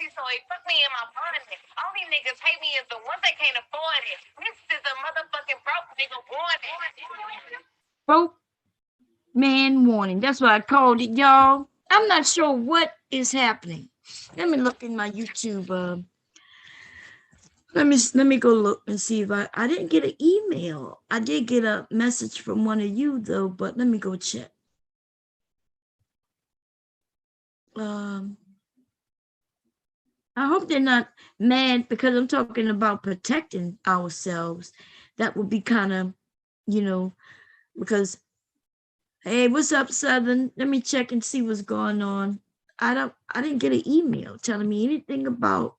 So it put me in my bondage. All these niggas hate me is the ones that can't afford it. This is a motherfucking broke nigga warning. Broke man warning. That's what I called it, y'all. I'm not sure what is happening. Let me look in my YouTube. Let me go look and see if I didn't get an email. I did get a message from one of you though, but let me go check. Um, I hope they're not mad because I'm talking about protecting ourselves. That would be kind of, because hey, what's up, Southern? Let me check and see what's going on. I didn't get an email telling me anything about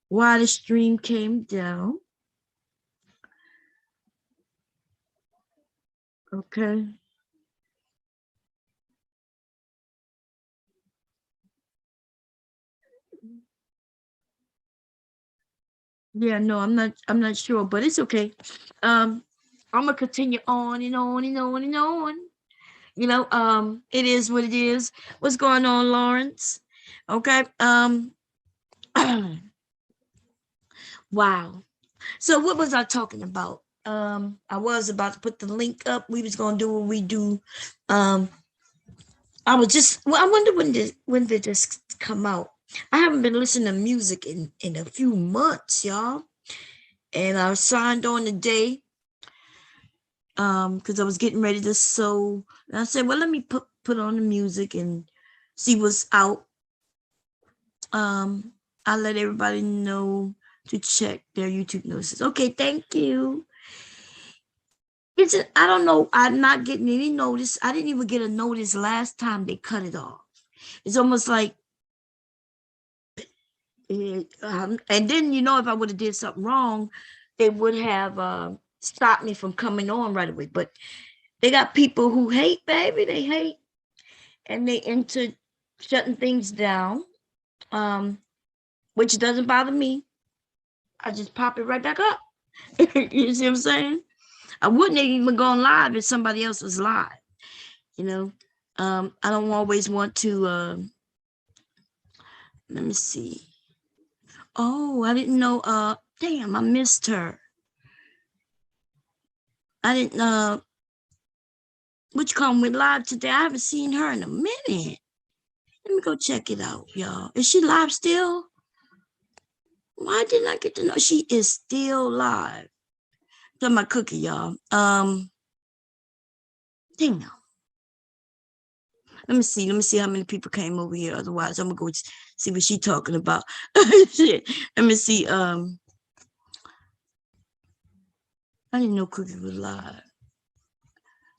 why the stream came down. Okay. Yeah, no, I'm not sure, but it's okay. Um, I'm gonna continue on and on and on and on. It is what it is. What's going on, Lawrence? Okay. Wow. So what was I talking about? I was about to put the link up. We was gonna do what we do. Um, I wonder when did this come out? I haven't been listening to music in a few months, y'all. And I signed on today because I was getting ready to sew. And I said, well, let me put on the music and see what's out. I let everybody know to check their YouTube notices. Okay, thank you. I don't know. I'm not getting any notice. I didn't even get a notice last time they cut it off. It's almost like, and then if I would have did something wrong, they would have stopped me from coming on right away. But they got people who hate, baby. They hate, and they into shutting things down, which doesn't bother me. I just pop it right back up. You see what I'm saying? I wouldn't have even gone live if somebody else was live. You know, I don't always want to. Let me see. Oh, I didn't know. Damn, I missed her. I didn't. Which come with live today? I haven't seen her in a minute. Let me go check it out, y'all. Is she live still? Why didn't I get to know she is still live? Talking my cookie, y'all. Damn. Let me see. Let me see how many people came over here. Otherwise, I'm gonna go see what she talking about. Shit. Let me see. I didn't know Cookie was live.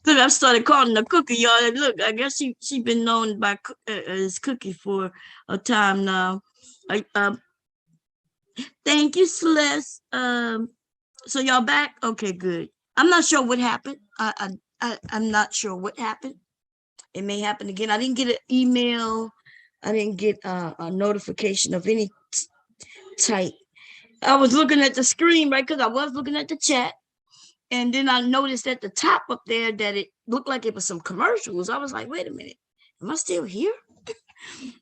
Look, I started calling her Cookie, y'all. And look, I guess she been known by as Cookie for a time now. Like, thank you, Celeste. So y'all back? Okay, good. I'm not sure what happened. I'm not sure what happened. It may happen again. I didn't get an email. I didn't get a notification of any type. I was looking at the screen, right? Because I was looking at the chat. And then I noticed at the top up there that it looked like it was some commercials. I was like, wait a minute. Am I still here?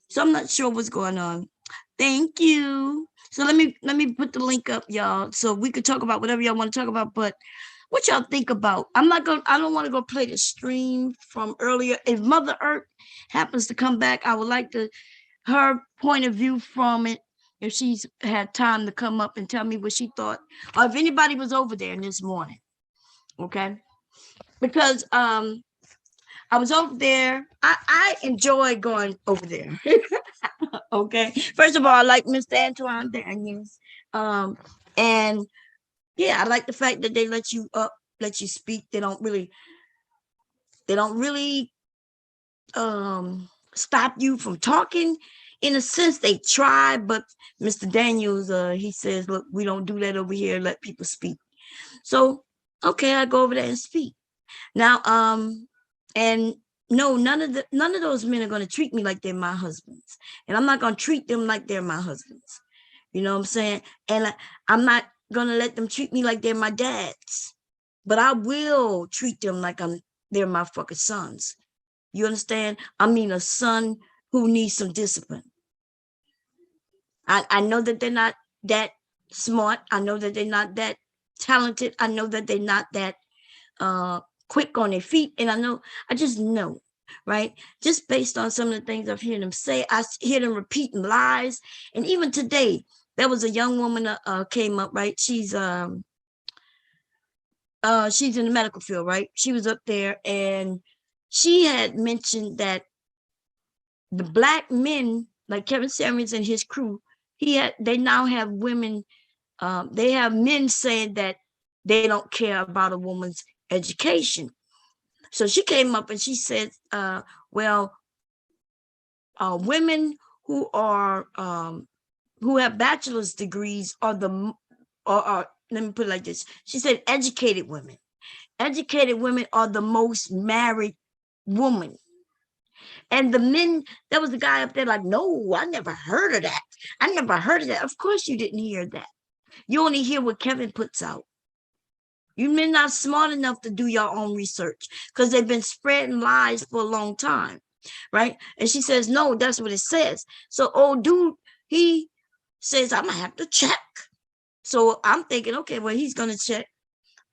So I'm not sure what's going on. Thank you. So let me put the link up, y'all, so we could talk about whatever y'all want to talk about. But what y'all think about? I don't want to go play the stream from earlier. If Mother Earth happens to come back, I would like her point of view from it. If she's had time to come up and tell me what she thought, or if anybody was over there this morning. Okay. Because I was over there. I enjoy going over there. Okay. First of all, I like Mr. Antoine Daniels. And yeah, I like the fact that they let you speak. They don't really stop you from talking. In a sense, they try, but Mr. Daniels, he says, look, we don't do that over here. Let people speak. So okay, I go over there and speak. Now, and no, none of those men are going to treat me like they're my husbands, and I'm not going to treat them like they're my husbands. You know what I'm saying? And I'm not going to let them treat me like they're my dads, but I will treat them like they're my fucking sons. You understand? I mean, a son who need some discipline. I know that they're not that smart. I know that they're not that talented. I know that they're not that quick on their feet. And I just know, right? Just based on some of the things I've heard them say, I hear them repeating lies. And even today, there was a young woman came up, right? She's in the medical field, right? She was up there and she had mentioned that the black men, like Kevin Samuels and his crew, they now have women, they have men saying that they don't care about a woman's education. So she came up and she said, well, women who are who have bachelor's degrees are let me put it like this. She said educated women are the most married women. And the men, there was a guy up there like, no, I never heard of that. I never heard of that. Of course you didn't hear that. You only hear what Kevin puts out. You men not smart enough to do your own research because they've been spreading lies for a long time, right? And she says, no, that's what it says. So old dude, he says, I'm going to have to check. So I'm thinking, okay, well, he's going to check.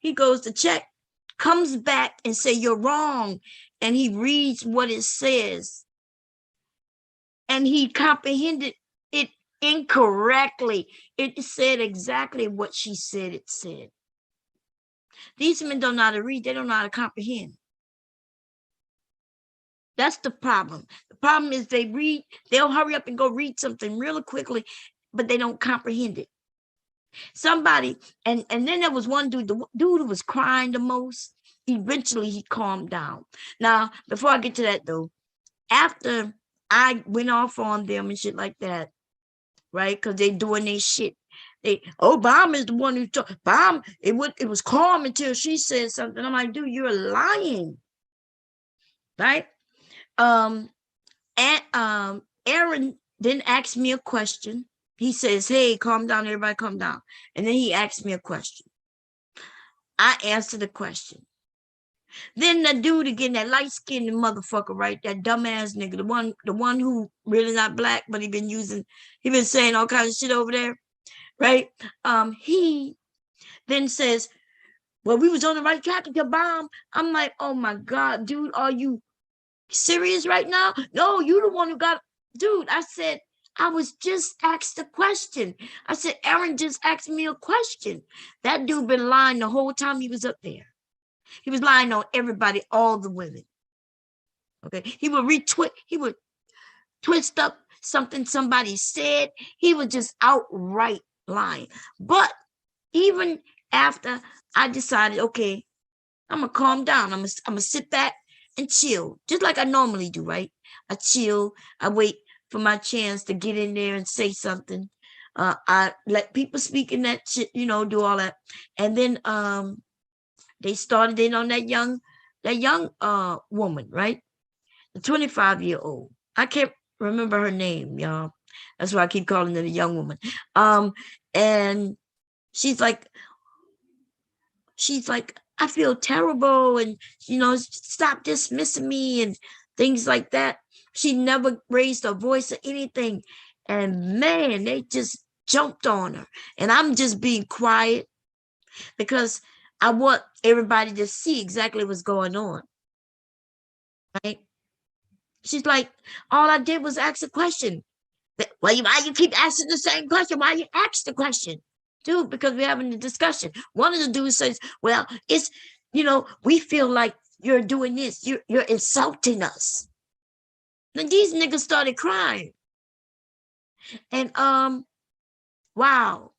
He goes to check, comes back and say, you're wrong. And he reads what it says. And he comprehended it incorrectly. It said exactly what she said it said. These men don't know how to read. They don't know how to comprehend. That's the problem. The problem is they'll hurry up and go read something really quickly, but they don't comprehend it. Somebody, and then there was one dude, the dude who was crying the most. Eventually he calmed down. Now, before I get to that though, after I went off on them and shit like that, right? Because they doing their shit. Bomb is the one who told Bomb. It was calm until she said something. I'm like, dude, you're lying, right? And Aaron then asked me a question. He says, hey, calm down, everybody calm down. And then he asked me a question. I answered the question. Then the dude again, that light-skinned motherfucker, right? That dumbass nigga, the one who really not black, but he been saying all kinds of shit over there, right? He then says, well, we was on the right track to bomb. I'm like, oh my God, dude, are you serious right now? No, you the one who got, dude, I said, I was just asked a question. I said, Aaron just asked me a question. That dude been lying the whole time he was up there. He was lying on everybody, all the women. Okay. He would twist up something somebody said. He was just outright lying. But even after I decided, okay, I'm gonna calm down. I'm gonna sit back and chill, just like I normally do, right? I chill, I wait for my chance to get in there and say something. I let people speak in that shit, do all that. And then they started in on that young woman, right? The 25-year-old. I can't remember her name, y'all. That's why I keep calling it a young woman. And she's like, I feel terrible, and stop dismissing me and things like that. She never raised her voice or anything. And man, they just jumped on her. And I'm just being quiet because I want everybody to see exactly what's going on. Right? She's like, all I did was ask a question. Why you keep asking the same question? Why you ask the question? Dude, because we're having a discussion. One of the dudes says, well, it's, we feel like you're doing this. You're insulting us. And these niggas started crying. And wow.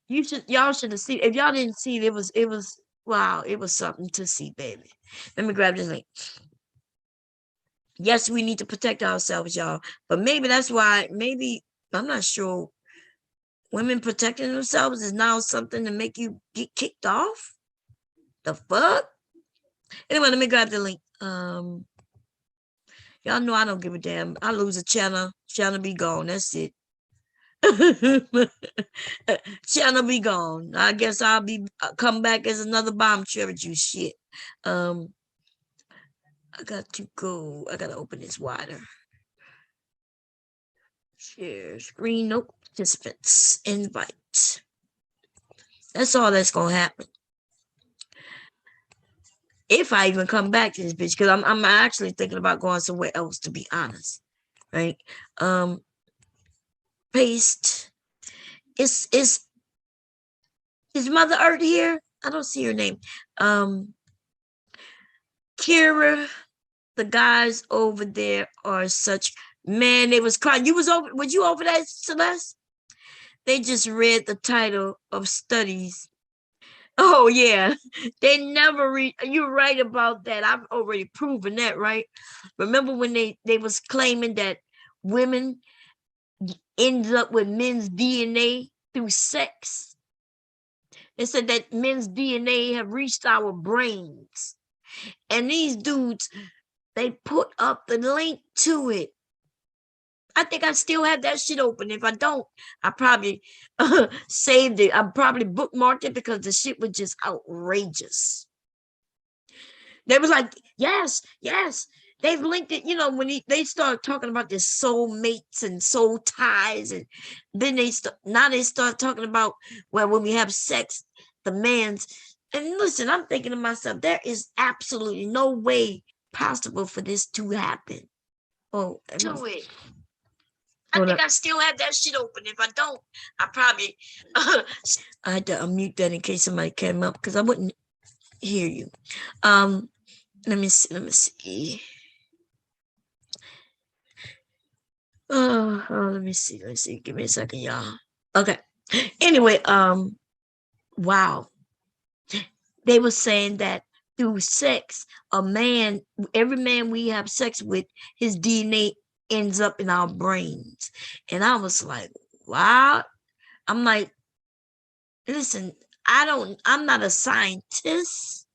Y'all should have seen. If y'all didn't see it, it was wow, it was something to see, baby. Let me grab this link. Yes, we need to protect ourselves, y'all. But maybe that's why, I'm not sure, women protecting themselves is now something to make you get kicked off. The fuck? Anyway, let me grab the link. Y'all know I don't give a damn. I lose a channel be gone. That's it. Channel be gone. I guess I'll be come back as another bomb tribute shit. I got to go. I gotta open this wider. Share screen. Nope. Participants. Invite. That's all that's gonna happen. If I even come back to this bitch, because I'm actually thinking about going somewhere else, to be honest. Right? Paste. Is Mother Earth here? I don't see her name. Kira, the guys over there are such, man, they was crying. Was you over that, Celeste? They just read the title of studies. Oh yeah, they never read. You're right about that. I've already proven that, right? Remember when they was claiming that women ended up with men's DNA through sex? They said that men's DNA have reached our brains. And these dudes, they put up the link to it. I think I still have that shit open. If I don't, I probably saved it. I probably bookmarked it because the shit was just outrageous. They was like, yes. They've linked it, when they start talking about their soul mates and soul ties, and then they start talking about, well, when we have sex, the man's. And listen, I'm thinking to myself, there is absolutely no way possible for this to happen. Oh, to it. I think I still have that shit open. If I don't, I probably I had to unmute that in case somebody came up because I wouldn't hear you. Let me see. Let me see. Give me a second, y'all. Okay. Anyway, wow. They were saying that through sex, every man we have sex with, his DNA ends up in our brains. And I was like, wow. I'm like, listen, I'm not a scientist.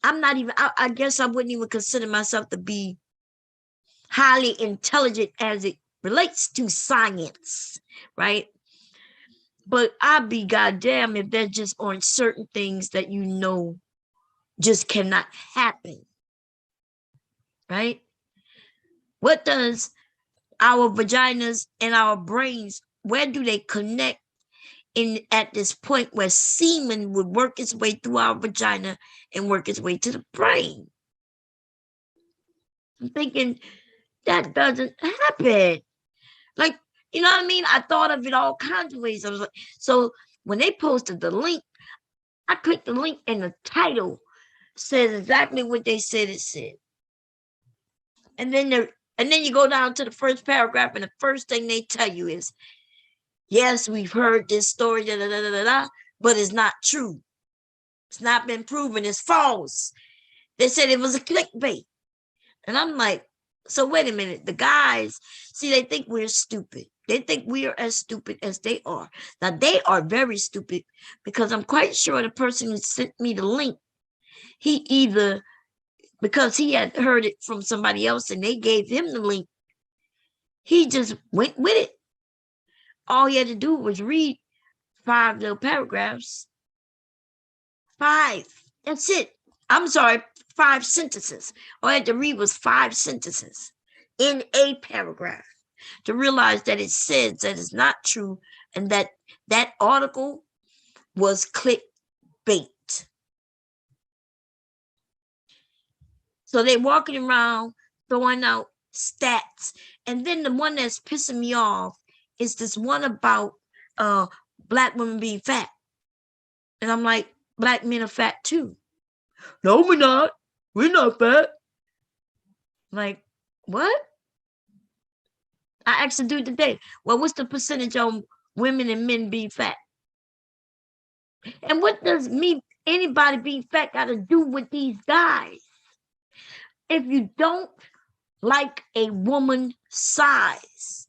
I'm not even, I guess I wouldn't even consider myself to be highly intelligent as it relates to science, right? But I'd be goddamn if there just aren't certain things that just cannot happen, right? What does our vaginas and our brains, where do they connect at this point where semen would work its way through our vagina and work its way to the brain? I'm thinking that doesn't happen. Like, you know what I mean? I thought of it all kinds of ways. I was like, so when they posted the link, I clicked the link and the title says exactly what they said it said. And then you go down to the first paragraph, and the first thing they tell you is, yes, we've heard this story, but it's not true. It's not been proven. It's false. They said it was a clickbait. And I'm like, so wait a minute. The guys, see, they think we're stupid. They think we are as stupid as they are. Now, they are very stupid because I'm quite sure the person who sent me the link, he either, because he had heard it from somebody else and they gave him the link, he just went with it. All he had to do was read 5 little paragraphs. 5. That's it. I'm sorry, 5 sentences. All I had to read was 5 sentences in a paragraph to realize that it says that it's not true and that article was clickbait. So they're walking around throwing out stats. And then the one that's pissing me off is this one about Black women being fat. And I'm like, Black men are fat too. No, we're not. We're not fat. Like, what? I asked the dude today, well, what's the percentage on women and men being fat? And what does anybody being fat got to do with these guys? If you don't like a woman's size,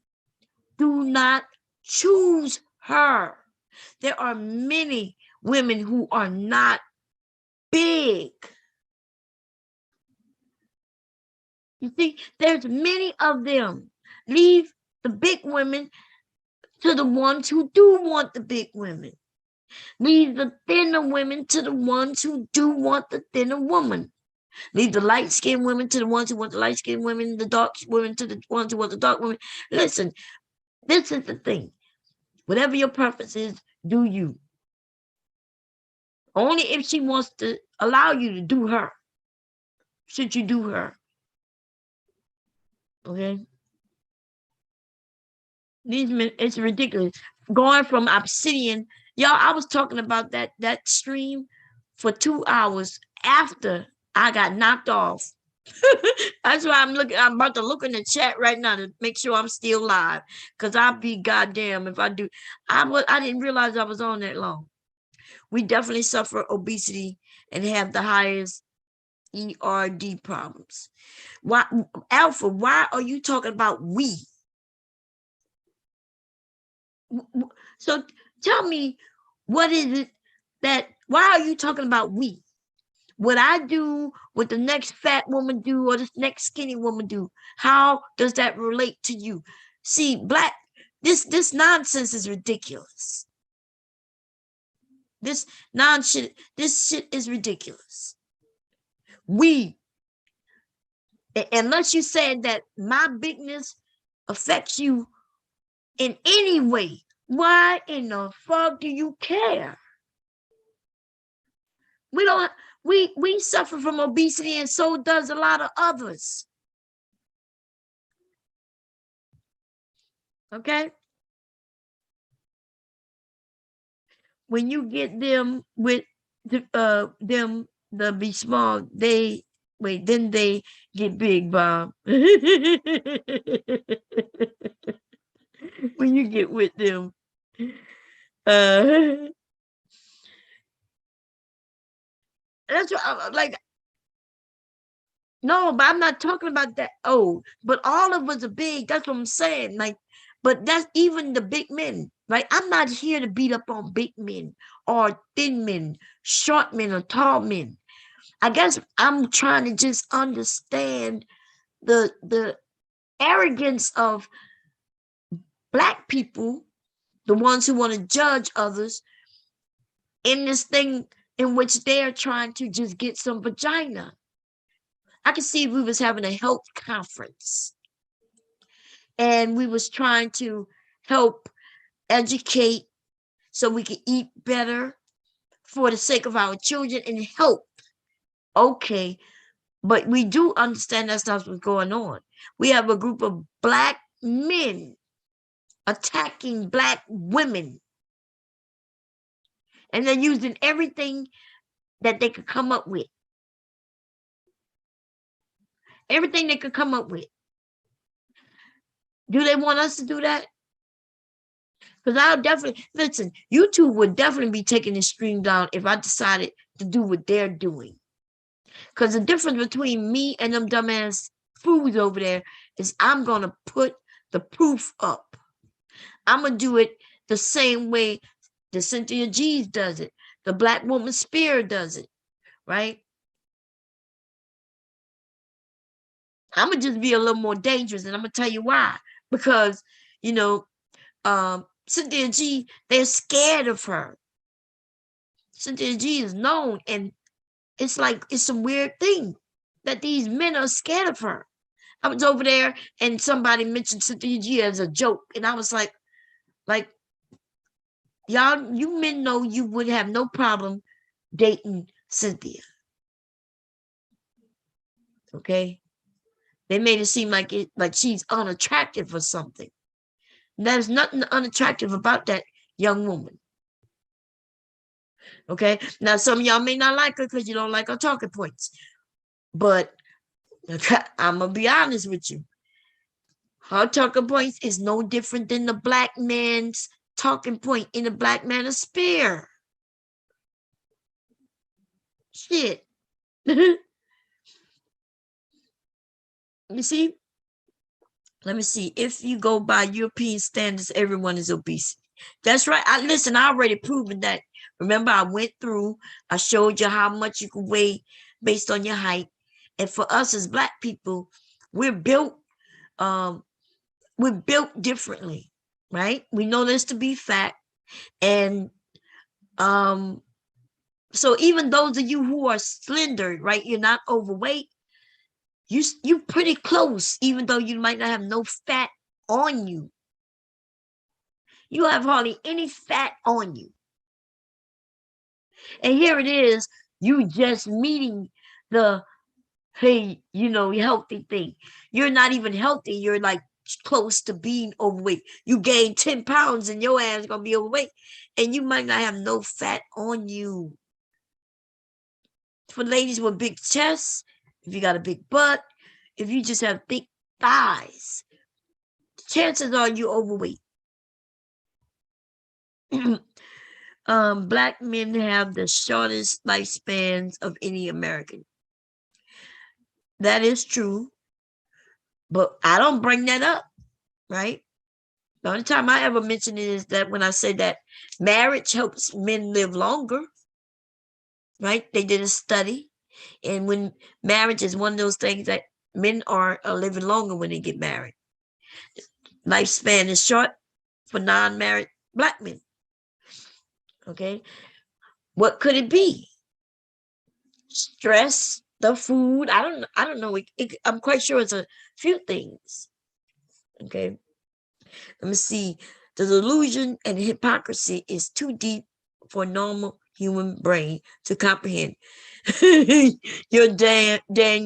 do not choose her. There are many women who are not big. You see, there's many of them. Leave the big women to the ones who do want the big women. Leave the thinner women to the ones who do want the thinner woman. Leave the light-skinned women to the ones who want the light-skinned women, the dark women to the ones who want the dark women. Listen, This is the thing. Whatever your preference is, do you. Only if she wants to allow you to do her, should you do her. Okay? These men, it's ridiculous. Going from Obsidian, y'all, I was talking about that stream for 2 hours after I got knocked off. That's why I'm about to look in the chat right now to make sure I'm still live. Cause I'll be goddamn if I do. I didn't realize I was on that long. We definitely suffer obesity and have the highest ERD problems. Why, Alpha, why are you talking about we? So tell me, what is it that, why are you talking about we? What I do, what the next fat woman do, or the next skinny woman do, how does that relate to you? See, this nonsense is ridiculous. This shit is ridiculous. We, unless you said that my bigness affects you in any way, why in the fuck do you care? We suffer from obesity, and so does a lot of others. Okay? When you get them with them the be small, then they get big, Bob. When you get with them. That's what I'm like. No, but I'm not talking about that. Oh, but all of us are big. That's what I'm saying. Like, but that's even the big men, right? I'm not here to beat up on big men or thin men, short men or tall men. I guess I'm trying to just understand the arrogance of Black people, the ones who want to judge others, in this thing in which they're trying to just get some vagina. I can see if we was having a health conference and we was trying to help educate so we could eat better for the sake of our children and help. Okay, but we do understand that's not what's going on. We have a group of Black men attacking Black women, and they're using everything that they could come up with. Everything they could come up with. Do they want us to do that? Because I'll definitely, listen, YouTube would definitely be taking the stream down if I decided to do what they're doing. Because the difference between me and them dumbass fools over there is I'm going to put the proof up. I'm going to do it the same way the Cynthia G's does it. The Black Woman Spear does it, right? I'm going to just be a little more dangerous, and I'm going to tell you why. Because, you know, Cynthia G, they're scared of her. Cynthia G is known, and it's like, it's a weird thing that these men are scared of her. I was over there and somebody mentioned Cynthia G as a joke, and I was like, y'all, you men know you would have no problem dating Cynthia. Okay? They made it seem like she's unattractive or something. There's nothing unattractive about that young woman. Okay? Now, some of y'all may not like her because you don't like her talking points. But I'm going to be honest with you. Her talking points is no different than the Black man's talking point in the Black Manosphere. Shit. You see? Let me see. If you go by European standards, everyone is obese. That's right. Listen, I already proven that. Remember, I went through, I showed you how much you can weigh based on your height. And for us as Black people, we're built differently, right? We know this to be fact. And so even those of you who are slender, right? You're not overweight. You pretty close, even though you might not have no fat on you. You have hardly any fat on you. And here it is, you just meeting the, hey, healthy thing. You're not even healthy. You're like close to being overweight. You gain 10 pounds and your ass is going to be overweight. And you might not have no fat on you. For ladies with big chests, if you got a big butt, if you just have thick thighs, chances are you overweight. Black men have the shortest lifespans of any American. That is true, but I don't bring that up, right? The only time I ever mention it is that when I say that marriage helps men live longer, right? They did a study, and when marriage is one of those things that men are living longer when they get married. Lifespan is short for non-married Black men. Okay, what could it be? Stress, the food. I don't know. I'm quite sure it's a few things. Okay, let me see. The delusion and hypocrisy is too deep for a normal human brain to comprehend. You're dang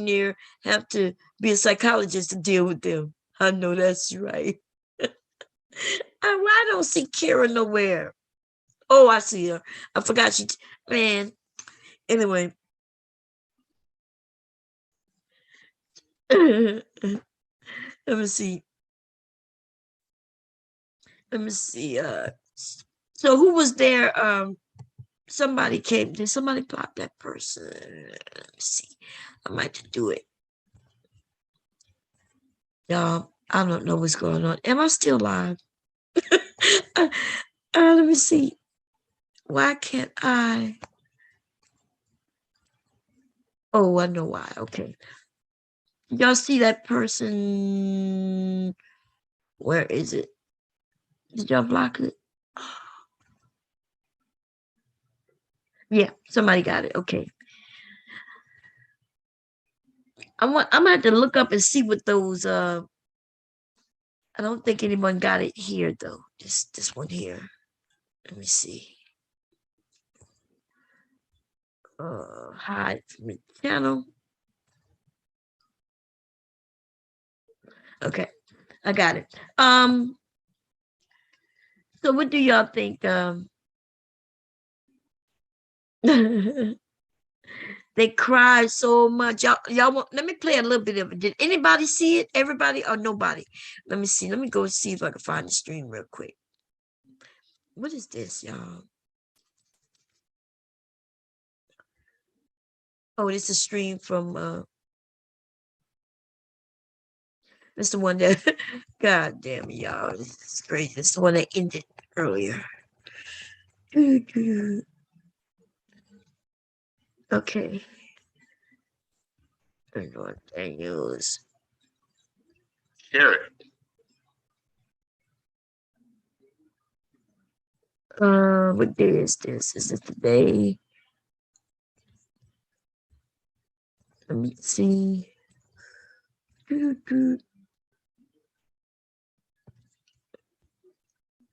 near have to be a psychologist to deal with them. I know that's right. I don't see Kira nowhere. Oh, I see her. I forgot she, man. Anyway. Let me see. Let me see. So who was there? Somebody came. Did somebody block that person? Let me see. I might do it. Y'all, I don't know what's going on. Am I still live? Let me see. Why can't I? Oh, I know why. Okay. Y'all see that person? Where is it? Did y'all block it? Yeah, somebody got it. Okay. I'm gonna have to look up and see what those I don't think anyone got it here though. This one here. Let me see. Hide from the channel. Okay, I got it. So what do y'all think? They cried so much. Y'all want, let me play a little bit of it. Did anybody see it? Everybody or nobody? Let me see. Let me go see if I can find the stream real quick. What is this, y'all? Oh, this is a stream from this is the one that God damn it, y'all. This is crazy. This is the one that ended earlier. Okay. Daniels. Share it. What day is this? Is it today? Let me see.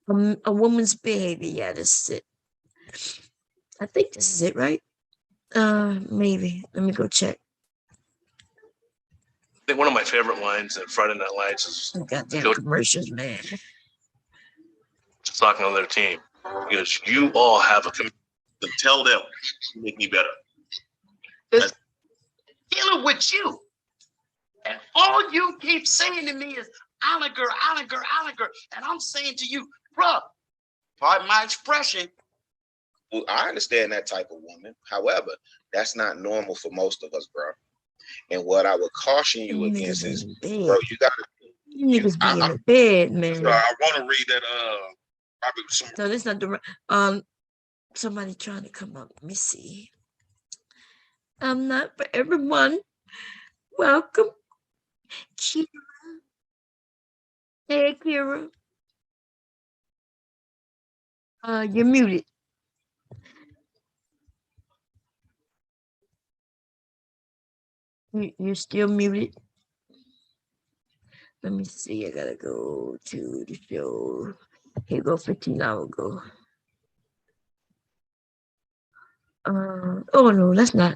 A woman's behavior. Yeah, this is it. I think this is it, right? Maybe. Let me go check. I think one of my favorite lines in Friday Night Lights is goddamn commercials, man. Just talking on their team. Because you all have a commitment to tell them to make me better. It's dealing with you. And all you keep saying to me is Oliger. And I'm saying to you, bruh, pardon my expression. Well, I understand that type of woman. However, that's not normal for most of us, bro. And what I would caution you against is, bro, you gotta niggas be in the bed, man. So I want to read that. Probably some. So this not the somebody trying to come up. Let me see. I'm not for everyone. Welcome, Kira. Hey, Kira. You're muted. You're still muted. Let me see. I gotta go to the show. Here go 15 hours ago. Oh no, that's not.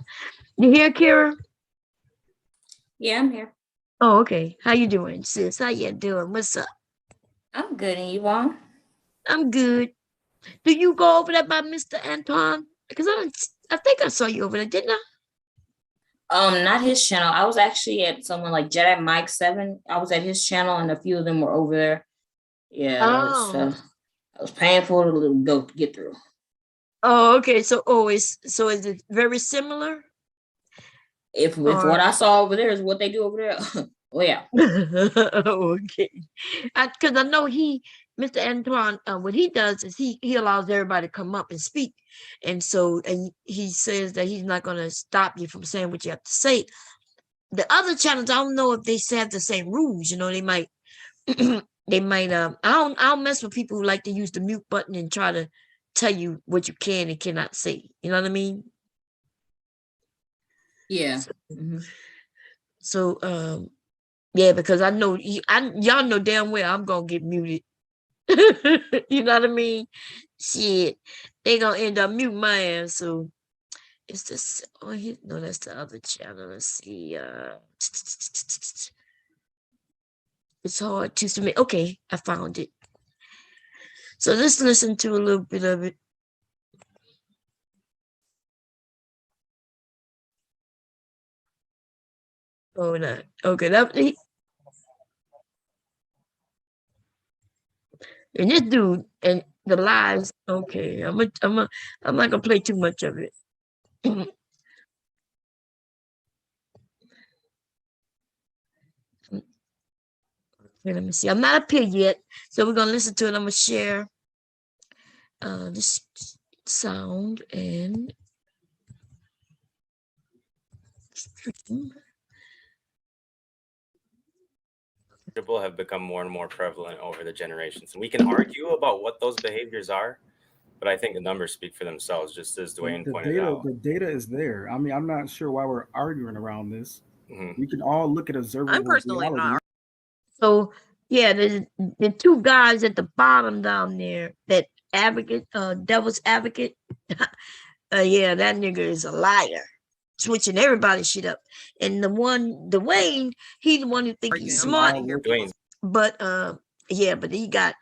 You here, Kira? Yeah, I'm here. Oh, okay. How you doing, sis? How you doing? What's up? I'm good, and you on? I'm good. Do you go over there by Mr. Anton? Because I think I saw you over there, didn't I? Not his channel. I was actually at someone like Jedi Mike 7. I was at his channel, and a few of them were over there. Yeah, it was painful to go get through. Oh, okay. So, is it very similar? If what I saw over there is what they do over there, oh yeah. Okay. Because I know Mr. Antoine, what he does is he allows everybody to come up and speak, and he says that he's not going to stop you from saying what you have to say. The other channels, I don't know if they have the same rules. You know, they might. They might. I don't mess with people who like to use the mute button and try to tell you what you can and cannot say. You know what I mean? Yeah. So, yeah, because I know y'all know damn well I'm gonna get muted. You know what I mean? Shit, they gonna end up muting my ass. So it's this. Oh, no, that's the other channel. Let's see. It's hard to submit. Okay, I found it. So let's listen to a little bit of it. Oh, no. Okay, and this dude and the lies. Okay, I'm not gonna play too much of it. Okay, let me see. I'm not up here yet, so we're gonna listen to it. I'm gonna share this sound and stream. Have become more and more prevalent over the generations. And we can argue about what those behaviors are, but I think the numbers speak for themselves, just as Dwayne pointed out. The data is there. I mean, I'm not sure why we're arguing around this. Mm-hmm. We can all look at observable I'm personally reality. not. So yeah, the two guys at the bottom down there, that advocate, devil's advocate. Yeah, that nigga is a liar, switching everybody's shit up. And Dwayne, he's the one who thinks he's smart. Dwayne. But yeah, but he got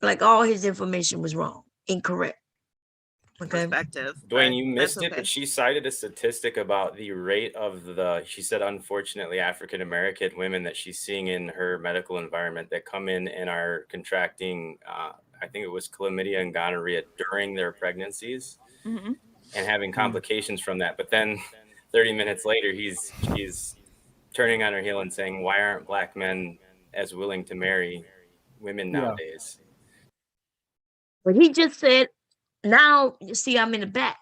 like all his information was wrong, incorrect. Okay. Perspective. Dwayne, you missed it, but she cited a statistic about the rate of she said, unfortunately, African-American women that she's seeing in her medical environment that come in and are contracting, I think it was chlamydia and gonorrhea during their pregnancies and having complications from that. But then 30 minutes later, she's turning on her heel and saying, why aren't Black men as willing to marry women nowadays? But he just said, now, you see, I'm in the back.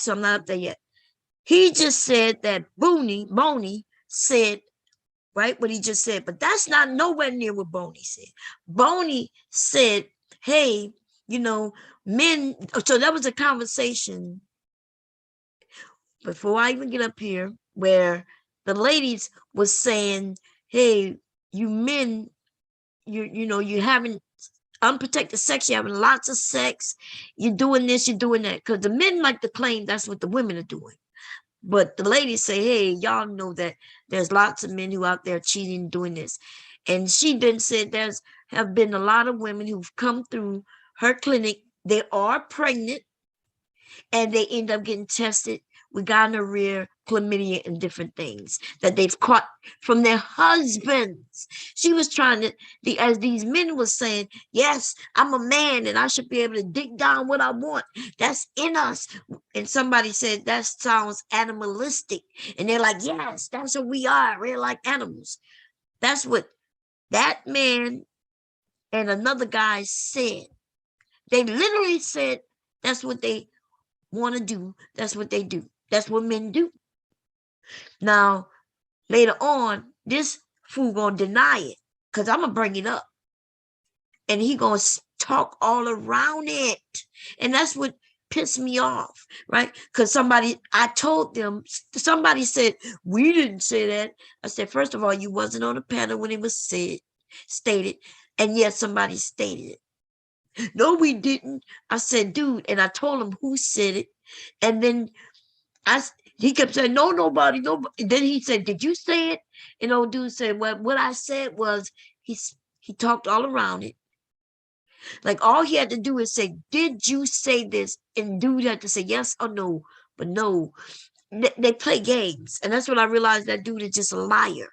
So I'm not up there yet. He just said that Boney said, right, what he just said. But that's not nowhere near what Boney said. Boney said, hey, men. So that was a conversation before I even get up here where the ladies was saying, hey, you men, you haven't unprotected sex, you're having lots of sex, you're doing this, you're doing that, because the men like to claim that's what the women are doing, but the ladies say, hey, y'all know that there's lots of men who out there cheating, doing this. And she then said have been a lot of women who've come through her clinic, they are pregnant and they end up getting tested with gonorrhea, chlamydia, and different things that they've caught from their husbands. She was trying to, as these men were saying, yes, I'm a man and I should be able to dig down what I want. That's in us. And somebody said, that sounds animalistic. And they're like, yes, that's what we are. We're like animals. That's what that man and another guy said. They literally said, that's what they want to do. That's what they do. That's what men do. Now, later on, this fool gonna deny it because I'm gonna bring it up. And he gonna talk all around it. And that's what pissed me off, right? Because I told them, somebody said, we didn't say that. I said, first of all, you wasn't on the panel when it was stated. And yes, somebody stated it. No, we didn't. I said, dude, and I told him who said it. And then he kept saying, no, nobody, nobody. And then he said, did you say it? And old dude said, well, what I said was he talked all around it. Like all he had to do is say, did you say this? And dude had to say yes or no. But no, they play games. And that's when I realized that dude is just a liar.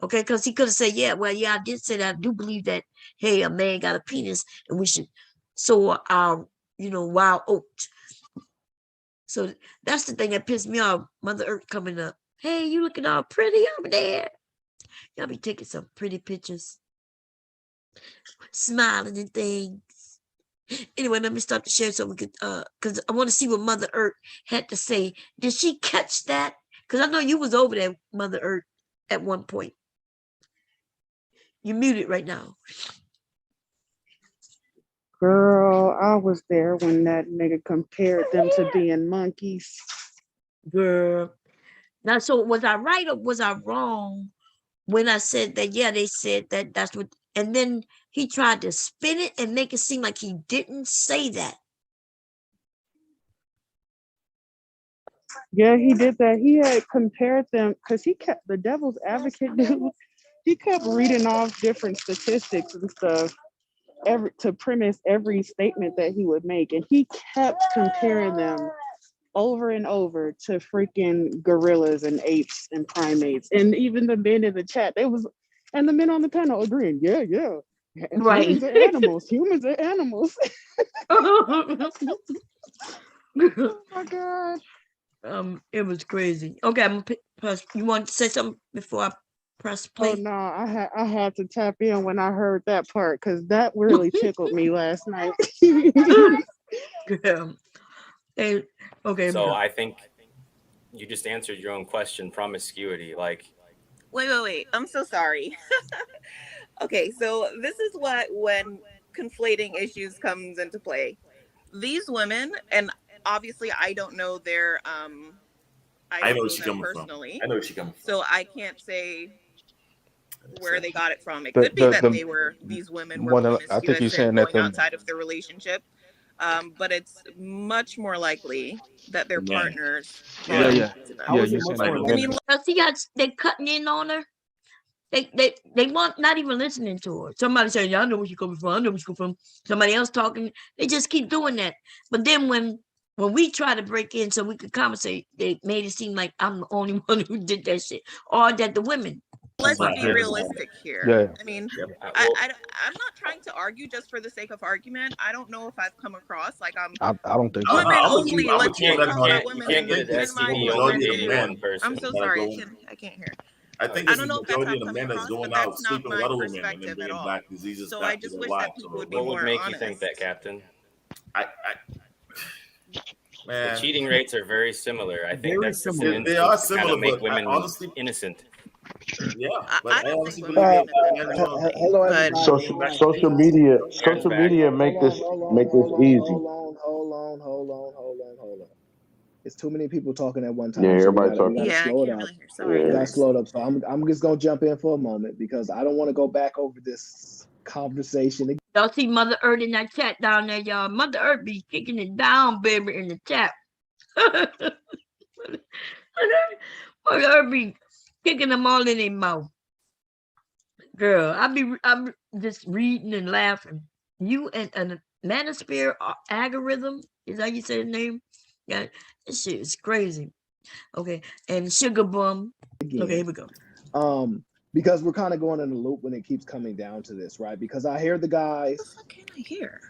Okay, because he could have said, yeah, well, yeah, I did say that. I do believe that, hey, a man got a penis and we should sow our, wild oats. So that's the thing that pissed me off. Mother Earth coming up. Hey, you looking all pretty over there. Y'all be taking some pretty pictures. Smiling and things. Anyway, let me start to share so we could, because I want to see what Mother Earth had to say. Did she catch that? Because I know you was over there, Mother Earth, at one point. You're muted right now. Girl, I was there when that nigga compared them to being monkeys. Girl. Now, so was I right or was I wrong when I said that? Yeah, they said that that's what, and then he tried to spin it and make it seem like he didn't say that. Yeah, he did that. He had compared them because he kept the devil's advocate dude. He kept reading off different statistics and stuff to premise every statement that he would make, and he kept comparing them over and over to freaking gorillas and apes and primates, and even the men in the chat, and the men on the panel agreeing, yeah. Right. Humans are animals. Humans are animals. Oh my God. It was crazy. Okay, I'm gonna press. You want to say something before I press play? Oh no, I had to tap in when I heard that part because that really tickled me last night. Hey, okay. So I think you just answered your own question. Promiscuity, like. Wait. I'm so sorry. Okay, so this is when conflating issues comes into play. These women, and obviously I don't know their I know where she's coming personally. I know where she's coming from. So I can't say where they got it from. It could be that these women were promiscuous and going outside of their relationship. But it's much more likely that their partners. Yeah. I mean, see, they cutting in on her. They want not even listening to her. Somebody saying, yeah, I know where she's coming from. I know where she's coming from. Somebody else talking. They just keep doing that. But then when we try to break in so we could conversate, they made it seem like I'm the only one who did that shit, or that the women. Let's be realistic here. Yeah. I mean, I'm not trying to argue just for the sake of argument. I don't know if I've come across like I don't think women so. only. Let's talk about women. I'm so sorry. I can't hear. I don't know if that's how I'm coming across, but that's not my perspective at all. So I just wish that people would be more honest. What would make you think that, Captain? The cheating rates are very similar. I think that's similar. They are similar, to make but women honestly, innocent. Yeah, I don't think women hello, everybody. Social media make this easy. Hold on. It's too many people talking at one time. Yeah, everybody talking. Yeah, I can't really hear. Sorry. You got slowed up. So I'm just gonna jump in for a moment because I don't want to go back over this conversation again. Y'all see Mother Earth in that chat down there, y'all. Mother Earth be kicking it down, baby, in the chat. Mother Earth be kicking them all in their mouth. Girl, I'm just reading and laughing. You and Manosphere algorithm, is that you say the name? Yeah, this shit is crazy. Okay, and Sugar Bum. Again. Okay, here we go. Because we're kind of going in a loop when it keeps coming down to this, right? Because I hear the guys. What the fuck can I hear?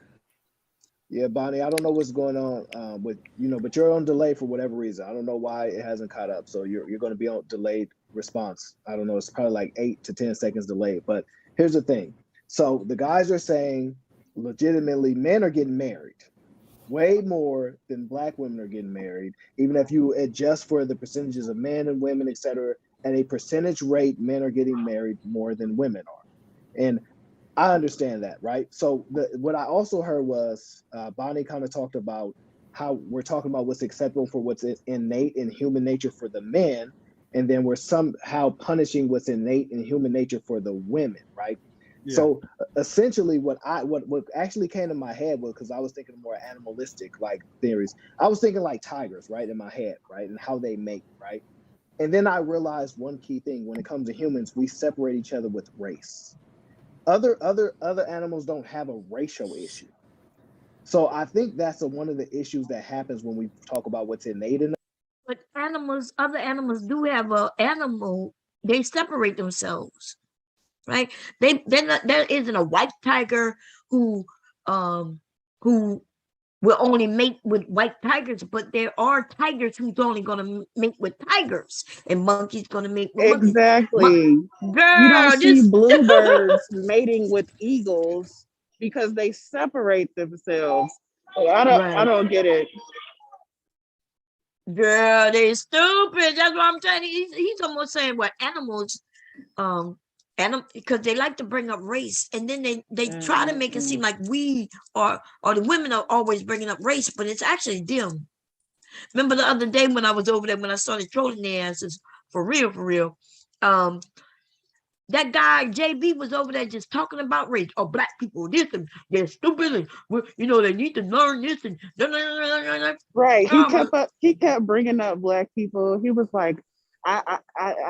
Yeah, Bonnie, I don't know what's going on with but you're on delay for whatever reason. I don't know why it hasn't caught up. So you're going to be on delayed response. I don't know. It's probably like 8 to 10 seconds delayed. But here's the thing. So the guys are saying legitimately men are getting married way more than Black women are getting married. Even if you adjust for the percentages of men and women, et cetera, at a percentage rate, men are getting married more than women are. And I understand that, right? So what I also heard was Bonnie kind of talked about how we're talking about what's acceptable for what's innate in human nature for the men, and then we're somehow punishing what's innate in human nature for the women, right? Yeah. So essentially, what actually came to my head was, because I was thinking more animalistic like theories. I was thinking like tigers, right, in my head, right, and how they mate, right. And then I realized one key thing: when it comes to humans, we separate each other with race. Other animals don't have a racial issue. So I think that's one of the issues that happens when we talk about what's innate in. But other animals do have a animal. They separate themselves, right? There isn't a white tiger who will only mate with white tigers, but there are tigers who's only gonna mate with tigers, and monkeys gonna mate with monkeys. Exactly. Girl, You don't see bluebirds mating with eagles because they separate themselves. So I don't get it. Girl, they stupid. That's what I'm saying. He's almost saying what animals, because they like to bring up race, and then they try to make it seem like we or the women are always bringing up race, but it's actually them. Remember the other day when I was over there, when I started trolling their asses for real, that guy JB was over there just talking about race. Oh, black people, this and they're stupid, and they need to learn this and right. He kept bringing up black people. He was like, I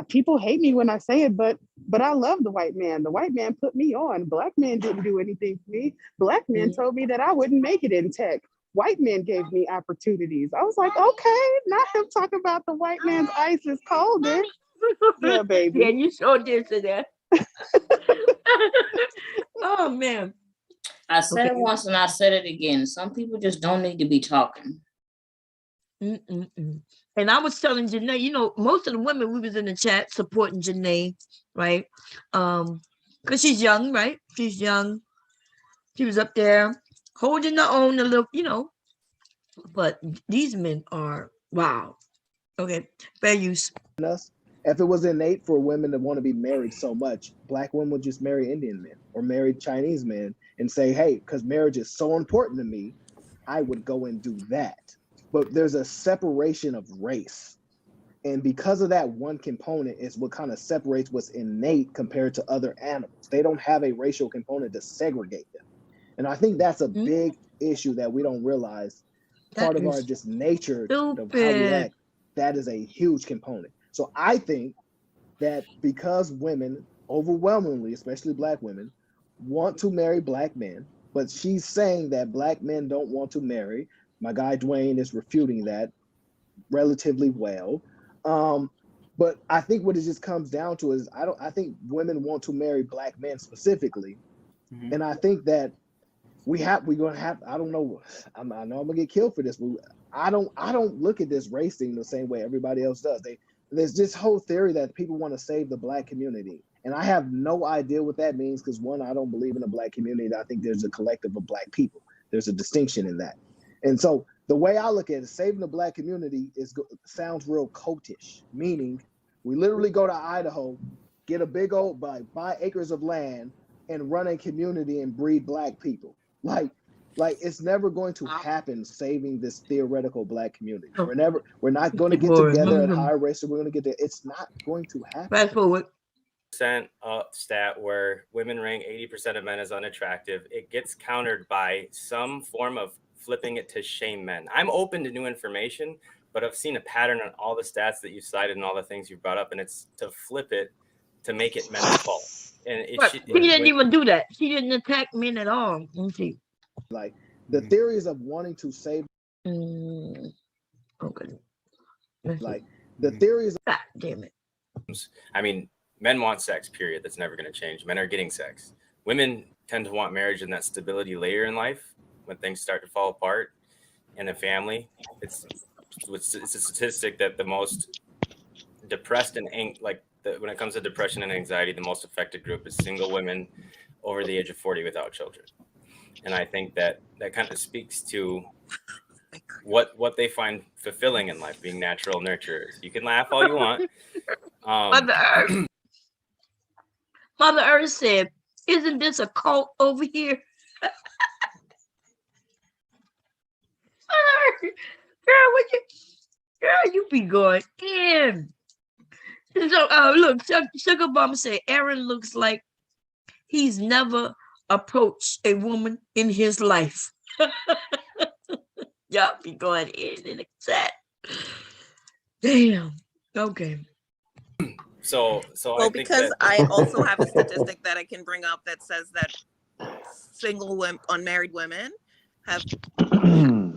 people hate me when I say it, but I love the white man. The white man put me on. Black men didn't do anything for me. Black men told me that I wouldn't make it in tech. White men gave me opportunities. I was like, okay, not him talking about the white man's ice is colder. Yeah, baby. Yeah, you sure did say that. Oh man. I said it once and I said it again. Some people just don't need to be talking. And I was telling Janae, most of the women we was in the chat supporting Janae, right? Because she's young, right? She's young. She was up there holding her own a little, but these men are wow. Okay, fair use. If it was innate for women to want to be married so much, black women would just marry Indian men or marry Chinese men and say, hey, because marriage is so important to me, I would go and do that. But there's a separation of race. And because of that one component is what kind of separates what's innate compared to other animals. They don't have a racial component to segregate them. And I think that's a big issue that we don't realize. Part of our just nature of how we act, that is a huge component. So I think that because women overwhelmingly, especially black women, want to marry black men, but she's saying that black men don't want to marry. My guy Dwayne is refuting that relatively well. But I think what it just comes down to is I think women want to marry black men specifically. And I think that we're gonna have, I don't know, I know I'm gonna get killed for this, but I don't look at this race thing the same way everybody else does. There's this whole theory that people want to save the black community. And I have no idea what that means, because one, I don't believe in a black community. I think there's a collective of black people. There's a distinction in that. And so the way I look at it, saving the black community sounds real cultish, meaning we literally go to Idaho, get a big old, buy acres of land and run a community and breed black people. Like it's never going to happen, saving this theoretical black community. We're not going to get together at high rates, we're going to get there. It's not going to happen. Fast forward. Stat where women rank 80% of men as unattractive. It gets countered by some form of flipping it to shame men. I'm open to new information, but I've seen a pattern on all the stats that you cited and all the things you brought up, and it's to flip it to make it men's fault. And she didn't even do that. She didn't attack men at all. Like the theories of wanting to save. Okay. Like the theories. God damn it. I mean, men want sex, period. That's never going to change. Men are getting sex. Women tend to want marriage and that stability later in life when things start to fall apart in a family. It's a statistic that the most depressed and when it comes to depression and anxiety, the most affected group is single women over the age of 40 without children. And I think that kind of speaks to what they find fulfilling in life, being natural nurturers. You can laugh all you want. Mother Earth said, isn't this a cult over here? Girl, you be going in. So look, Sugar Bomb said Aaron looks like he's never approached a woman in his life. Y'all be going in the chat. Damn. Okay. So Well, I think because that I also have a statistic that I can bring up that says that single women, unmarried women have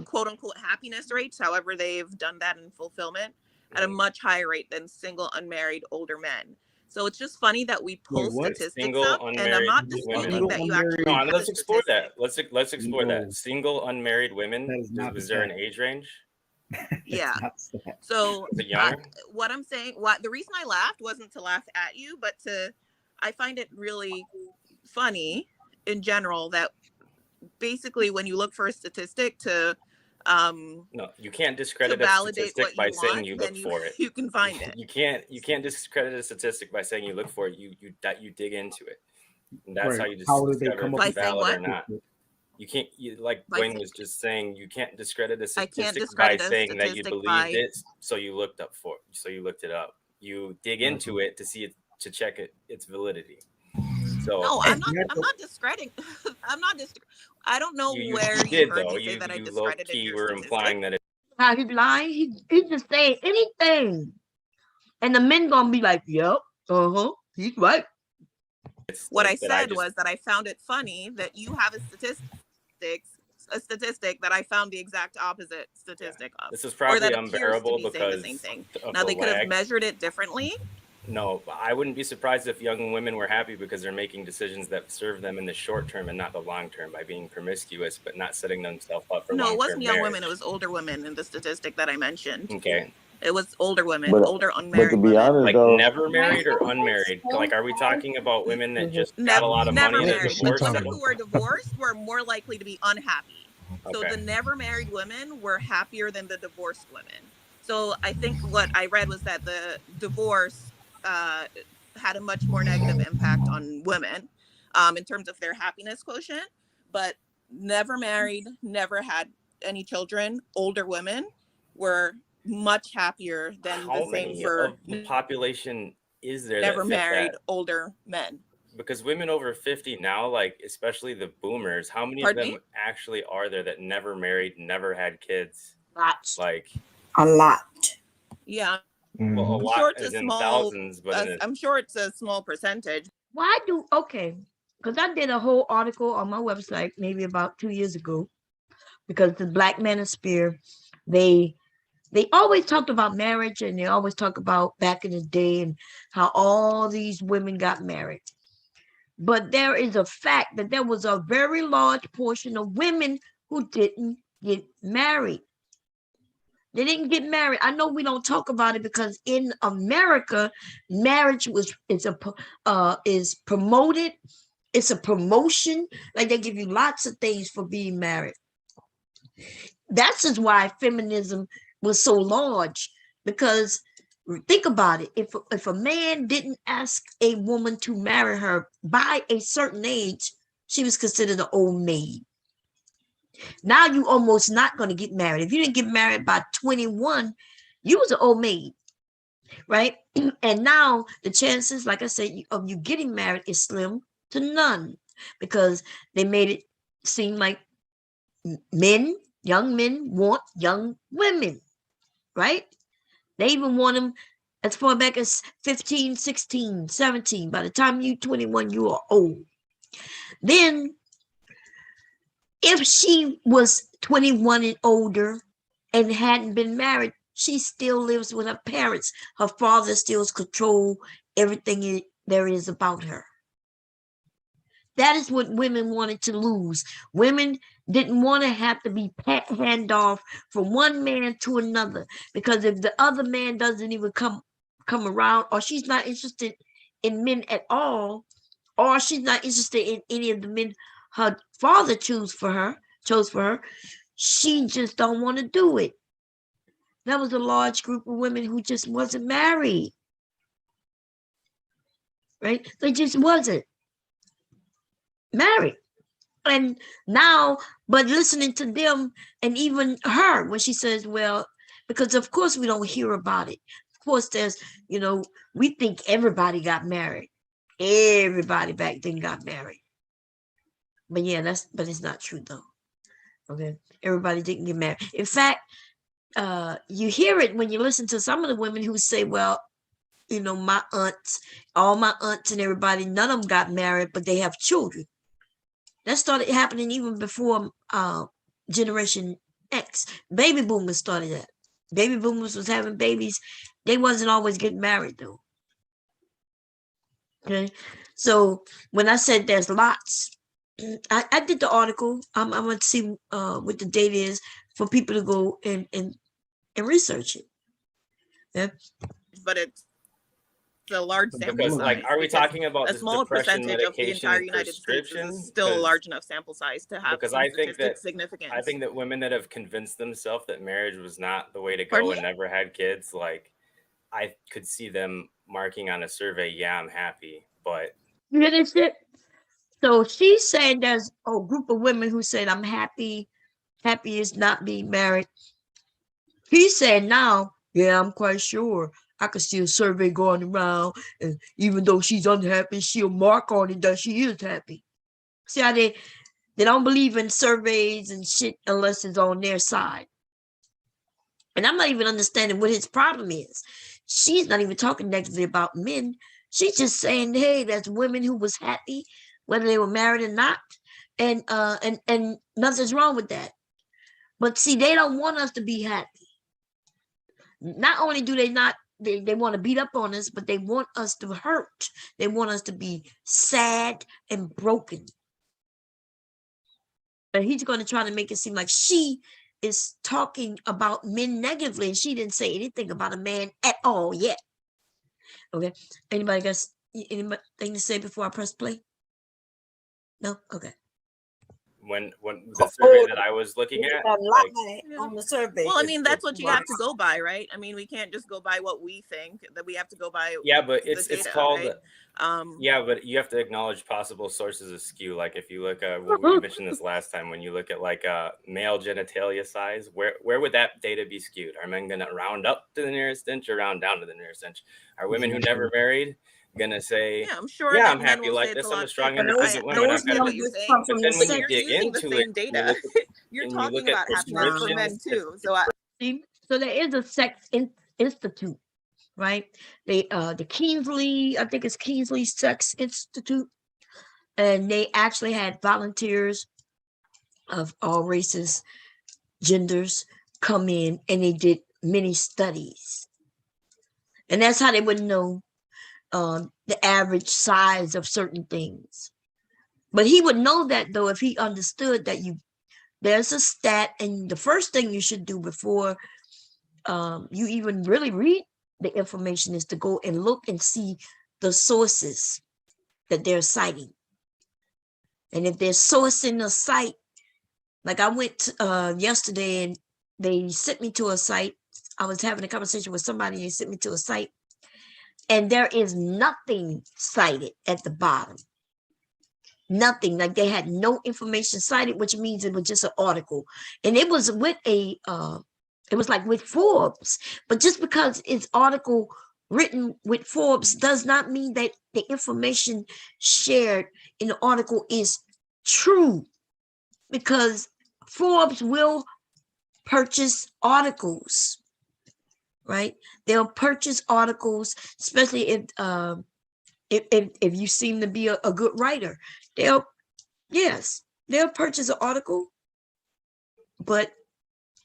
quote unquote happiness rates, however they've done that in fulfillment, at a much higher rate than single unmarried older men. So it's just funny that we pull statistics single up, and I'm unmarried not women. disputing that you actually No, have let's a explore statistic. that. Let's explore No. that. Single unmarried women. That is not Was the there an fact. age range? Yeah. That's not the fact. So Was it younger? what I'm saying, what the reason I laughed wasn't to laugh at you, but I find it really funny in general that basically when you look for a statistic to No, you can't discredit a validate statistic what by you saying want, you then look for it. you can find it. You can't discredit a statistic by saying you look for it. You dig into it. And that's Right. how you How did they discover come if up it's By saying valid or what? not. You can't, like By Wayne say- was just saying, you can't discredit a I can't statistic discredit by a saying that you statistic believed by- it, so you looked it up. You dig into it to see it, to check its validity. So No, I'm not discrediting. I don't know where you did, heard though. me say that I You discredited low-key your were statistic. implying that it. How he's lying? He just saying anything, and the men gonna be like, "Yep, he's right." What I said was that I found it funny that you have a statistic that I found the exact opposite statistic of. This is probably or that appears unbearable to be saying the because same thing. of Now the they could have lag. measured it differently. No, I wouldn't be surprised if young women were happy because they're making decisions that serve them in the short term and not the long term by being promiscuous, but not setting themselves up for No, it long-term wasn't young marriage. women. It was older women in the statistic that I mentioned. Okay. It was older women, But older to unmarried be women. honest, Like though, never married or unmarried? Like, are we talking about women that just got a lot of Never money and are married. The divorced? women who were divorced were more likely to be unhappy. So Okay. the never married women were happier than the divorced women. So I think what I read was that the divorce had a much more negative impact on women in terms of their happiness quotient. But never married, never had any children, older women were much happier than How the same many for of the population is there never that fit married that? older men. Because women over 50 now, like especially the boomers, how many Pardon of them me? actually are there that never married, never had kids? Lots. Like A lot. Yeah. well, a I'm lot sure it's as a in small thousands, but I'm sure it's a small percentage. Why do because I did a whole article on my website maybe about 2 years ago, because the Black Manosphere, they always talked about marriage, and they always talk about back in the day and how all these women got married. But there is a fact that there was a very large portion of women who didn't get married. They didn't get married. I know we don't talk about it because in America, marriage is promoted. It's a promotion. Like they give you lots of things for being married. That's just why feminism was so large, because think about it. If a man didn't ask a woman to marry her by a certain age, she was considered an old maid. Now you almost not going to get married. If you didn't get married by 21, you was an old maid, right? And now the chances, like I said, of you getting married is slim to none, because they made it seem like young men want young women, right? They even want them as far back as 15, 16, 17. By the time you 21, you are old. Then if she was 21 and older and hadn't been married, she still lives with her parents. Her father still controls everything there is about her. That is what women wanted to lose. Women didn't want to have to be hand off from one man to another, because if the other man doesn't even come around, or she's not interested in men at all, or she's not interested in any of the men her father chose for her, she just don't want to do it. That was a large group of women who just wasn't married, right? They just wasn't married. And now, but listening to them, and even her, when she says, well, because of course we don't hear about it. Of course, there's, we think everybody got married. Everybody back then got married. But yeah, but it's not true though. Okay. Everybody didn't get married. In fact, you hear it when you listen to some of the women who say, well, you know, my aunts, all my aunts and everybody, none of them got married, but they have children. That started happening even before Generation X. Baby boomers started that. Baby boomers was having babies. They wasn't always getting married though. Okay. So when I said there's lots, I did the article. I'm going to see what the date is for people to go and research it. Yeah. But it's a large sample Because, size. like, are we talking about a this small depression percentage of the medication entire United States is still a large enough sample size to have because some I think that significance. I think that women that have convinced themselves that marriage was not the way to go Pardon and me? never had kids, like, I could see them marking on a survey, yeah, I'm happy, but you understand? So she's saying there's a group of women who said I'm happy is not being married. He said now, yeah, I'm quite sure I could see a survey going around, and even though she's unhappy, she'll mark on it that she is happy. See how they don't believe in surveys and shit unless it's on their side. And I'm not even understanding what his problem is. She's not even talking negatively about men. She's just saying, hey, there's women who was happy, whether they were married or not, and nothing's wrong with that. But see, they don't want us to be happy. Not only do they not, they want to beat up on us, but they want us to hurt. They want us to be sad and broken. And he's going to try to make it seem like she is talking about men negatively, and she didn't say anything about a man at all yet. Okay. Anybody got anything to say before I press play? No? Okay. when the survey that I was looking at, on the survey. Well, I mean, that's what you have to go by, right? I mean, we can't just go by what we think. That we have to go by. Yeah, but it's called. Right? Yeah, but you have to acknowledge possible sources of skew. Like if you look at, we mentioned this last time, when you look at like male genitalia size, where would that data be skewed? Are men going to round up to the nearest inch or round down to the nearest inch? Are women who never married gonna say, yeah, I'm sure. Yeah, I'm happy like this. I'm a strong, independent woman. I've got but then when you dig into it, data, you're talking about happiness for men too. So there is a sex institute, right? The Kingsley, I think it's Kingsley Sex Institute, and they actually had volunteers of all races, genders come in, and they did many studies, and that's how they would know the average size of certain things. But he would know that though if he understood that there's a stat, and the first thing you should do before you even really read the information is to go and look and see the sources that they're citing. And if they're sourcing a site, like I went yesterday and they sent me to a site. I was having a conversation with somebody and they sent me to a site, and there is nothing cited at the bottom. Nothing. Like they had no information cited, which means it was just an article. And it was with it was like with Forbes. But just because it's article written with Forbes does not mean that the information shared in the article is true, because Forbes will purchase articles. Right? They'll purchase articles, especially if you seem to be a good writer. They'll purchase an article, but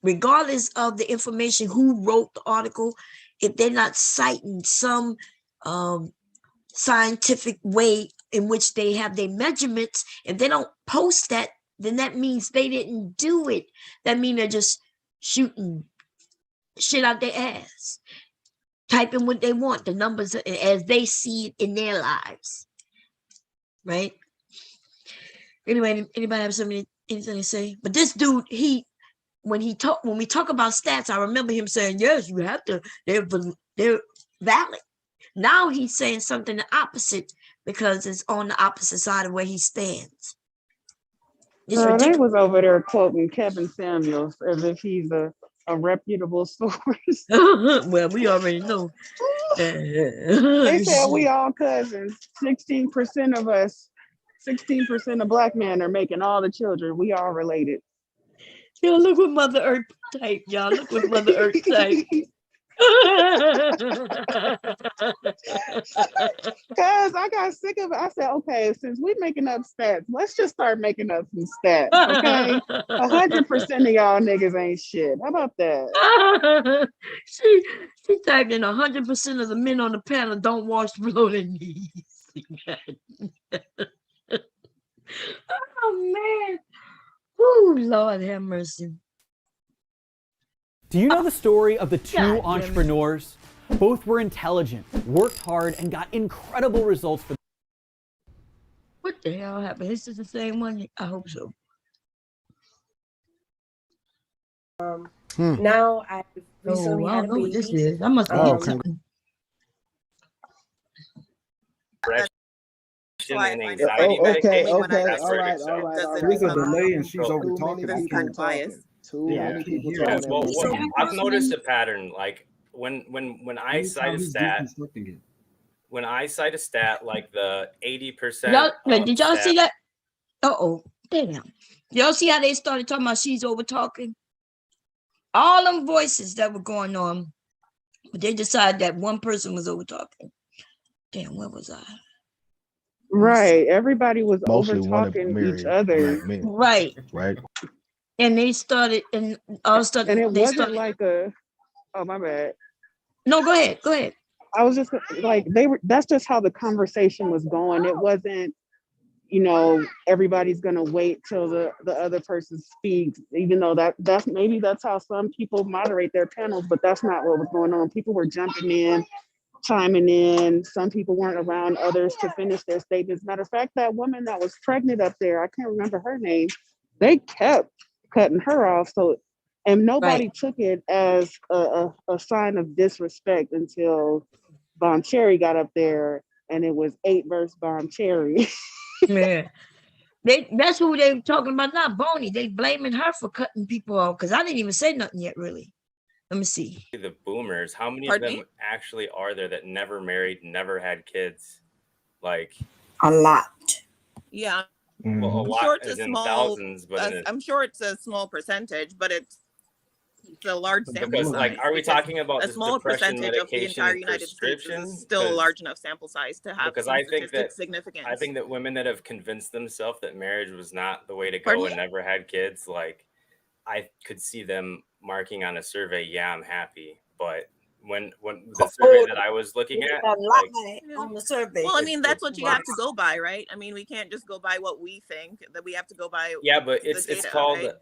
regardless of the information, who wrote the article, if they're not citing some scientific way in which they have their measurements, if they don't post that, then that means they didn't do it. That means they're just shooting shit out their ass, typing what they want, the numbers as they see it in their lives, right? Anyway, anybody have anything to say? But this dude, when we talk about stats, I remember him saying, yes, you have to, they're valid. Now he's saying something the opposite because it's on the opposite side of where he stands. They was over there quoting Kevin Samuels as if he's a reputable source. Well, we already know They said we all cousins. 16% of us, 16% of black men are making all the children. We all related. Yo, look what Mother Earth type, y'all. Look what Mother Earth type. Cause I got sick of it. I said, okay, since we're making up stats, let's just start making up some stats. Okay. 100% of y'all niggas ain't shit. How about that? she typed in 100% of the men on the panel don't wash below their knees. Oh man. Oh Lord have mercy. Do you know the story of the two entrepreneurs? Both were intelligent, worked hard, and got incredible results for. What the hell happened? This is the same one? I hope so. Now I recently I had don't a know what this baby. is. I must be something. And anxiety okay, medication. okay, That's all where it right, excels. all right, all right. There's a delay and she's over Too many talking. people kind of talking. biased. Too many people Yeah, talking. well, I've noticed a pattern. Like when I cite a stat, when I cite a stat like the 80%. Did y'all see that? Uh-oh, damn. Y'all see how they started talking about she's over talking? All them voices that were going on, but they decided that one person was over talking. Damn, where was I? Right. Everybody was Mostly over wanted talking married each other. black men, Right. right? And they started, and all of a sudden, And it they wasn't started. like a, oh, my bad. No, go ahead. Go ahead. I was just like, that's just how the conversation was going. It wasn't, you know, everybody's gonna wait till the other person speaks, even though that's maybe that's how some people moderate their panels, but that's not what was going on. People were jumping in, chiming in. Some people weren't around others to finish their statements. Matter of fact, that woman that was pregnant up there, I can't remember her name, they kept cutting her off. So, and nobody took it as a sign of disrespect until Bon Cherry got up there and it was 8 verse Bon Cherry. Yeah. That's who they were talking about, not Boney. They blaming her for cutting people off because I didn't even say nothing yet, really. Let me see. The boomers, how many of them actually are there that never married, never had kids? Like a lot. Yeah. Well, a lot, sure it's as a in small, thousands, but I'm sure it's a small percentage, but it's a large sample because, size. like, are we talking about a this small depression percentage of the medication entire and United States prescription? is still a large enough sample size to have Because some I think that significance. I think that women that have convinced themselves that marriage was not the way to go Pardon and me? never had kids, like I could see them marking on a survey, yeah, I'm happy. But when the survey that I was looking at, like, on the survey. Well, I mean, that's what you have to go by, right? I mean, we can't just go by what we think, that we have to go by but the it's data, called right?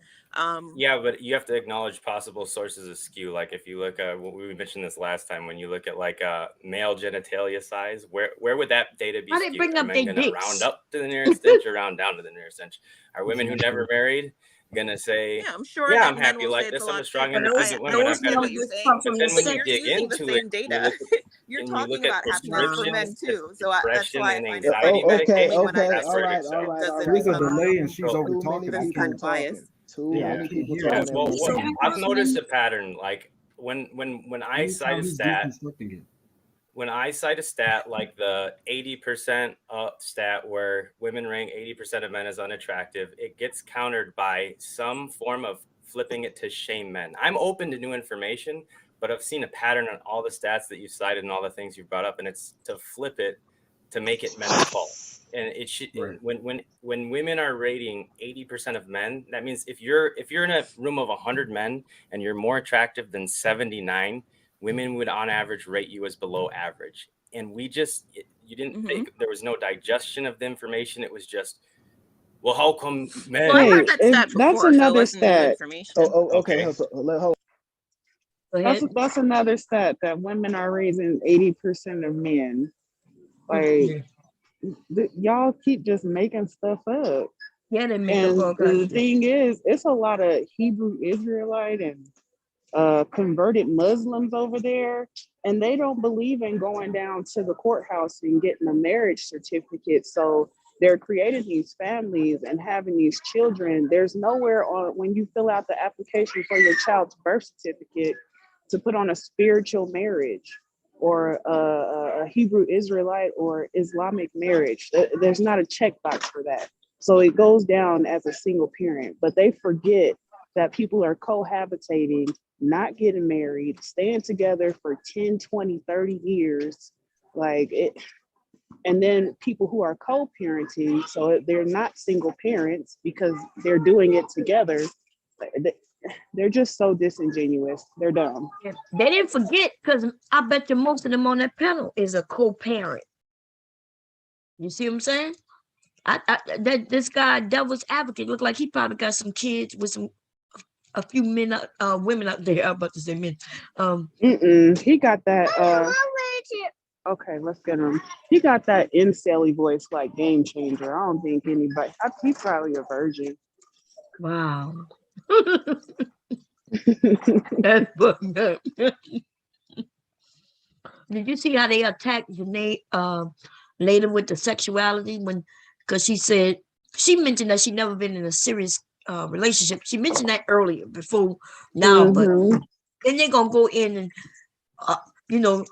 but you have to acknowledge possible sources of skew. Like if you look at we mentioned this last time, when you look at like male genitalia size, where would that data be Why they skewed? bring Are up men they gonna dicks? round up to the nearest inch or round down to the nearest inch? Are women who never married gonna say, I'm sure yeah, that I'm men happy will like say it's this, a I'm a lot strong thicker. independent woman, I've got what you're saying, but then when but you you're dig using the into same it, data. You're and you talking look at about happiness for men prescriptions, too. So that's depression why I and find it anxiety Okay, medication, okay, that's all where it right, all excels. right, all right. There's a all right. delay and she's over Too talking. many people talking. Too many people Yeah, talking. well, I've noticed a pattern. Like when I cite a stat, when I cite a stat like the 80% stat where women rank 80% of men as unattractive, it gets countered by some form of flipping it to shame men. I'm open to new information, but I've seen a pattern on all the stats that you cited and all the things you brought up, and it's to flip it to make it men's fault. And it should when women are rating 80% of men, that means if you're in a room of 100 men and you're more attractive than 79, women would on average rate you as below average. And you didn't think there was no digestion of the information. It was just, well, how come men? Well, I heard that stat before, That's another so it wasn't new stat. information. Okay. Hold. That's another stat that women are raising 80% of men. Like y'all keep just making stuff up. Yeah, they make And up all kinds the of thing is, it's a lot of Hebrew Israelite and converted Muslims over there, and they don't believe in going down to the courthouse and getting a marriage certificate. So they're creating these families and having these children. There's nowhere on when you fill out the application for your child's birth certificate to put on a spiritual marriage. or a Hebrew Israelite or Islamic marriage. There's not a checkbox for that. So it goes down as a single parent, but they forget that people are cohabitating, not getting married, staying together for 10, 20, 30 years. Like it, and then people who are co-parenting, so they're not single parents because they're doing it together. They're just so disingenuous. They're dumb. Yeah, they didn't forget, because I bet you most of them on that panel is a co-parent. You see what I'm saying? This guy, Devil's Advocate, looked like he probably got some kids with a few men, women out there. I'm about to say men. He got that. Okay, let's get him. He got that incel voice, like Game Changer. I don't think anybody. He's probably a virgin. Wow. That's fucked up. Did you see how they attacked Janae later with the sexuality because she mentioned that she never been in a serious relationship. She mentioned that earlier before now, but then they're gonna go in and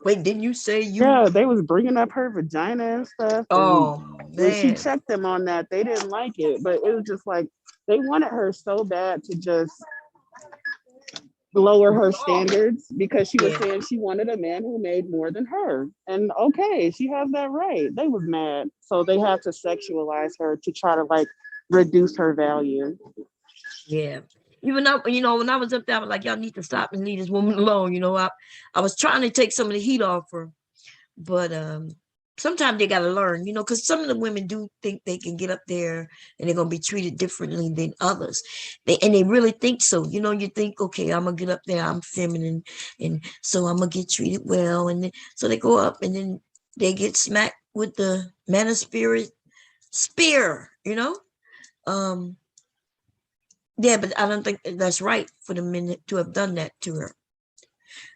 wait, didn't you say you? Yeah, they was bringing up her vagina and stuff. Oh, and when she checked them on that, they didn't like it, but it was just like they wanted her so bad to just lower her standards because she was saying she wanted a man who made more than her. And okay, she has that right. They was mad. So they had to sexualize her to try to like reduce her value. Yeah. Even though, when I was up there, I was like, y'all need to stop and leave this woman alone. I was trying to take some of the heat off her, but sometimes they got to learn, because some of the women do think they can get up there and they're going to be treated differently than others. They really think so. You think, okay, I'm going to get up there, I'm feminine, and so I'm going to get treated well. And then, so they go up and then they get smacked with the Manosphere spear, Yeah, but I don't think that's right for the men to have done that to her.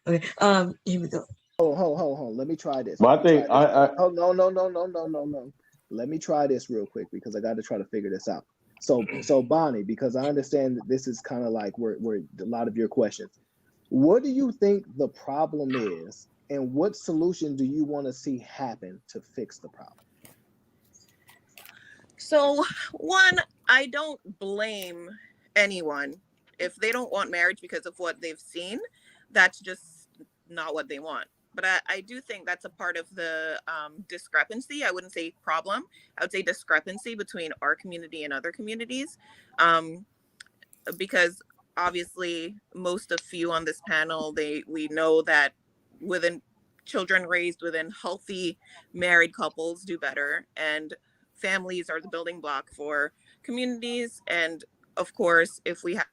Okay, here we go. Hold on. Let me try this. But I think Oh, no. Let me try this real quick because I got to try to figure this out. So Bonnie, because I understand that this is kind of like where a lot of your questions. What do you think the problem is, and what solution do you want to see happen to fix the problem? So, one, I don't blame anyone if they don't want marriage because of what they've seen. That's just not what they want. But I do think that's a part of the discrepancy. I wouldn't say problem. I would say discrepancy between our community and other communities. Because obviously most of you on this panel, we know that within children raised within healthy married couples do better, and families are the building block for communities. And of course, if we have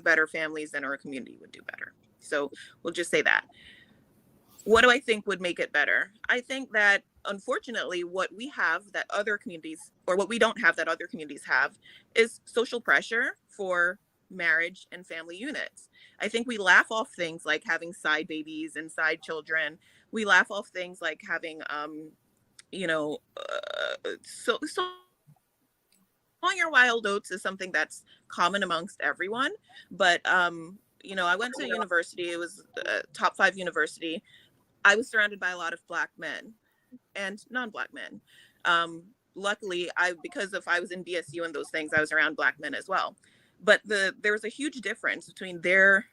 better families, then our community would do better. So we'll just say that. What do I think would make it better? I think that unfortunately what we have that other communities, or what we don't have that other communities have, is social pressure for marriage and family units. I think we laugh off things like having side babies and side children. We laugh off things like having so sowing your wild oats is something that's common amongst everyone. But I went to university. It was a top 5 university. I was surrounded by a lot of Black men and non-Black men. Luckily, because I was in BSU and those things, I was around Black men as well. But there was a huge difference between their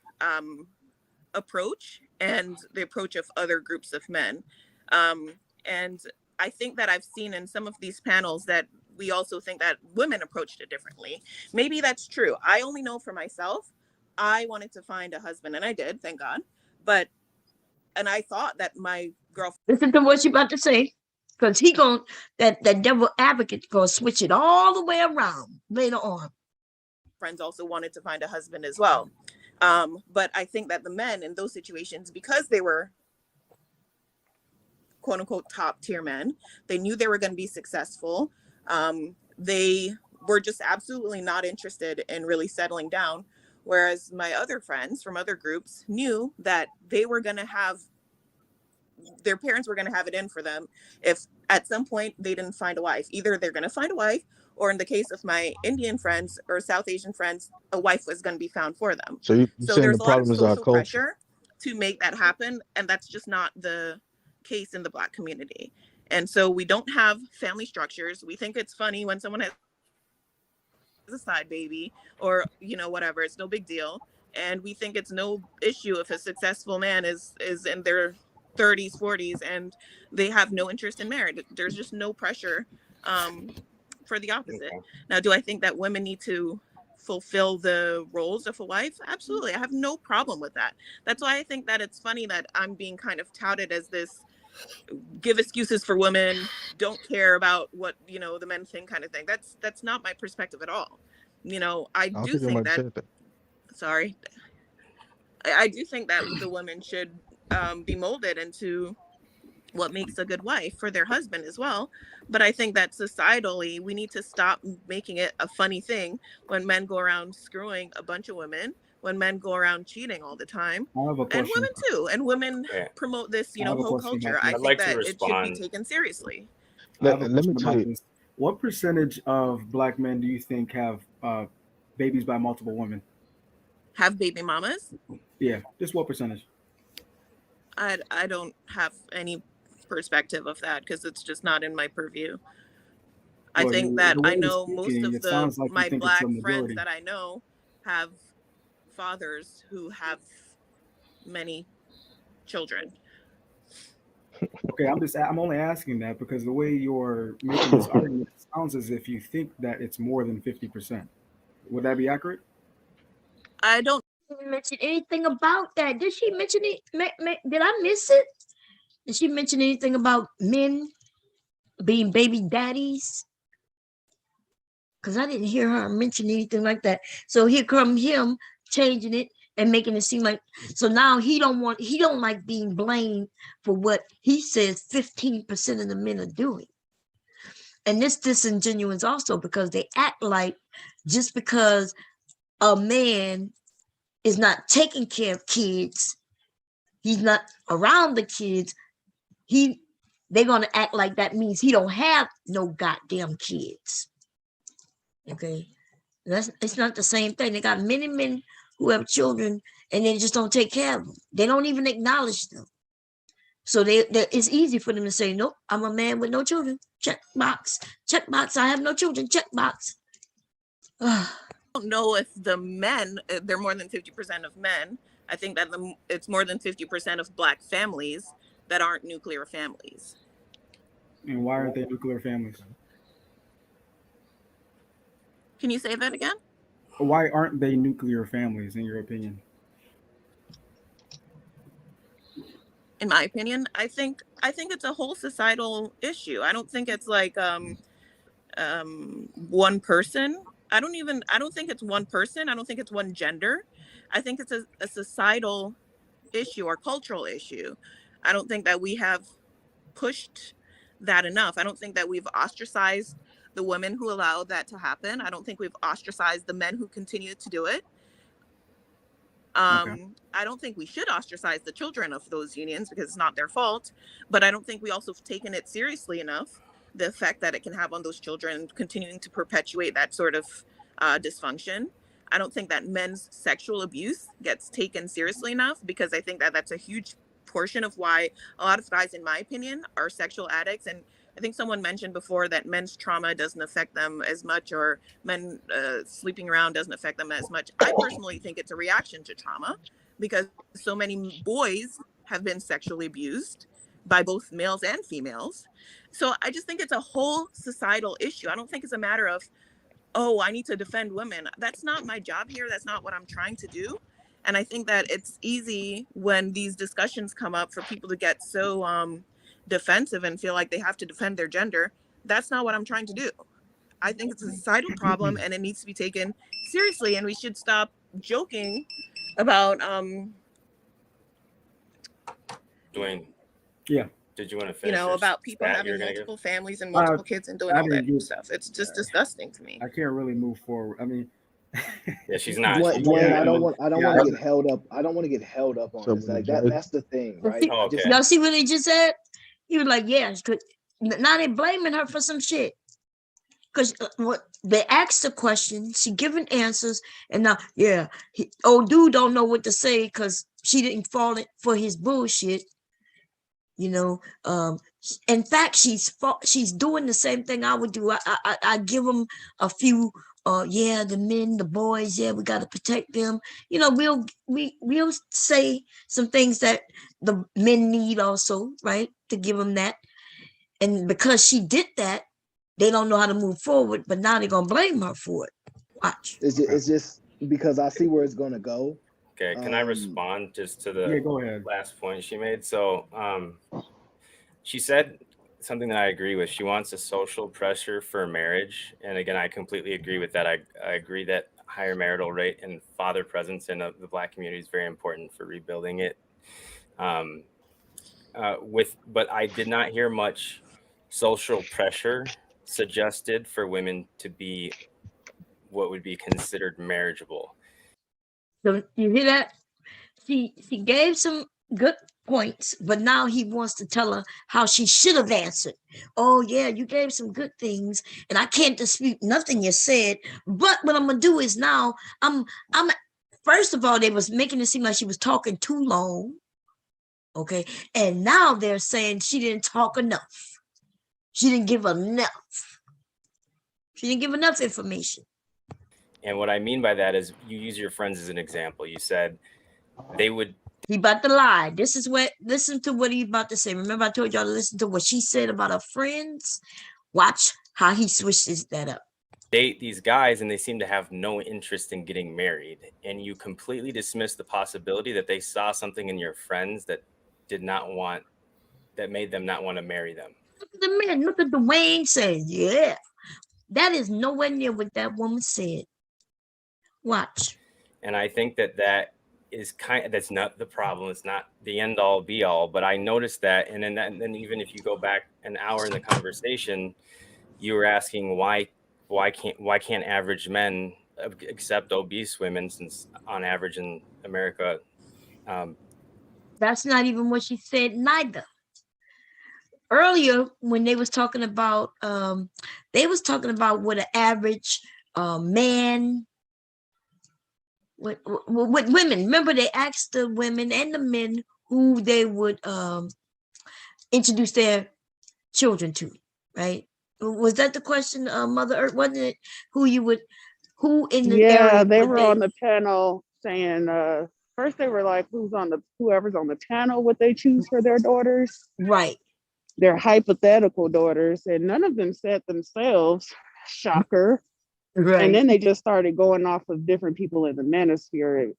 approach and the approach of other groups of men. And I think that I've seen in some of these panels that we also think that women approached it differently. Maybe that's true. I only know for myself. I wanted to find a husband, and I did, thank God. And I thought that my girlfriend. Listen to what you about to say, because that devil advocate gonna switch it all the way around later on. Friends also wanted to find a husband as well. But I think that the men in those situations, because they were quote unquote top tier men, they knew they were going to be successful. They were just absolutely not interested in really settling down. Whereas my other friends from other groups knew that they were going to have, their parents were going to have it in for them if at some point they didn't find a wife. Either they're going to find a wife, or in the case of my Indian friends or South Asian friends, a wife was going to be found for them. So you're saying there's the a lot of problem is our social culture. pressure to make that happen, and that's just not the case in the Black community. And so we don't have family structures. We think it's funny when someone has a side baby or, you know, whatever. It's no big deal. And we think it's no issue if a successful man is in their 30s, 40s, and they have no interest in marriage. There's just no pressure for the opposite. Now, do I think that women need to fulfill the roles of a wife? Absolutely. I have no problem with that. That's why I think that it's funny that I'm being kind of touted as this give excuses for women, don't care about what, you know, the men think kind of thing. That's not my perspective at all. You know, I do think that, sorry, I do think that the women should be molded into what makes a good wife for their husband as well. But I think that societally, we need to stop making it a funny thing when men go around screwing a bunch of women, when men go around cheating all the time, and women too, and women promote this, you know, whole culture. I think that it should be taken seriously. Let me tell you, what percentage of Black men do you think have babies by multiple women? Have baby mamas? Yeah, just what percentage? I don't have any perspective of that because it's just not in my purview. I think that I know most of my Black friends that I know have fathers who have many children. Okay, I'm only asking that because the way you're making this argument sounds as if you think that it's more than 50%. Would that be accurate? I don't mention anything about that. Did she mention it? Did I miss it? Did she mention anything about men being baby daddies? Because I didn't hear her mention anything like that. So here come him changing it and making it seem like, so now he don't like being blamed for what he says 15% of the men are doing. And this disingenuous also because they act like just because a man is not taking care of kids, he's not around the kids, they're gonna act like that means he don't have no goddamn kids. Okay, it's not the same thing. They got many men who have children and they just don't take care of them. They don't even acknowledge them. So it's easy for them to say, nope, I'm a man with no children. Check box. Check box. I have no children. Check box. I don't know if the men, they're more than 50% of men. I think that it's more than 50% of Black families that aren't nuclear families. And why aren't they nuclear families? Can you say that again? Why aren't they nuclear families, in your opinion? In my opinion, I think it's a whole societal issue. I don't think it's like one person. I don't think it's one person. I don't think it's one gender. I think it's a societal issue or cultural issue. I don't think that we have pushed that enough. I don't think that we've ostracized the women who allow that to happen. I don't think we've ostracized the men who continue to do it. I don't think we should ostracize the children of those unions because it's not their fault, but I don't think we also have taken it seriously enough, the effect that it can have on those children, continuing to perpetuate that sort of dysfunction. I don't think that men's sexual abuse gets taken seriously enough because I think that that's a huge portion of why a lot of guys, in my opinion, are sexual addicts. And I think someone mentioned before that men's trauma doesn't affect them as much, or men sleeping around doesn't affect them as much. I personally think it's a reaction to trauma because so many boys have been sexually abused by both males and females. So I just think it's a whole societal issue. I don't think it's a matter of, oh, I need to defend women. That's not my job here. That's not what I'm trying to do. And I think that it's easy when these discussions come up for people to get so defensive and feel like they have to defend their gender. That's not what I'm trying to do. I think it's a societal problem and it needs to be taken seriously, and we should stop joking about Dwayne. Yeah. Did you want to finish? About people having multiple families and multiple kids and doing all that stuff. It's just disgusting to me. I can't really move forward. I mean, yeah, she's not. Dwayne, I don't want to get held up. I don't want to get held up on this. Like that's the thing, right? Oh, okay. Y'all see what he just said? He was like, "Yeah." Now they blaming her for some shit. Because what they asked the question, she given answers, and now, yeah, old dude don't know what to say because she didn't fall for his bullshit. You know, in fact, she's doing the same thing I would do. I give them a few, yeah, the men, the boys, yeah, we got to protect them. You know, we'll say some things that the men need also, right, to give them that. And because she did that, they don't know how to move forward, but now they're gonna blame her for it. Watch. It's just because I see where it's gonna go. Okay, can I respond just to the go ahead. last point she made? So she said something that I agree with. She wants a social pressure for marriage. And again, I completely agree with that. I agree that higher marital rate and father presence in the Black community is very important for rebuilding it. But I did not hear much social pressure suggested for women to be what would be considered marriageable. So you hear that? She gave some good points, but now he wants to tell her how she should have answered. Oh yeah, you gave some good things, and I can't dispute nothing you said. But what I'm gonna do is now I'm first of all, they was making it seem like she was talking too long. Okay, and now they're saying she didn't talk enough. She didn't give enough. She didn't give enough information. And what I mean by that is you use your friends as an example. You said they would. He about to lie. Listen to what he about to say. Remember I told y'all to listen to what she said about her friends? Watch how he switches that up. Date these guys and they seem to have no interest in getting married. And you completely dismiss the possibility that they saw something in your friends that made them not want to marry them. Look at the man. Look at Dwayne saying, yeah. That is nowhere near what that woman said. Watch. And I think that is that's not the problem. It's not the end all be all, but I noticed that. And then even if you go back an hour in the conversation, you were asking why can't average men accept obese women, since on average in America. That's not even what she said neither. Earlier when they was talking about what an average man, with women. Remember they asked the women and the men who they would introduce their children to, right? Was that the question, Mother Earth? Wasn't it who in the area? They were on the panel saying first they were like whoever's on the panel would they choose for their daughters, right? Their hypothetical daughters, and none of them said themselves. Shocker. Right. And then they just started going off of different people in the Manosphere.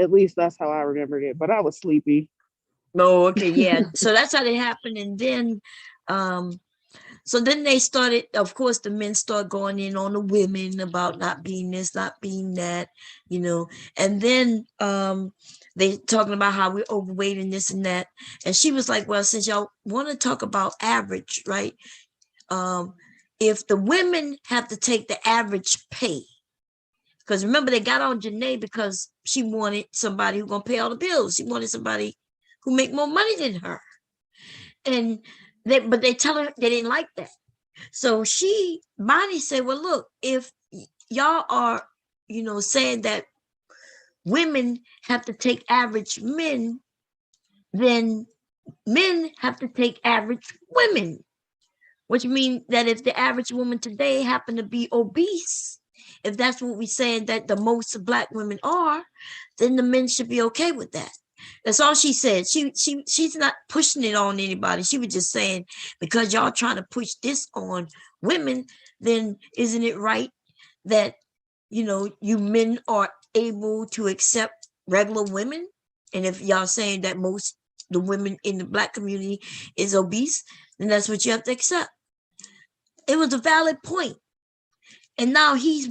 At least that's how I remembered it, but I was sleepy. Oh, okay, yeah. So that's how it happened. And then so then they started, of course, the men start going in on the women about not being this, not being that, you know. And then they talking about how we're overweight and this and that. And she was like, well, since y'all want to talk about average, right? If the women have to take the average pay, because remember they got on Janae because she wanted somebody who's gonna pay all the bills. She wanted somebody who make more money than her. And they tell her they didn't like that. So Bonnie said, well, look, if y'all are, saying that women have to take average men, then men have to take average women. Which means that if the average woman today happen to be obese, if that's what we're saying that the most Black women are, then the men should be okay with that. That's all she said. She's not pushing it on anybody. She was just saying, because y'all trying to push this on women, then isn't it right that, you men are able to accept regular women? And if y'all saying that most the women in the Black community is obese, then that's what you have to accept. It was a valid point. And now he's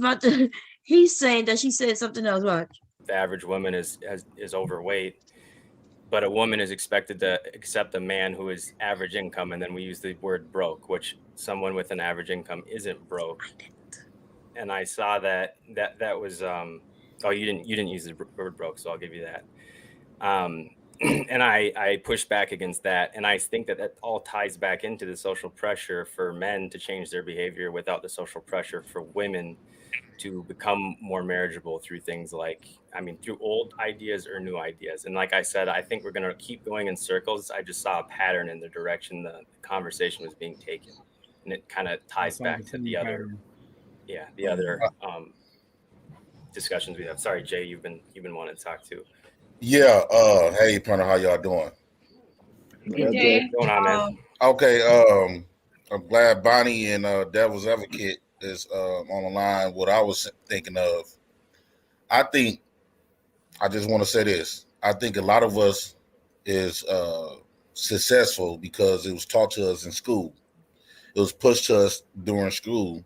saying that she said something else. Watch. The average woman is overweight, but a woman is expected to accept a man who is average income. And then we use the word broke, which someone with an average income isn't broke. And I saw that was, you didn't use the word broke, so I'll give you that. and I push back against that. And I think that all ties back into the social pressure for men to change their behavior without the social pressure for women to become more marriageable through things like, through old ideas or new ideas. And like I said, I think we're going to keep going in circles. I just saw a pattern in the direction the conversation was being taken. And it kind of ties back to the other, discussions we have. Sorry, Jay, you've been wanting to talk too. Yeah. Hey, partner, how y'all doing? Hey, What's going on, man? Okay. I'm glad Bonnie and Devil's Advocate is on the line. What I was thinking of, I just want to say this. I think a lot of us is successful because it was taught to us in school. It was pushed to us during school.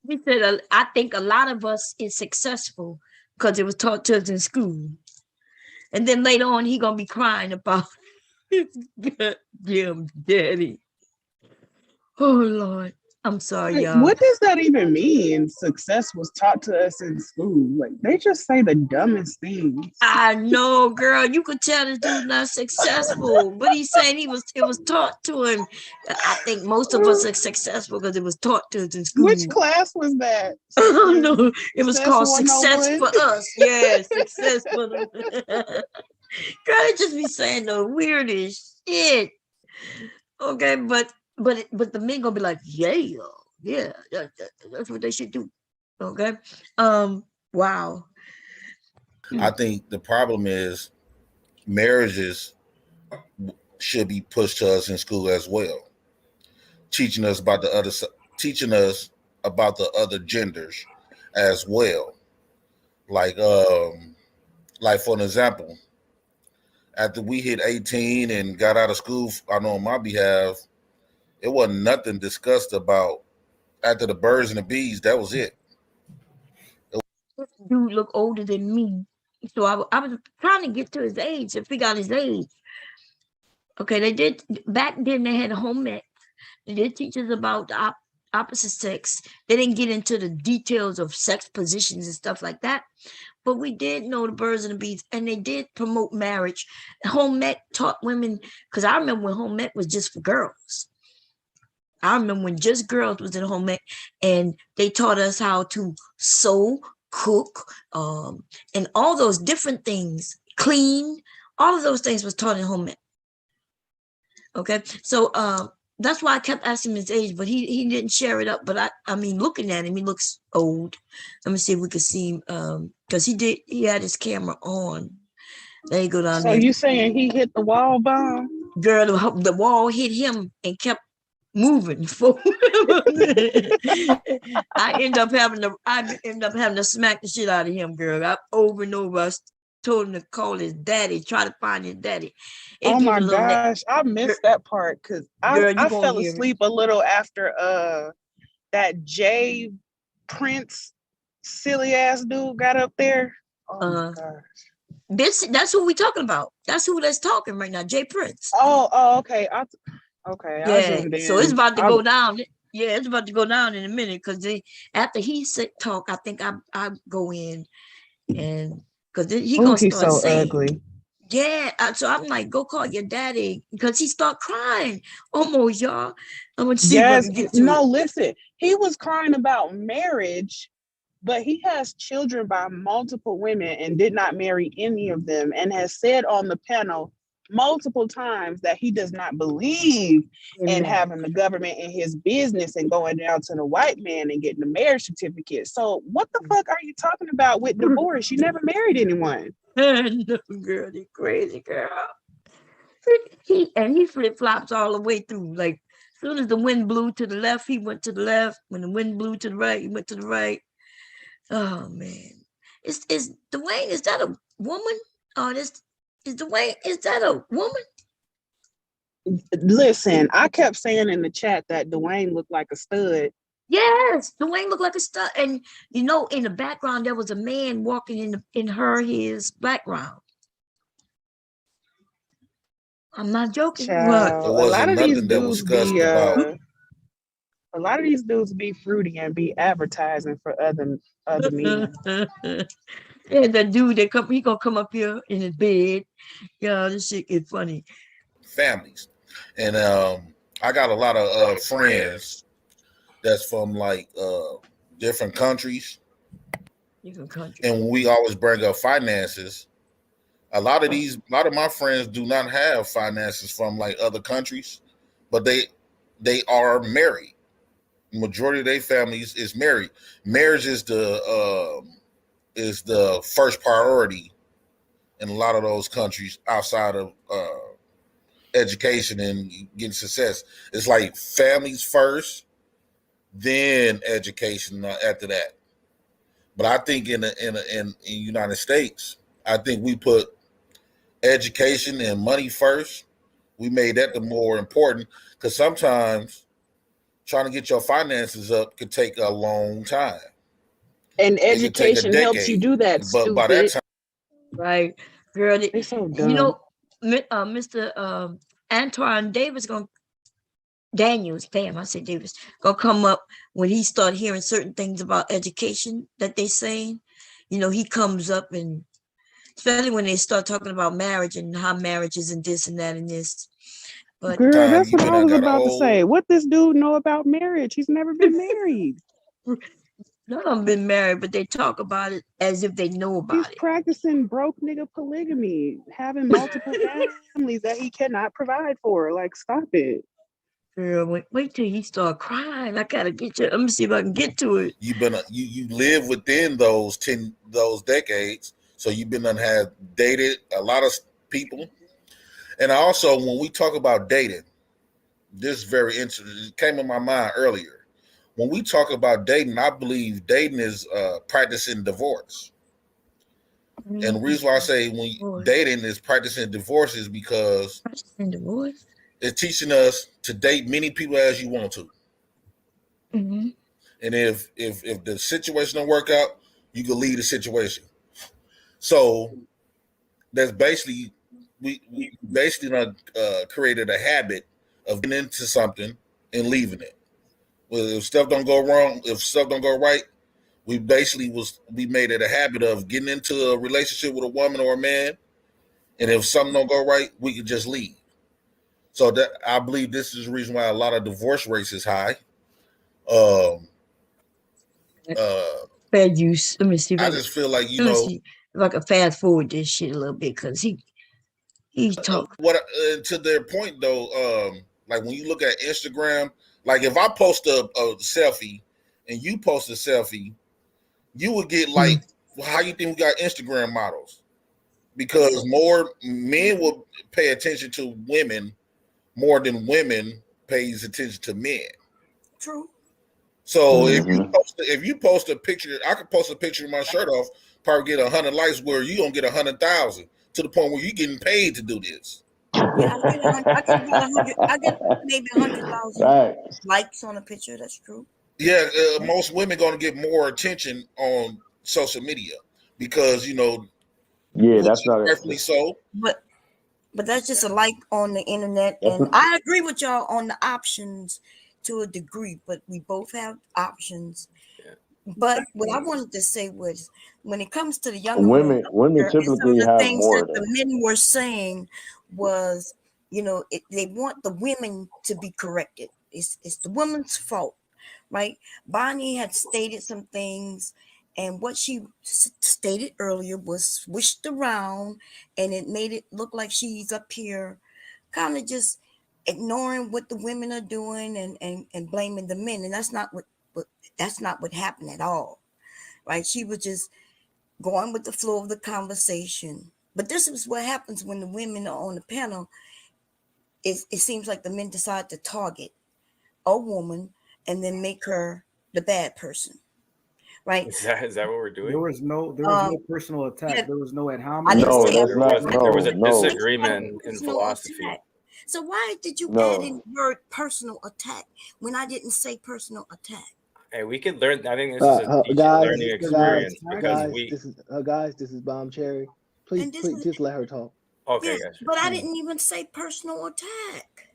He said, I think a lot of us is successful because it was taught to us in school. And then later on, he going to be crying about his goddamn daddy. Oh, Lord. I'm sorry, y'all. What does that even mean? Success was taught to us in school. Like, they just say the dumbest things. I know, girl. You could tell this dude's not successful, but he's saying it was taught to him. I think most of us are successful because it was taught to us in school. Which class was that? No, it was called 101? Success for Us. Yeah, Success for them. Girl, they just be saying the weirdest shit. Okay, but the men gonna be like, yeah, that's what they should do. Okay. Wow. I think the problem is marriages should be pushed to us in school as well, teaching us about the other genders as well. Like for an example, after we hit 18 and got out of school, I know on my behalf, it wasn't nothing discussed about after the birds and the bees. That was it. This dude look older than me. So I was trying to get to his age and figure out his age. Okay, they did back then. They had home ec. They did teach us about the opposite sex. They didn't get into the details of sex positions and stuff like that. But we did know the birds and the bees, and they did promote marriage. Home ec taught women, because I remember when home ec was just for girls. I remember when just girls was in home ec, and they taught us how to sew, cook, and all those different things, clean. All of those things was taught in home ec. Okay, so that's why I kept asking him his age, but he didn't share it up. But I mean, looking at him, he looks old. Let me see if we can see him, because he had his camera on. There you go down there. So you saying he hit the wall bomb? Girl, the wall hit him and kept moving forward. I end up having to smack the shit out of him, girl. Over and over. I told him to call his daddy, try to find his daddy. Oh my gosh, I missed that part because I fell asleep a little after that Jay Prince silly ass dude got up there. Oh my gosh. That's who we talking about. That's who that's talking right now, Jay Prince. Oh, okay. Okay. Yeah. So it's about to go down. Yeah, it's about to go down in a minute because after he talk, I think I go in and because he gonna start so saying, ugly. Yeah, so I'm like, go call your daddy because he start crying. Almost, y'all. I'm gonna see. Yes, listen. He was crying about marriage, but he has children by multiple women and did not marry any of them, and has said on the panel multiple times that he does not believe in having the government in his business and going down to the white man and getting a marriage certificate. So what the fuck are you talking about with divorce? You never married anyone. No, girl, you crazy girl. He flip-flops all the way through. Like as soon as the wind blew to the left, he went to the left. When the wind blew to the right, he went to the right. Oh man. Is Dwayne, is that a woman? Oh, is that a woman? Listen, I kept saying in the chat that Dwayne looked like a stud. Yes, Dwayne looked like a stud. And in the background, there was a man walking in his background. I'm not joking. Child, a lot of these dudes be a lot of these dudes be fruity and be advertising for other men. Yeah, that dude that he gonna come up here in his bed. Yeah, this shit is funny. Families, and I got a lot of friends that's from like different countries, Different countries. and when we always bring up finances, a lot of my friends do not have finances from like other countries, but they are married. Majority of their families is married. Marriage is the first priority in a lot of those countries outside of education and getting success. It's like families first, then education after that. But I think in the United States, I think we put education and money first. We made that the more important because sometimes trying to get your finances up could take a long time. And It could take a education helps you decade. do that, But by that stupid. time, Right, girl. They so You dumb. know, Mr. Antoine Davis Daniels, damn, I said Davis, gonna come up when he start hearing certain things about education that they saying. You know, he comes up, and especially when they start talking about marriage and how marriage is and this and that and this. But Girl, that's what I was about to say. What this dude know about marriage? He's never been married. none of them been married, but they talk about it as if they know about He's it. practicing broke nigga polygamy, having multiple families that he cannot provide for. Like, stop it. Girl, wait till he start crying. I gotta get you. Let me see if I can get to it. you live within those decades, so you've been have dated a lot of people. And also, when we talk about dating, this is very interesting. It came in my mind earlier. When we talk about dating, I believe dating is practicing divorce. And the reason why I say when dating is practicing divorce is because it's teaching us to date many people as you want to. Mm-hmm. And if the situation don't work out, you can leave the situation. So that's basically we basically created a habit of getting into something and leaving it. Well, if stuff don't go wrong, if stuff don't go right, we made it a habit of getting into a relationship with a woman or a man, and if something don't go right, we can just leave. So that I believe this is the reason why a lot of divorce rates is high. Fair use. Let me see. I just feel like see if I can fast forward this shit a little bit because he's talking. To their point though, like when you look at Instagram, like if I post a selfie and you post a selfie, you would get like, how you think we got Instagram models? Because more men will pay attention to women more than women pays attention to men. True. So if you post a picture, I could post a picture of my shirt off, probably get 100 likes, where you gonna get 100,000 to the point where you're getting paid to do this. Yeah, I get maybe 100,000 likes on a picture. That's true. Yeah, most women gonna get more attention on social media because yeah, that's not definitely so. But that's just a like on the internet, and I agree with y'all on the options to a degree. But we both have options. Yeah. But what I wanted to say was, when it comes to the younger women typically have things more that the men were saying was, they want the women to be corrected. It's the woman's fault, right? Bonnie had stated some things, and what she stated earlier was switched around, and it made it look like she's up here kind of just ignoring what the women are doing and blaming the men. And that's not what happened at all, right? She was just going with the flow of the conversation. But this is what happens when the women are on the panel. It seems like the men decide to target a woman and then make her the bad person, right? Is that what we're doing? There was no personal attack. Yeah, there was no ad hominem. There was a disagreement in philosophy. Attack. So why did you add in the word personal attack when I didn't say personal attack? Hey, we could learn. I think this is a learning experience because this is Bomb Cherry. Please just let her talk. Okay, yes, but I didn't even say personal attack.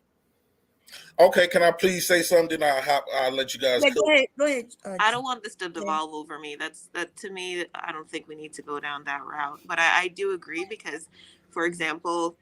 Okay, can I please say something? I'll let you guys. Yeah, go ahead. Go ahead. I don't want this to devolve over me. That to me, I don't think we need to go down that route. But I do agree because, for example,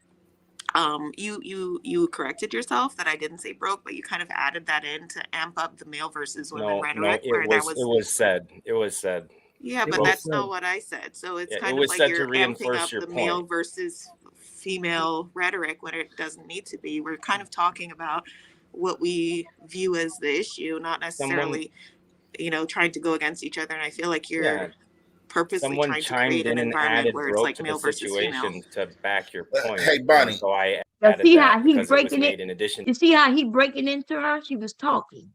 you corrected yourself that I didn't say broke, but you kind of added that in to amp up the male versus women rhetoric, it was said. Yeah, but was that's said. not what I said. So it's kind it of was like said you're to amping reinforce up your the point. male versus female rhetoric when it doesn't need to be. We're kind of talking about what we view as the issue, not necessarily, trying to go against each other. And I feel like you're purposely Someone trying to chimed create in an and environment added where it's broke like to the male versus female. situation to back your point. Hey, Bonnie. So I But added see that how he because it was breaking made it. in addition. You see how he breaking into her? She was talking,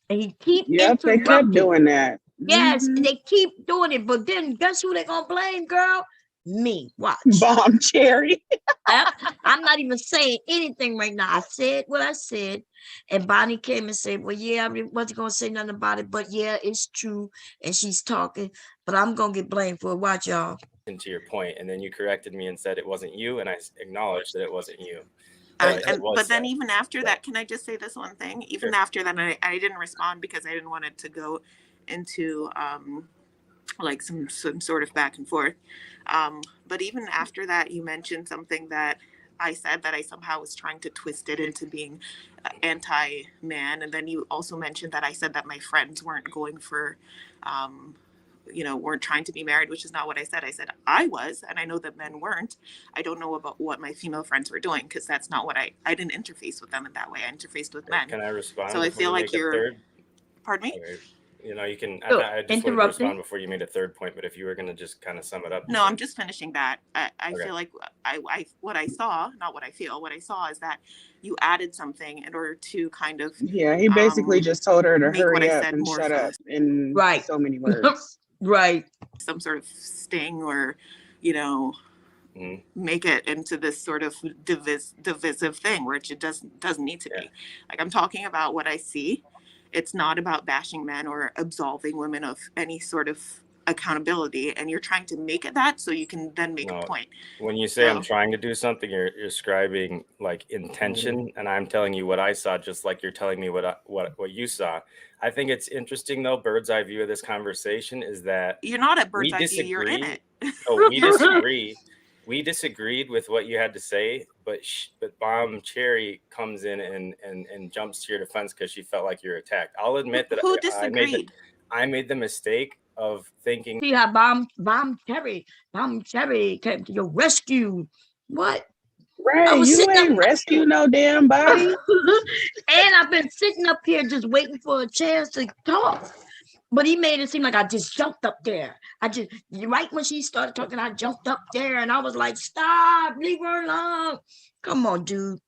and he keep Yep, they kept interrupting. doing that. Yes, Mhm. they keep doing it. But then guess who they gonna blame, girl? Me. Watch. Bomb Cherry. I'm not even saying anything right now. I said what I said, and Bonnie came and said, "Well, yeah, I wasn't gonna say nothing about it, but yeah, it's true." And she's talking, but I'm gonna get blamed for it. Watch, y'all. To your point, and then you corrected me and said it wasn't you, and I acknowledged that it wasn't you. But then even after that, can I just say this one thing? Even after that, I didn't respond because I didn't want it to go into like some sort of back and forth. But even after that, you mentioned something that I said that I somehow was trying to twist it into being anti-man. And then you also mentioned that I said that my friends weren't going for, weren't trying to be married, which is not what I said. I said I was, and I know that men weren't. I don't know about what my female friends were doing because that's not what I didn't interface with them in that way. I interfaced with men. Can I respond? So I feel like pardon me? Okay. You can. So, I just wanted to respond before you made a third point, but if you were going to just kind of sum it up. No, I'm just finishing that. I feel like what I saw, not what I feel, what I saw is that you added something in order to kind of He basically just told her to hurry up and more shut up in so many words. Right. Some sort of sting or, make it into this sort of divisive thing, which it doesn't need to be. Like I'm talking about what I see. It's not about bashing men or absolving women of any sort of accountability, and you're trying to make it that so you can then make a point. When you say I'm trying to do something, you're describing like intention, and I'm telling you what I saw, just like you're telling me what you saw. I think it's interesting though. Bird's eye view of this conversation is that you're not at bird's eye view. You're in it. Oh, we disagree. We disagreed with what you had to say, but Bomb Cherry comes in and jumps to your defense because she felt like you're attacked. I'll admit that Who disagreed? I made the mistake of thinking. See how Bomb Cherry came to your rescue. What? Right, you ain't rescue no damn body. And I've been sitting up here just waiting for a chance to talk. But he made it seem like I just jumped up there. Right when she started talking, I jumped up there and I was like, stop, leave her alone. Come on, dude.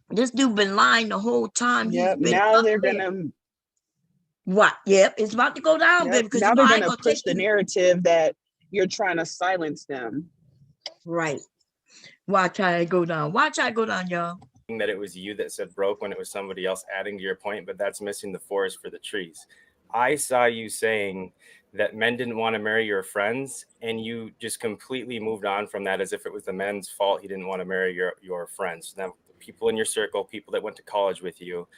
This dude been lying the whole time. Yep, now they're gonna what? Yep, it's about to go down, baby. Because now they're gonna push the narrative that you're trying to silence them. Right. Watch how it go down. Watch how it go down, y'all. That it was you that said broke when it was somebody else adding to your point, but that's missing the forest for the trees. I saw you saying that men didn't want to marry your friends, and you just completely moved on from that as if it was the men's fault he didn't want to marry your friends. Now, people in your circle, people that went to college with you.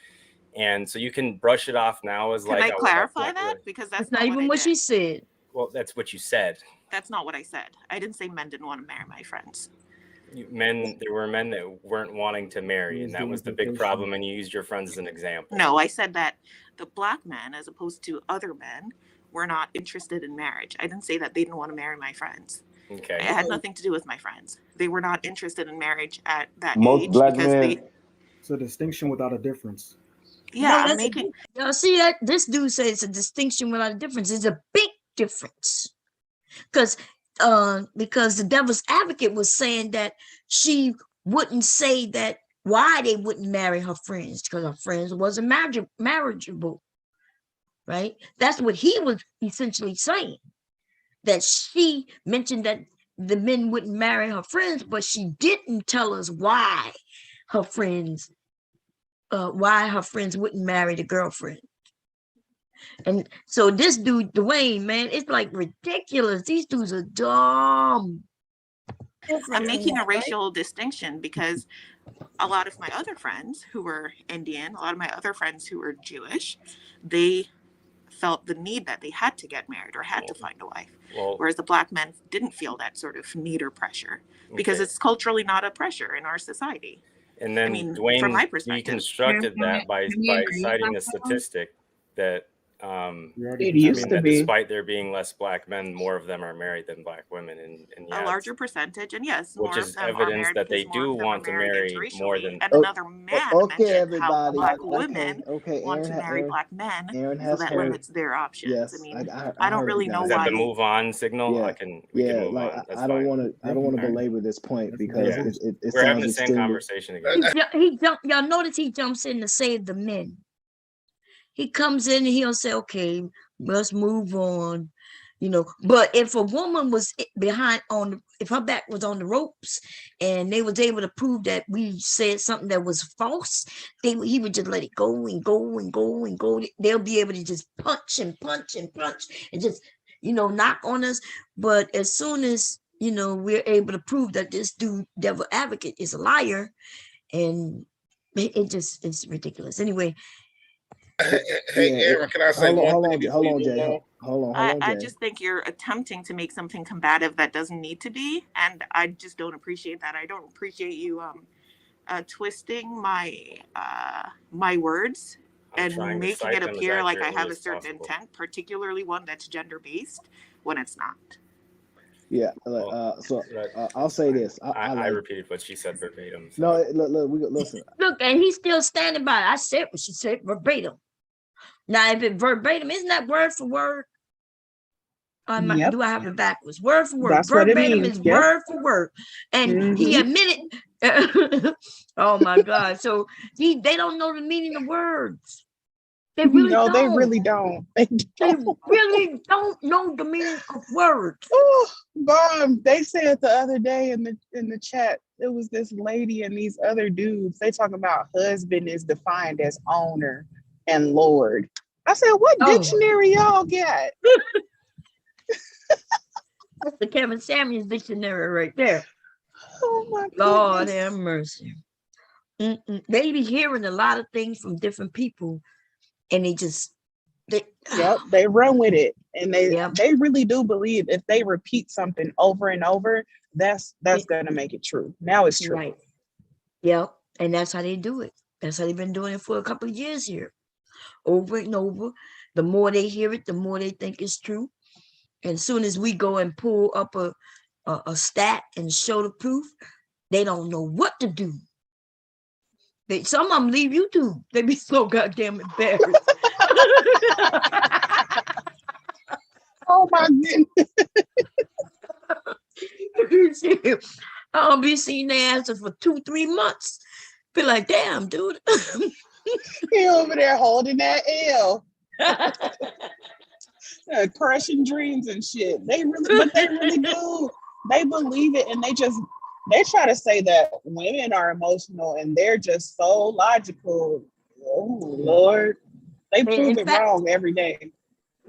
And so you can brush it off now as like. Can I clarify that? Because that's not even what she said. Well, that's what you said. That's not what I said. I didn't say men didn't want to marry my friends. There were men that weren't wanting to marry, and that was the big problem, and you used your friends as an example. No, I said that the black men, as opposed to other men, were not interested in marriage. I didn't say that they didn't want to marry my friends. Okay. It had nothing to do with my friends. They were not interested in marriage at that Most age black because men. It's a distinction without a difference. Yeah, No, I'm making. Y'all see that? This dude says it's a distinction without a difference. It's a big difference. Because the devil's advocate was saying that she wouldn't say that why they wouldn't marry her friends, because her friends wasn't marriageable, right? That's what he was essentially saying, that she mentioned that the men wouldn't marry her friends, but she didn't tell us why her friends wouldn't marry the girlfriend. And so this dude, Dwayne, man, it's like ridiculous. These dudes are dumb. I'm making a racial distinction because a lot of my other friends who were Indian, a lot of my other friends who were Jewish, they felt the need that they had to get married or had to find a wife. Whereas the Black men didn't feel that sort of need or pressure because it's culturally not a pressure in our society. And then I mean, Dwayne from my perspective. deconstructed that by citing the statistic that It used to be. despite there being less Black men, more of them are married than Black women, and A larger percentage, and yes, which more is of them are evidence married that they because more do of them want are to married marry more interracially. than. And another man Okay, mentioned everybody. how Black women Okay, want to marry Black men, Aaron so has that heard. limits their options. Yes, I mean, I I don't heard really you know Is guys. that why. the move on signal? Yeah, We can move like on. That's I don't fine. want to belabor this point because it We're having sounds the same extremely. conversation again. He jump. Y'all notice he jumps in to save the men. He comes in and he'll say, "Okay, let's move on." You know, but if a woman was behind if her back was on the ropes and they was able to prove that we said something that was false, he would just let it go and go and go and go. They'll be able to just punch and punch and punch and just, knock on us. But as soon as, we're able to prove that this dude, devil advocate, is a liar, and it's ridiculous. Anyway. Hey, Aaron, can I say one thing before you move on? Hold on, I Jay. just think you're attempting to make something combative that doesn't need to be, and I just don't appreciate that. I don't appreciate you twisting my my words and making it appear like I have a certain intent, particularly one that's gender based, when it's not. Yeah. So I'll say this. I repeated what she said verbatim. So. No, look. Listen. Look, and he's still standing by it. I said what she said verbatim. Now, if it verbatim, isn't that word for word? Yep. Do I have it backwards? Word for word. That's Verbatim what it means. is Yep. word for word. And he admitted. Oh my God. So they don't know the meaning of words. They really don't. They really don't. They really don't know the meaning of words. Oh, Bomb. They said the other day in the chat, it was this lady and these other dudes. They talk about husband is defined as owner and Lord. I said, what dictionary y'all got? That's the Kevin Samuels dictionary right there. Oh my goodness. Lord have mercy. They be hearing a lot of things from different people, and they run with it, and they really do believe if they repeat something over and over, that's gonna make it true. Now it's true. Right. Yep. And that's how they do it. That's how they've been doing it for a couple of years here. Over and over. The more they hear it, the more they think it's true. And as soon as we go and pull up a stat and show the proof, they don't know what to do. Some of them leave YouTube. They be so goddamn embarrassed. Oh my goodness. I'll be seeing their answers for 2-3 months. Be like, damn, dude. He over there holding that L. Crushing dreams and shit. They really do. They believe it, and they try to say that women are emotional and they're just so logical. Oh Lord. They prove it wrong every day.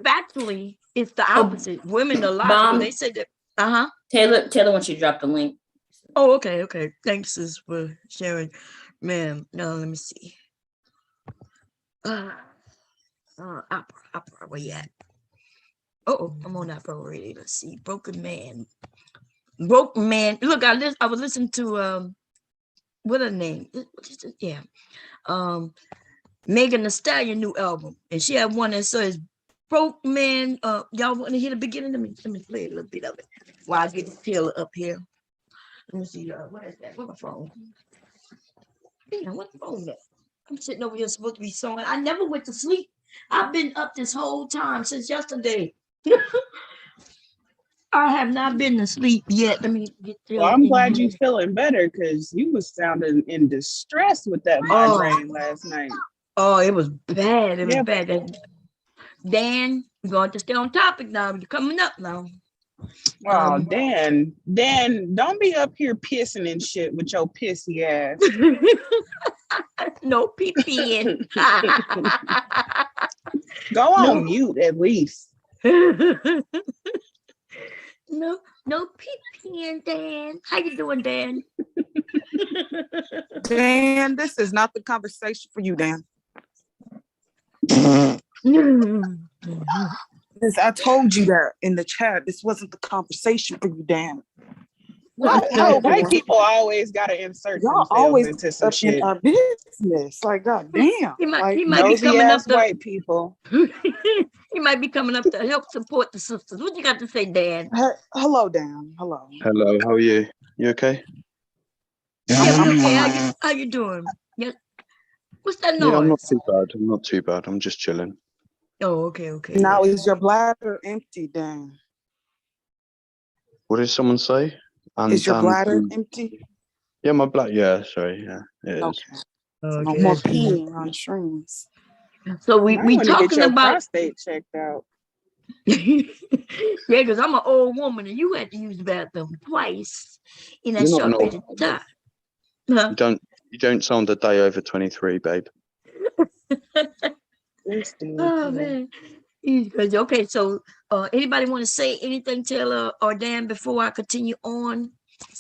Factually, it's the opposite. Women are logical. They say that Taylor wants you to drop the link. Oh, okay. Thanks, sis, for sharing. Man, no, let me see. Opera, where you at? Oh, I'm on Opera already. Let's see. Broken Man. Look, I was listening to what her name? Yeah. Megan Thee Stallion new album, and she had one that says Broke Man. Y'all want to hear the beginning? Let me play a little bit of it while I get the Taylor up here. Let me see. What is that? What's my phone? Damn, what's the phone at? I'm sitting over here supposed to be sewing. I never went to sleep. I've been up this whole time since yesterday. I have not been to sleep yet. Let me get Well, I'm glad you're feeling better because you was sounding in distress with that migraine last night. Oh, it was bad. It was bad. Dan, we're going to stay on topic now. You're coming up now. Oh, Dan, don't be up here pissing and shit with your pissy ass. No pee-peeing. Go on mute at least. No pee-peeing, Dan. How you doing, Dan? Dan, this is not the conversation for you, Dan. I told you that in the chat. This wasn't the conversation for you, Dan. White people always gotta insert Y'all themselves always into some up in shit. our business. Like, god damn. He might be Nosy coming up ass to white people. he might be coming up to help support the sisters. What you got to say, Dan? Hello, Dan. Hello. Hello, how are you? You okay? Yeah, we okay. How you doing? Yeah. What's that noise? Yeah, I'm not too bad. I'm not too bad. I'm just chilling. Oh, okay. Now, is your bladder empty, Dan? What did someone say? Is your bladder empty? Yeah, my bladder. Yeah, sorry. Yeah, it is. Okay. No more peeing on shrooms. So we want to get talking your about prostate checked out. yeah, because I'm an old woman and you had to use the bathroom twice in that You're not short an period old of time. Huh? You don't sound a day over 23, babe. Oh man. Okay, so anybody want to say anything, Taylor or Dan, before I continue on?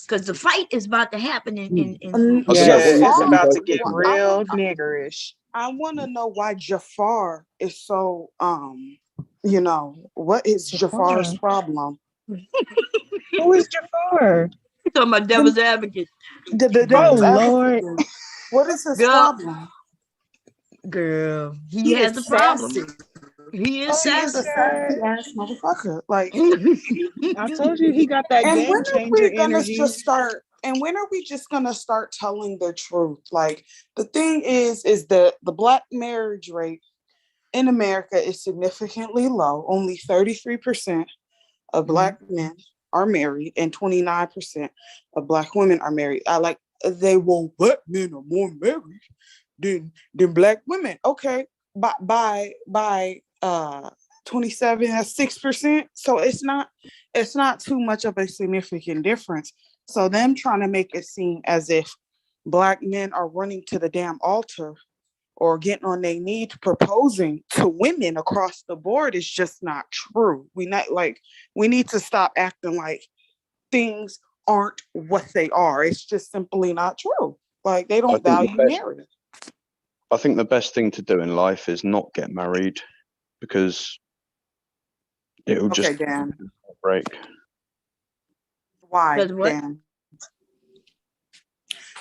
Because the fight is about to happen in Yeah, it's about to get real niggerish. I want to know why Jafar is so what is Jafar's problem? Who is Jafar? You're talking about devil's advocate. The devil's advocate. What is his problem? Girl, he He has is a problem. sassy. He is He is a sassy. sassy ass motherfucker. Like, I told you he got that and game when are changer we gonna energy. just start? And when are we just gonna start telling the truth? Like, the thing is the black marriage rate in America is significantly low. Only 33% of black men are married, and 29% of black women are married. Black men are more married than black women. Okay, by 27, that's 6%. So it's not too much of a significant difference. So them trying to make it seem as if black men are running to the damn altar or getting on their knees proposing to women across the board is just not true. We need to stop acting like things aren't what they are. It's just simply not true. Like, they don't value marriage. I think the best thing to do in life is not get married, because it will just break. Why, Dan?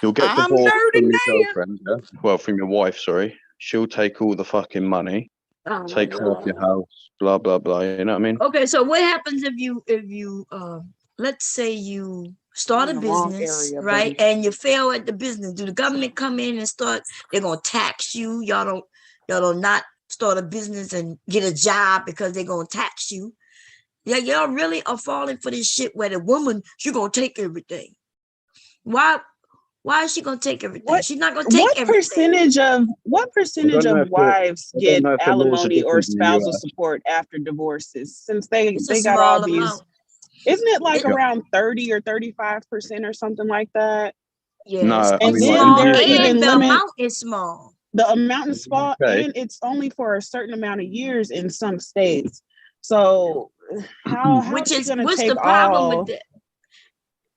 You'll get divorced from your girlfriend, yeah? Well, from your wife, sorry. She'll take all the fucking money, take half your house, blah, blah, blah. You know what I mean? Okay, so what happens if you let's say you start a business, right? And you fail at the business. Do the government come in and they're gonna tax you? Y'all don't not start a business and get a job because they're gonna tax you. Yeah, y'all really are falling for this shit where the woman, she's gonna take everything. Why is she gonna take everything? She's not gonna take everything. What percentage of wives get alimony or spousal support after divorces? Since they got all these amount. Isn't it like around 30 or 35% or something like that? Yes. No, and then there are even the amount is small. The amount is small, and it's only for a certain amount of years in some states. So what's the problem with that?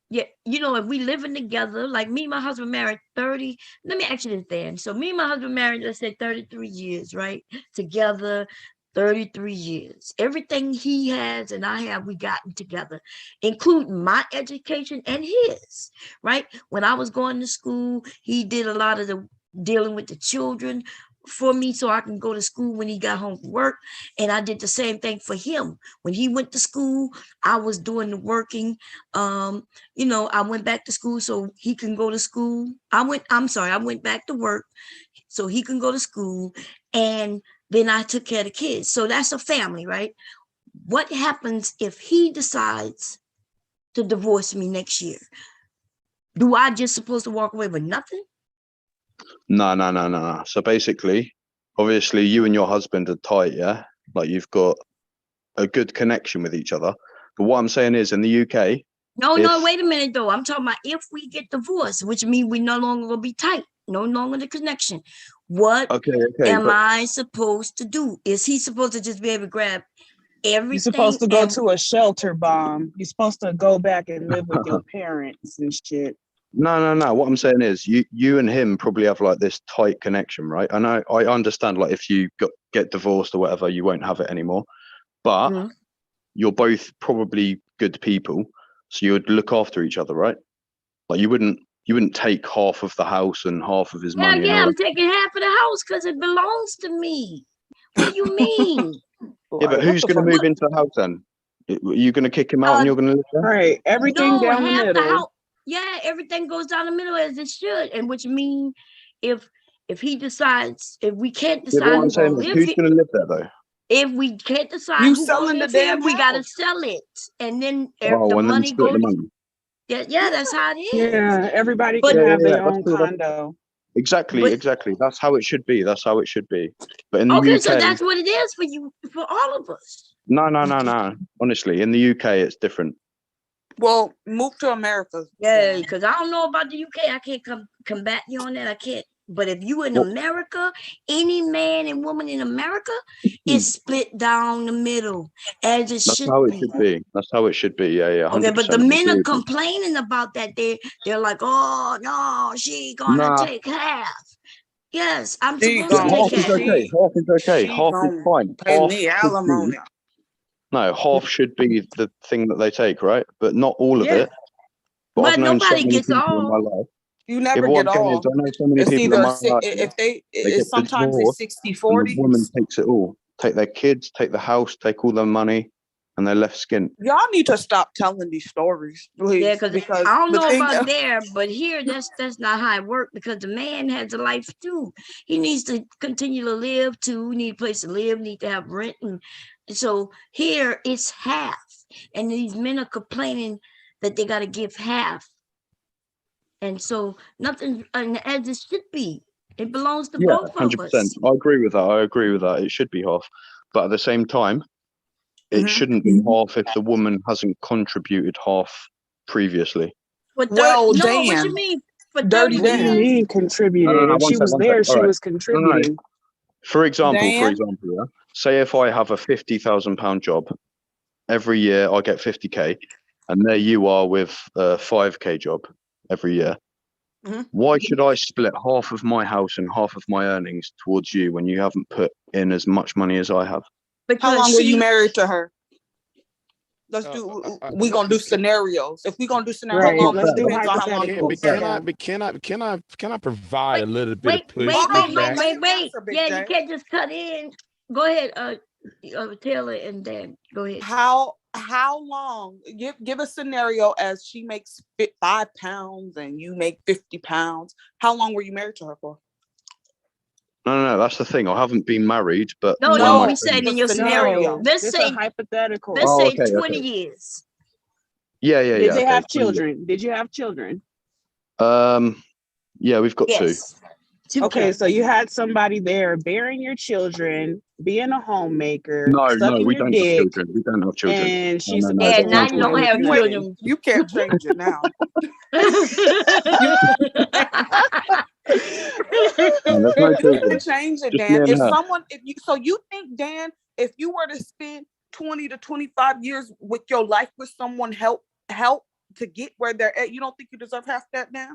Yeah, if we living together, like me and my husband married 30, let me ask you this, Dan. So me and my husband married, let's say 33 years, right? Together, 33 years. Everything he has and I have, we gotten together, including my education and his, right? When I was going to school, he did a lot of the dealing with the children for me so I can go to school when he got home from work. And I did the same thing for him. When he went to school, I was doing the working. I went back to school so he can go to school. I went back to work so he can go to school. And then I took care of the kids. So that's a family, right? What happens if he decides to divorce me next year? Do I just supposed to walk away with nothing? No. So basically, obviously, you and your husband are tight, yeah? Like, you've got a good connection with each other. But what I'm saying is, in the UK... No, wait a minute, though. I'm talking about if we get divorced, which means we no longer will be tight. No longer the connection. What am I supposed to do? Is he supposed to just be able to grab everything? You're supposed to go to a shelter bomb. You're supposed to go back and live with your parents and shit. No. What I'm saying is, you and him probably have like this tight connection, right? And I understand, like, if you get divorced or whatever, you won't have it anymore. But you're both probably good people, so you would look after each other, right? Like you wouldn't take half of the house and half of his money. And all I'm taking half of the house because it belongs to me. What do you mean? Yeah, but who's going to move into the house then? Are you going to kick him out and you're going to live there? Right, everything down the middle. House, everything goes down the middle as it should, and which means if he decides, if we can't decide, what I'm saying is, who's going to live there though? If we can't decide you who's selling the damn house, we got to sell it, and then the money goes. Yeah, that's how it is. Yeah, everybody can have their own condo. Exactly. That's how it should be. But in the UK, so that's what it is for all of us. No. Honestly, in the UK, it's different. Well, move to America. Yeah, because I don't know about the UK. I can't combat you on that. I can't. But if you in America, any man and woman in America is split down the middle, as it should be. That's how it should be. That's how it should be. Yeah. 100%. Okay, but the men are complaining about that. They're like, oh no, she gonna take half. Yes, I'm supposed to take half. Half is okay. Half is fine. Pay me alimony. No, half should be the thing that they take, right? But not all of it. But nobody gets all. You never get all. It's either it's sometimes it's 60-40. The woman takes it all. Take their kids, take the house, take all their money, and they're left skint. Y'all need to stop telling these stories, please. Yeah, because I don't know about there, but here that's not how it works, because the man has a life too. He needs to continue to live too. Need a place to live, need to have rent, and so here it's half. And these men are complaining that they got to give half. And so nothing, and as it should be, it belongs to both 100%. Of us. I agree with that. It should be half, but at the same time, it shouldn't be half if the woman hasn't contributed half previously. Dan, what you mean? But Dirty Dan contributed. If she was there, she was contributing. For example, yeah, say if I have a £50,000 job, every year I get 50k, and there you are with a 5k job every year. Why should I split half of my house and half of my earnings towards you when you haven't put in as much money as I have? How long were you married to her? Let's do. We're gonna do scenarios. If we're gonna do scenarios, let's do Can I provide a little bit of push? Wait. Yeah, you can't just cut in. Go ahead, Taylor and Dan. Go ahead. How long? Give a scenario as she makes 5 pounds and you make 50 pounds. How long were you married to her for? No, that's the thing. I haven't been married, but no, we said in your scenario. Let's say hypothetical. Let's say 20 years. Yeah. Did they have children? Did you have children? Yeah, we've got two. Okay, so you had somebody there bearing your children, being a homemaker. No, we don't have children. We don't have children. And she's now you don't have children. You can't change it now. There's no children. Change it, Just Dan. You think, Dan, if you were to spend 20 to 25 years with your life with someone help to get where they're at, you don't think you deserve half that now?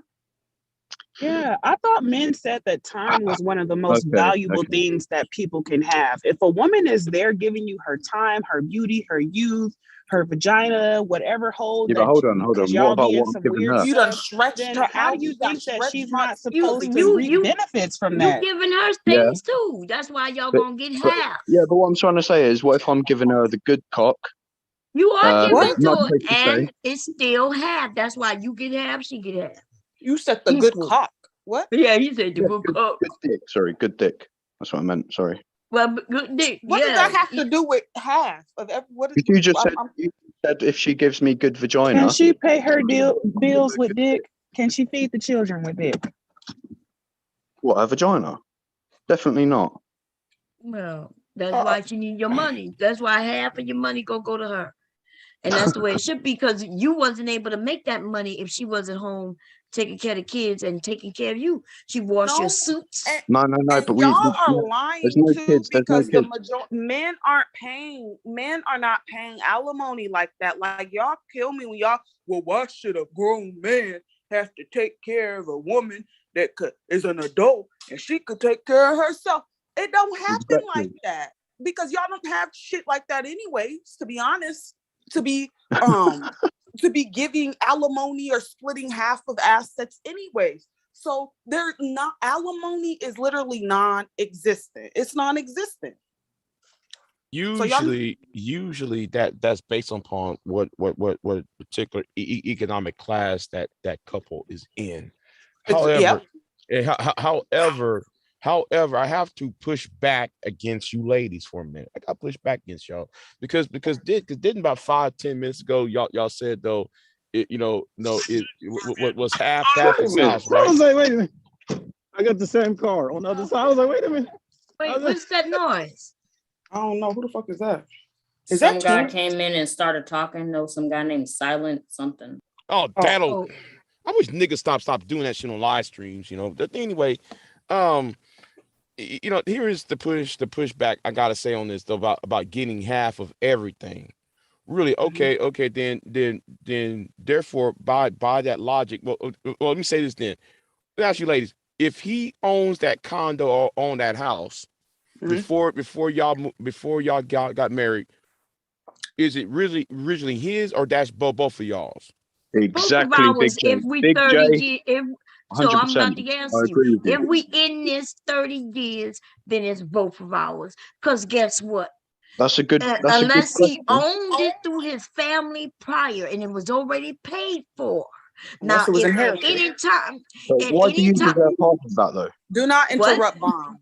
Yeah, I thought men said that time was one of the most valuable things that people can have. If a woman is there giving you her time, her beauty, her youth, her vagina, whatever hold. Yeah, but hold on. What about what I'm giving her? You done stretched her. How do you think that she's not supposed to reap benefits from that? You giving her things too. That's why y'all gonna get half. Yeah, but what I'm trying to say is, what if I'm giving her the good cock? You are giving to it, and it's still half. That's why you get half, she get half. You said the good cock. What? Yeah, you said the good cock. Good dick. Sorry, good dick. That's what I meant. Sorry. Well, good dick. What does that have to do with half of every? What is? You just said if she gives me good vagina. Can she pay her bills with dick? Can she feed the children with dick? What, a vagina? Definitely not. Well, that's why she needs your money. That's why half of your money go to her. And that's the way it should be, because you wasn't able to make that money if she wasn't home taking care of the kids and taking care of you. She washed your suits. No, but y'all are lying there's no too, kids. Because the majority men are not paying alimony like that. Like, y'all kill me when y'all, well, why should a grown man has to take care of a woman that is an adult and she could take care of herself. It don't happen like that because y'all don't have shit like that anyways, to be honest. To be giving alimony or splitting half of assets anyways. So they're not, alimony is literally non-existent. It's non-existent. Usually that's based upon what particular economic class that couple is in. However, however, I have to push back against you ladies for a minute. I got to push back against y'all because didn't about 5-10 minutes ago y'all said though, it was half his house, right? I was like, wait a minute. I got the same car on the other side. I was like, wait a minute. Wait, what's that noise? I don't know. Who the fuck is that? Some guy came in and started talking. No, some guy named Silent something. Oh, that'll. I wish niggas stop doing that shit on live streams. Anyway, here is the pushback I gotta say on this though about getting half of everything. Really, okay, then therefore by that logic, well, let me say this then. Let me ask you ladies, if he owns that condo or own that house before y'all got married, is it really originally his or that's both of y'all's? Exactly. Both of ours, if we 30 years, so I'm about to answer you. If we in this 30 years, then it's both of ours. Because guess what? That's a good. Unless he owned it through his family prior and it was already paid for. Now, if at any time, why do you deserve half of that though? Do not interrupt, Bomb.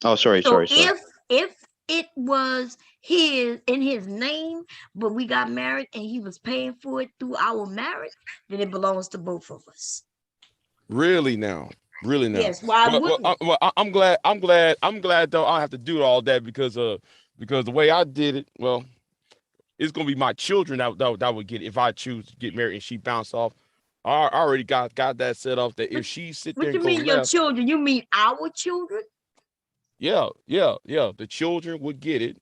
Oh, sorry. If it was in his name, but we got married and he was paying for it through our marriage, then it belongs to both of us. Really now. Yes. Why wouldn't? Well, I'm glad though I don't have to do all that because the way I did it, well, it's gonna be my children that would get it if I choose to get married and she bounced off. I already got that set up that if she sit there and go left. What you mean your children? You mean our children? Yeah. The children would get it,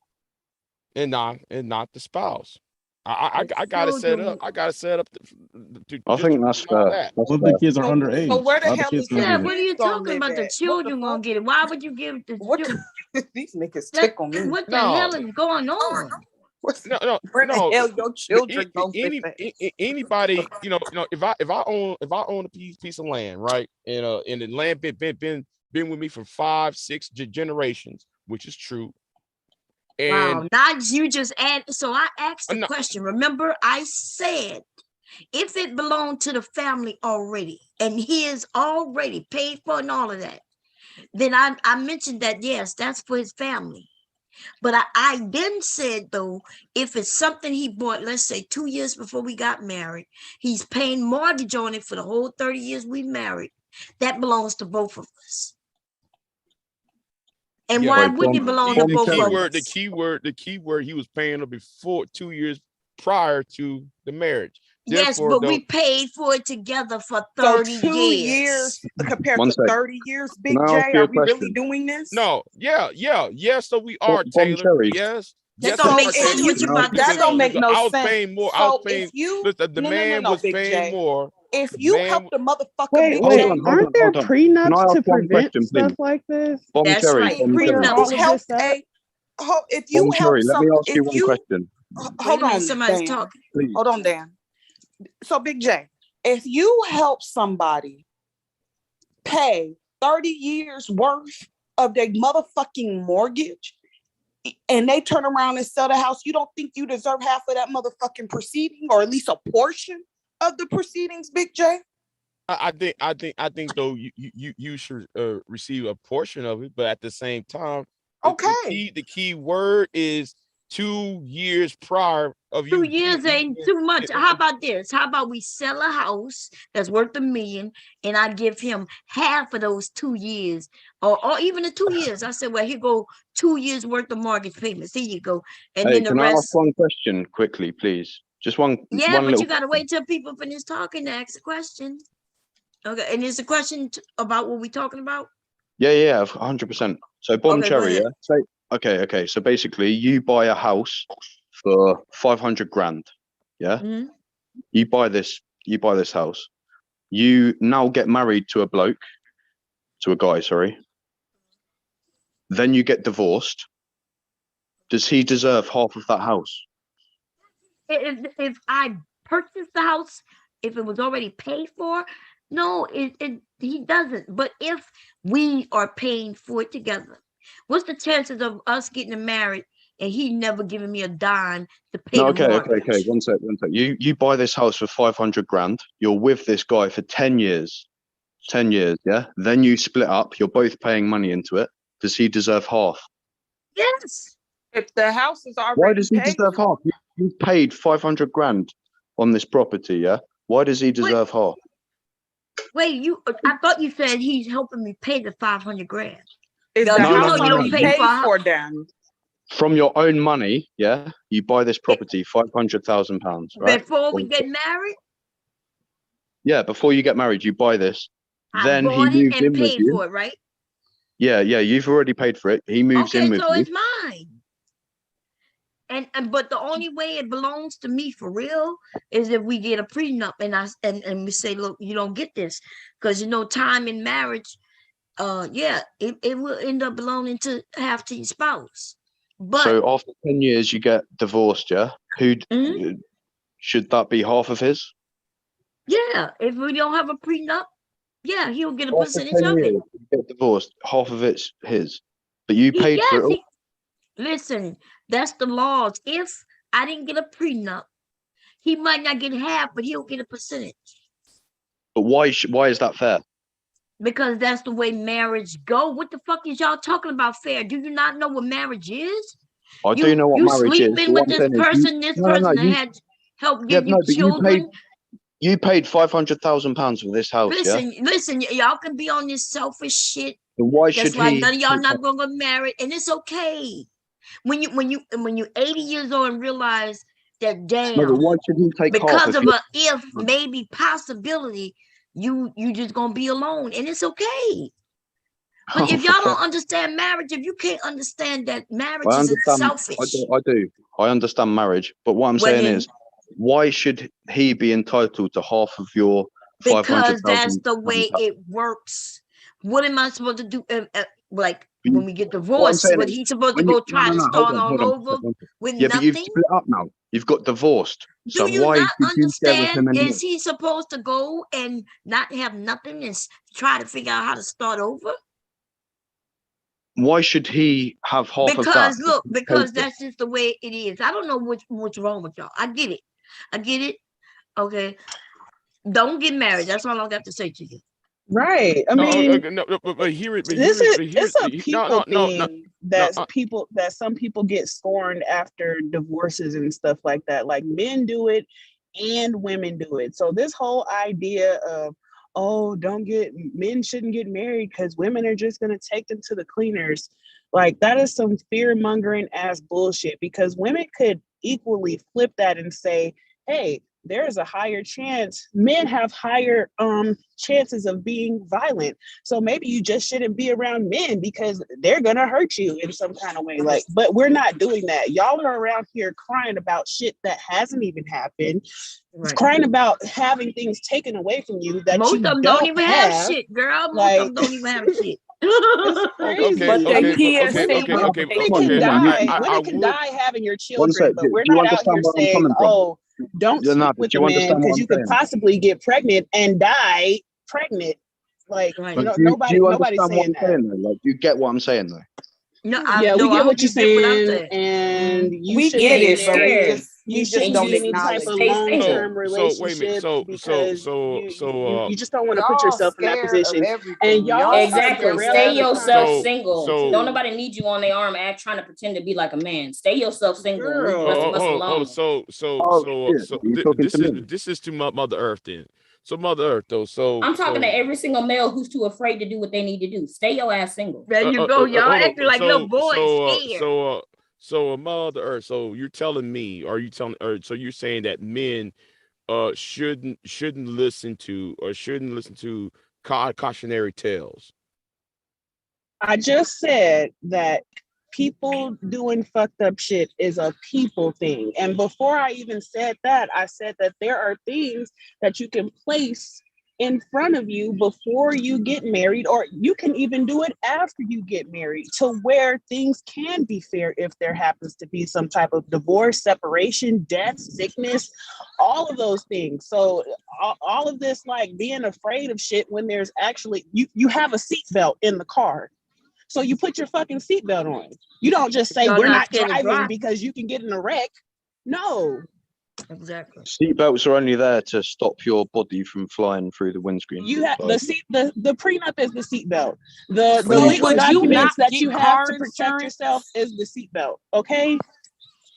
and not the spouse. I got to set up. I got to set up. I think that's fair. Well, the kids are underage. So where the hell is what are you talking about? The children gonna get it? Why would you give the children? These niggas tickle me. What the hell is going on? Where the hell your children go? Anybody, if I own a piece of land, right, and the land been with me for 5-6 generations, which is true. And wow, not you just add. So I asked the question. Remember, I said if it belonged to the family already and he is already paid for and all of that, then I mentioned that yes, that's for his family. But I then said though, if it's something he bought, let's say 2 years before we got married, he's paying mortgage on it for the whole 30 years we married. That belongs to both of us. And why wouldn't it belong to both of us? The keyword he was paying up before 2 years prior to the marriage. Yes, therefore, but we paid for it together for 30 so 2 years compared to 30 years, Big J. Are we really doing this? No, yes, so we are, Taylor. Yes. That don't make sense what you're about to say. That don't make no sense. I was paying more. So if you, the man was paying more. If you help the motherfucker, wait, aren't there prenups to prevent stuff like this? That's right. Prenups help. If you help, let me ask you one question. Hold on, somebody's talking. Hold on, Dan. So, Big J, if you help somebody pay 30 years worth of their motherfucking mortgage, and they turn around and sell the house, you don't think you deserve half of that motherfucking proceeding, or at least a portion of the proceedings, Big J? I think though you should receive a portion of it, but at the same time, the key word is 2 years prior of you. 2 years ain't too much. How about this? How about we sell a house that's worth $1 million and I give him half of those 2 years or even the 2 years. I said, well, here go 2 years worth of mortgage payments. Here you go. And then the can rest. I ask one question quickly, please? Just one. Yeah, one but you got to wait till people finish talking to ask a question. Okay. And is the question about what we're talking about? Yeah, 100%. So Bon Cherry, yeah? So, okay. So basically, you buy a house for 500 grand, yeah? Mm-hmm. You buy this house. You now get married to a guy, sorry. Then you get divorced. Does he deserve half of that house? If I purchased the house, if it was already paid for, no, he doesn't. But if we are paying for it together, what's the chances of us getting married and he never giving me a dime to pay No, the mortgage? okay. One sec. You buy this house for 500 grand. You're with this guy for 10 years. 10 years, yeah? Then you split up. You're both paying money into it. Does he deserve half? Yes. If the house is already Why does he paid deserve half? You paid 500 grand on this property, yeah? Why does he deserve half? Wait, I thought you said he's helping me pay the 500 grand. Is No, the you house know you don't already pay paid for for them? From your own money, yeah? You buy this property, £500,000, right? Before we get married? Yeah, before you get married, you buy this. I Then he bought it moves and in with paid you. for it, right? Yeah, you've already paid for it. He moves in with so you. it's mine. And but the only way it belongs to me for real is if we get a prenup and we say, look, you don't get this, because time in marriage, it will end up belonging to half to your spouse. But So after 10 years, you get divorced, yeah? Should that be half of his? Yeah, if we don't have a prenup, yeah, he'll get a After percentage 10 of it. years, you get divorced, half of it's his. But you paid for it all. Listen, that's the laws. If I didn't get a prenup, he might not get half, but he'll get a percentage. But why is that fair? Because that's the way marriage go. What the fuck is y'all talking about fair? Do you not know what marriage is? I do know what marriage is. Sleeping with this person, that had helped give you children. You paid £500,000 for this house, Listen, y'all can be on this selfish shit. So why That's should why he? none of y'all not gonna get married, and it's okay. When you're 80 years old and realize that damn, No, but why should he take because half of a if maybe possibility, you just gonna be alone, and it's okay. But if y'all don't understand marriage, if you can't understand that marriage is selfish, I do. I understand marriage, but what I'm saying is, why should he be entitled to half of your 500,000? Because that's the way it works. What am I supposed to do? Like when we get divorced, what he's supposed to go try to start all over with nothing? But you've split up now. You've got divorced. So do you why not did you share with him understand? anymore? Is he supposed to go and not have nothing and try to figure out how to start over? Why should he have half of that? Because that's just the way it is. I don't know what's wrong with y'all. I get it. Okay. Don't get married. That's all I got to say to you. Right. I mean, it's a people thing that some people get scorned after divorces and stuff like that. Like men do it and women do it. So this whole idea of, men shouldn't get married because women are just going to take them to the cleaners. Like that is some fear mongering ass bullshit, because women could equally flip that and say, hey, there's a higher chance. Men have higher chances of being violent. So maybe you just shouldn't be around men because they're gonna hurt you in some kind of way. Like, but we're not doing that. Y'all are around here crying about shit that hasn't even happened. Right. Crying about having things taken away from you that most of them don't even have shit, girl. Most of them don't even have shit. It's crazy. Women can die having your children, but we're not out here saying, don't sleep with a man because you could possibly get pregnant and die pregnant. Like, nobody's saying that. Like, you get what I'm saying, though. No, we get what you're saying, and you get it. You just don't be in any type of long-term relationship because you just don't want to put yourself in that position. And y'all stay yourself single. Don't nobody need you on their arm trying to pretend to be like a man. Stay yourself single. This is to Mother Earth then. So Mother Earth though. So I'm talking to every single male who's too afraid to do what they need to do. Stay your ass single. There you go, y'all acting like little boys scared. So Mother Earth. So you're telling me, so you're saying that men shouldn't listen to cautionary tales? I just said that people doing fucked up shit is a people thing. And before I even said that, I said that there are things that you can place in front of you before you get married, or you can even do it after you get married, to where things can be fair if there happens to be some type of divorce, separation, death, sickness, all of those things. So all of this, like being afraid of shit when there's actually, you have a seatbelt in the car. So you put your fucking seatbelt on. You don't just say we're not driving because you can get in a wreck. No. Exactly. Seatbelts are only there to stop your body from flying through the windscreen. You have the prenup is the seatbelt. The When you legal sign documents the that you have to protect yourself is the seatbelt. Okay.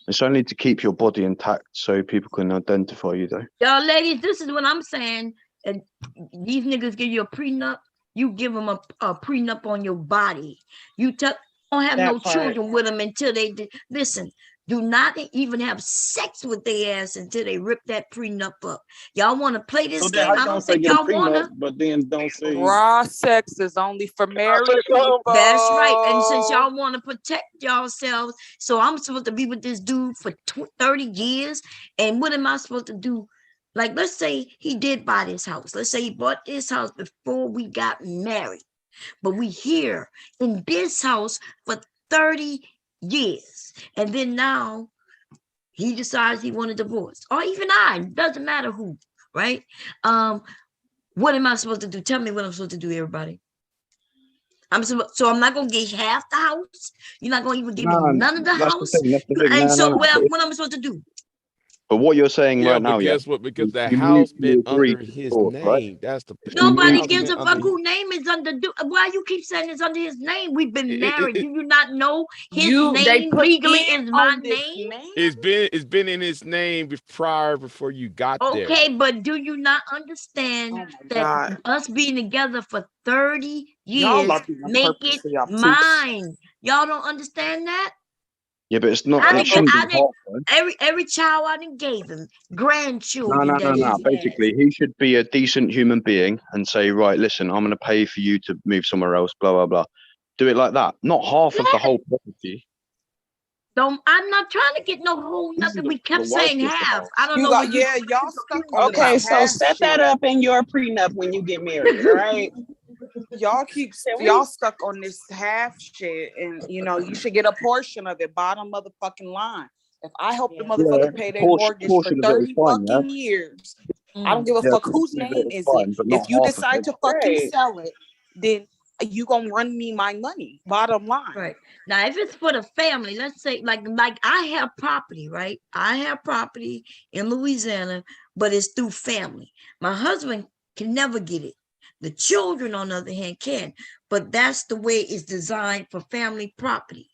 It's only to keep your body intact so people can identify you, though. Y'all ladies, this is what I'm saying. And these niggas give you a prenup. You give them a prenup on your body. You don't have no children with them until they listen. Do not even have sex with their ass until they rip that prenup up. Y'all want to play this game? I don't think y'all want to. But then don't say raw sex is only for married people. That's right. And since y'all want to protect yourselves, so I'm supposed to be with this dude for 30 years. And what am I supposed to do? Like, let's say he did buy this house. Let's say he bought this house before we got married. But we here in this house for 30 years. And then now he decides he want a divorce. Or even doesn't matter who, right? What am I supposed to do? Tell me what I'm supposed to do, everybody. So I'm not gonna get half the house. You're not gonna even give me none of the house. And so what am I supposed to do? But what you're saying right now, guess what? Because the house been under his name. Right? That's the nobody gives a fuck who name is under. Why you keep saying it's under his name? We've been married. Do you not know his name legally is my name? It's been in his name before you got there. Okay, but do you not understand that us being together for 30 years make it mine? Y'all don't understand that? Yeah, but it's not. Every child I done gave him, grandchildren. No. Basically, he should be a decent human being and say, right, listen, I'm going to pay for you to move somewhere else. Blah blah blah. Do it like that. Not half of the whole property. I'm not trying to get no whole nothing. We kept saying half. I don't know. Y'all stuck on okay, so set that up in your prenup when you get married, all right? Y'all stuck on this half shit, and you should get a portion of it. Bottom motherfucking line. If I help the motherfucker pay their mortgage for 30 fucking years, I don't give a fuck whose name is it. If you decide to fucking sell it, then you gonna run me my money. Bottom line. Right. Now, if it's for the family, let's say like I have property, right? I have property in Louisiana, but it's through family. My husband can never get it. The children, on the other hand, can, but that's the way it's designed for family property.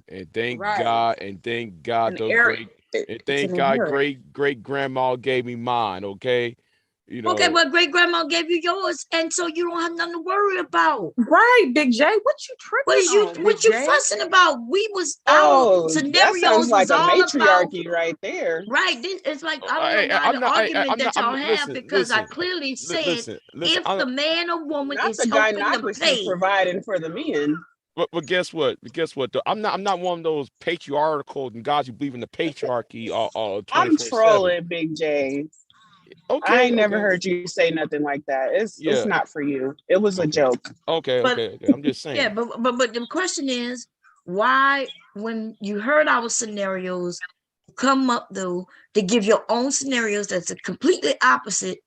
And thank God, great grandma gave me mine. Okay, Okay, well, great grandma gave you yours, and so you don't have nothing to worry about. Right, Big J, what you tripping? What you fussing about? We was our scenarios that sounds like was all a matriarchy about, right there. Right, it's like I don't know the argument that y'all have because I clearly said if the man or woman is helping them pay, providing for the men. But guess what? Though? I'm not one of those patriarchal and guys who believe in the patriarchy. I'm trolling, Big J. Okay, I ain't never heard you say nothing like that. It's not for you. It was a joke. Okay. I'm just saying. Yeah, but the question is, why, when you heard our scenarios come up though, to give your own scenarios that's completely opposite,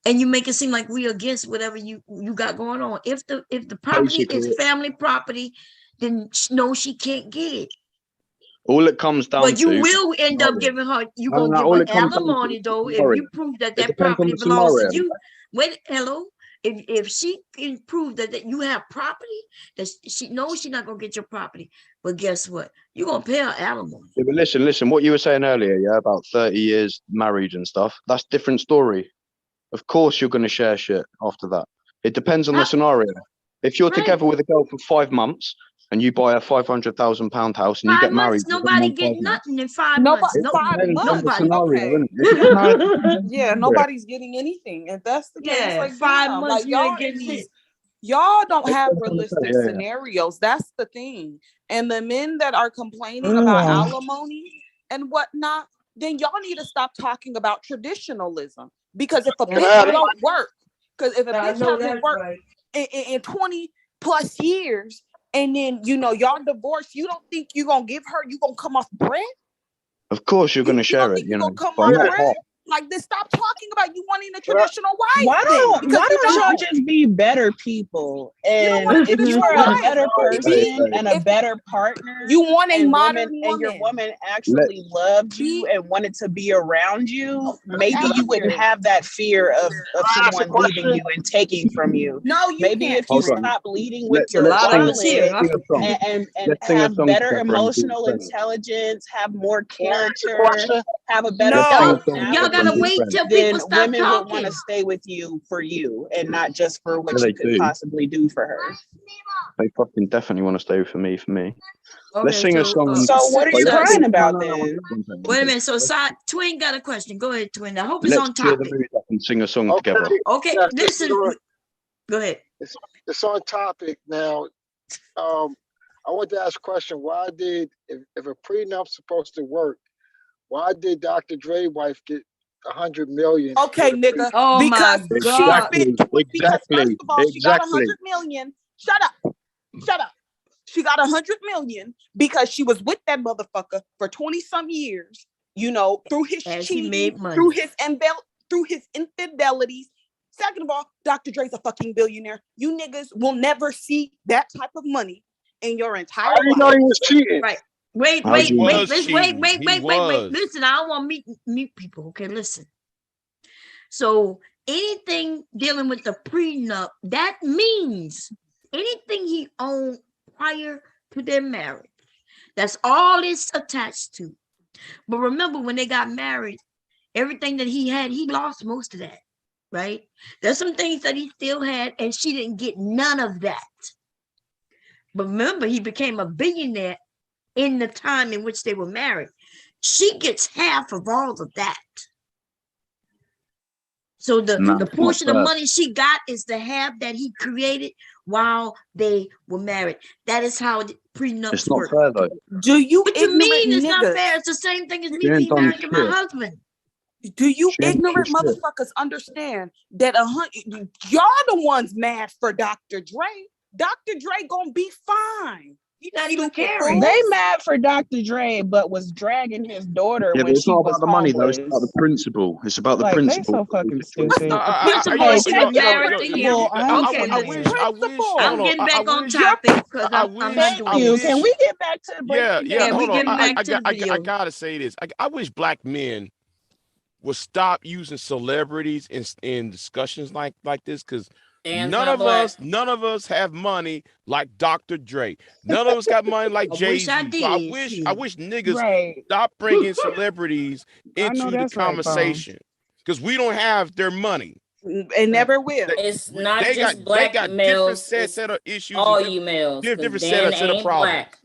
and you make it seem like we against whatever you got going on. If the property is family property, then no, she can't get it. All it comes down to. But you will end up giving her. You gonna give her alimony though if you prove that property belongs to you. Wait, hello. If she can prove that you have property, that she knows she's not gonna get your property. But guess what? You're gonna pay her alimony. Yeah, but listen. What you were saying earlier, about 30 years married and stuff. That's a different story. Of course, you're gonna share shit after that. It depends on the scenario. If you're together with a girl for 5 months. And you buy a £500,000 house and you get married. Nobody get nothing in 5 months. Nobody. Yeah, nobody's getting anything. And that's the case. Like 5 months, like y'all don't have realistic scenarios. That's the thing. And the men that are complaining about alimony and whatnot, then y'all need to stop talking about traditionalism. Because if a bitch don't work, because if a bitch hasn't worked in 20 plus years, and then y'all divorced, you don't think you're gonna give her, you gonna come off bread? Of course, you're going to share it, you know, but not half. Like, then stop talking about you wanting a traditional wife. Why don't y'all just be better people? And if you are a better person and a better partner, you want a modern woman, and your woman actually loved you and wanted to be around you, maybe you wouldn't have that fear of someone leaving you and taking from you. No, you maybe can't. if you stop leading with your let's wallet sing and a have song better together and do emotional friends. intelligence, have more character, have a better Y'all gotta wait till people stop women talking. would want to stay with you for you and not just for what Yeah, you they could do. possibly do for her. They fucking definitely want to stay for me. Okay, Let's sing a song. So what are you crying about then? Wait a minute. So Twin got a question. Go ahead, Twin. I hope it's Let's on cheer the topic. mood up and sing a song together. Okay, Yeah, listen. Go ahead. It's on topic now. I want to ask a question. Why did, if a prenup's supposed to work, why did Dr. Dre wife get 100 million? Okay, nigga. Oh because my God. Because first of all, she got 100 million. Shut up. She got 100 million because she was with that motherfucker for 20 some years. Through his cheating, through his infidelities. Second of all, Dr. Dre's a fucking billionaire. You niggas will never see that type of money in your entire life. I didn't know he was cheating. Right. Wait. Listen, I don't want to mute people. Okay, listen. So anything dealing with the prenup, that means anything he owned prior to their marriage. That's all it's attached to. But remember, when they got married, everything that he had, he lost most of that. Right? There's some things that he still had, and she didn't get none of that. But remember, he became a billionaire in the time in which they were married. She gets half of all of that. So the portion of money she got is the half that he created while they were married. That is how prenups work. It's not fair though. Do you What you mean it's not fair? It's the same thing as me being married to my husband. Do you ignorant motherfuckers understand that y'all the ones mad for Dr. Dre? Dr. Dre gonna be fine. He's not even caring. They mad for Dr. Dre, but was dragging his daughter Yeah, when but it's she not was about the money though. It's homeless. about the principle. It's about the Like, principle. they so fucking stupid. I'm getting back on topic because I'm not doing this. Can we get back to the breaking down? Hold on. I gotta say this. I wish black men would stop using celebrities in discussions like this, because none of us have money like Dr. Dre. None of us got money like Jay-Z. So I wish niggas stop bringing celebrities into the conversation, because we don't have their money. And never will. It's not they just got, black they got males. different set of issues. All you males. Different Dan set of ain't problems. black.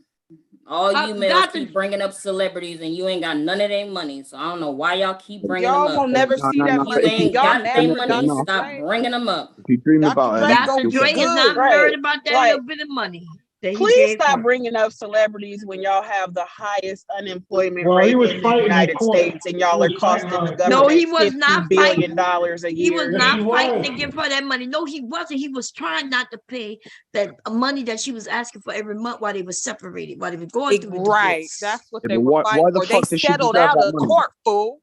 All you males keep bringing up celebrities, and you ain't got none of their money. So I don't know why y'all keep bringing them up. Y'all won't never see that You ain't got their money. Stop bringing them up. If you dream about it, Dr. Dre is not worried about that little bit of money. Please stop bringing up celebrities when y'all have the highest unemployment rate in the United States, and y'all are costing the government No, he was not $50 billion a year. He was not fighting to give her that money. No, he wasn't. He was trying not to pay that money that she was asking for every month while they were separated, while they were going through divorce. That's what they were fighting for. They settled out of court, fool.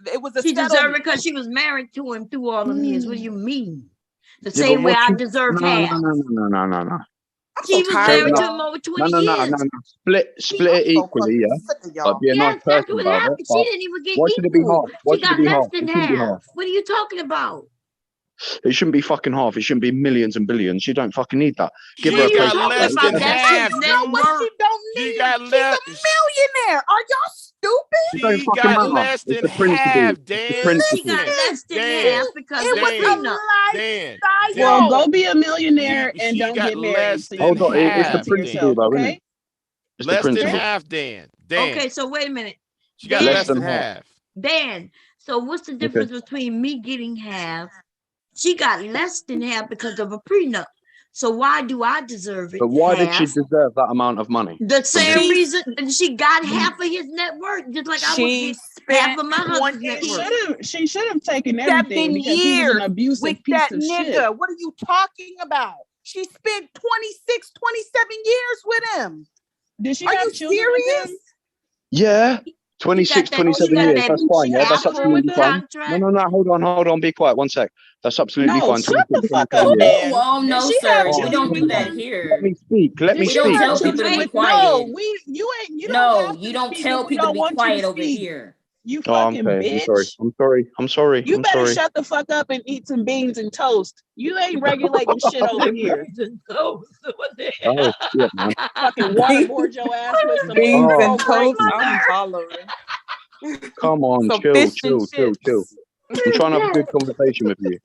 It was a she deserved it because she was married to him through all the years. What do you mean? The same way I deserve half. No. She was married to him over 20 years. No. Split it equally, yeah. I'd be a nice person about it. She didn't even get why should it be half? Why she should got it be less half? than It shouldn't be half. half. What are you talking about? It shouldn't be fucking half. It shouldn't be millions and billions. You don't fucking need that. Give her a She got less than half. You know what she don't need? She's a millionaire. Are y'all stupid? She got less than half, Dan. She got less than half because it was Dan. Well, go be a millionaire and don't get married. So Hold on, it's the principle though, isn't it? Less than half, Dan. Okay, so wait a minute. She got less than half. Dan, so what's the difference between me getting half? She got less than half because of a prenup. So why do I deserve it? But why did she deserve that amount of money? The same reason she got half of his net worth, just like I was. half of my husband's net worth. She should have taken everything because he was an abusive with piece that of nigga. shit. What are you talking about? She spent 26, 27 years with him. Did she Are have you children with serious? him? Yeah. 26, 27 years. That's fine. Yeah, that's absolutely fine. No. Hold on. Be quiet. 1 sec. That's absolutely fine. Shut the 26, fuck 27 up, years. man. Oh no, Did she have sir. We don't do children with that him? here. Let me speak. Let me We don't speak. tell Okay. people to be No, quiet. you don't No, have to you don't speak tell if we people to don't be want you quiet to over speak. here. You Oh, I'm fucking sorry. bitch. I'm sorry. You better shut the fuck up and eat some beans and toast. You ain't regulating shit over here. Oh, shit, man. Fucking waterboard your ass with some Beans Oreo and toast. breakfast. I'm hollering. Come on, Some chill. fish and Chill. chips. I'm trying to have a good conversation with you.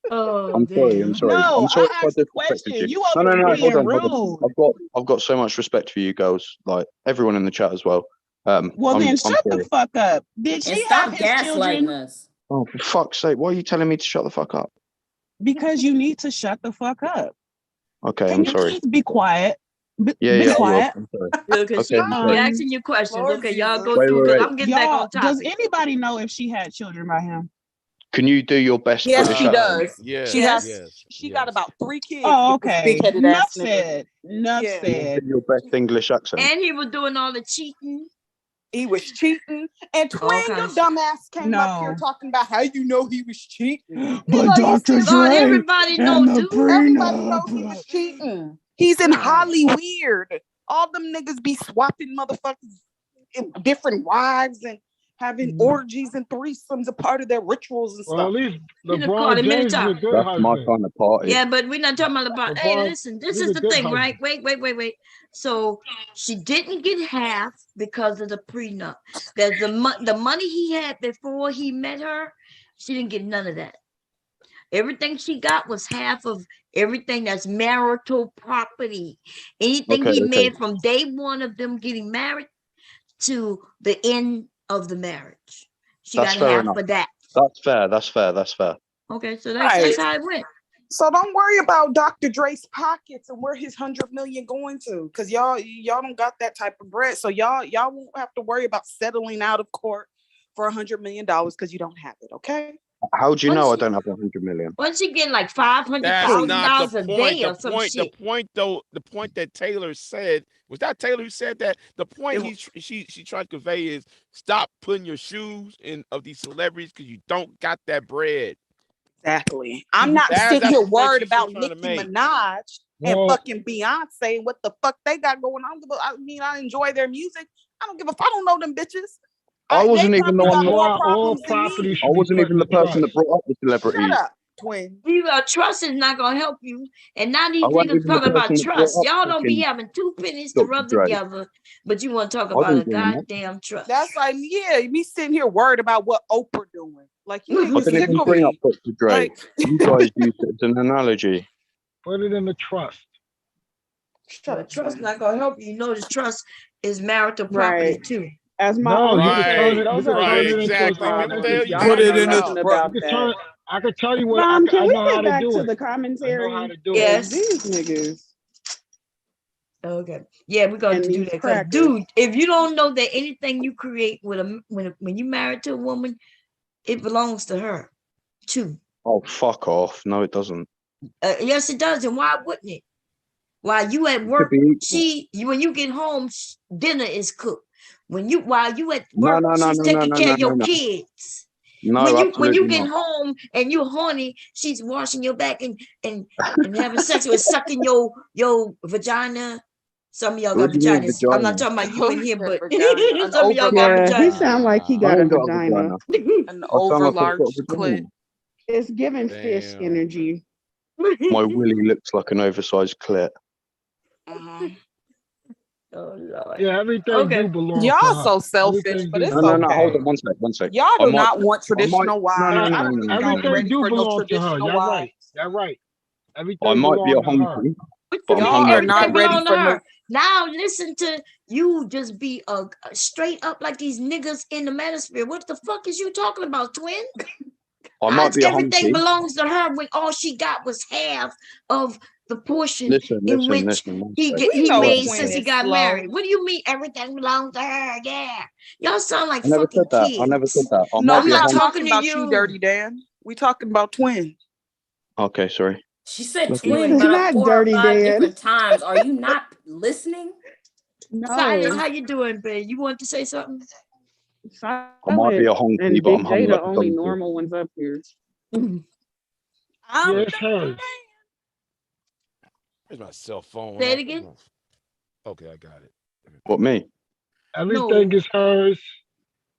I'm sorry. No, I'm sorry I if I asked the disrespected question. you. You No. over here being Hold rude. on. I've got so much respect for you girls, like everyone in the chat as well. Well, then I'm shut the sorry. fuck up. Did she have his children? Us. Oh, for fuck's sake! Why are you telling me to shut the fuck up? Because you need to shut the fuck up. Okay, Can I'm you sorry. please be quiet? Be Yeah, I will. quiet. I'm sorry. Okay, Okay, I'm she sorry. asking you questions. Okay, y'all go Wait, through wait, because wait. I'm getting back on Does topic. anybody know if she had children by him? Can you do your best Yes, British she accent? does. Yes. She has. She got about 3 kids. Oh, with this okay. big-headed Enough ass nigga. said. Enough Yeah. Can you said. do your best English accent? And he was doing all the cheating. He was cheating. And All Twin, your kinds. dumbass came up here No. talking about how you know he was cheating. But Nigga, Dr. you God, Dre everybody know, and the dude. Everybody know he prenup. was cheating. He's in God. Hollyweird. All them niggas be swapping motherfuckers in different wives and having orgies and threesomes a part of their rituals and Well, stuff. at least He done called LeBron him many James is a times. good That's my husband. kind of party. Yeah, but we're not talking about. Hey, LeBron, listen, this he's is a the good thing, husband. right? Wait. So she didn't get half because of the prenup. There's the money he had before he met her. She didn't get none of that. Everything she got was half of everything that's marital property. Anything Okay, he okay. made from day one of them getting married to the end of the marriage. She That's got fair half enough. of that. That's fair. Okay, so Right. that's how it went. So don't worry about Dr. Dre's pockets and where his 100 million going to, because y'all don't got that type of bread. So y'all won't have to worry about settling out of court for $100 million because you don't have it. Okay. How do you know I don't have 100 million? Wasn't she getting like $500,000 That's not the a point. day or some shit? The point that Taylor said, was that Taylor who said that? The point she tried to convey is stop putting your shoes in of these celebrities because you don't got that bread. Exactly. I'm not sitting here worried about trying to Nicki make. Minaj and Well, fucking Beyonce. What the fuck they got going on? I mean, I enjoy their music. I don't give a fuck. I don't know them bitches. I wasn't even the probably one. got more all problems than property me. I should be wasn't put even in the the person trust. that brought up the celebrities. Shut up, Twin. Trust is not gonna help you. And now these I wasn't niggas even the talking about person that brought trust. up Y'all don't be fucking having 2 pennies to Dr. rub Dre. together, but you want to talk I about a didn't do that. goddamn trust. That's like, yeah, me sitting here worried about what Oprah doing. Like, you I niggas didn't even tickle bring up me. Dr. Dre. Like, You guys used it as an analogy. Put it in the trust. shut up, Trust Twin. not gonna help you. You know, the trust is marital property too. As my No, you uncle can said, turn it. those You are can turn it rich into people a side. problems. Y'all Put don't it know in a nothing about You can that. I can tell you what Can I we know how get to back do to it. the I know commentary? how to do it. Yes. These niggas. Okay. Yeah, we're going And to do these that. Because, crackers. dude, if you don't know that anything you create when you married to a woman, it belongs to her too. Oh, fuck off. No, it doesn't. Yes, it does. And why wouldn't it? While you at work, when you get home, dinner is cooked. While you at work, she's taking care of your kids. No, When you absolutely get not. home and you're horny, she's washing your back and having sex with sucking your vagina. Some of y'all What got do you mean vaginas. I'm not vagina? talking about you in here, but An some of y'all got overlarge. Yeah, he vaginas. sound like he I got a ain't got a vagina. vagina. An I sound like I've got overlarge a vagina. clit. It's giving fish Damn. energy. My willy looks like an oversized clit. Uh-huh. Oh Lord. Yeah, everything Okay. do belong to Y'all her. so selfish, Everything but do it's belong No, to okay. hold her. on, one sec. Y'all I do might, not want traditional wives. no. Y'all Everything ready do for no belong to her. traditional You're wives. right. You're right. Everything I might be a belong to her. hunky, What but you I'm mean hungry. Y'all are everything not ready belong to for her? no. Now listen to you just be straight up like these niggas in the Manosphere. What the fuck is you talking about, twin? I might be a Everything hunky. belongs to her when all she got was half of the portion Listen, in listen, which listen. one he sec. get, he know Right. made Twin since he is got slow. married. What do you mean everything belongs to her? Yeah, y'all sound like I never fucking said that. I never said kids. that. I No, might I'm we be a not not hon. talking talking to about you, Dirty you. Dan. We talking about Twin. Okay, sorry. She said Lucky. twin It's about not 4 or Dirty 5 Dan. different times. Are you not listening? Silent, No, how you doing, babe? You want to say something? I might be Silent a honky, and but I'm Big hung J, the like a only donkey. normal ones up here. Yeah, it's hers. Where's my cell phone? Say it at? again. Okay, I got it. What, me? Everything No. is hers.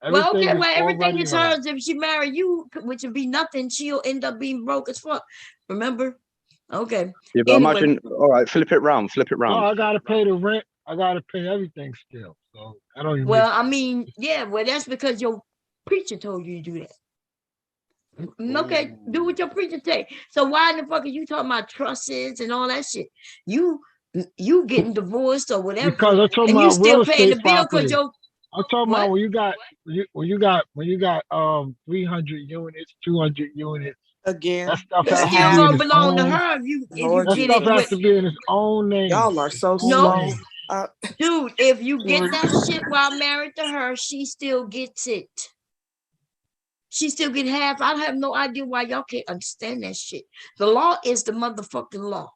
Well, Everything okay, is well, everything already is hers. hers. If she marry you, which would be nothing, she'll end up being broke as fuck. Remember? Okay. Yeah, but Anyway, imagine. All right, flip it round. Flip it No, round. I gotta pay the rent. I gotta pay everything still. So I don't even well, make I mean, yeah, well, that's because your preacher told you to do that. Okay, do what your preacher say. So why in the fuck are you talking about trusts and all that shit? You getting divorced or whatever, because I'm talking and you about still real paying the estate bill because property. your I'm talking what? about when you got 300 units, 200 units. Again, That stuff It's has to still be in gonna its belong to own. her if you Lord That get stuff it has with to be in its own name. y'all are so no. slow. Dude, if you get Twin. that shit while married to her, she still gets it. She still get half. I have no idea why y'all can't understand that shit. The law is the motherfucking law.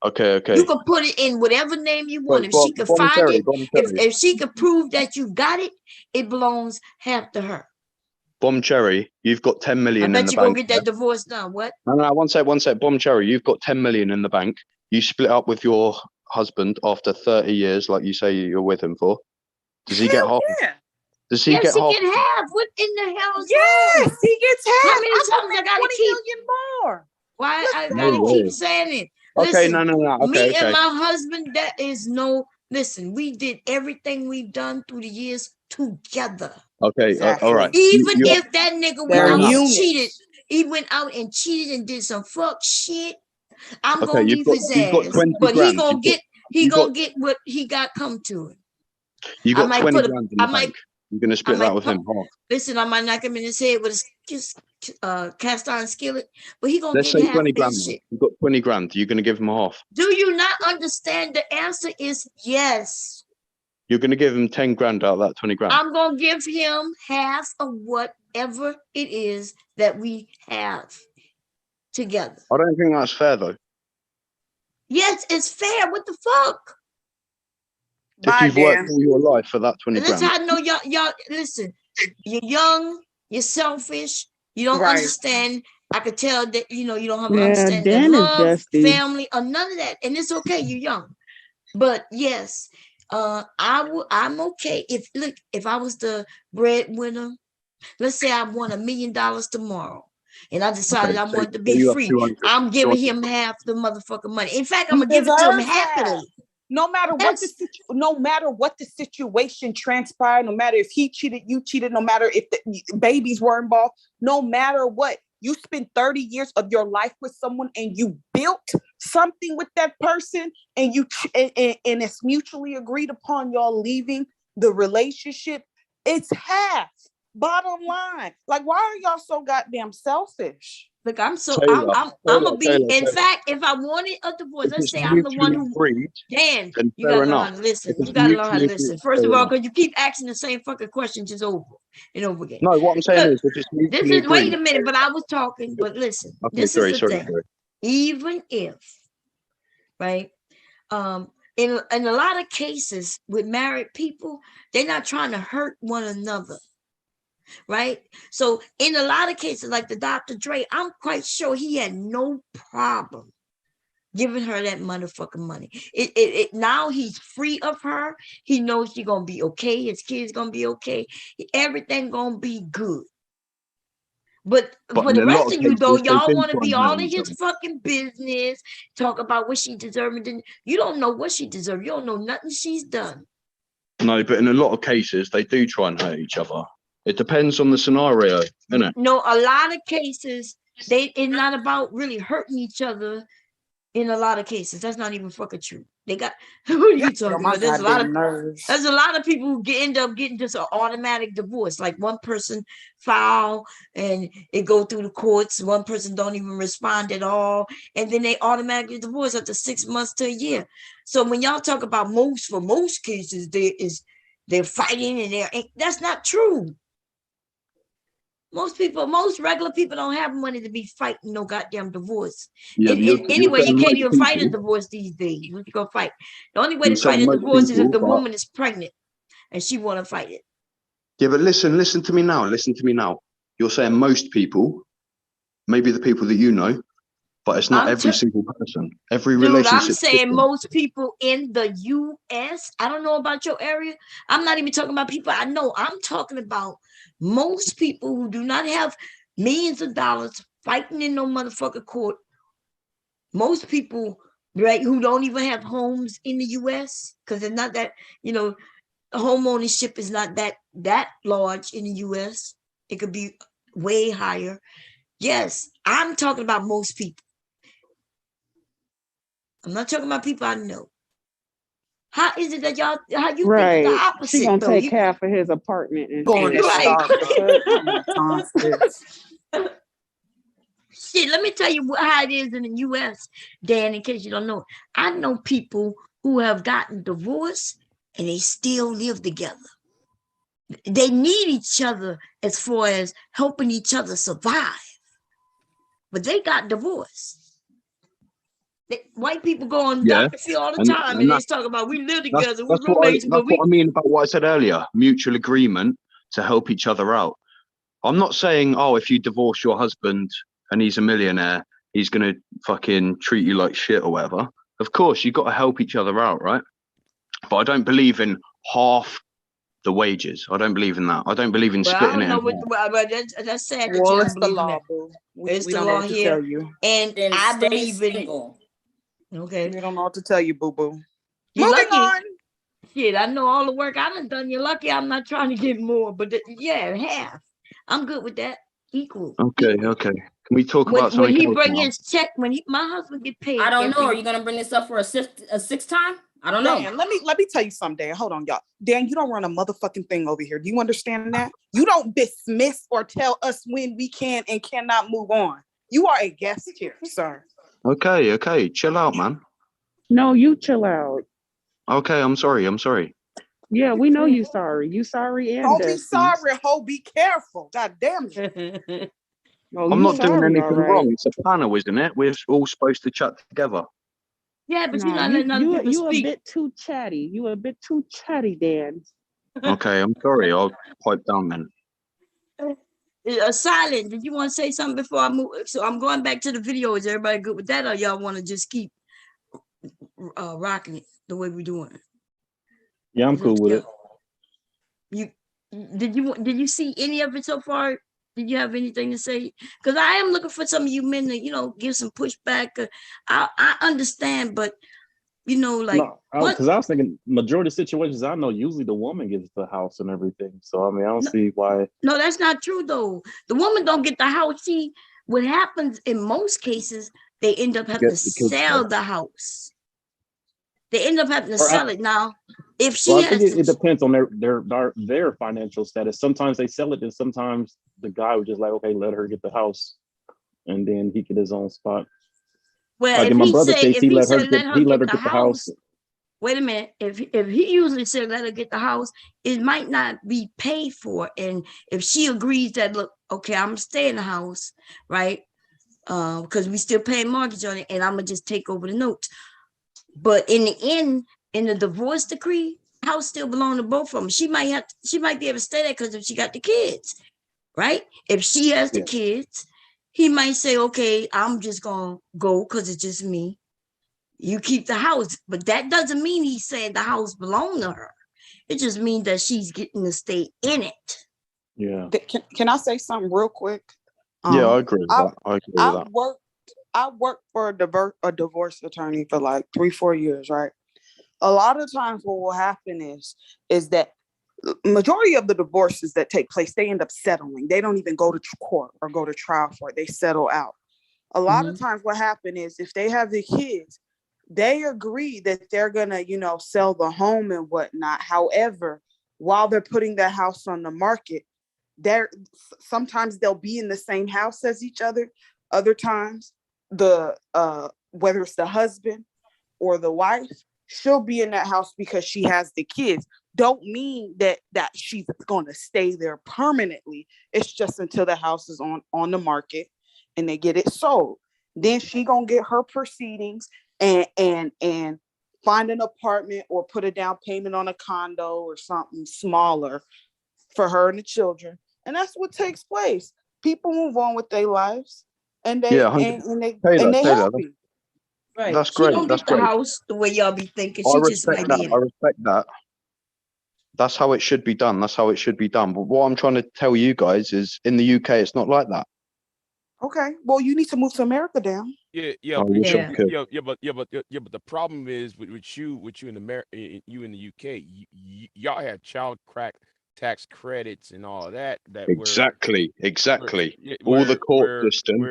Okay, okay. You can put it in whatever name you want. Wait, If she could Bomb find Cherry, it, Bomb Cherry. if she could prove that you got it, it belongs half to her. Bomb Cherry, you've got 10 I million in bet the you gonna bank. get that divorce done. What? No, one sec. Bomb Cherry, you've got 10 million in the bank. You split up with your husband after 30 years, like you say you're with him for. Does he get half? Yeah. Does he Yes, get she half? get half. What in the hell is Yes, wrong? he gets half. How many I'm gonna times I make gotta 20 keep? million more. Why I No gotta keep way. saying it? Okay, Listen, no. me and Okay. my husband, that is no. Listen, we did everything we've done through the years together. Okay, Exactly. all right. Even You, if that nigga They're went out and units. cheated, he went out and cheated and did some fuck shit. I'm okay, gonna leave his you've got ass, 20 but he grand. gonna get you've got what he got come to him. you I got might 20 put a, grand in I the might, bank. You're gonna I split that might with put, him half. listen, I might knock him in his head with a cast iron skillet, but he gonna Let's get say half 20 of grand. his Man. shit. You've got 20 grand. You're gonna give him half. Do you not understand? The answer is yes. You're gonna give him 10 grand out of that 20 grand. I'm gonna give him half of whatever it is that we have together. I don't think that's fair though. Yes, it's fair. What the fuck? If you've worked all your life for that 20 And that's grand. how I know y'all listen. You're young, you're selfish, you don't Right. understand. I could tell that you don't have an Yeah, understanding of Dan is love, dusty. family, or none of that. And it's okay, you're young. But yes, I'm okay. If I was the breadwinner, let's say I won $1 million tomorrow, and I decided Okay, I so wanted to be you have free. 200. I'm giving him half the motherfucking money. In fact, I'm He gonna give it to him deserves half. happily. No matter what the situation transpired, no matter if he cheated, you cheated, no matter if the babies were involved, no matter what, you spent 30 years of your life with someone and you built something with that person, and and it's mutually agreed upon y'all leaving the relationship. It's half. Bottom line, like, why are y'all so goddamn selfish? Look, I'm Taylor, gonna be. Taylor, In fact, if I wanted a divorce, if let's it's say I'm the one mutually who. agreed, Dan, then you fair gotta learn how enough. to listen. If it's You gotta learn how to mutually agreed, listen. First fair of all, enough. because you keep asking the same fucking questions just over and over again. No, what I'm saying Look, is, if it's this mutually is. Wait agreed. a minute, but I was talking. But listen, Okay, this is sorry. the thing. Even if, right, in a lot of cases with married people, they're not trying to hurt one another. Right. So in a lot of cases, like the Dr. Dre, I'm quite sure he had no problem giving her that motherfucking money. Now he's free of her. He knows she's gonna be okay. His kids gonna be okay. Everything gonna be good. But for in the a lot rest of of you, cases, though, they y'all do want to try be and hurt all in each his other. fucking business, talk about what she deserved. You don't know what she deserved. You don't know nothing she's done. No, but in a lot of cases, they do try and hurt each other. It depends on the scenario, isn't it? No, a lot of cases, it's not about really hurting each other. In a lot of cases, that's not even fucking true. They got, what are you Oh talking my about? There's a lot of people who end up getting just an automatic divorce. Like one person file and it go through the courts. One person don't even respond at all. And then they automatically divorce after 6 months to a year. So when y'all talk about for most cases, they're fighting and that's not true. Most regular people don't have money to be fighting no goddamn divorce. Yeah, Anyway, you can't even fight a divorce these days. What you gonna fight? The only way to fight a divorce is if the woman is pregnant and she want to fight it. Yeah, but listen to me now. Listen to me now. You're saying most people, maybe the people that you know, but it's not every single person. Every relationship. I'm saying most people in the U.S. I don't know about your area. I'm not even talking about people I know. I'm talking about most people who do not have millions of dollars fighting in no motherfucking court. Most people, right, who don't even have homes in the U.S. because it's not that, home ownership is not that large in the U.S. It could be way higher. Yes, I'm talking about most people. I'm not talking about people I know. How is it that y'all? How you think it's the opposite? She gonna take half of his apartment and going to Shit, let me tell you how it is in the U.S., Dan. In case you don't know, I know people who have gotten divorced and they still live together. They need each other as far as helping each other survive, but they got divorced. White people go on Dr. Phil all the time and they talk about we live together, we're roommates. That's what I mean about what I said earlier. Mutual agreement to help each other out. I'm not saying, if you divorce your husband and he's a millionaire, he's going to fucking treat you like shit or whatever. Of course, you've got to help each other out, right? But I don't believe in half the wages. I don't believe in that. I don't believe in splitting it. That's sad. Well, it's the law, boo. It's we the don't know law what to here, tell you. and Then I stay believe single. Okay. We don't know what to tell you, boo boo. You're Moving lucky. on. Shit, I know all the work I done done. You're lucky I'm not trying to get more, but half. I'm good with that. Equal. Okay. Can we talk about something when he else bring now? his check, my husband get paid. I don't know. Are you gonna bring this up for a sixth time? I don't know. Dan, let me tell you something, Dan. Hold on, y'all. Dan, you don't run a motherfucking thing over here. Do you understand that? You don't dismiss or tell us when we can and cannot move on. You are a guest here, sir. Okay. Chill out, man. No, you chill out. Okay, I'm sorry. Yeah, we know you sorry. You sorry and don't dusty. be sorry, ho. Be careful. God damn it. I'm not doing anything wrong. It's a panel, isn't it? We're all supposed to chat together. Yeah, but you're not letting other people speak. You a bit too chatty. You a bit too chatty, Dan. Okay, I'm sorry. I'll pipe down then. Silent. Did you want to say something before I move? So I'm going back to the video. Is everybody good with that, or y'all want to just keep rocking it the way we're doing it? Yeah, I'm cool with it. Did you see any of it so far? Did you have anything to say? Because I am looking for some of you men to, give some pushback. I understand, but because I was thinking majority of situations I know, usually the woman gets the house and everything. So I mean, I don't see why. No, that's not true though. The woman don't get the house. See, what happens in most cases, they end up having to sell the house. They end up having to sell it now. If she I think it depends on their financial status. Sometimes they sell it, and sometimes the guy was just like, okay, let her get the house, and then he get his own spot. Well, like in my brother's case, he let her get the house. Wait a minute. If he usually said let her get the house, it might not be paid for. And if she agrees that, look, okay, I'm gonna stay in the house, right? Because we still paying mortgage on it, and I'm gonna just take over the notes. But in the end, in the divorce decree, house still belong to both of them. She might be able to stay there because if she got the kids, right? If she has the kids, he might say, okay, I'm just gonna go because it's just me. You keep the house, but that doesn't mean he's saying the house belongs to her. It just means that she's getting to stay in it. Yeah. Can I say something real quick? Yeah, I agree with that. I worked for a divorce attorney for like 3-4 years, right? A lot of times what will happen is that majority of the divorces that take place, they end up settling. They don't even go to court or go to trial for it. They settle out. A lot of times what happens is if they have the kids, they agree that they're gonna, you know, sell the home and whatnot. However, while they're putting their house on the market, they're sometimes they'll be in the same house as each other. Other times, the whether it's the husband or the wife, she'll be in that house because she has the kids. Don't mean that she's going to stay there permanently. It's just until the house is on the market and they get it sold. Then she gonna get her proceedings and find an apartment or put a down payment on a condo or something smaller for her and the children. And that's what takes place. People move on with their lives and they Yeah, and they Taylor, happy. Right. that's She great. don't That's get the great. house the way y'all be thinking. I She just respect might that. be in I it. respect that. That's how it should be done. That's how it should be done. But what I'm trying to tell you guys is, in the UK, it's not like that. Okay. Well, you need to move to America, damn. I wish I could. But the problem is with you in America, you in the UK, y'all have child tax credits and all that. Exactly. All the court system.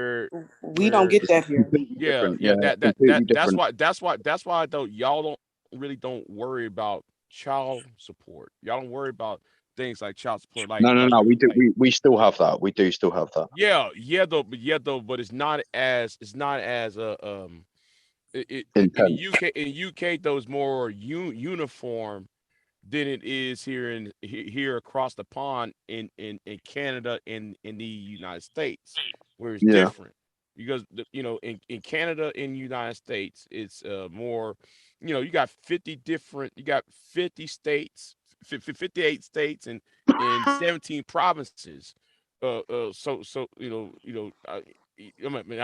We don't get that here. Different. Yeah, completely different. That's why I don't y'all don't worry about child support. Y'all don't worry about things like child support. No. We do. We still have that. We do still have that. But it's not as Intense. in UK though it's more uniform than it is here across the pond in Canada and in the United States, where it's different. Because in Canada and United States, it's more, you got 50 states, 58 states and 17 provinces. So I mean,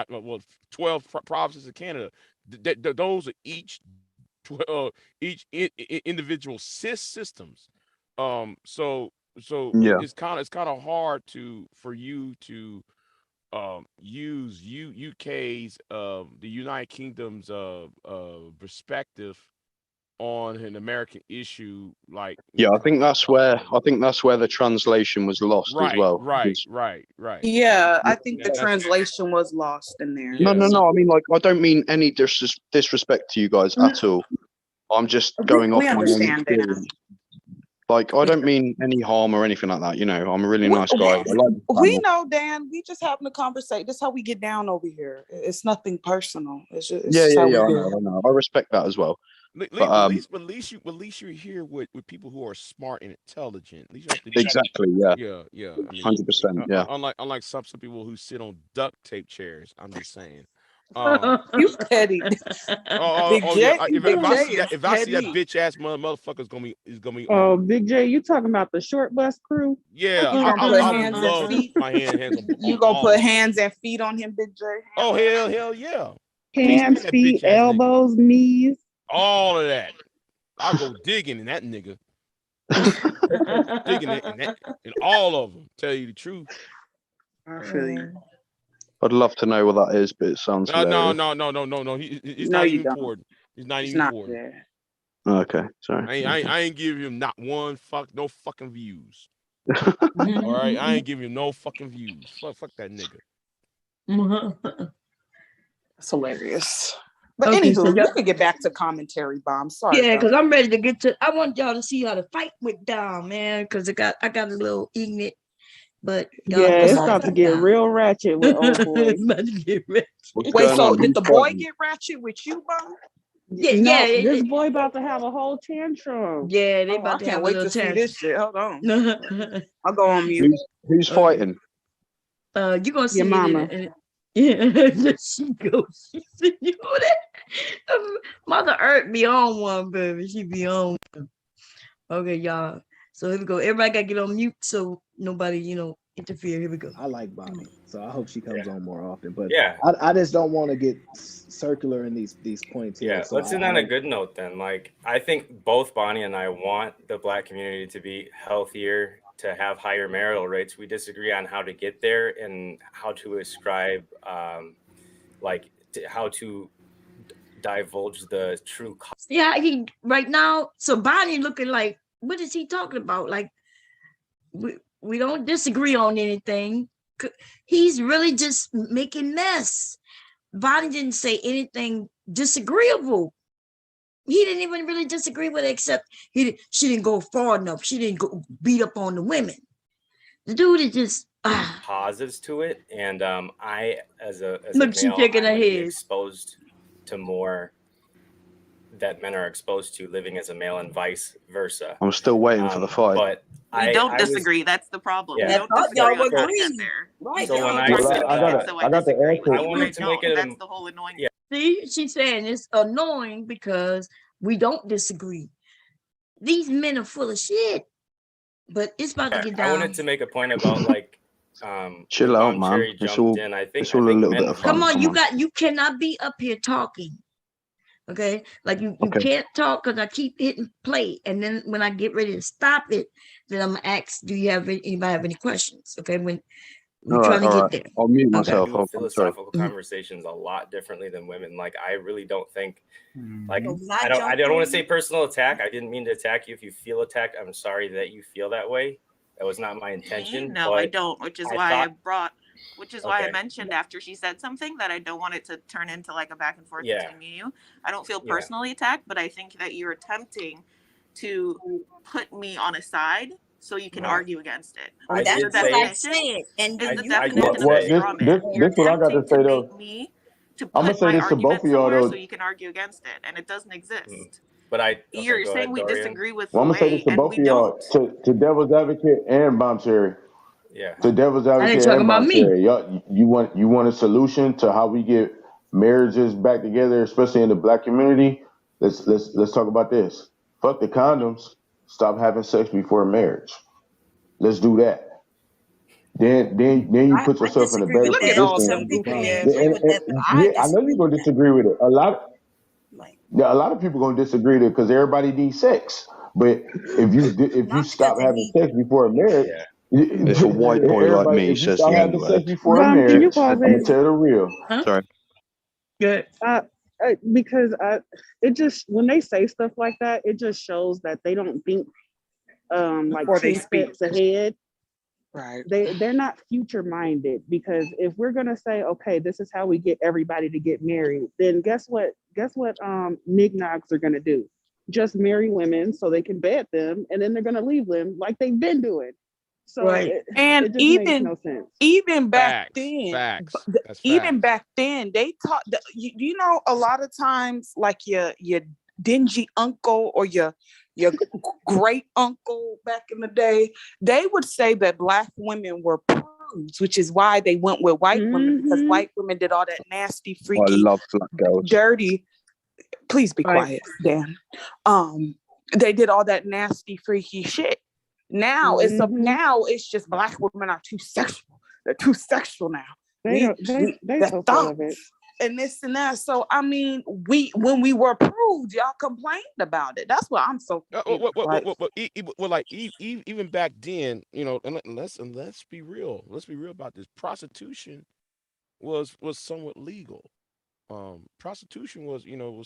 well, 12 provinces in Canada. Those are each individual systems. So it's kind of hard for you to use UK's the United Kingdom's perspective on an American issue like I think that's where the translation was lost as well. Right. Yeah, I think the translation was lost in there. No. I mean, like, I don't mean any disrespect to you guys at all. I'm just going off my own experience. Like, I don't mean any harm or anything like that. I'm a really nice guy. I like the We family. know, Dan. We just having a conversation. This is how we get down over here. It's nothing personal. It's just Yeah. how we I do. know. I respect that as well. But at least you're here with people who are smart and intelligent. At least you have to exactly. Yeah. I mean, 100%. Yeah. Unlike some people who sit on duct tape chairs. I'm just saying. You petty. If I see that bitch ass motherfucker is gonna be Oh, on. Big J, you talking about the short bus crew? Yeah, You gonna put hands and feet? My hands on You gonna put hands and feet on him, Big J? Oh hell yeah. Hands, feet, elbows, knees. All of that. I'll go digging in that nigga. Digging in all of them. Tell you the truth. I feel you. I'd love to know what that is, but it sounds hilarious. No. He's not even important. He's not even important. Okay, sorry. I ain't giving him not one no fucking views. All right, I ain't giving him no fucking views. Fuck that nigga. That's hilarious. But Okay, anywho, so you can get back to commentary, Bomb. Sorry. Yeah, because I'm ready to get to. I want y'all to see how the fight went down, man. Because I got a little ignorant, but yeah, it's about to get real ratchet with old boy. Wait, so did the boy get ratchet with you, Bomb? Yeah. This boy about to have a whole tantrum. Yeah, they about I to have can't a wait little to see tantrum. this shit. Hold on. I'll go on mute. Who's fighting? You gonna see your mama. Yeah, there she goes. You know that Mother Earth be on one, baby. She be on one. Okay, y'all. So here we go. Everybody gotta get on mute so nobody, interfere. Here we go. I like Bonnie, so I hope she comes on more often. But Yeah. I just don't want to get circular in these points here. Yeah, So let's end on a good note then. Like, I think both Bonnie and I want the Black community to be healthier, to have higher marital rates. We disagree on how to get there and how to ascribe, how to divulge the true cost. Yeah, he right now. So Bonnie looking like, what is he talking about? Like, we don't disagree on anything. He's really just making mess. Bonnie didn't say anything disagreeable. he didn't even really disagree with it, except she didn't go far enough. She didn't go beat up on the women. The dude is just positives to it, and I as a look, she male, shaking her I'm gonna be head. exposed to more that men are exposed to living as a male, and vice versa. I'm still waiting for the fight. But We don't disagree. That's the problem. Yeah. We don't I thought disagree y'all on how to agreed. get there. Right. So when I You're said saying that, so I disagree. I wanted to make it. That's the whole annoying. Yeah. See, she's saying it's annoying because we don't disagree. These men are full of shit. But it's about to get down. I wanted to make a point about like chill out, man. It's all in. I think it's all a little bit of fun. Come on, you cannot be up here talking. Okay, like you can't talk because I keep hitting play, and then when I get ready to stop it, then I'm gonna ask, do you have anybody have any questions? Okay, when we're trying to get there. I'll mute myself. I do philosophical conversations a lot differently than women. Like I really don't think, like I don't want to say personal attack. I didn't mean to attack you. If you feel attacked, I'm sorry that you feel that way. That was not my intention. No, I don't. Which is why I mentioned after she said something that I don't want it to turn into like a back and forth between me and you. I don't feel personally attacked, but I think that you're attempting to put me on a side so you can argue against it. That's what I said. And the you definition of a straw man. This what I got to say though. I'm gonna say this to both of y'all though. So you can argue against it, and it doesn't exist. But you're saying we disagree with. Well, I'm gonna say this to both of y'all, to Devil's Advocate and Bomb Cherry. Yeah. To Devil's Advocate and Bomb Cherry. Y'all, you want a solution to how we get marriages back together, especially in the Black community? Let's talk about this. Fuck the condoms. Stop having sex before marriage. Let's do that. Then you put yourself in a better position. I know you're gonna disagree with it. A lot of people gonna disagree with it because everybody needs sex. But if you stop having sex before a marriage, if a white boy like me says the N word, before a marriage, I'm gonna tell the real. Sorry. Good. Because it just when they say stuff like that, it just shows that they don't think like Before they 2 steps ahead. Right. They're not future minded, because if we're gonna say, okay, this is how we get everybody to get married, then guess what nignogs are gonna do? Just marry women so they can bed them, and then they're gonna leave them like they've been doing. So it just makes no sense. Even back Facts. Even back then, they taught. You know, a lot of times, like your dingy uncle or your great uncle back in the day, they would say that Black women were prudes, which is why they went with white women, because white women did all that nasty, freaky, I love black girls. dirty. Please be quiet, Dan. They did all that nasty, freaky shit. Now it's just Black women are too sexual. They're too sexual now. They're so full of it. And this and that. So I mean, when we were proved, y'all complained about it. That's why I'm so. Even back then, you know, and let's be real. Let's be real about this. Prostitution was somewhat legal. Prostitution was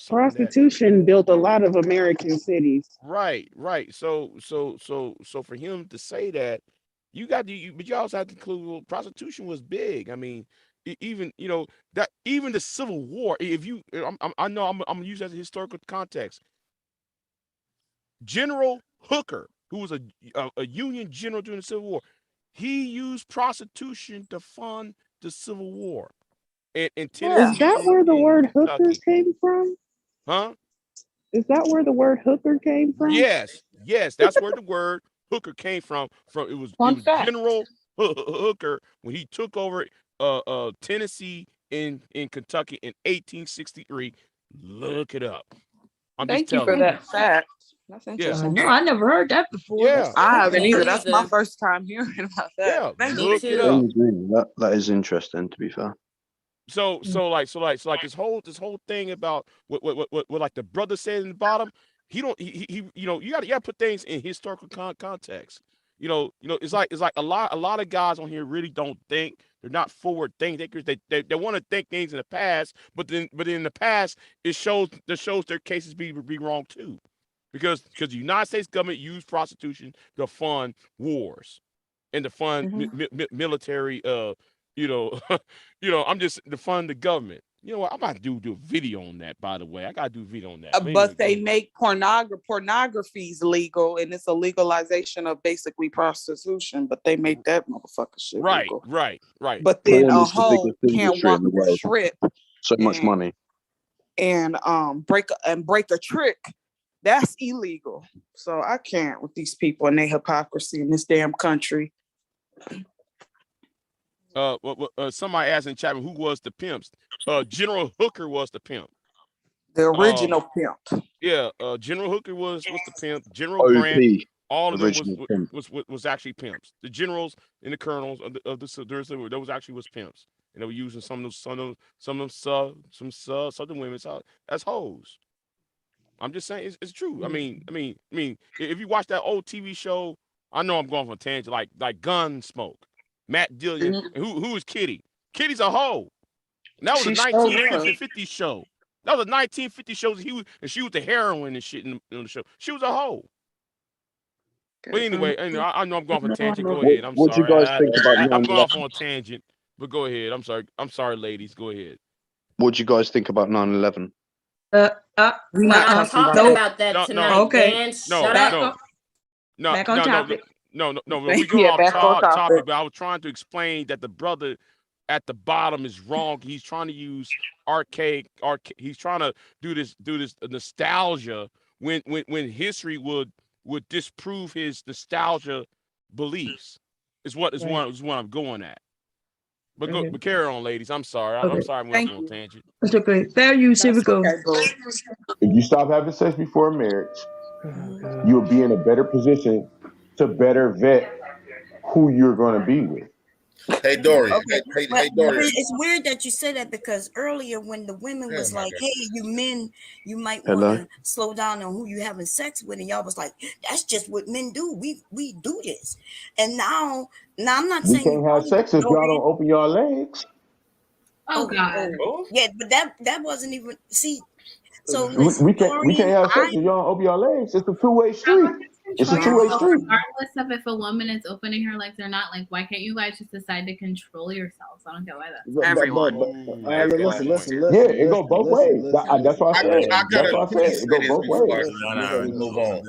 Prostitution built a lot of American cities. Right. So for him to say that, but you also have to include prostitution was big. I mean, even the Civil War. If you, I know I'm gonna use that as a historical context. General Hooker, who was a Union general during the Civil War, he used prostitution to fund the Civil War. In Tennessee, is that where the word hooker came from? Huh? Is that where the word hooker came from? Yes, that's where the word hooker came from. It was General Hooker when he took over Tennessee in Kentucky in 1863. Look it up. Thank you for that fact. That's interesting. No, I never heard that before. Yeah, I haven't either. That's my first time hearing about that. Yeah, look it up. That is interesting, to be fair. So like this whole thing about what like the brother said in the bottom. He you gotta put things in historical context. You know, it's like a lot of guys on here really don't think. They're not forward thinkers. They want to think things in the past, but in the past it shows their cases be wrong too, because the United States government used prostitution to fund wars and to fund military. I'm just to fund the government. You know what? I'm about to do a video on that, by the way. I got to do a video on that. But they make pornography's legal, and it's a legalization of basically prostitution, but they make that motherfucker shit legal. Right. But then Porn a is the hoe biggest can't industry walk in the up a world. strip So much money. and break a trick. That's illegal. So I can't with these people and their hypocrisy in this damn country. Somebody asked in chat who was the pimps. General Hooker was the pimp. The original pimp. Yeah, General Hooker was the pimp. General OP, Grant, all of them original pimp. was actually pimps. The generals and the colonels of the those actually was pimps, and they were using some southern women as hoes. I'm just saying it's true. I mean, if you watch that old TV show, I know I'm going for a tangent, like Gunsmoke, Matt Dillon, and who is Kitty? Kitty's a hoe. And that was a 1950 show. That was a 1950 show. She was the heroine and shit in the show. She was a hoe. But anyway, I know I'm going for a tangent. Go ahead. I'm What sorry. do you guys think about I'm going off 9/11? on a tangent, but go ahead. I'm sorry, ladies. Go ahead. What do you guys think about 9/11? We're not talking about that tonight. Okay. Dan, shut up. Back on topic. No. We go off topic, but I was trying to explain that the brother at the bottom is wrong. He's trying to use archaic. He's trying to do this nostalgia when history would disprove his nostalgia beliefs. Is what I'm going at. But but carry on, ladies. I'm sorry. I'm sorry. I'm going on a tangent. It's okay. Fair use. Here we go. If you stop having sex before marriage, you'll be in a better position to better vet who you're going to be with. Hey, Dorian. Okay. Hey, Dorian. It's weird that you say that because earlier when the women was like, hey, you men, you might Hello? want to slow down on who you having sex with, and y'all was like, that's just what men do. We do this. And now I'm not We saying can't have sex if y'all Dorian. don't open your legs. Oh God. Yeah, but that wasn't even so We can't have sex if y'all don't open your legs. It's a two-way street. It's a two-way So street. regardless of if a woman is opening her legs or not, like, why can't you guys just decide to control yourselves? I don't get why that's everyone. Listen. Yeah, it go both ways. That's why I said. I That's why I gotta said it go both ways. we move on.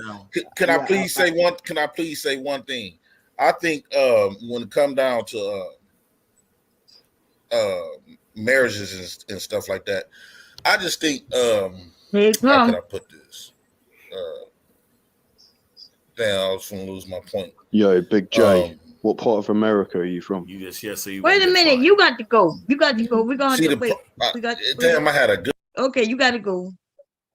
Can I please say one thing? I think when it comes down to marriages and stuff like that, I just think how can I put this? Damn, I was gonna lose my point. Yo, Big J, what part of America are you from? Wait a minute. You got to go. We're gonna have to wait. Damn, I had a good. Okay, you got to go.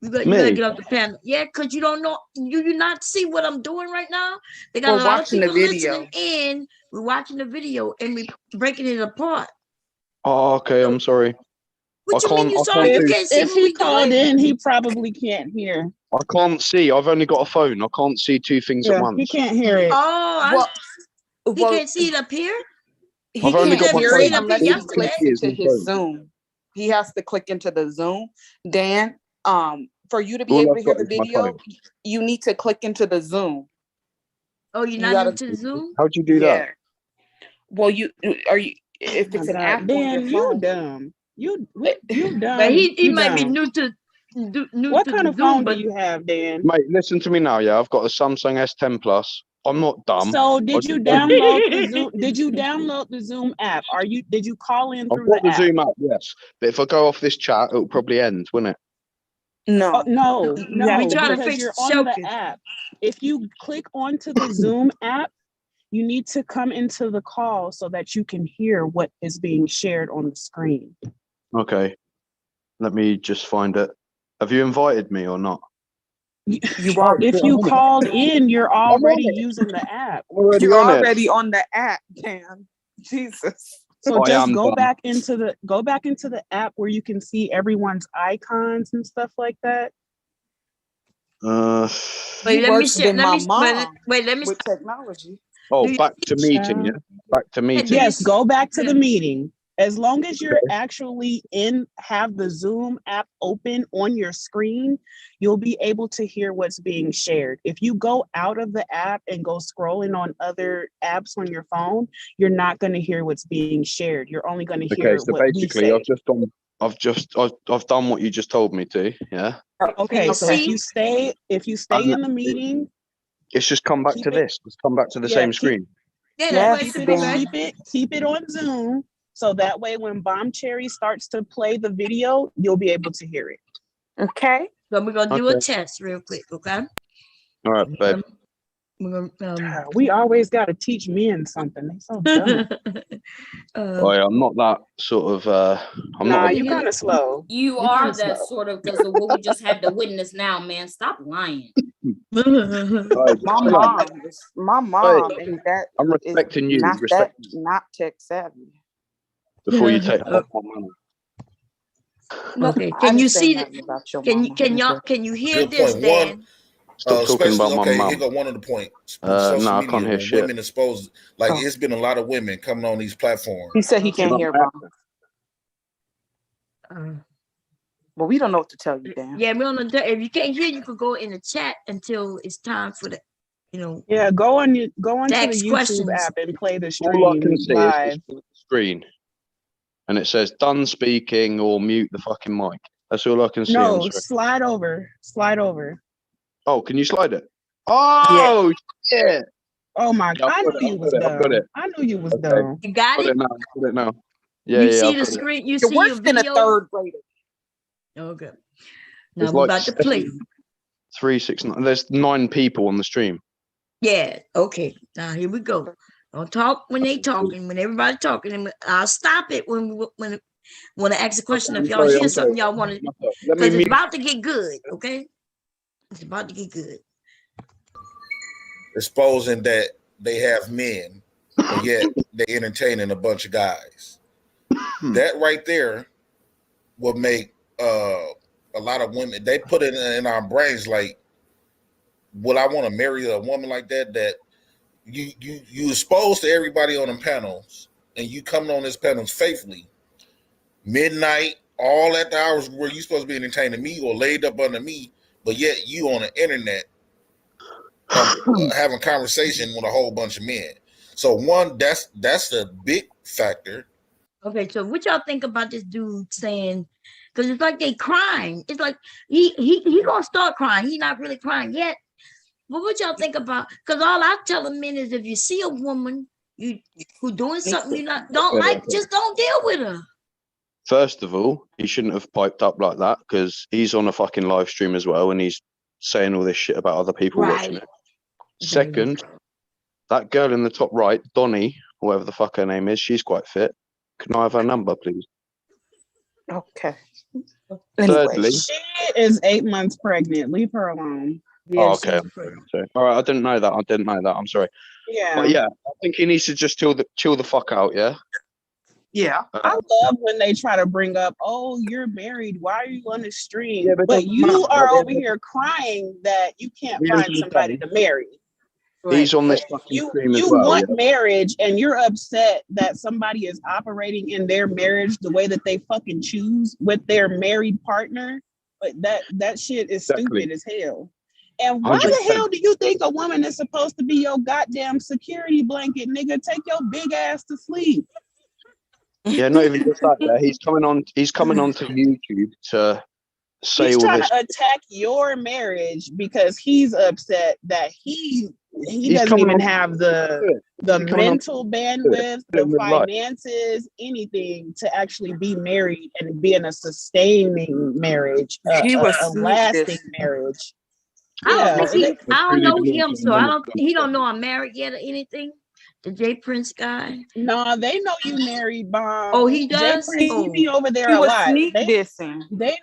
You got to get off the panel. Yeah, because you don't know. You not see what I'm doing right now? They got We're a lot of watching the people video. listening in. We're watching the video and we breaking it apart. Oh, okay. I'm sorry. What you mean you sorry? You can't see If what he we called doing? in, he probably can't hear. I can't see. I've only got a phone. I can't see two things at once. He can't hear it. Oh, he can't see it up here? He I've only can't got my hear phone. it unless he All I can clicks see is into my his phone. Zoom. He has to click into the Zoom. Dan, for you to be All able I've to hear got the is my video, phone. you need to click into the Zoom. Oh, you're You not gotta- into the Zoom? How'd you do that? Well, if it's an app Dan, on you your phone. dumb. You dumb. But he You might be dumb. new to What to kind the of Zoom, phone but do you have, Dan? Mate, listen to me now, yeah? I've got a Samsung S10 Plus. I'm not dumb. So did you download the Zoom? Did you download the Zoom app? Did you call in I've through got the the app? Zoom app, yes. But if I go off this chat, it'll probably end, won't it? No. No, we try to because fix you're on Shokin. the app. If you click onto the Zoom app, you need to come into the call so that you can hear what is being shared on the screen. Okay. Let me just find it. Have you invited me or not? If you called in, you're already using the app. You're already on the app, Dan. Jesus. So I just am go dumb. back into the app where you can see everyone's icons and stuff like that. wait, let me share. Wait, let me with technology. Oh, back to meeting, yeah? Back to meeting. Yes, go back to the meeting. As long as you're actually have the Zoom app open on your screen, you'll be able to hear what's being shared. If you go out of the app and go scrolling on other apps on your phone, you're not going to hear what's being shared. You're only going to hear Okay, so what we basically, say. I've just gone I've done what you just told me to. Yeah. Okay, so if you stay And in the meeting, it's just come back to this. It's come back to the same screen. Keep it on Zoom, so that way when Bomb Cherry starts to play the video, you'll be able to hear it. Okay. So we're gonna do a test real quick, okay? All right, babe. We always got to teach men something. They so dumb. I'm not that sort of. You kind of slow. You are that sort of, because of what we just had to witness now, man. Stop lying. My mom and that. I'm respecting you. Not tech savvy. Before you take off my money. Okay, can you see that? Can you hear Good this, point. Dan? Stop talking about my mom. Here go one of the points. No, I can't hear shit. Women exposed, it's been a lot of women coming on these platforms. He said he can't hear Bob. Well, we don't know what to tell you, Dan. Yeah, we don't know. If you can't hear, you could go in the chat until it's time for the, Yeah, go on to the YouTube questions. app and play the stream All I can see live. is the screen, and it says "done speaking" or "mute the fucking mic." That's all I can see. No, slide over. Oh, can you slide it? Oh, yeah. Oh my God! I knew you was dumb. I knew you was dumb. You got it? Got it now. Yeah, you see the screen. You see your video. A third grader. Okay. Now we're about to play. 369. There's 9 people on the stream. Yeah. Okay. Now here we go. Don't talk when they talking. When everybody talking, and I'll stop it when I ask a question. If y'all hear something y'all want to, because it's about to get good. Okay. It's about to get good. Exposing that they have men, but yet they entertaining a bunch of guys. That right there will make a lot of women. They put it in our brains like, would I want to marry a woman like that? That you exposed to everybody on them panels, and you coming on this panels faithfully, midnight, all at the hours where you supposed to be entertaining me or laid up under me. But yet you on the internet having conversation with a whole bunch of men. So one, that's the big factor. Okay, so what y'all think about this dude saying? Because it's like they crying. It's like he gonna start crying. He not really crying yet. But what y'all think about? Because all I tell the men is, if you see a woman who doing something you don't like, just don't deal with her. First of all, he shouldn't have piped up like that, because he's on a fucking live stream as well, and he's saying all this shit about other people watching it. Second, that girl in the top right, Donnie, whatever the fuck her name is, she's quite fit. Can I have her number, please? Okay. Thirdly, she is 8 months pregnant. Leave her alone. Yeah, okay. Sorry. All right, I didn't know that. I'm sorry. Yeah. But yeah, I think he needs to just chill the fuck out. Yeah. Yeah. I love when they try to bring up, oh, you're married. Why are you on the stream? Yeah, but you are over here crying that you can't find somebody to marry. He's on this fucking stream as well. You want marriage, and you're upset that somebody is operating in their marriage the way that they fucking choose with their married partner. But that shit is stupid as hell. And why 100%. The hell do you think a woman is supposed to be your goddamn security blanket, nigga? Take your big ass to sleep. Yeah, not even just that. Yeah. He's coming on to YouTube to say he's all trying this. to attack your marriage because he's upset that he doesn't even have the mental bandwidth, the finances, anything to actually be married and be in a sustaining marriage, a lasting marriage. I don't know him, so he don't know I'm married yet or anything. The J Prince guy. No, they know you married, Bomb. Oh, he does. J Prince, he be over there a lot. They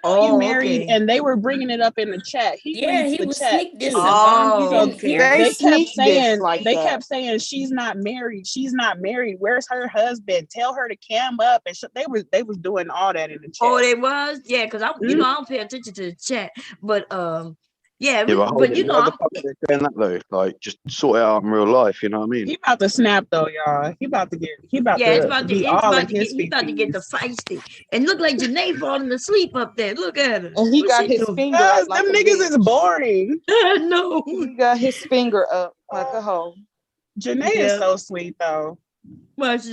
know you married, okay. and they were bringing it up in the chat. He was chat. sneak dissing. Oh, okay. They kept saying she's not married. She's not married. Where's her husband? Tell her to cam up. And they was doing all that in the chat. Oh, they was, yeah, because I don't pay attention to the chat, but yeah, but you know, why the fuck are they doing that though? Like, just sort it out in real life. You know what I mean? He about to snap though, y'all. He about to get the feisty and look like Janae falling asleep up there. Look at her. And he got his finger up like them niggas is boring. No, he got his finger up like a hoe. Janae is so sweet though. Watch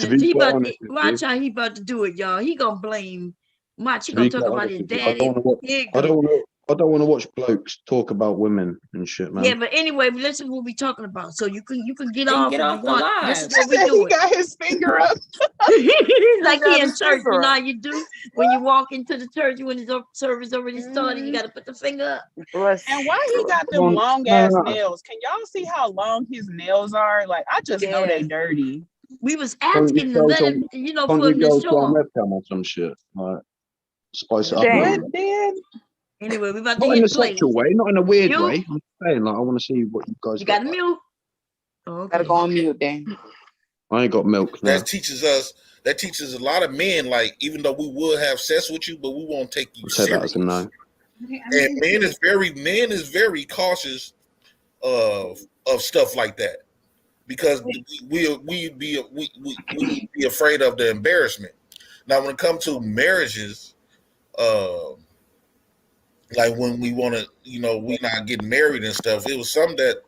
how he about to do it, y'all. He gonna blame Watch, he To gonna be talk quite about honest his with you, daddy. I don't want to watch blokes talk about women and shit, man. Yeah, but anyway, listen what we talking about. So you can get Then off get if off you the want. This live. is what we He doing. got his finger up. Like got he in his church, finger you know up. how you do when you walk into the church when the service already started. You got to put the finger up. And why he got them long ass nails? Can y'all see how long his nails are? Like, I just know they dirty. We was Can't asking you to go let to, him, for can't you him to go to show our him. webcam or some shit? Like, spice it up a What little bit. then? Anyway, we about to Not in a hit play. sexual way, not in a weird Mute. way. I'm saying, like, I want to see what you guys You got. got to mute. Okay. Gotta go on mute, Dan. I ain't got milk now. That teaches a lot of men, like, even though we will have sex with you, but we won't take you I'll take that as a no. And men is very cautious of stuff like that because we'd be afraid of the embarrassment. Now, when it comes to marriages, like when we want to, we not getting married and stuff, it was something that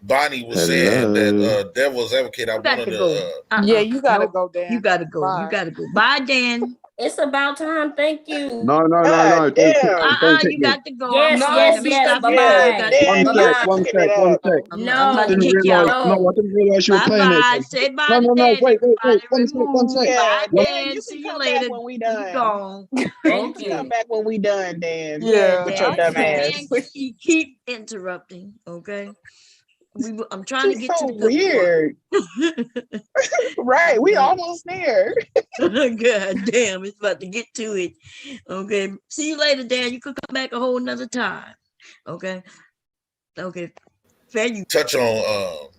Bonnie was saying that Devil's Advocate. I wanted to. Yeah, you gotta Nope. go, Dan. You got to go. Bye. You got to go. Bye, Dan. It's about time. Thank you. No. God Don't kick damn. me. Don't kick You me. got to go. Yes, No, Let me yes. stop you. yeah, Bye-bye. Dan, One you're sec. fucking it up. I'm No. about to Didn't kick you realize. out. No, I didn't realize you were playing it. Bye-bye. Say bye No. to Dan, Wait. everybody. One sec. Yeah, Bye, Dan, Dan. you See can you come later. back when we You done. gone. Thank You can come you. back when we done, Dan. Yeah, With your dumb ass. Dan, keep interrupting, okay? I'm trying to It's get to so the good weird. Right, we almost there. part. God damn, it's about to get to it. Okay, see you later, Dan. You could come back a whole nother time. Okay, fair you. Touch on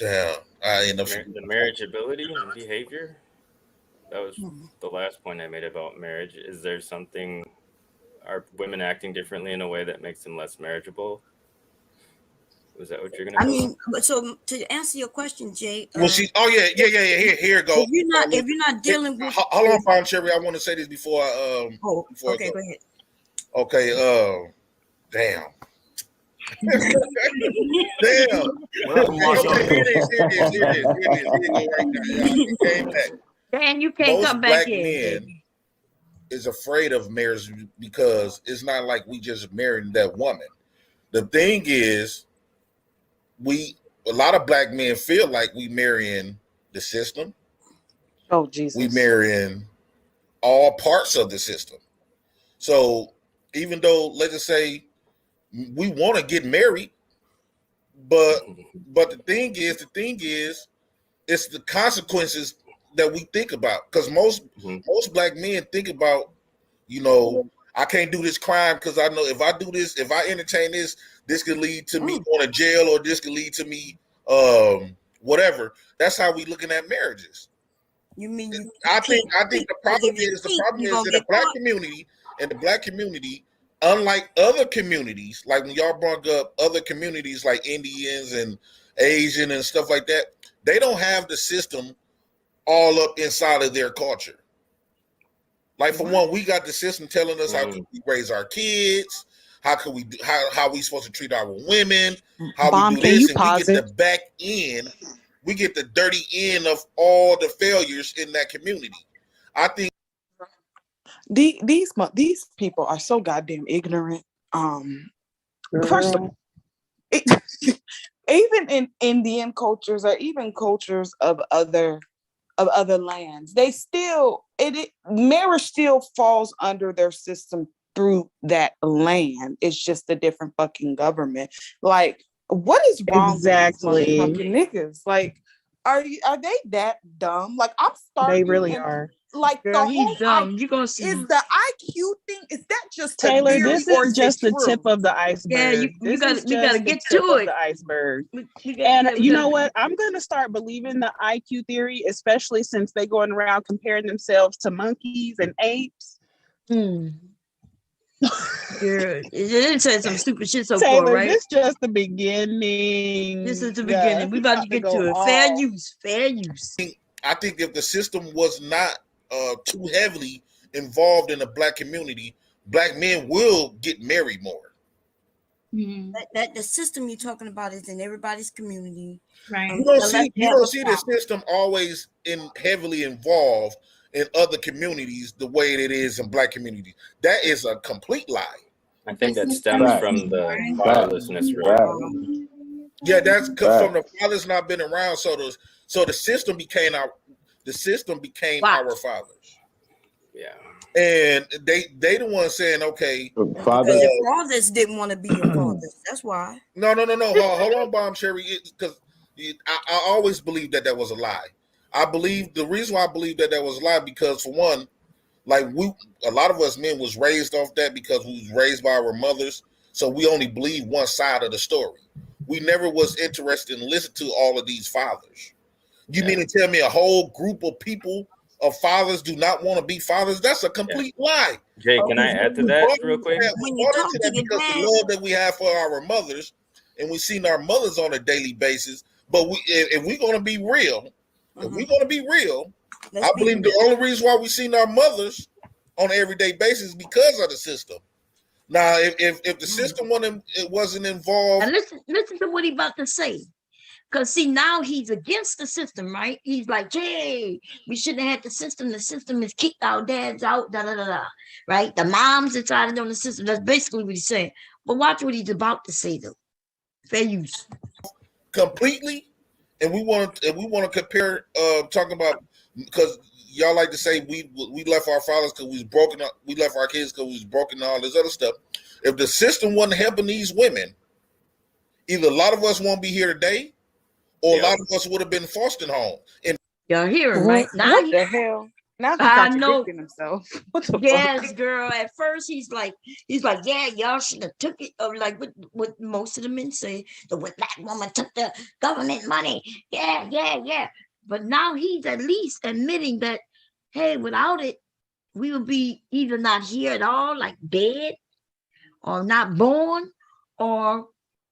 the marriageability and behavior. That was the last point I made about marriage. Is there something? Are women acting differently in a way that makes them less marriageable? Was that what you're gonna? I mean, so to answer your question, Jay. Well, she. Oh yeah. Here it goes. If you're not dealing with. Hold on, Fine Cherry. I want to say this before I. Before okay, I go ahead. Okay. Damn. Damn. Here it is. Dan, you can't Most come back black in. men is afraid of marriage because it's not like we just married that woman. The thing is, a lot of black men feel like we marrying the system. Oh Jesus. We marrying all parts of the system. So even though, let's just say, we want to get married, but the thing is, it's the consequences that we think about. Because most black men think about, I can't do this crime because I know if I do this, if I entertain this, this could lead to me going to jail, or this could lead to me whatever. That's how we looking at marriages. You mean I think the problem is that the black community, unlike other communities, like when y'all brought up other communities like Indians and Asian and stuff like that, they don't have the system all up inside of their culture. Like for one, we got the system telling us how can we raise our kids, how can we do, how we supposed to treat our women, how we do this, and we get the back end. We get the dirty end of all the failures in that community. I think these people are so goddamn ignorant. First of all, even in Indian cultures or even cultures of other lands, they still marriage still falls under their system through that land. It's just a different fucking government. Like, what is wrong with these motherfucking niggas? Like, are they that dumb? Like, I'm starting. They really are. Like, Girl, the he's whole dumb. You gonna see? Is the IQ thing? Is that just Taylor? The this is just the tip of the iceberg. Yeah, we gotta get to it. The iceberg. And you know what? I'm gonna start believing the IQ theory, especially since they going around comparing themselves to monkeys and apes. Girl, it said some stupid shit so Taylor, far, right? this just the beginning. This is the beginning. We about to get to it. Fair use. I think if the system was not too heavily involved in the black community, black men will get married more. That the system you're talking about is in everybody's community. Right. You don't see the system always heavily involved in other communities the way it is in Black communities. That is a complete lie. I think that stems from the fatherlessness. Yeah, that's from the fathers not been around. So the system became our fathers. Yeah. And they the ones saying, okay, Because your fathers didn't want to be your fathers. That's why. No. Hold on, Bomb Cherry. Because I always believed that was a lie. I believe the reason why I believe that was a lie because for one, like a lot of us men was raised off that because we was raised by our mothers. So we only believe one side of the story. We never was interested in listening to all of these fathers. You mean to tell me a whole group of people of fathers do not want to be fathers? That's a complete lie. Jay, can I add to that real quick? We bought into that because the love that we have for our mothers, and we've seen our mothers on a daily basis. But if we're going to be real, I believe the only reason why we've seen our mothers on an everyday basis is because of the system. Now, if the system wasn't involved, now listen to what he about to say. Because see, now he's against the system, right? He's like, hey, we shouldn't have had the system. The system has kicked our dads out, right? The moms decided on the system. That's basically what he's saying. But watch what he's about to say, though. Fair use. Completely, and we want to compare. Talking about because y'all like to say we left our fathers because we was broken up. We left our kids because we was broken. And all this other stuff. If the system wasn't helping these women, either a lot of us won't be here today. Or a lot of us would have been foster homes. And y'all hear him, right? Now what the hell? Now he's contradicting himself. What the yes, fuck? girl. At first, he's like, yeah, y'all should have took it. Or like what most of the men say, the black woman took the government money. Yeah. But now he's at least admitting that, hey, without it, we would be either not here at all, like dead, or not born, or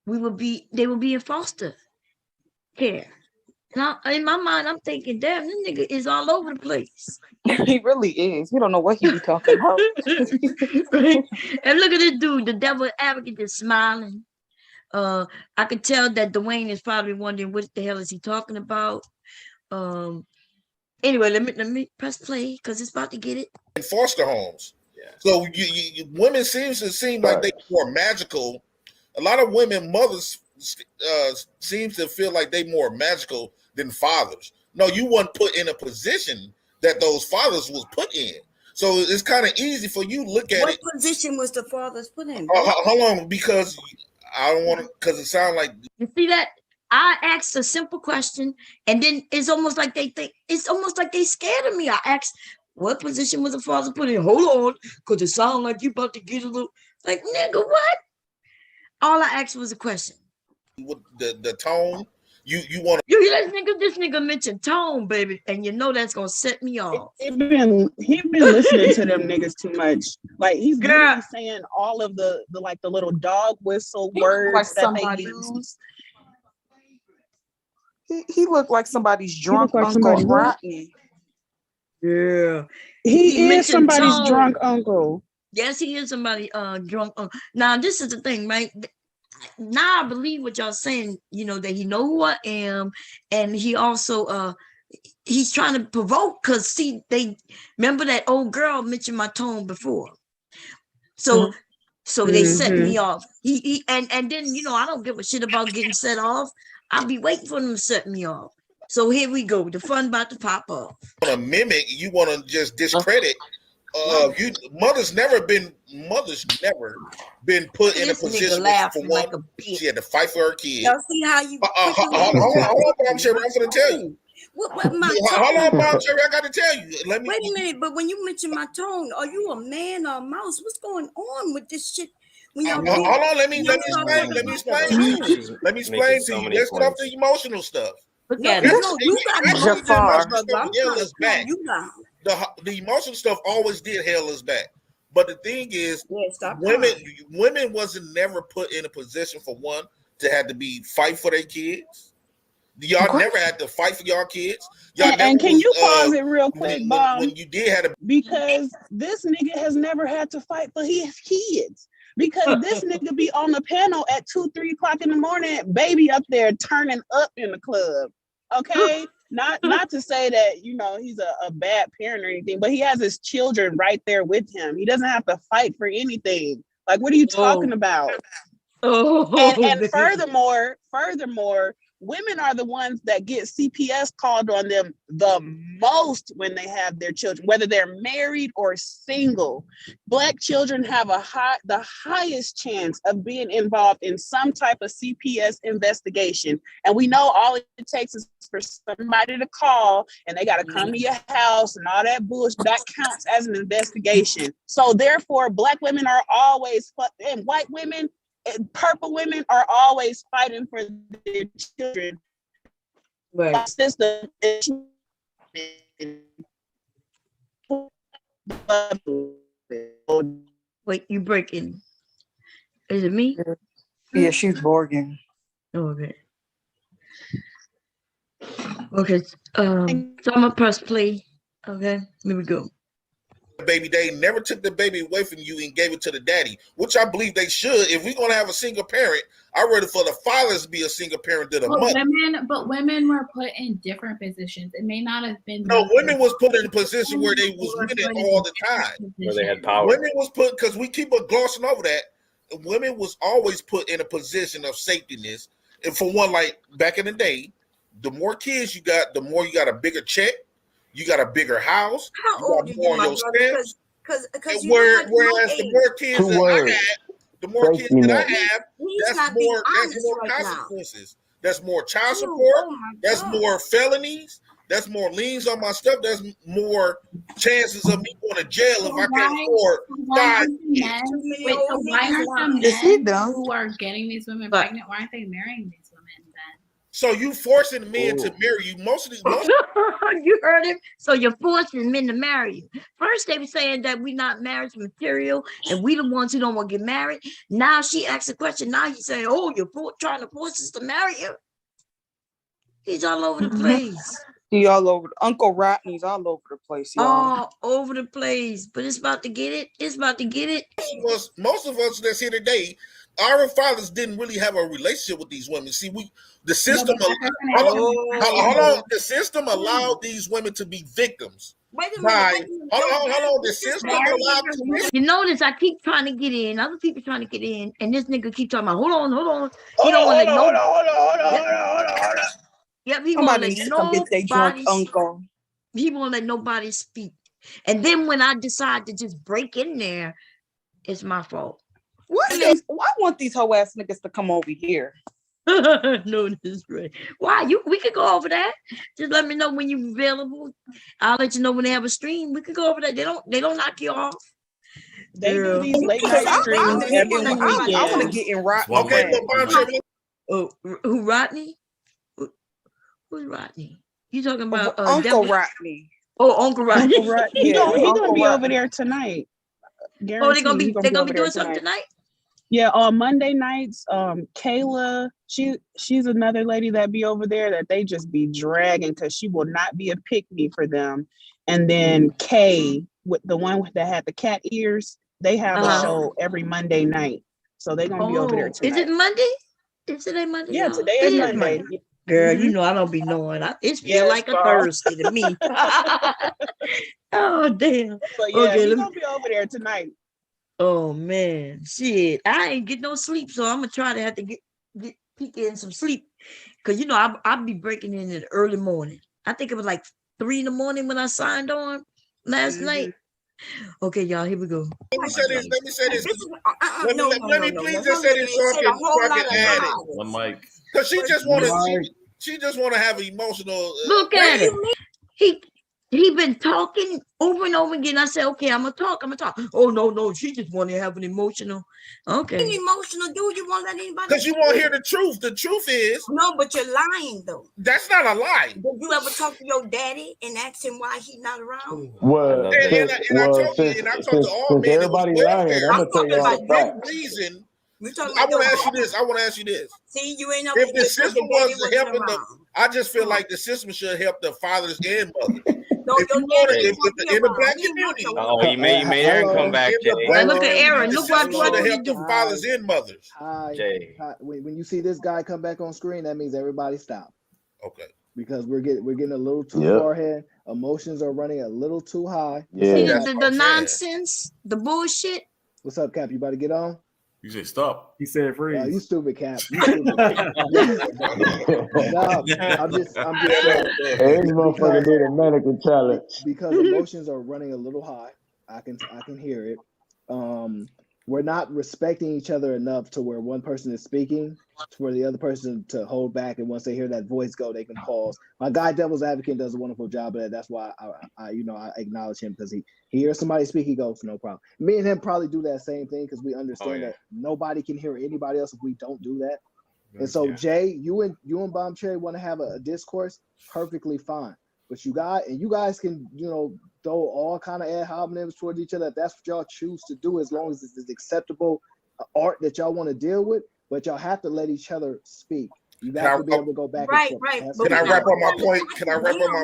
they would be in foster care. Now, in my mind, I'm thinking, damn, this nigga is all over the place. He really is. You don't know what he be talking about. Right? And look at this dude, the devil advocate, is smiling. I could tell that Dwayne is probably wondering what the hell is he talking about. Anyway, let me press play because it's about to get it. In foster homes. Yeah. So women seem like they're more magical. A lot of women, mothers, seems to feel like they more magical than fathers. No, you weren't put in a position that those fathers was put in. So it's kind of easy for you to look at what position was the fathers put in? Hold on, because I don't want to, because it sounds like you see that I asked a simple question, and then it's almost like they think it's almost like they scared of me. I asked, what position was the father put in? Hold on, because it sounds like you about to get a little like nigga, what? All I asked was a question. With the tone, you want to this nigga mentioned tone, baby, and you know that's gonna set me off. He been listening to them niggas too much. Like he's literally saying all of the little dog whistle words that they use. He looked like somebody's drunk Uncle Rodney. Yeah, he is somebody's drunk uncle. Yes, he is somebody drunk uncle. Now this is the thing, right? Now I believe what y'all saying, that he know who I am, and he also he's trying to provoke because see, they remember that old girl mentioned my tone before. So they set me off. He and then I don't give a shit about getting set off. I'll be waiting for them to set me off. So here we go. The fun about to pop off. You want to mimic, you want to just discredit. Mothers never been put in a position for one. She had to fight for her kids. Y'all see how you? Hold on, Mom Cherry. I'm gonna tell you. Hold on, Mom Cherry. I got to tell you. Wait a minute. But when you mention my tone, are you a man or a mouse? What's going on with this shit? When y'all hold on. Let me explain. Let me explain to you. Let's get off the emotional stuff. Look at it. You got the emotional stuff always did held us back. But the thing is, women wasn't never put in a position for one to have to be fight for their kids. Y'all never had to fight for y'all kids. And can you pause it real quick, Bob? When you did have to, because this nigga has never had to fight for his kids. Because this nigga be on the panel at 2, 3 o'clock in the morning, baby up there turning up in the club. Okay, not to say that he's a bad parent or anything, but he has his children right there with him. He doesn't have to fight for anything. Like, what are you talking about? And furthermore, women are the ones that get CPS called on them the most when they have their children, whether they're married or single. Black children have the highest chance of being involved in some type of CPS investigation. And we know all it takes is for somebody to call and they got to come to your house and all that bullshit. That counts as an investigation. So therefore, Black women are always, and white women, purple women are always fighting for their children. Right. System. Wait, you breaking? Is it me? Yeah, she's Borging. Oh, okay. Okay. So I'm gonna press play. Okay, here we go. Baby, they never took the baby away from you and gave it to the daddy, which I believe they should. If we're gonna have a single parent, I'd rather for the fathers to be a single parent than a mother. But women were put in different positions. It may not have been. No, women was put in a position where they was winning all the time. Where they had power. Women was put, because we keep glossing over that. Women was always put in a position of safetyness. And for one, like back in the day, the more kids you got, the more you got a bigger check. You got a bigger house. How old are you, my brother? Because whereas the more kids that I had, the more kids that I have, that's more consequences. That's more child support. That's more felonies. That's more liens on my stuff. That's more chances of me going to jail if I can't afford 5 kids. Wait, so why aren't the men who are getting these women pregnant? Why aren't they marrying these women then? So you forcing men to marry you. Most of these, you heard him. So you're forcing men to marry you. First, they were saying that we're not marriage material and we the ones who don't want to get married. Now she asked a question. Now he's saying, "Oh, you're trying to force us to marry you." He's all over the place. He all over. Uncle Rodney's all over the place, y'all. All over the place. But it's about to get it. It's about to get it. Most of us that's here today, our fathers didn't really have a relationship with these women. See, the system the system allowed these women to be victims. Wait a minute. Hold on. The system allowed. You notice I keep trying to get in. Other people trying to get in, and this nigga keep talking about, hold on. Hold on. Yep, he won't let nobody. He won't let nobody speak. And then when I decide to just break in there, it's my fault. Why want these hoe ass niggas to come over here? No, this is right. Why? We could go over that. Just let me know when you're available. I'll let you know when they have a stream. We could go over that. They don't knock you off. They do these late night streams every weekend. I want to get in Rodney. Okay, oh, who Rodney? Who's Rodney? You talking about Uncle Rodney? Oh, Uncle Rodney. He's gonna be over there tonight. Guaranteed. They're gonna be doing something tonight? Yeah, on Monday nights, Kayla, she's another lady that be over there that they just be dragging because she will not be a pick-me for them. And then Kay, with the one that had the cat ears, they have a show every Monday night. So they're gonna be over there tonight. Is it Monday? Is it a Monday? Yeah, today is Monday. Girl, you know I don't be knowing. It feels like a Thursday to me. Oh, damn. But yeah, he's gonna be over there tonight. Oh man, shit! I ain't get no sleep, so I'm gonna try to have to get peek in some sleep, cause I'll be breaking in the early morning. I think it was like 3 in the morning when I signed on last night. Okay, y'all, here we go. Let me say this. Let me please just say this so I can add it. One mic. Because she just want to have emotional. Look at him. He been talking over and over again. I said, okay, I'm gonna talk. Oh no, she just want to have an emotional. Okay. An emotional dude, you won't let anybody. Because you won't hear the truth. The truth is. No, but you're lying though. That's not a lie. Did you ever talk to your daddy and ask him why he's not around? Well, and I told to all men, everybody lying, I'm gonna tell you all the facts. I want to ask you this. See, you ain't. If the system was helping them, I just feel like the system should help the fathers and mothers. No, If you want to, in the black community, Oh, he made Aaron come back, Jay. Look at Aaron. Look what should have he helped the do. fathers and mothers. Jay. When you see this guy come back on screen, that means everybody stop. Okay. Because we're getting a little too far ahead. Emotions are running a little too high. See the nonsense, the bullshit. What's up, Cap? You about to get on? You say stop. He said freeze. You stupid, Cap. You stupid. No, I'm just Every motherfucker did a mannequin challenge. because emotions are running a little high. I can hear it. We're not respecting each other enough to where one person is speaking for the other person to hold back, and once they hear that voice go, they can pause. My guy Devil's Advocate does a wonderful job of that. That's why I acknowledge him, because he hears somebody speak, he goes, no problem. Me and him probably do that same thing because we understand that nobody can hear anybody else if we don't do that. And so Jay, you and Bomb Cherry want to have a discourse, perfectly fine. But you guys can, throw all kind of ad hominems towards each other if that's what y'all choose to do, as long as it's acceptable art that y'all want to deal with. But y'all have to let each other speak. You have to be able to go back. Right. Can I wrap up my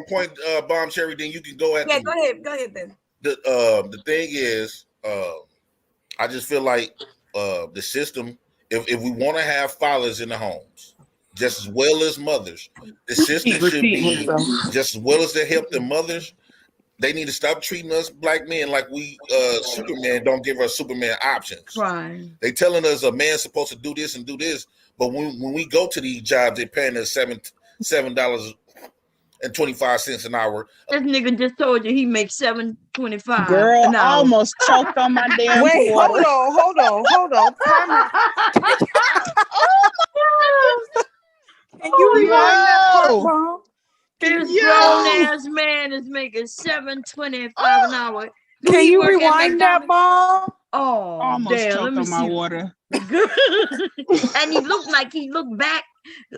point? Bomb Cherry? Then you can go at. Yeah, go ahead, then. The thing is, I just feel like the system. If we want to have fathers in the homes, just as well as mothers, the system should be just as well as they help the mothers. They need to stop treating us black men like we Superman. Don't give us Superman options. Right. They telling us a man's supposed to do this and do this, but when we go to these jobs, they're paying us $7.25 an hour. This nigga just told you he makes $7.25. Girl, an hour. almost choked on my damn Wait, water. hold on. Time out. Can you rewind that part, Mom? This grown ass man is making $7.25 an hour. Can you rewind that, Mom? Oh, Almost damn! choked Let me on my see. water. And he looked back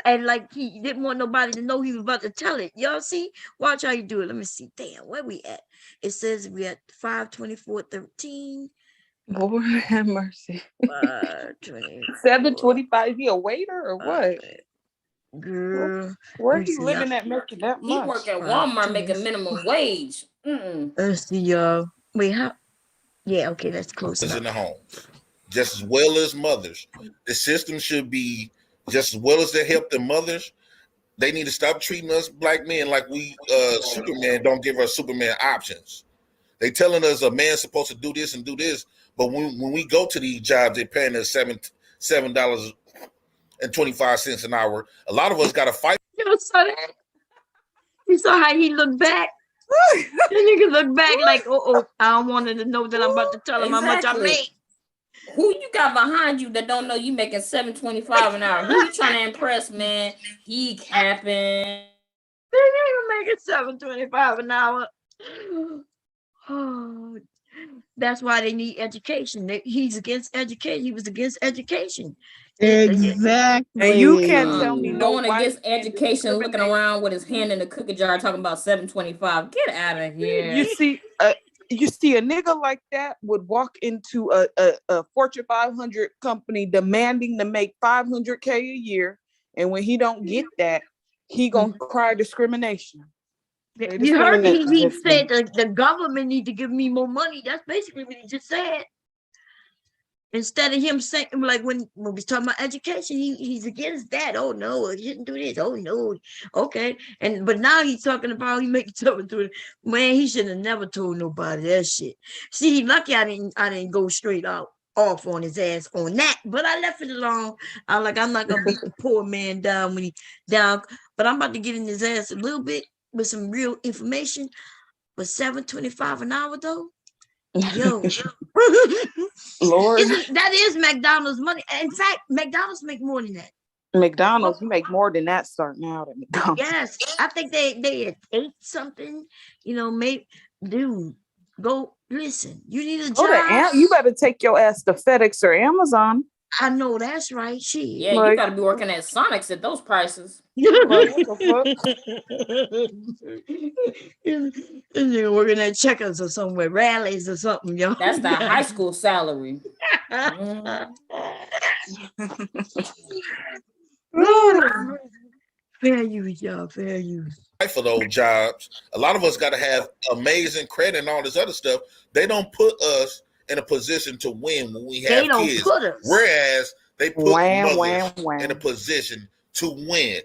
and like he didn't want nobody to know he was about to tell it. Y'all see? Watch how you do it. Let me see. Damn, where we at? It says we at 5:24:13. Lord have mercy. 5:24. 7:25. He a waiter or what? Girl, where he living at making that much? He work at Walmart making minimum wage. Let's see, y'all. Wait, how? Yeah, okay, that's close enough. In the home, just as well as mothers, the system should be just as well as they help the mothers. They need to stop treating us black men like we Superman. Don't give us Superman options. They telling us a man's supposed to do this and do this, but when we go to these jobs, they're paying us $7.25 an hour. A lot of us got to fight. You saw that? You saw how he looked back? The nigga look back like, I don't want him to know that I'm about to tell him how much I make. Who you got behind you that don't know you making $7.25 an hour? Who you trying to impress, man? He capping. This nigga making $7.25 an hour. Oh, that's why they need education. He's against education. He was against education. Exactly. And you can't tell me going against education, looking around with his hand in the cookie jar, talking about $7.25. Get out of here. You see a nigga like that would walk into a Fortune 500 company demanding to make $500K a year, and when he don't get that, he gonna cry discrimination. You heard he said the government need to give me more money. That's basically what he just said. Instead of him saying, like when we talking about education, he's against that. Oh no, he shouldn't do this. Oh no, okay. But now he's talking about he making something to it. Man, he should have never told nobody that shit. See, he lucky I didn't go straight off on his ass on that. But I left it alone. I'm not gonna beat the poor man down when he down. But I'm about to get in his ass a little bit with some real information. But $7.25 an hour though. Yo, Lord, that is McDonald's money. In fact, McDonald's make more than that. McDonald's, you make more than that starting out at McDonald's. Yes, I think they at 8 something. Maybe dude, go listen. You need a job. You better take your ass to FedEx or Amazon. I know that's right. Yeah, you gotta be working at Sonic's at those prices. What the fuck? You're working at Checkers or somewhere, Rallies or something, yo. That's the high school salary. Fair use, y'all. Fair use. For those jobs, a lot of us got to have amazing credit and all this other stuff. They don't put us in a position to win when we have kids. Whereas they put mothers in a position to win.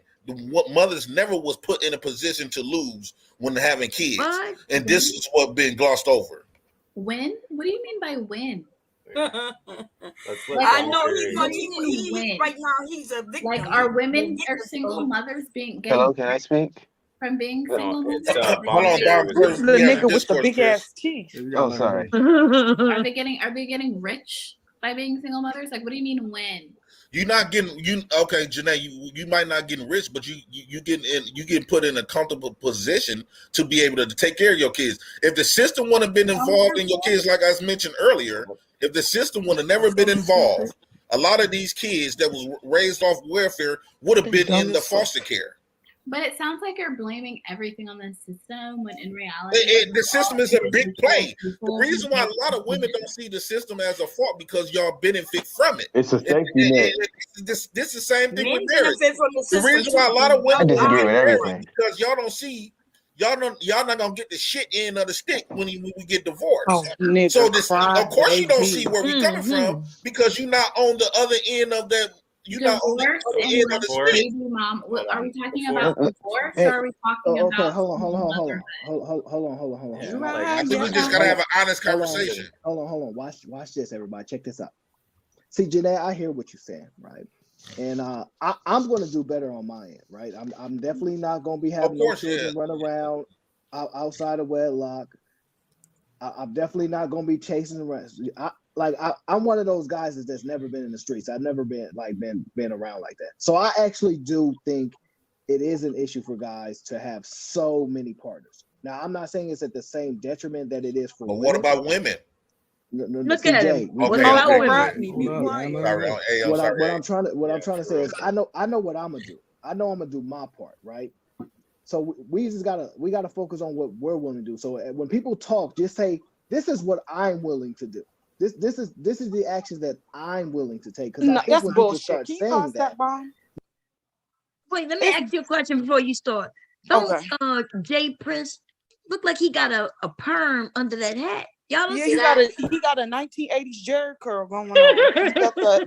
Mothers never was put in a position to lose when having kids. What? And this is what been glossed over. Win? What do you mean by win? I know he right now he's a victim. Like, are women or single mothers being Hello, can I speak? From being single mothers? Hold on, Bob. This is the nigga with the big ass teeth. Oh, sorry. Are they getting rich by being single mothers? Like, what do you mean win? You're not getting okay, Janae. You might not getting rich, but you getting put in a comfortable position to be able to take care of your kids. If the system would have been involved in your kids, like I mentioned earlier, if the system would have never been involved, a lot of these kids that was raised off welfare would have been in the foster care. But it sounds like you're blaming everything on the system when in reality, the system is a big play. The reason why a lot of women don't see the system as a fault because y'all benefit from it. It's a safety net. This is the same thing with Men marriage. benefit from the reason why a lot of women disagree with everything. because y'all don't see. Y'all not gonna get the shit end of the stick when we get divorced. Oh, nigga, so of course you don't see where we coming from because you're not on the other end of that. You're not on the other end of the stick. Baby mom. Are we talking about divorce or are we talking about? Okay, hold on. I think we just gotta have an honest conversation. Hold on. Watch this, everybody. Check this out. See, Janae, I hear what you're saying, right? And I'm going to do better on my end, right? I'm definitely not going to be having no children run around outside of wedlock. I'm definitely not going to be chasing around. I'm one of those guys that's never been in the streets. I've never been around like that. So I actually do think it is an issue for guys to have so many partners. Now, I'm not saying it's at the same detriment that it is for women. What about women? Look at him. What I'm trying to say is I know what I'm gonna do. I know I'm gonna do my part, right? So we gotta focus on what we're willing to do. So when people talk, just say this is what I'm willing to do. This is the actions that I'm willing to take. Because that's bullshit. Can you pass that bomb? Wait, let me ask you a question before you start. Don't Jay Prince look like he got a perm under that hat? Y'all don't see that? He got a 1980s Jerry curl going on.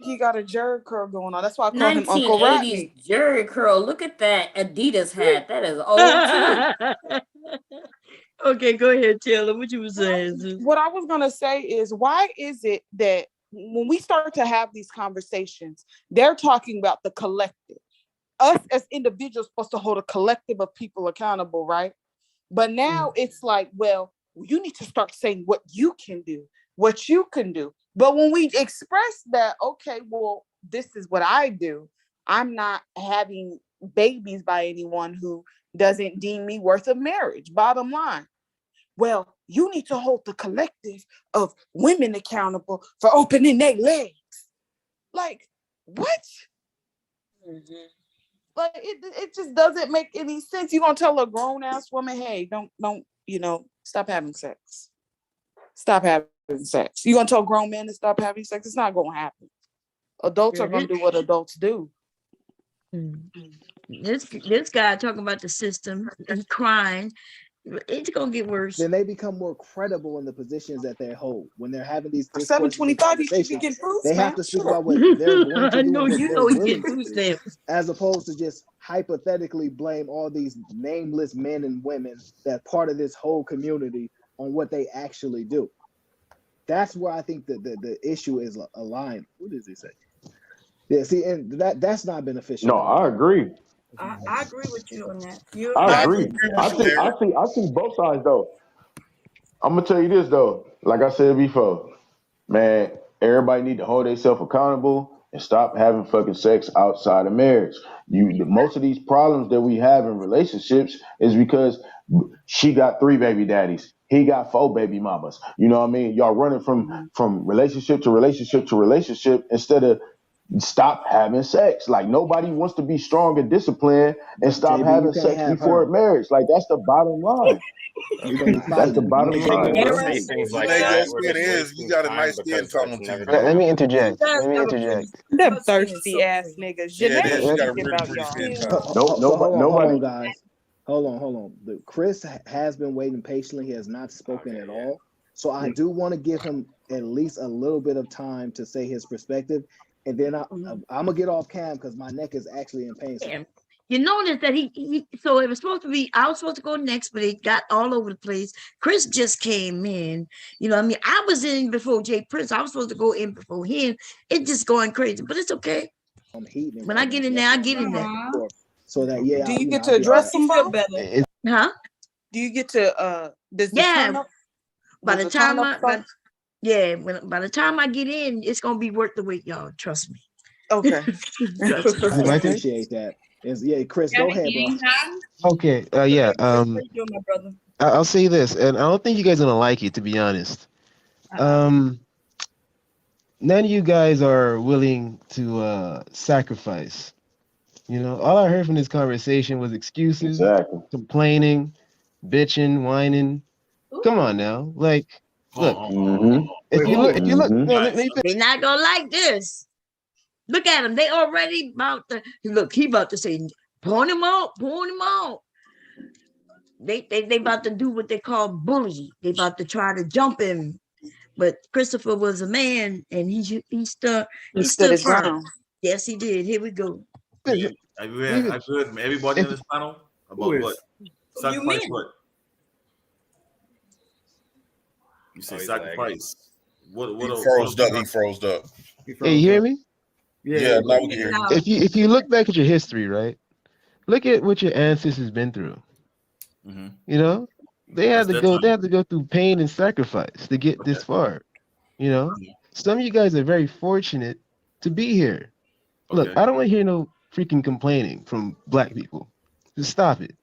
He got a Jerry curl going on. That's why I call him Uncle Rodney. Jerry curl. Look at that Adidas hat. That is old too. Okay, go ahead, Taylor. What you were saying? What I was gonna say is, why is it that when we start to have these conversations, they're talking about the collective? Us as individuals supposed to hold a collective of people accountable, right? But now it's like, well, you need to start saying what you can do. But when we express that, okay, well, this is what I do. I'm not having babies by anyone who doesn't deem me worth of marriage. Bottom line. Well, you need to hold the collective of women accountable for opening their legs. Like, what? Like, it just doesn't make any sense. You're gonna tell a grown-ass woman, hey, don't, stop having sex. Stop having sex. You're gonna tell grown men to stop having sex? It's not gonna happen. Adults are gonna do what adults do. This guy talking about the system and crying. It's gonna get worse. Then they become more credible in the positions that they hold when they're having these. For 725, he should be getting food They have to speak about what they're going to do. I know you get food stamps. As opposed to just hypothetically blame all these nameless men and women that part of this whole community on what they actually do. That's where I think the issue is aligned. What does he say? Yeah, see, and that's not beneficial. No, I agree. I agree with you on that. I agree. I see both sides though. I'm gonna tell you this though. Like I said before, man, everybody need to hold themselves accountable and stop having fucking sex outside of marriage. Most of these problems that we have in relationships is because she got 3 baby daddies. He got 4 baby mamas. You know what I mean? Y'all running from relationship to relationship to relationship instead of stop having sex. Like nobody wants to be strong and disciplined and stop JB, you having can't sex have before her. marriage. Like that's the bottom line. We're gonna be That's fighting. the bottom line, When we bro. say things like Renee, your that, we're skin just is, you wasting got a time nice skin because talking it's to you, never bro. gonna Let me happen. interject. Let me interject. Them thirsty ass niggas. Yeah, it Jeanette is. You got a thinking really about pretty y'all. skin So, tone. No, so hold on, nobody. guys. Hold on. Chris has been waiting patiently. He has not spoken at all. So I do want to give him at least a little bit of time to say his perspective, and then I'm gonna get off cam because my neck is actually in pain. So You notice that he so it was supposed to be, I was supposed to go next, but it got all over the place. Chris just came in. You know what I mean? I was in before Jay Prince. I was supposed to go in before him. It's just going crazy, but it's okay. I'm heating When I get in there, I get in there. so that Do you get to I'll be all address right. them though? Huh? Do you get to does the Yeah. turn up? By does the turn time up start? by the time I get in, it's gonna be worth the wait, y'all. Trust me. Okay. Trust me. I appreciate that. Chris, go ahead, bro. Okay. Yeah. How you doing, my brother? I'll say this, and I don't think you guys are gonna like it, to be honest. None of you guys are willing to sacrifice. You know, all I heard from this conversation was excuses, complaining, bitching, whining. Come on now, like, look. If you look, no, let me They're not gonna like this. Look at them. They already about to look. He about to say, point him out. They about to do what they call bully. They about to try to jump him. But Christopher was a man, and he stood his firm. ground. Yes, he did. Here we go. I've heard everybody on this panel about what? Sacrifice what? You say sacrifice. What He froze up. Hey, you hear me? Yeah, now we can hear you. If you look back at your history, right? Look at what your ancestors been through. Mm-hmm. You know, they had to go through pain and sacrifice to get this far. You know, some of you guys are very fortunate to be here. Look, I don't want to hear no freaking complaining from black people. Just stop it.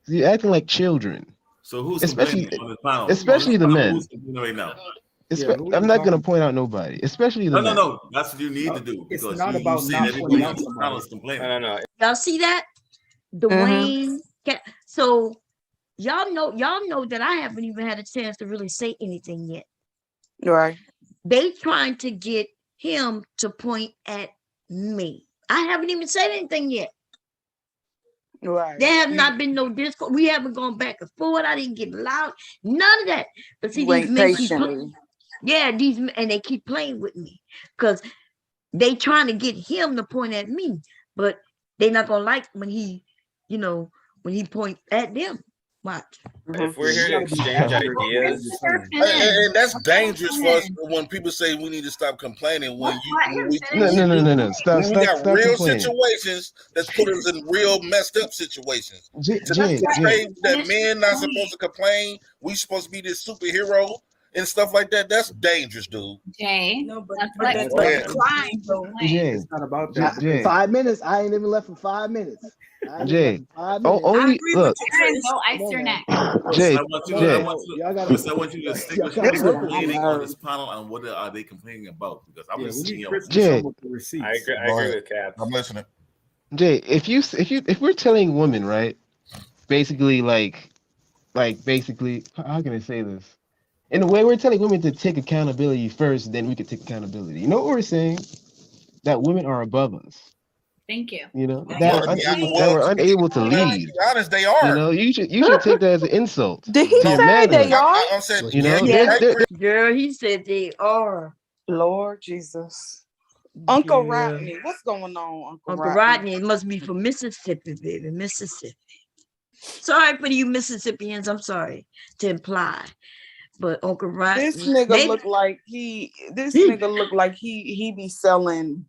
You're acting like children. So who's especially complaining on this panel? especially the men. Who's complaining right now? I'm not gonna point out nobody, especially the men. No. That's what you need to do because you saying everybody on this panel is complaining. No. Y'all see that? Dwayne. So y'all know that I haven't even had a chance to really say anything yet. Right. They trying to get him to point at me. I haven't even said anything yet. Right. There have not been no discord. We haven't gone back and forth. I didn't get loud. None of that. But see, these men keep and they keep playing with me because they trying to get him to point at me, but they're not gonna like when he point at them. Watch. If we're here to exchange ideas, and that's dangerous for us when people say we need to stop complaining. When we Stop got real complaining. situations that's put us in real messed up situations. Jay, say that men not supposed to complain, we supposed to be this superhero and stuff like that. That's dangerous, dude. Jay, That's Jay, not about that. Jay. 5 minutes. I ain't even left for 5 minutes. Jay, Only look. Go ice your neck. Jay, I want you to distinguish who's complaining on this panel and what are they complaining about? Because I'm listening. Jay, I agree with Cap. I'm listening. Jay, if we're telling women, right, basically like basically, how can I say this? In a way, we're telling women to take accountability first, then we can take accountability. You know what we're saying? That women are above us. Thank you. You know that we're unable to lead. To be honest, they are. You know, you should take that as an insult. Did he say they are? I'm saying, You know, Girl, he said they are. Lord Jesus. Uncle Rodney, what's going on, Uncle Rodney? It must be from Mississippi, baby. Mississippi. Sorry for you Mississippians. I'm sorry to imply. But Uncle Rodney. This nigga look like he be selling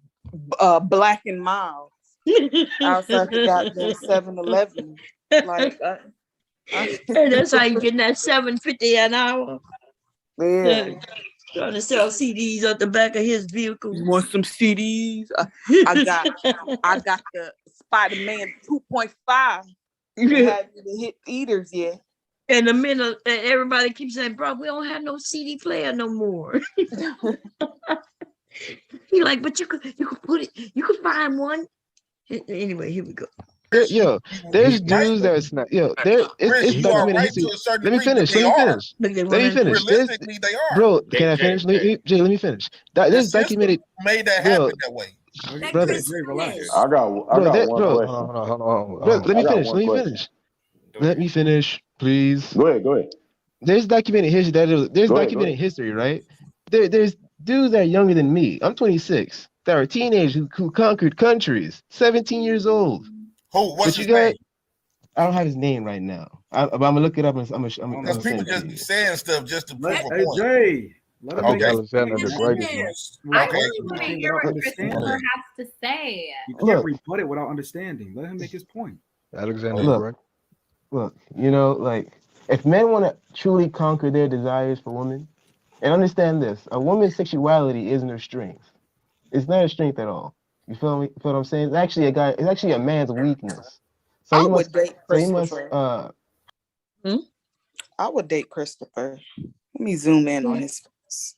Black and Mild outside the goddamn 7-Eleven. Like that's how you getting that $7.50 an hour. Yeah. Trying to sell CDs at the back of his vehicle. You want some CDs? I got the Spider-Man 2.5. You haven't hit eaters yet. And the minute everybody keeps saying, bro, we don't have no CD player no more. He like, but you could put it, you could find one. Anyway, here we go. Yo, there's dudes that's not. Yo, it's you are documented right history. to a certain Let me degree, but finish. they Let me are. finish. Let me finish. Realistically, they are. Bro, can I finish? Jay, let me finish. The There's system documented. made that Bro, happen that way. brother. I got one Bro, question. hold on. Bro, let me I got finish. one Let me question. finish. Let me finish, please. Go ahead. There's documented history. There's documented history, right? There's dudes that are younger than me. I'm 26. That are teenagers who conquered countries. 17 years old. What's his name? I don't have his name right now. I'm gonna look it up and I'm Because gonna people send it just to be you. saying stuff just to prove a Hey, point. Jay. Let him make Alexander the Greatest, man. I Okay. really want to hear what Christopher has to say. You can't rebut it without understanding. Let him make his point. Alexander the Great. Look, you know, like if men want to truly conquer their desires for women, and understand this, a woman's sexuality isn't her strength. It's not a strength at all. You feel me? Feel what I'm saying? It's actually a man's weakness. So I would date Christopher. I would date Christopher. Let me zoom in on his face.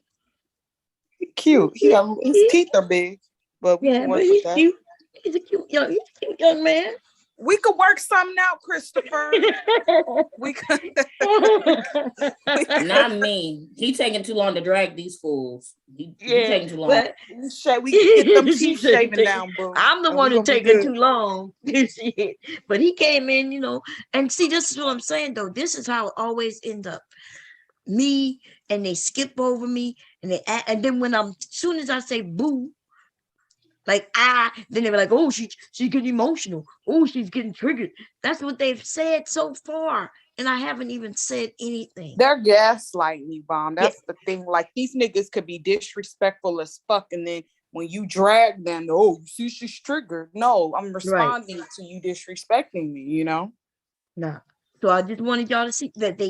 He's cute. His teeth are big, but we can work with that. Cute. He's a cute young man. We could work something out, Christopher. we could. Not me. He taking too long to drag these fools. He taking too long. But we can get them teeth shaving down, boo. I'm the one who taking too long. But he came in, you know, and see, this is what I'm saying though. This is how it always ends up. Me, and they skip over me, and then when soon as I say boo, like then they were like, oh, she's getting emotional. Oh, she's getting triggered. That's what they've said so far, and I haven't even said anything. They're gaslighting you, Bomb. That's the thing. Like these niggas could be disrespectful as fuck, and then when you drag them, oh, you see, she's triggered. No, I'm responding to you disrespecting me. You know. Nah. So I just wanted y'all to see that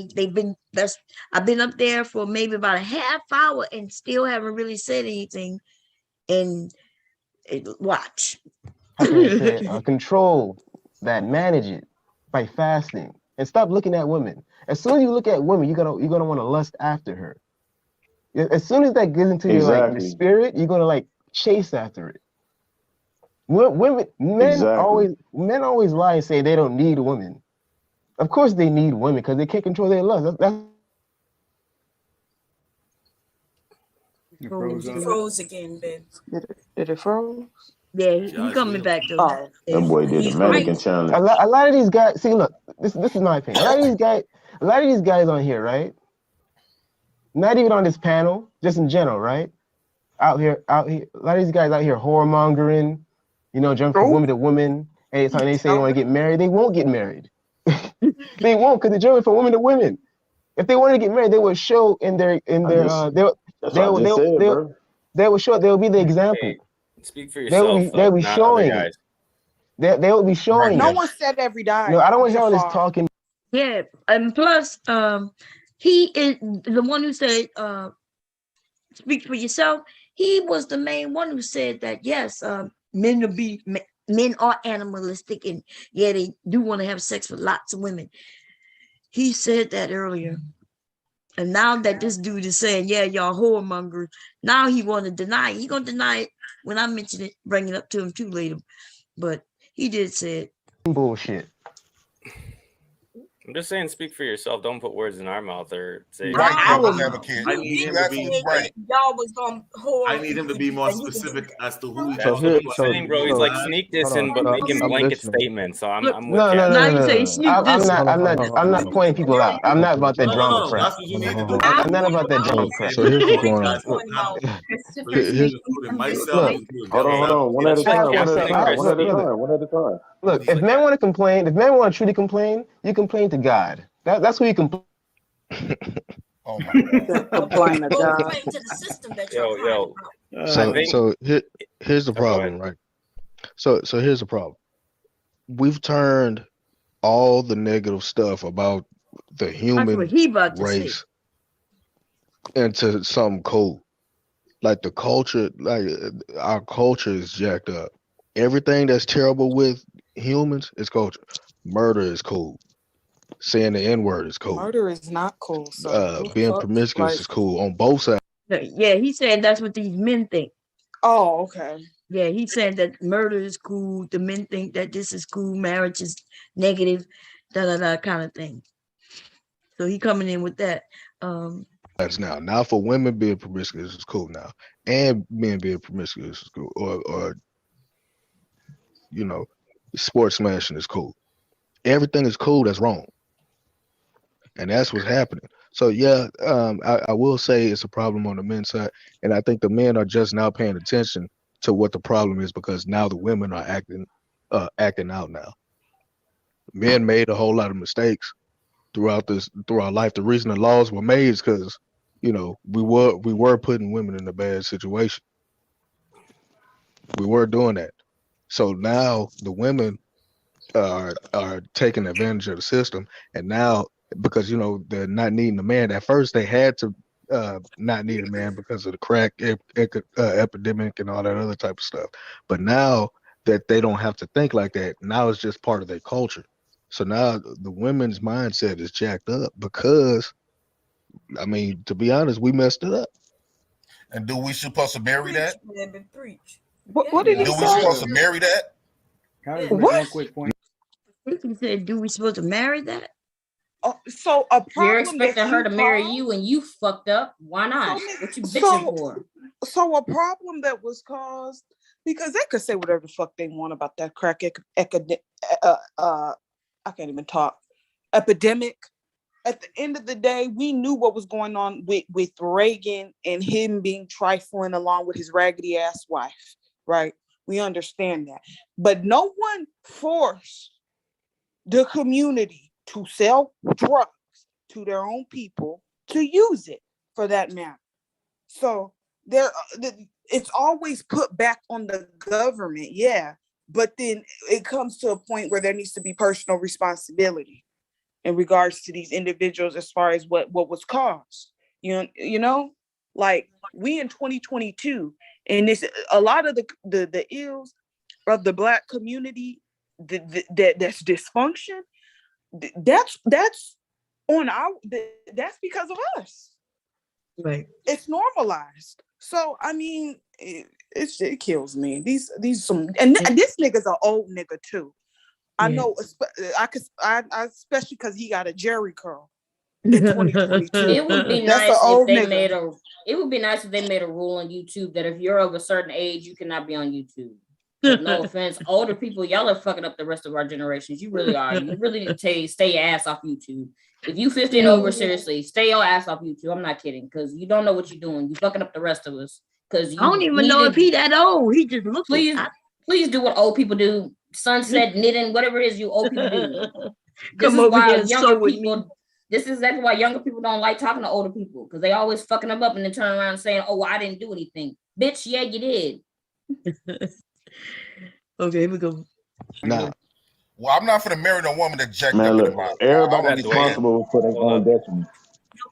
I've been up there for maybe about a half hour and still haven't really said anything. And watch. How can I say control that, manage it by fasting and stop looking at women. As soon as you look at women, you're gonna want to lust after her. As soon as that gets into your spirit, you're gonna like chase after it. Men always lie and say they don't need women. Of course they need women because they can't control their lust. It froze again, Ben. Did it froze? Yeah, he's coming back though. That boy did the mannequin challenge. A lot of these guys, see, look, this is my opinion. A lot of these guys on here, right? Not even on this panel, just in general, right? Out here, a lot of these guys out here whoremongering, you know, jumping from woman to woman. Anytime they say they want to get married, they won't get married. They won't, because they're jumping from woman to women. If they wanted to get married, they would show in their they'll show, they'll be the example. Hey, speak for yourself. They'll be showing it. They will be showing. No one said every guy. No, I don't want to hear all this talking. Yeah, and plus, he is the one who said, "Speak for yourself." He was the main one who said that yes, men are animalistic, and yeah, they do want to have sex with lots of women. He said that earlier. And now that this dude is saying, yeah, y'all whoremongers, now he want to deny it. He gonna deny it when I mention it, bring it up to him too later. But he did say it. Bullshit. I'm just saying, speak for yourself. Don't put words in our mouth or say. I need him to be right. Y'all was gonna I need him to be more specific as to who he's That's what he's saying, bro. He's like sneak dissing, but making blanket statements. So I'm with No. I'm not pointing people out. I'm not about that drama crap. That's what you need to do. I'm not about that drama crap. So here's what's going on. Hold on. One at a time. Look, if men want to complain, if men want to truly complain, you complain to God. That's who you complain. Oh my God. Complain to God. So here's the problem, right? So here's the problem. We've turned all the negative stuff about the human race into something cool. Like the culture, like our culture is jacked up. Everything that's terrible with humans is culture. Murder is cool. Saying the N-word is cool. Murder is not cool. So being promiscuous is cool on both sides. Yeah, he said that's what these men think. Oh, okay. Yeah, he's saying that murder is cool. The men think that this is cool. Marriage is negative, kind of thing. So he coming in with that. That's now for women being promiscuous is cool now, and men being promiscuous is cool, or sports smashing is cool. Everything is cool that's wrong, and that's what's happening. So yeah, I will say it's a problem on the men's side, and I think the men are just now paying attention to what the problem is, because now the women are acting out now. Men made a whole lot of mistakes throughout our life. The reason the laws were made is because we were putting women in a bad situation. We were doing that. So now the women are taking advantage of the system, and now because they're not needing a man. At first they had to not need a man because of the crack epidemic and all that other type of stuff. But now that they don't have to think like that, now it's just part of their culture. So now the women's mindset is jacked up because, I mean, to be honest, we messed it up. And do we supposed to marry that? What did he say? Do we supposed to marry that? Can I just make one quick point? He said, "Do we supposed to marry that?" So a problem you're expecting her to marry you, and you fucked up. Why not? What you bitching for? So a problem that was caused because they could say whatever the fuck they want about that crack I can't even talk. Epidemic. At the end of the day, we knew what was going on with Reagan and him being trifling along with his raggedy ass wife, right? We understand that. But no one forced the community to sell drugs to their own people to use it for that matter. So it's always put back on the government, yeah. But then it comes to a point where there needs to be personal responsibility in regards to these individuals as far as what was caused. You know, like we in 2022, and this a lot of the ills of the Black community that's dysfunction. That's on that's because of us. Right. It's normalized. So I mean, it kills me. These some and this nigga's an old nigga too. I know, I especially because he got a Jerry curl in 2022. It would be nice if they made a. It would be nice if they made a rule on YouTube that if you're of a certain age, you cannot be on YouTube. No offense, older people, y'all are fucking up the rest of our generations. You really are. You really need to stay your ass off YouTube. If you 50 and over, seriously, stay your ass off YouTube. I'm not kidding, because you don't know what you're doing. You fucking up the rest of us. Because I don't even know if he that old. He just looks. Please do what old people do. Sunset knitting, whatever it is you old people do. This is why younger people. This is exactly why younger people don't like talking to older people, because they always fucking them up and then turn around saying, "Oh, well, I didn't do anything." Bitch, yeah, you did. Okay, here we go. Nah. Well, I'm not for to marry no woman that jacked Man, up look, in the mouth. everybody's responsible for their own destiny.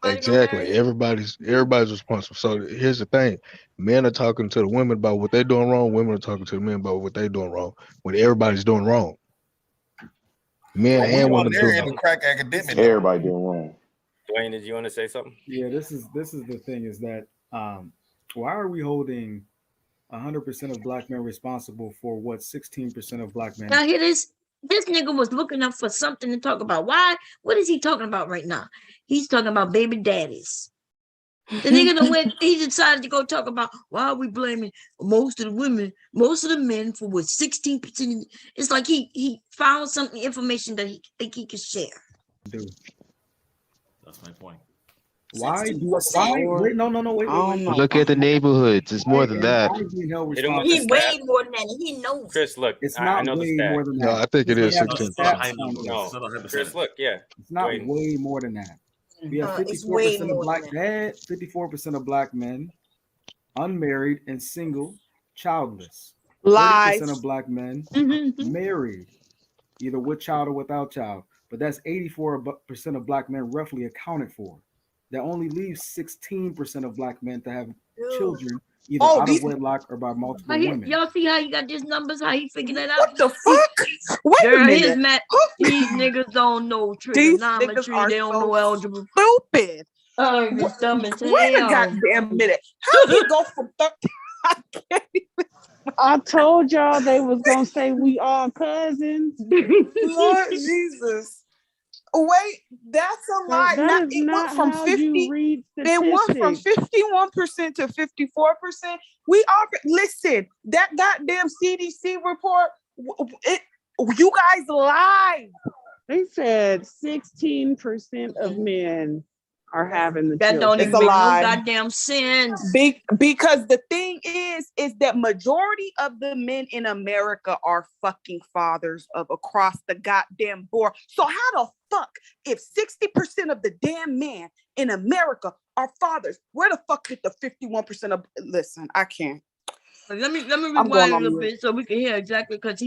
Exactly. Everybody's responsible. So here's the thing: men are talking to the women about what they're doing wrong. Women are talking to the men about what they're doing wrong. When everybody's doing wrong, men and women doing wrong. Crack academic. Everybody doing wrong. Dwayne, did you want to say something? Yeah, this is the thing is that why are we holding 100% of Black men responsible for what 16% of Black men? Now here this nigga was looking up for something to talk about. Why? What is he talking about right now? He's talking about baby daddies. The nigga he decided to go talk about why are we blaming most of the women, most of the men for what 16%. It's like he found something, information that he think he could share. That's my point. Why? Wait, no. Wait. Look at the neighborhoods. It's more than that. He way more than that. He knows. Chris, look. It's not way more than that. No, I think it is 16. No, Chris, look, yeah. It's not way more than that. We have 54% of Black men, 54% of Black men, unmarried and single, childless. 30% of Black men married, either with child or without child. But that's 84% of Black men roughly accounted for. That only leaves 16% of Black men to have children, either out of wedlock or by multiple women. Y'all see how he got these numbers? How he figured that out? What the fuck? Wait a minute. These niggas don't know trigonometry. They don't know algebra. Stupid. Oh, you're dumb as hell. Wait a goddamn minute. How do you go from 13? I can't even. I told y'all they was gonna say we all cousins. Lord Jesus. Wait, that's a lie. That is It went not from how 50. you read It went from statistics. 51% to 54%. We are listen, that goddamn CDC report, you guys lied. They said 16% of men are having the That children. don't even It's a make no lie. goddamn sense. Because the thing is that majority of the men in America are fucking fathers of across the goddamn board. So how the fuck, if 60% of the damn men in America are fathers, where the fuck did the 51% of? Listen, I can't. Let me rewind a little bit so we can hear exactly, because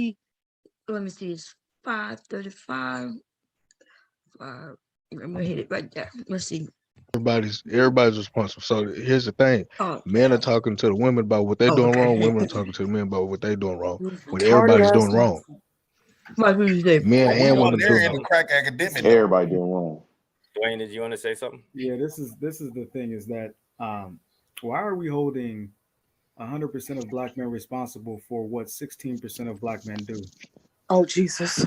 let me see, it's 5:35. I'm gonna hit it right there. Let's see. Everybody's responsible. So here's the thing: men are talking to the women about what they're doing wrong. Women are talking to the men about what they're doing wrong. When everybody's doing wrong. Men and women They're doing in the wrong. crack academic. Everybody doing wrong. Dwayne, did you want to say something? Yeah, this is the thing is that why are we holding 100% of black men responsible for what 16% of black men do? Oh Jesus,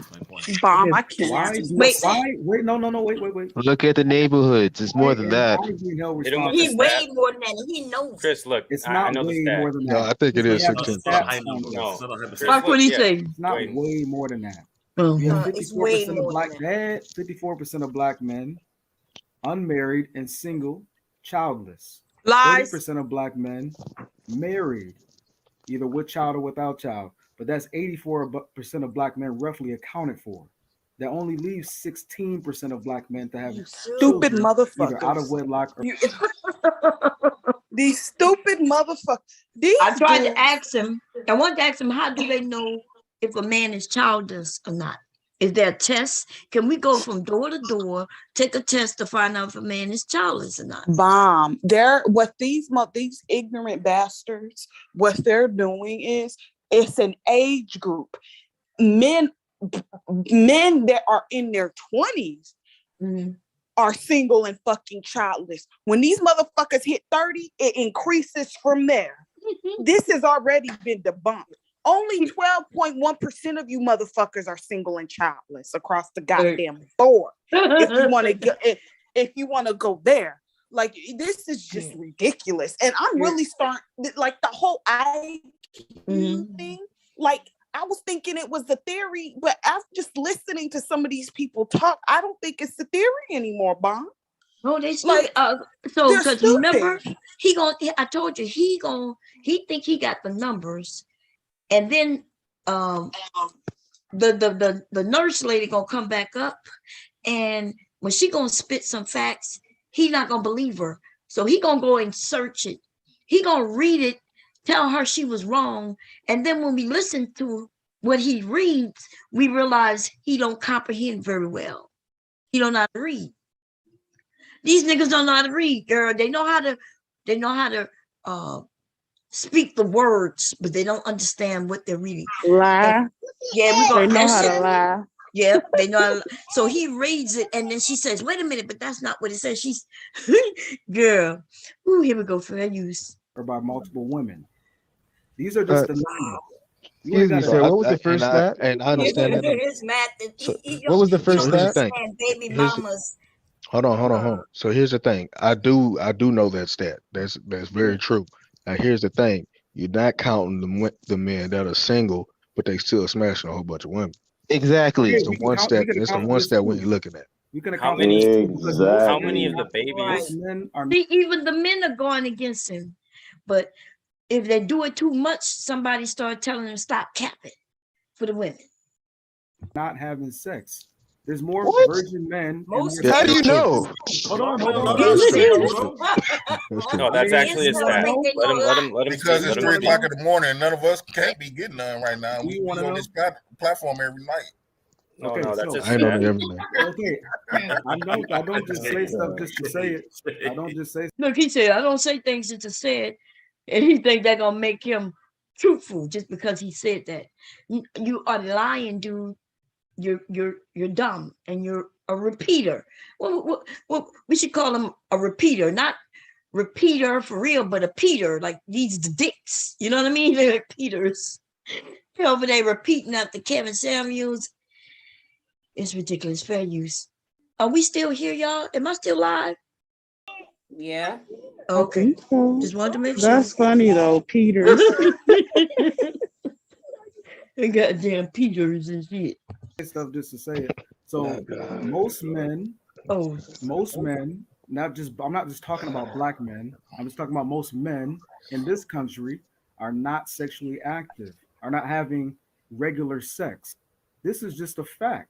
bomb! I can't. Wait, no, wait. Look at the neighborhoods. It's more than that. He way more than that. He knows. Chris, look, It's I not know the way stat. more than that. No, I think it is We have the 16. stats on this. No, Chris, That's what he say. It's not way more than that. Oh. We have It's way 54% of more black than that. 54% of black men, unmarried and single, childless. Lies. 30% of black men married, either with child or without child. But that's 84% of black men roughly accounted for. That only leaves 16% of black men to have Stupid children, motherfuckers. either out of wedlock or These stupid motherfuckers. I tried to ask him. I wanted to ask him, how do they know if a man is childless or not? Is there a test? Can we go from door to door, take a test to find out if a man is childless or not? Bomb. What these ignorant bastards, what they're doing is, it's an age group. Men that are in their 20s are single and fucking childless. When these motherfuckers hit 30, it increases from there. This has already been debunked. Only 12.1% of you motherfuckers are single and childless across the goddamn board. If you want to go there, like, this is just ridiculous. And I'm really starting, like, the whole IQ thing. Like, I was thinking it was a theory, but after just listening to some of these people talk, I don't think it's a theory anymore, Bon. No, they still so because remember I told you he think he got the numbers, and then the nurse lady gonna come back up, and when she gonna spit some facts, he not gonna believe her. So he gonna go and search it. He gonna read it, tell her she was wrong, and then when we listen to what he reads, we realize he don't comprehend very well. He don't know how to read. These niggas don't know how to read, girl. They know how to speak the words, but they don't understand what they're reading. Lie. Yeah, they know how to lie. Yeah, they know how to lie. So he reads it, and then she says, wait a minute, but that's not what it says. She's girl. Ooh, here we go, fair use. Or by multiple women. These are just the numbers. Excuse me, sir. What was the first stat? And I understand that. His math. What was the first stat? Baby mamas. Hold on. So here's the thing. I do know that stat. That's very true. Now here's the thing. You're not counting the men that are single, but they still smashing a whole bunch of women. Exactly. It's the one stat. It's the one stat when you're looking at. How many of the babies? See, even the men are going against him, but if they do it too much, somebody start telling them stop capping for the women. Not having sex. There's more virgin men. How do you know? Hold on. No, that's actually a stat. Let him because speak. it's 3 o'clock in the morning and none of us can't be getting none right now. We on this platform every night. No, that's a I ain't on stat. every night. Okay. I don't just say stuff just to say it. I don't just say. Look, he said, I don't say things just to say it. And he think they're gonna make him truthful just because he said that. You are lying, dude. You're dumb and you're a repeater. Well, we should call him a repeater, not repeater for real, but a Peter, like these dicks. You know what I mean? They're like Peters. They're over there repeating after Kevin Samuels. It's ridiculous. Fair use. Are we still here, y'all? Am I still live? Yeah. Okay. So. Just wanted to make sure. That's funny though, Peters. They goddamn Peters and shit. Stuff just to say it. So most men, not just, I'm not just talking about black men. I'm just talking about most men in this country are not sexually active, are not having regular sex. This is just a fact.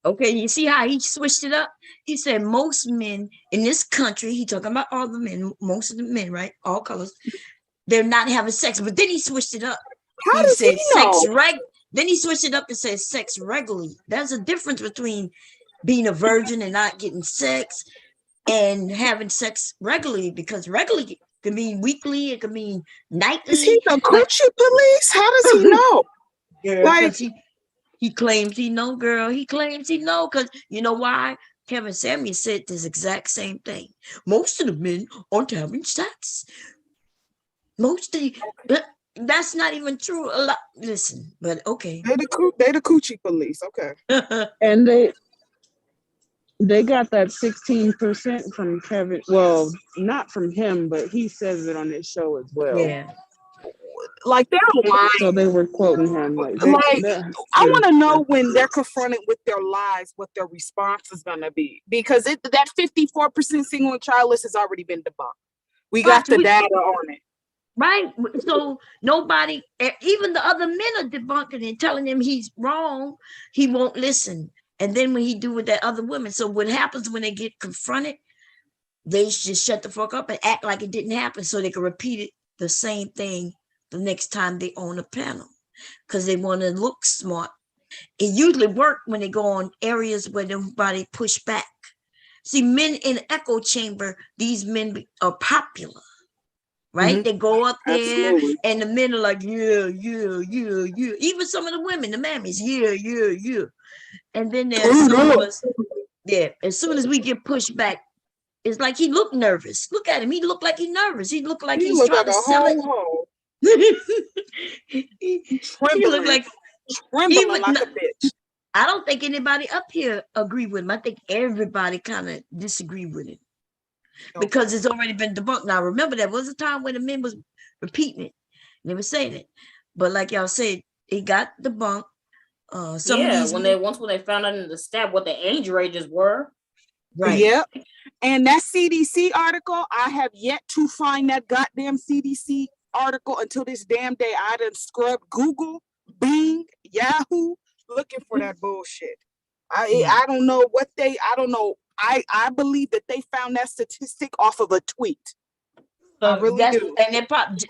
Okay, you see how he switched it up? He said most men in this country, he talking about all the men, most of the men, right? All colors, they're not having sex. But then he switched it up. How does he know? Then he switched it up and said sex regularly. There's a difference between being a virgin and not getting sex and having sex regularly, because regularly can mean weekly, it can mean nightly. Is he the coochie police? How does he know? Yeah, like he claims he know, girl. He claims he know, because you know why? Kevin Samuels said this exact same thing. Most of the men aren't having sex. That's not even true. A lot. Listen, but okay. They the coochie police. Okay. And they got that 16% from Kevin. Well, not from him, but he says it on his show as well. Yeah. Like they're lying. So they were quoting him. I want to know when they're confronted with their lies, what their response is going to be, because that 54% single and childless has already been debunked. We got the data on it. Right. So nobody, even the other men are debunking and telling him he's wrong. He won't listen. And then when he do with that other woman. So what happens when they get confronted, they just shut the fuck up and act like it didn't happen so they can repeat it the same thing the next time they on a panel, because they want to look smart. It usually works when they go on areas where nobody push back. See, men in echo chamber, these men are popular. Right? Mm-hmm. They go up there. Absolutely. And the men are like, yeah. Even some of the women, the mammies, yeah. And then there's some of us, as soon as we get pushed back, it's like he looked nervous. Look at him. He looked like he's nervous. He looked like he's trying to sell it. He looked like trembling like a bitch. I don't think anybody up here agree with him. I think everybody kind of disagree with it. Because it's already been debunked. Now, remember, there was a time when the men was repeating it. They were saying it. But like y'all said, it got debunked. Once they found out in the stat what the age ranges were. Right. Yep. And that CDC article, I have yet to find that goddamn CDC article until this damn day. I done scrubbed Google, Bing, Yahoo, looking for that bullshit. I don't know what I don't know. I believe that they found that statistic off of a tweet. I really do.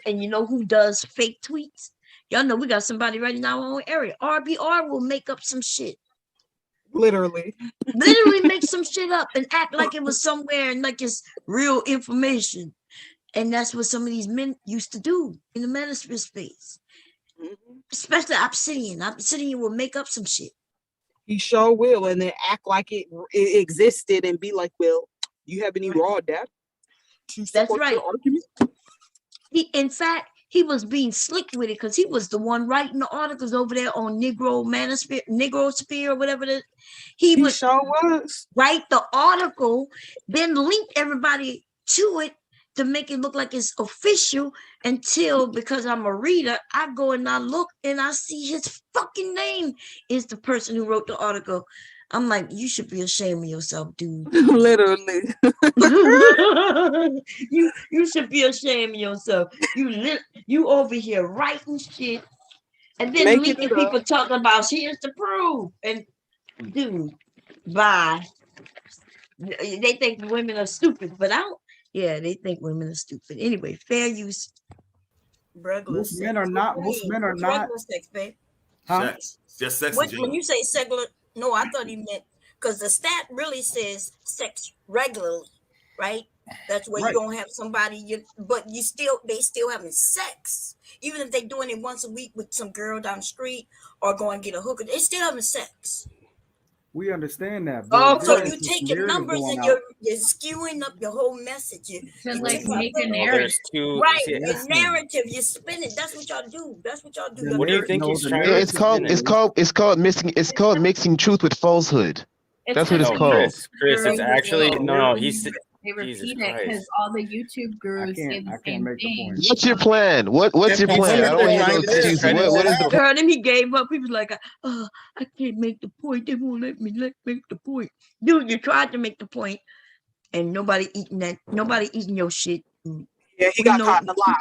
And you know who does fake tweets? Y'all know we got somebody right in our own area. RBR will make up some shit. Literally make some shit up and act like it was somewhere and like it's real information. And that's what some of these men used to do in the Manosphere space. Mm-hmm. Especially Obsidian will make up some shit. He sure will, and then act like it existed and be like, well, you have any raw data? That's right. In fact, he was being slick with it because he was the one writing the articles over there on Negrosphere or whatever it is. He sure was. Write the article, then link everybody to it to make it look like it's official until, because I'm a reader, I go and I look and I see his fucking name is the person who wrote the article. I'm like, you should be ashamed of yourself, dude. Literally. you should be ashamed of yourself. You over here writing shit and then linking people talking about here's the proof. And dude, bye. They think women are stupid, but they think women are stupid. Anyway, fair use. Most men are not. Sex, babe. Huh? Sex. Just sex. When you say secular, no, I thought he meant, because the stat really says sex regularly, right? That's where you don't have somebody, but they still having sex. Even if they're doing it once a week with some girl down the street or going to get a hooker, they still having sex. We understand that, Oh, but so you taking numbers and you're skewing up your whole message. You like took make a out- narrative. There's two. right, See, your narrative, you spin it. That's what y'all do. That's what y'all do. what do you think he's trying Yeah, to it's called mixing truth with falsehood. That's what it's like called. Chris, it's actually no. He's They Jesus repeat it Christ. because all the YouTube gurus say the same thing. What's your plan? What's your plan? I don't want to hear no excuses. What is the heard him, he gave up. He was like, I can't make the point. They won't let me make the point. Dude, you tried to make the point, and nobody eating your shit. Yeah, he got caught in a lie.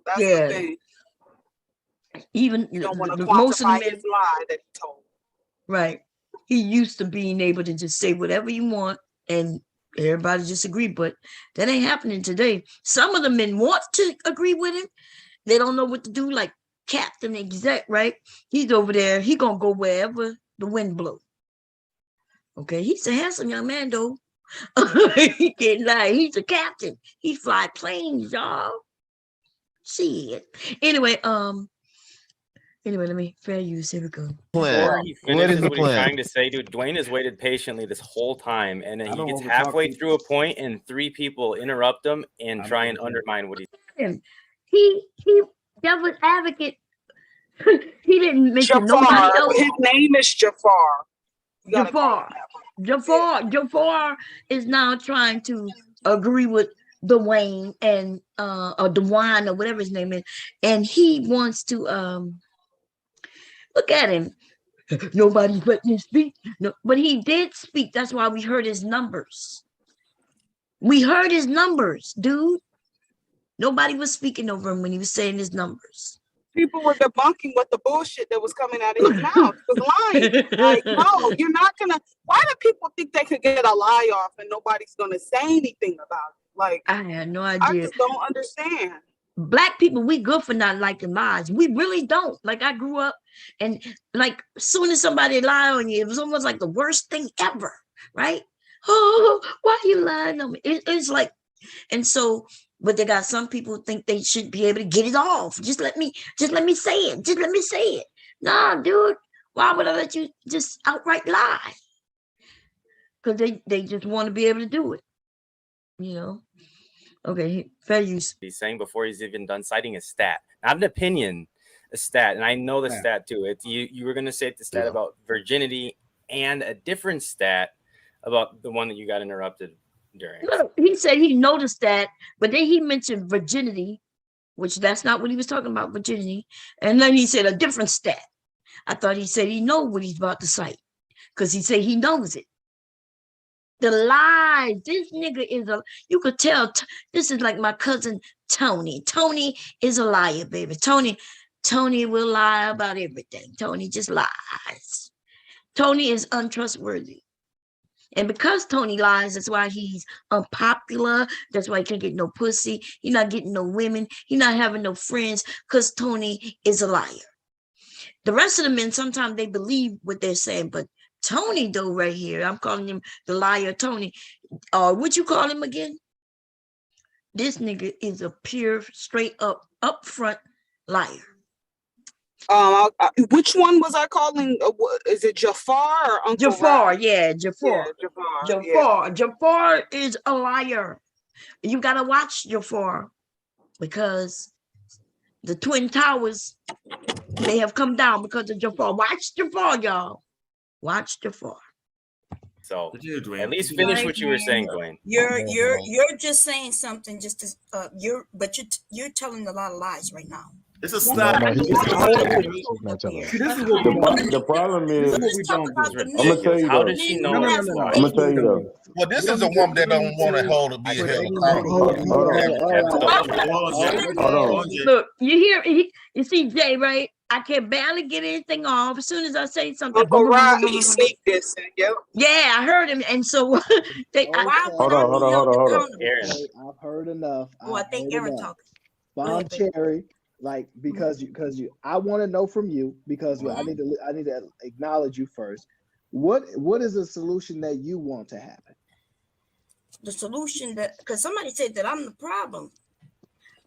That's Yeah. the thing. Even You don't want to most of the quantify men, his lie that he told. right? He used to being able to just say whatever you want, and everybody just agree. But that ain't happening today. Some of the men want to agree with him. They don't know what to do. Like Captain Exec, right? He's over there. He gonna go wherever the wind blows. Okay, he's a handsome young man, though. He can't lie. He's a captain. He fly planes, y'all. Shit. Anyway, let me fair use. Here we go. Before he What is finishes the what he's plan? trying to say, dude, Dwayne has waited patiently this whole time, and then he don't gets overtalk halfway people. through a point, and three people interrupt him and try and undermine what he's. He devil's advocate. He didn't mention nobody Jafar. else. His name is Jafar. You gotta call him that. Jafar is now trying to agree with Dwayne and or Dwayne or whatever his name is, and he wants to look at him. Nobody's letting him speak. No, but he did speak. That's why we heard his numbers. We heard his numbers, dude. Nobody was speaking over him when he was saying his numbers. People were debunking what the bullshit that was coming out of his mouth. He was lying. Like, no, you're not gonna. Why do people think they could get a lie off and nobody's gonna say anything about it? Like, I had no I idea. just don't understand. Black people, we good for not liking lies. We really don't. Like, I grew up, and like, as soon as somebody lie on you, it was almost like the worst thing ever, right? Oh, why are you lying on me? It's like, and so, but they got some people think they should be able to get it off. Just let me say it. Just let me say it. Nah, dude, why would I let you just outright lie? Because they just want to be able to do it, you know. Okay, fair use. He's saying before he's even done citing a stat, not an opinion, a stat, and I know the stat too. It's you were gonna say the stat about virginity and a different stat about the one that you got interrupted during. No, he said he noticed that, but then he mentioned virginity, which that's not what he was talking about, virginity. And then he said a different stat. I thought he said he know what he's about to cite, because he said he knows it. The lies. This nigga is you could tell this is like my cousin Tony. Tony is a liar, baby. Tony will lie about everything. Tony just lies. Tony is untrustworthy. And because Tony lies, that's why he's unpopular. That's why he can't get no pussy. He's not getting no women. He's not having no friends, because Tony is a liar. The rest of the men, sometimes they believe what they're saying, but Tony, though, right here, I'm calling him the liar Tony. What you call him again? This nigga is a pure, straight up, upfront liar. Which one was I calling? Is it Jafar or Uncle Jafar? Ralph? Yeah, Jafar. Yeah. Jafar is a liar. You gotta watch Jafar, because the Twin Towers, they have come down because of Jafar. Watch Jafar, y'all. Watch Jafar. So at least finish what you were saying, Dwayne. You're just saying something just to you're telling a lot of lies right now. It's a snap. The problem is, I'm gonna tell you How though. does she know? I'm gonna tell you though. Well, this is a woman that don't want to hold to be held accountable. Hold on. Look, you hear? You see Jay, right? I can barely get anything off. As soon as I say something, Uncle Rod, he sneak this. Yep. Yeah, I heard him, and so they. Hold on. Aaron. I've heard enough. Oh, I think Aaron talking. Bon Cherry, like because you, I want to know from you, because I need to acknowledge you first. What is the solution that you want to happen? The solution because somebody said that I'm the problem,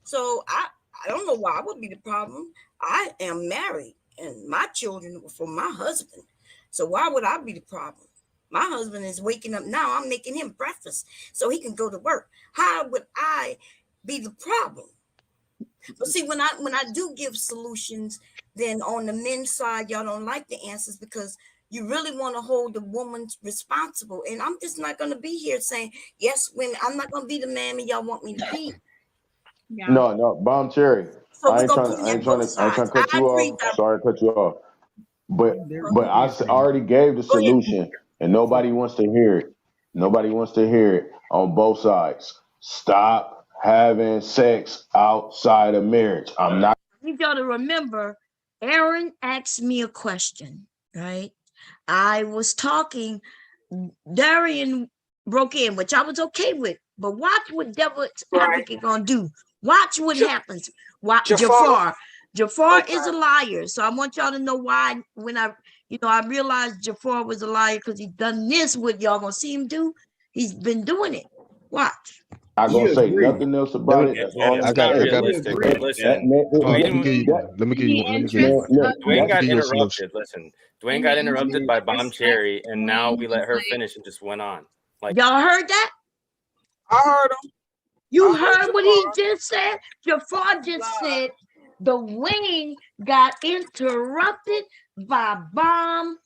so I don't know why I would be the problem. I am married and my children were from my husband, so why would I be the problem? My husband is waking up now. I'm making him breakfast so he can go to work. How would I be the problem? But see, when I do give solutions, then on the men's side, y'all don't like the answers because you really want to hold the woman responsible. And I'm just not going to be here saying, yes, when I'm not going to be the man y'all want me to be. Yeah. No, Bomb Cherry. So I we're ain't going to trying. put I it ain't in trying both to. I ain't trying sides. to cut I you agree. off. Sorry to cut you off. But I Go already gave the ahead. solution, and nobody wants to hear it. Nobody wants to hear it on both sides. Stop having sex outside of marriage. I'm not. I need y'all to remember, Aaron asked me a question, right? I was talking, Darian broke in, which I was okay with, but watch what Devil's Advocate gonna do. Watch what happens. Jafar is a liar. So I want y'all to know why when I realized Jafar was a liar because he's done this, what y'all gonna see him do. He's been doing it. Watch. I gonna say nothing else about it. That's all It's I'm not saying. realistic. Listen, Let me give you one. Dwayne got interrupted. Listen, Dwayne got interrupted by Bomb Cherry, and now we let her finish and just went on. Like y'all heard that? I heard him. You heard what he just said? Jafar just said the wing got interrupted by Bomb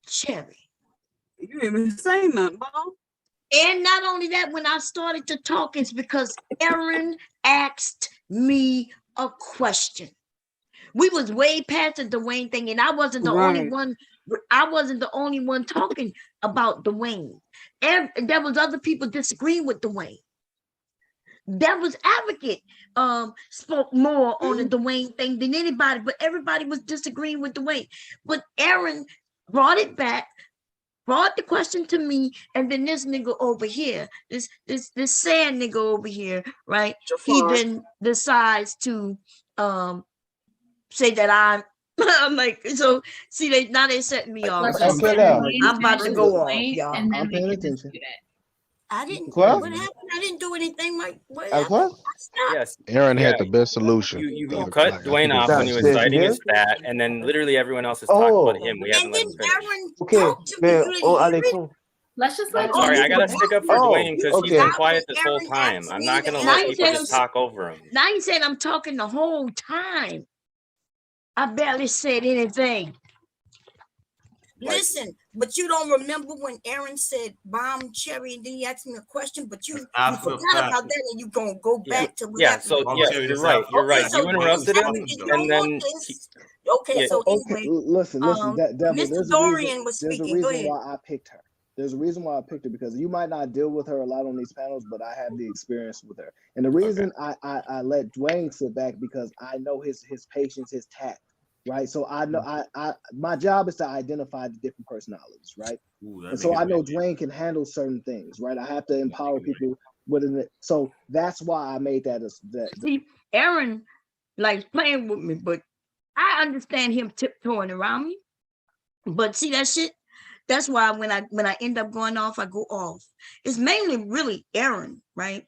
Cherry. You didn't even say nothing, Mom. And not only that, when I started to talk, it's because Aaron asked me a question. We was way past the Dwayne thing, and I wasn't the only one. I wasn't the only one talking about Dwayne. And there was other people disagreeing with Dwayne. Devil's Advocate spoke more on the Dwayne thing than anybody, but everybody was disagreeing with Dwayne. But Aaron brought it back, brought the question to me, and then this nigga over here, this sand nigga over here, right? He then decides to say that I'm like, so see, they setting me off. I'm about to go off, y'all. I'm paying attention. I didn't. What? What happened? I didn't do anything. Like what? yes, Aaron had the best solution. You cut Dwayne off when he was citing his stat, and then literally everyone else is talking about him. We haven't let him finish. Let's just let. Sorry, I gotta stick up for Dwayne because he's been quiet this whole time. I'm not gonna let people just talk over him. Now you said I'm talking the whole time. I barely said anything. Listen, but you don't remember when Aaron said Bomb Cherry and then he asked me a question, but you forgot about that and you gonna go back to what happened. You're right. You're right. You interrupted him, and then listen, Mr. Dorian was there's speaking. a Go reason ahead. why I picked her. There's a reason why I picked her because you might not deal with her a lot on these panels, but I have the experience with her. And the reason I let Dwayne sit back because I know his patience, his tact. Right, so I know I my job is to identify the different personalities, right? And so I know Dwayne can handle certain things, right? I have to empower people within it. So that's why I made that See, Aaron likes playing with me, but I understand him tiptoeing around me. But see that shit? That's why when I end up going off, I go off. It's mainly really Aaron, right?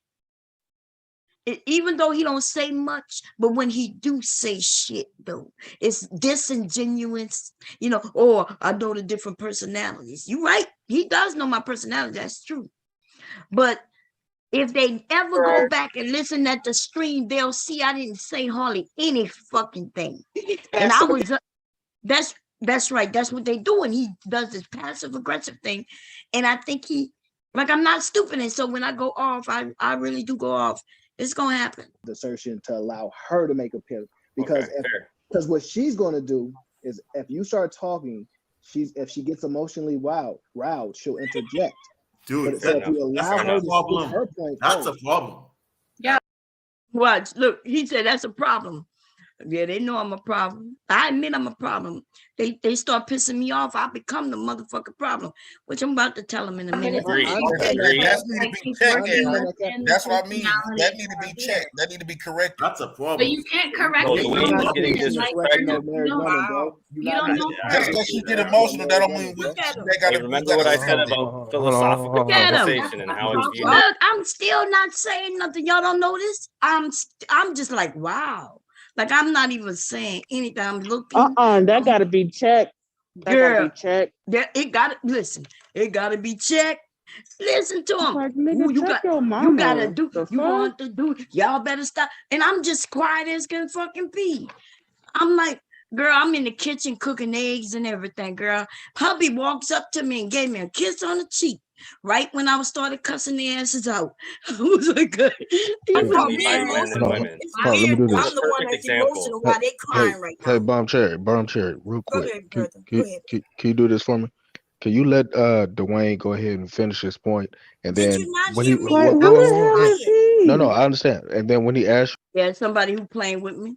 Even though he don't say much, but when he do say shit though, it's disingenuous, or I know the different personalities. You right, he does know my personality, that's true. But if they ever go back and listen at the stream, they'll see I didn't say hardly any fucking thing. And I was that's right, that's what they do, and he does this passive aggressive thing. And I think I'm not stupid, and so when I go off, I really do go off. It's gonna happen. The assertion to allow her to make a pick because what she's gonna do is if you start talking, if she gets emotionally riled, she'll interject. Dude, so if you allow her to speak her point, that's a problem. Yeah. Watch, look, he said that's a problem. Yeah, they know I'm a problem. I admit I'm a problem. They start pissing me off. I become the motherfucking problem, which I'm about to tell them in a minute. That need to be checked, Aaron. That's what I mean. That need to be checked. That need to be corrected. That's a problem. But you can't correct it. Just because you get emotional, that don't mean remember what I said about philosophical conversation and how it's viewed. Look, I'm still not saying nothing. Y'all don't know this. I'm just like, wow. Like I'm not even saying anything. I'm looking. That gotta be checked. That gotta be checked. Yeah, it gotta listen. It gotta be checked. Listen to him. Like, nigga, check your mama. You gotta do. The You fuck? want to do. Y'all better stop. And I'm just quiet as can fucking be. I'm like, girl, I'm in the kitchen cooking eggs and everything, girl. Hubby walks up to me and gave me a kiss on the cheek right when I was started cussing their asses out. I was like, good. By men and women. Hold on, let me do I'm this. the one that's emotional while they crying right now. Hey, Bomb Cherry, real Go quick. ahead, Can, brother. can, Go ahead. can, can you do this for me? Can you let Dwayne go ahead and finish his point, and Did then you not when hear he me? wait, I wait, was wait, wait, wait. quiet. No, I understand. And then when he asks, There's somebody who playing with me.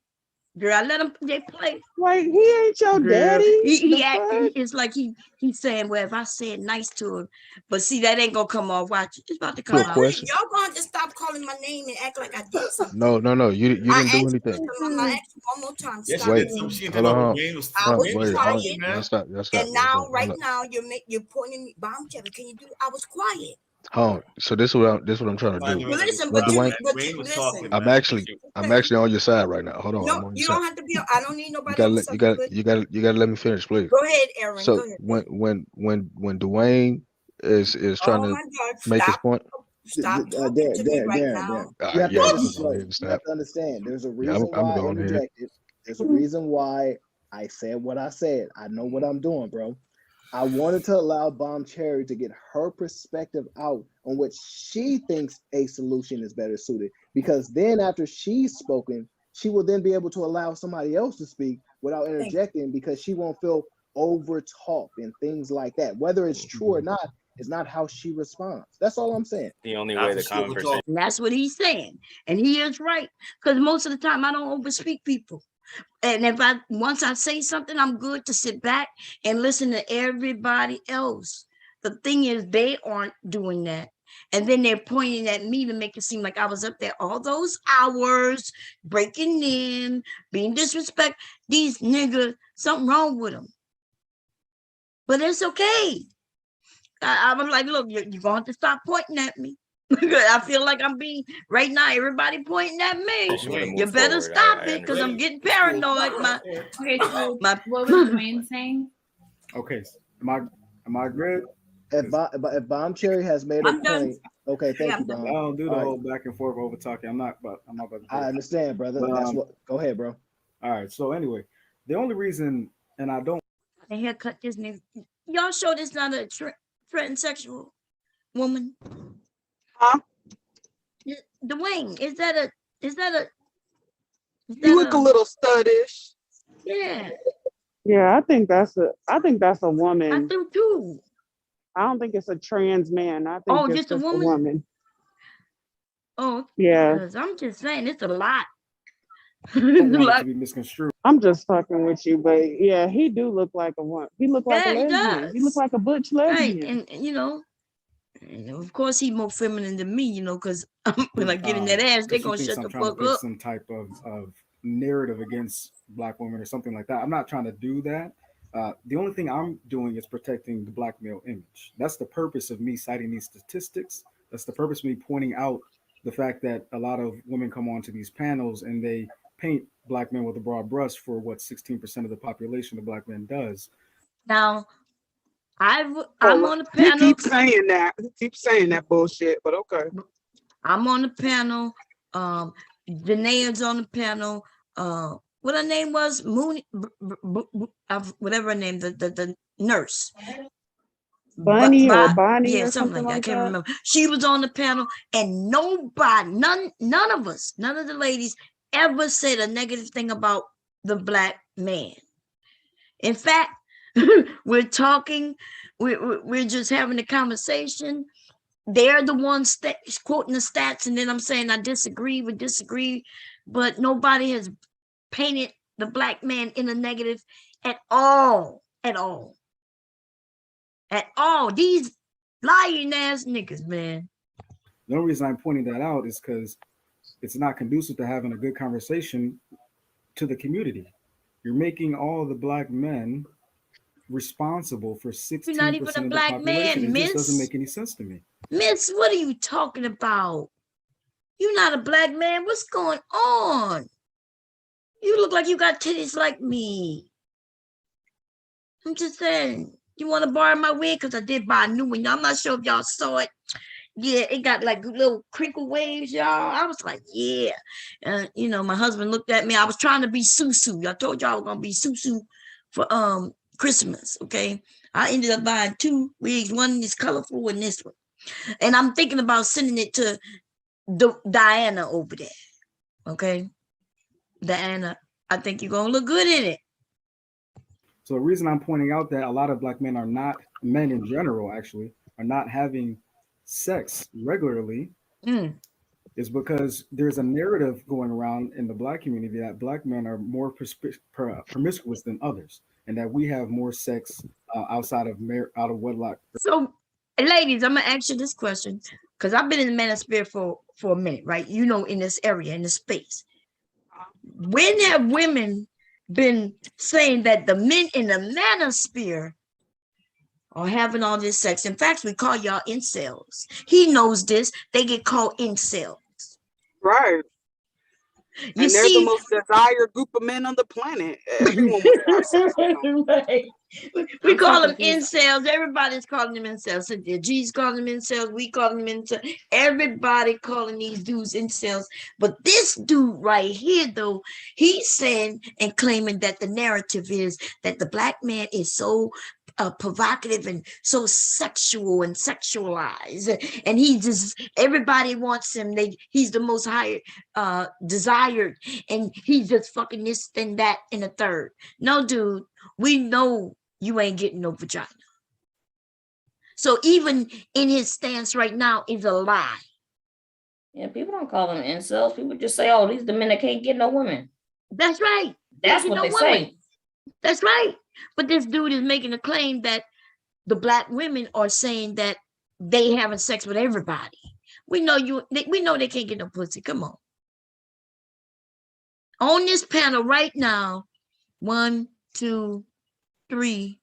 Girl, I let him. They play. Like he ain't your Girl, daddy. it's like he's saying, well, if I said nice to him, but see, that ain't gonna come off. Watch, it's about to come Quick off. question. Y'all gonna just stop calling my name and act like I did something. No, you didn't do anything. I'm not asking one more time. Yes, Stop she Wait, did. She hold on. I was Wait, quiet, y'all stop. and now, right now, you're pointing me. Bomb Chevy, can you do? I was quiet. Hold on. So this is what I'm trying to do. Well, listen, Well, Dwayne, listen. I'm actually on your side right now. Hold on. I'm No, on you your don't side. have to be. I don't need You nobody gotta on let something good. you gotta let me finish, please. Go ahead, Aaron. So Go ahead. when Dwayne is trying Oh to my God! make his Stop! point. Stop talking to me right now. All You right, have to yeah, I'm understand. gonna go ahead and You snap. have to understand. There's a Yeah, reason I'm why I going ahead. interjected. There's a reason why I said what I said. I know what I'm doing, bro. I wanted to allow Bomb Cherry to get her perspective out on what she thinks a solution is better suited. Because then after she's spoken, she will then be able to allow somebody else to speak without interjecting because she won't feel over talked and things like that. Whether it's true or not is not how she responds. That's all I'm saying. The only way the conversation. And that's what he's saying. And he is right. Because most of the time I don't overspeak people. And if once I say something, I'm good to sit back and listen to everybody else. The thing is, they aren't doing that. And then they're pointing at me to make it seem like I was up there all those hours, breaking in, being disrespectful. These niggas, something wrong with them. But it's okay. I was like, look, you're going to have to stop pointing at me. I feel like I'm being right now. Everybody pointing at me. You better stop it because I'm getting paranoid. Okay, so what was Dwayne saying? Okay, am I good? If Bomb Cherry has made a point, okay, thank you, Bomb. I don't do the All whole back and forth over talking. I'm not about to. I understand, brother. But, That's what. Go ahead, bro. All right. So anyway, the only reason, and I don't. The haircut this nigga. Y'all sure this not a threatened sexual woman? Huh? Dwayne, is that a? You look a little studdish. Yeah. Yeah, I think that's a woman. I do too. I don't think it's a trans man. I think it's just a woman? Oh, yeah. Because I'm just saying it's a lot. I don't want it to be misconstrued. I'm just fucking with you, but yeah, he do look like a one. He look like a Yeah, he lesbian. does. He look like a butch lesbian. Right, and of course he's more feminine than me, because when I get in that ass, they're gonna shut the fuck up. Some type of narrative against Black women or something like that. I'm not trying to do that. The only thing I'm doing is protecting the Black male image. That's the purpose of me citing these statistics. That's the purpose of me pointing out the fact that a lot of women come onto these panels and they paint Black men with a broad brush for what 16% of the population of Black men does. Now, I'm on the panel. He keeps saying that. He keeps saying that bullshit, but okay. I'm on the panel. Janae's on the panel. What her name was? Mooney, whatever her name, the nurse. Bunny or Bonnie yeah, or something like that. I can't remember. She was on the panel, and nobody, none of us, none of the ladies ever said a negative thing about the Black man. In fact, we're talking, we're just having a conversation. They're the ones quoting the stats, and then I'm saying I disagree, but nobody has painted the Black man in a negative at all. These lying ass niggas, man. The only reason I'm pointing that out is because it's not conducive to having a good conversation to the community. You're making all the Black men responsible for 16% You're not even a of the Black population. man, It miss. just doesn't make any sense to me. Miss, what are you talking about? You're not a Black man. What's going on? You look like you got titties like me. I'm just saying, you want to borrow my wig? Because I did buy a new one. I'm not sure if y'all saw it. Yeah, it got like little crinkle waves, y'all. I was like, yeah. You know, my husband looked at me. I was trying to be Susu. I told y'all I was gonna be Susu for Christmas. Okay. I ended up buying 2 wigs. One is colorful and this one. And I'm thinking about sending it to Diana over there. Okay. Diana, I think you're gonna look good in it. So the reason I'm pointing out that a lot of black men are not, men in general actually, are not having sex regularly is because there's a narrative going around in the black community that black men are more promiscuous than others, and that we have more sex outside of wedlock. So, ladies, I'm gonna ask you this question because I've been in the Manosphere for a minute, right? You know, in this area, in this space. When have women been saying that the men in the Manosphere are having all this sex? In fact, we call y'all incels. He knows this. They get called incels. Right. You and they're the most desired group of men on the planet. Everyone wants to have sex with them. Right. We call them incels. Everybody's calling them incels. Cynthia G's calling them incels. We call them incels. Everybody calling these dudes incels. But this dude right here, though, he's saying and claiming that the narrative is that the black man is so provocative and so sexual and sexualized, and he just, everybody wants him. He's the most higher desired, and he's just fucking this and that and a third. No, dude, we know you ain't getting no vagina. So even in his stance right now is a lie. Yeah, people don't call them incels. People just say, "Oh, these the men that can't get no women." That's right. That's what they say. That's right. But this dude is making a claim that the black women are saying that they having sex with everybody. We know we know they can't get no pussy. Come on. On this panel right now, 1, 2, 3.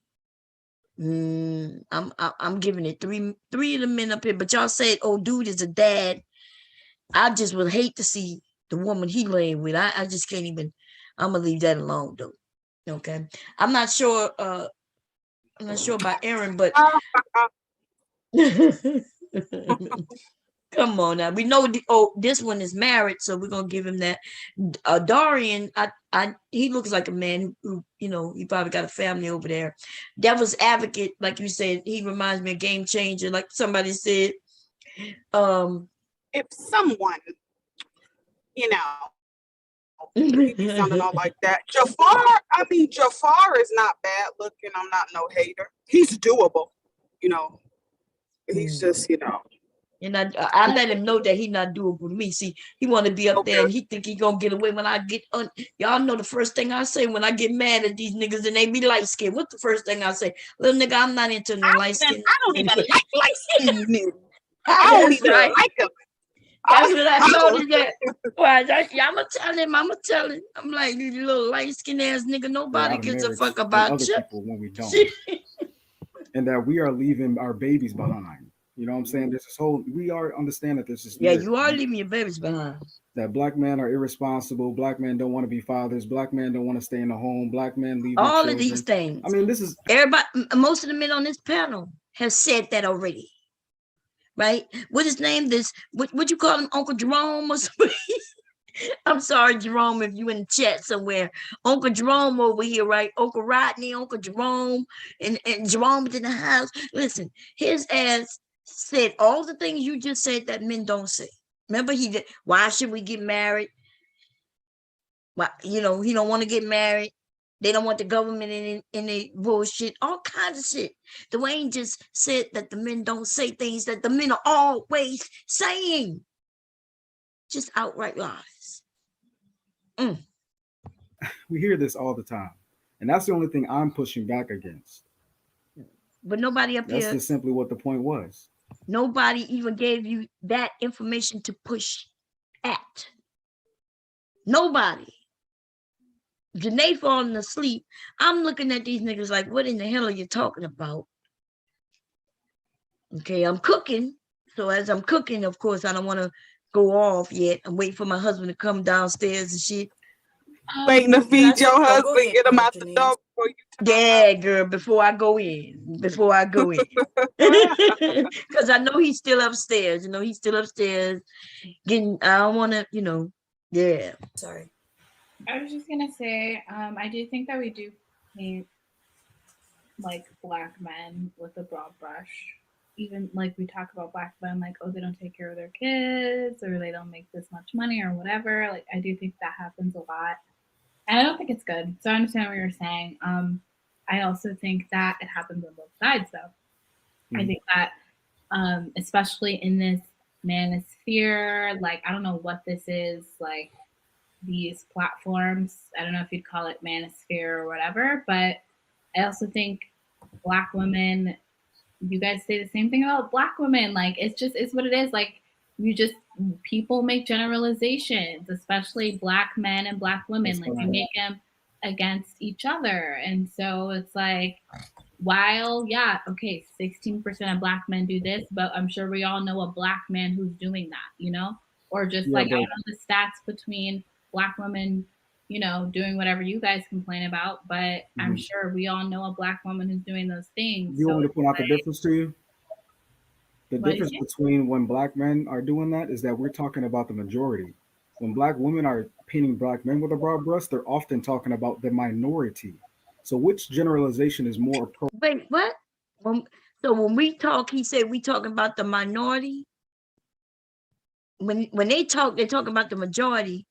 I'm giving it three of the men up here, but y'all said, oh, dude is a dad. I just would hate to see the woman he laying with. I just can't even. I'm gonna leave that alone though. Okay. I'm not sure about Aaron, but come on now. We know this one is married, so we're gonna give him that. Darian, he looks like a man who, you know, he probably got a family over there. Devil's advocate, like you said, he reminds me of Game Changer, like somebody said. If someone, you know, he be sounding all like that. Jafar is not bad looking. I'm not no hater. He's doable, you know. He's just, you know. And I let him know that he not doable to me. See, he want to be up there and he think he gonna get away when I get on. Y'all know the first thing I say when I get mad at these niggas and they be light skinned. What's the first thing I say? Little nigga, I'm not into no light skin. I don't even like light skinned niggas. I don't even like them. That's what I told him that. Well, I'ma tell him. I'm like, you little light skinned ass nigga. Nobody gives a fuck about other you. people when we don't. And that we are leaving our babies behind. You know what I'm saying? There's this whole, we are understand that there's this. Yeah, you are leaving your babies behind. That black men are irresponsible. Black men don't want to be fathers. Black men don't want to stay in the home. Black men leave all their of these things. I mean, this is everybody. Most of the men on this panel have said that already, right? What is name? This what you call him, Uncle Jerome or something? I'm sorry, Jerome, if you in the chat somewhere. Uncle Jerome over here, right? Uncle Rodney, Uncle Jerome, and Jerome's in the house. Listen, his ass said all the things you just said that men don't say. Remember, he did. Why should we get married? Why, you know, he don't want to get married. They don't want the government in the bullshit. All kinds of shit. Dwayne just said that the men don't say things that the men are always saying. Just outright lies. We hear this all the time, and that's the only thing I'm pushing back against. But nobody up here. That's just simply what the point was. Nobody even gave you that information to push at. Nobody. Janae falling asleep. I'm looking at these niggas like, what in the hell are you talking about? Okay, I'm cooking. So as I'm cooking, of course, I don't want to go off yet. I'm waiting for my husband to come downstairs and shit. Waiting to feed your husband, get him out the door before you Yeah, girl, before I go in. Because I know he's still upstairs. He's still upstairs getting, I don't want to, yeah. Sorry. I was just going to say, I do think that we do paint like Black men with a broad brush. Even like we talk about Black men, like, oh, they don't take care of their kids or they don't make this much money or whatever. Like, I do think that happens a lot. And I don't think it's good. So I understand what you're saying. I also think that it happens on both sides, though. I think that, especially in this manosphere, like, I don't know what this is, like, these platforms. I don't know if you'd call it manosphere or whatever, but I also think Black women, you guys say the same thing about Black women. Like, it's what it is. Like, people make generalizations, especially Black men and Black women. Like, you make them against each other. And so it's like, while, 16% of Black men do this, but I'm sure we all know a Black man who's doing that, or just I don't know the stats between Black women, doing whatever you guys complain about, but I'm sure we all know a Black woman who's doing those things. You want me to point out the difference to you? The difference between when Black men are doing that is that we're talking about the majority. When Black women are painting Black men with a broad brush, they're often talking about the minority. So which generalization is more appropriate? Wait, what? So when we talk, he said we talking about the minority. When they talk, they're talking about the majority.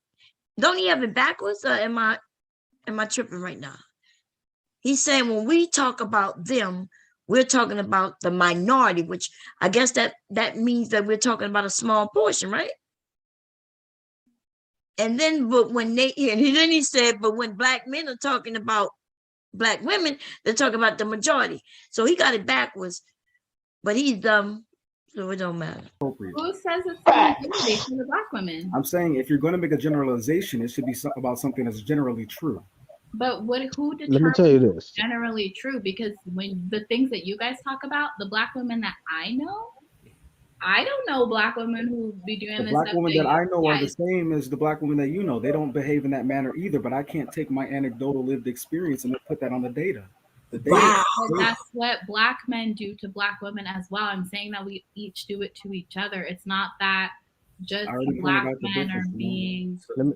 Don't he have it backwards, or am I tripping right now? He's saying when we talk about them, we're talking about the minority, which I guess that means that we're talking about a small portion, right? And then, but when then he said, but when Black men are talking about Black women, they're talking about the majority. So he got it backwards, but he's dumb, so it don't matter. Who says it's the for the Black women? I'm saying if you're going to make a generalization, it should be about something that's generally true. But who determines Let me tell you this. Generally true? Because when the things that you guys talk about, the Black women that I know, I don't know Black women who be doing the this. Black women that I know are the same as the Black women that you know. They don't behave in that manner either, but I can't take my anecdotal lived experience and put that on the data. Wow. That's what Black men do to Black women as well. I'm saying that we each do it to each other. It's not that just Black men are being. Let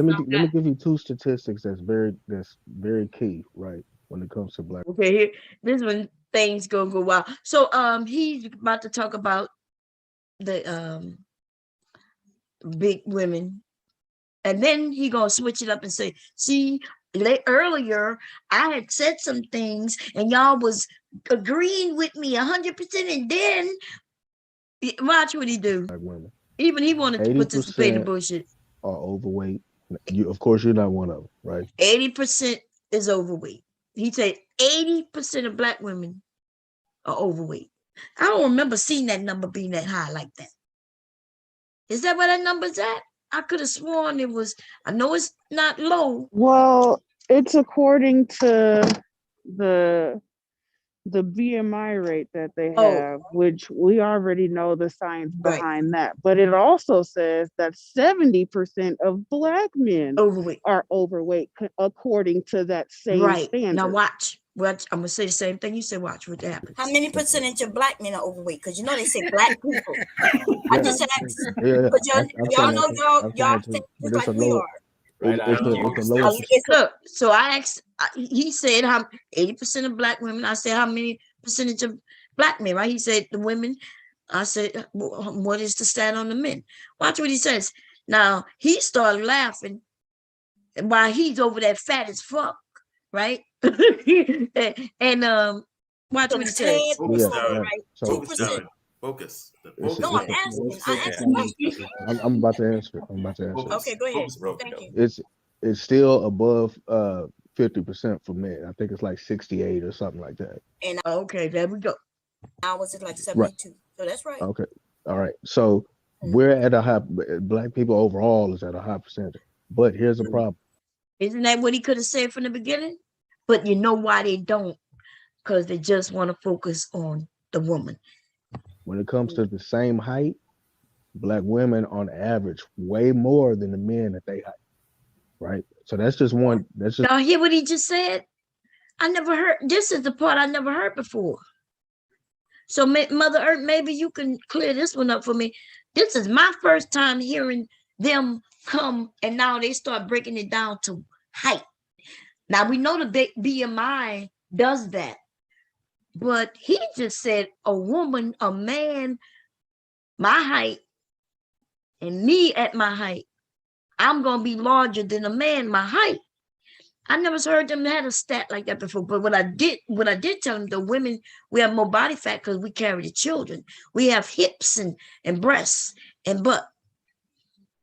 me give you two statistics that's very key, right, when it comes to Black. Okay, here this when things go wild. So he's about to talk about the big women, and then he gonna switch it up and say, see, earlier I had said some things and y'all was agreeing with me 100%, and then watch what he do. Even he wanted to participate in bullshit. Are overweight. Of course, you're not one of them, right? 80% is overweight. He said 80% of Black women are overweight. I don't remember seeing that number being that high like that. Is that where that number's at? I could have sworn it was. I know it's not low. Well, it's according to the BMI rate that they have, which we already know the science behind that. But it also says that 70% of Black men are overweight according to that same standard. Now watch. I'm gonna say the same thing you said. Watch what happens. How many percentage of Black men are overweight? Because they say Black people. I just asked. But y'all know y'all think just like we are. Look, so I asked, he said how 80% of Black women. I said how many percentage of Black men, right? He said the women. I said, what is the stat on the men? Watch what he says. Now he started laughing, and while he's over there fat as fuck, right? and watch what he says. Focus. No, I'm asking. I'm about to answer. Okay, go ahead. Thank you. It's still above 50% for men. I think it's like 68 or something like that. And okay, there we go. Now was it like 72? Right. So that's right. Okay, all right. So we're at a high. Black people overall is at a high percentage. But here's the problem. Isn't that what he could have said from the beginning? But you know why they don't? Because they just want to focus on the woman. When it comes to the same height, Black women on average way more than the men that they height. right? So that's just one. That's just. Y'all hear what he just said? I never heard. This is the part I never heard before. So, Mother Earth, maybe you can clear this one up for me. This is my first time hearing them come, and now they start breaking it down to height. Now, we know the BMI does that, but he just said a woman, a man, my height, and me at my height, I'm going to be larger than a man my height. I never heard them had a stat like that before. But what I did tell them, the women, we have more body fat because we carry the children. We have hips and breasts and butt.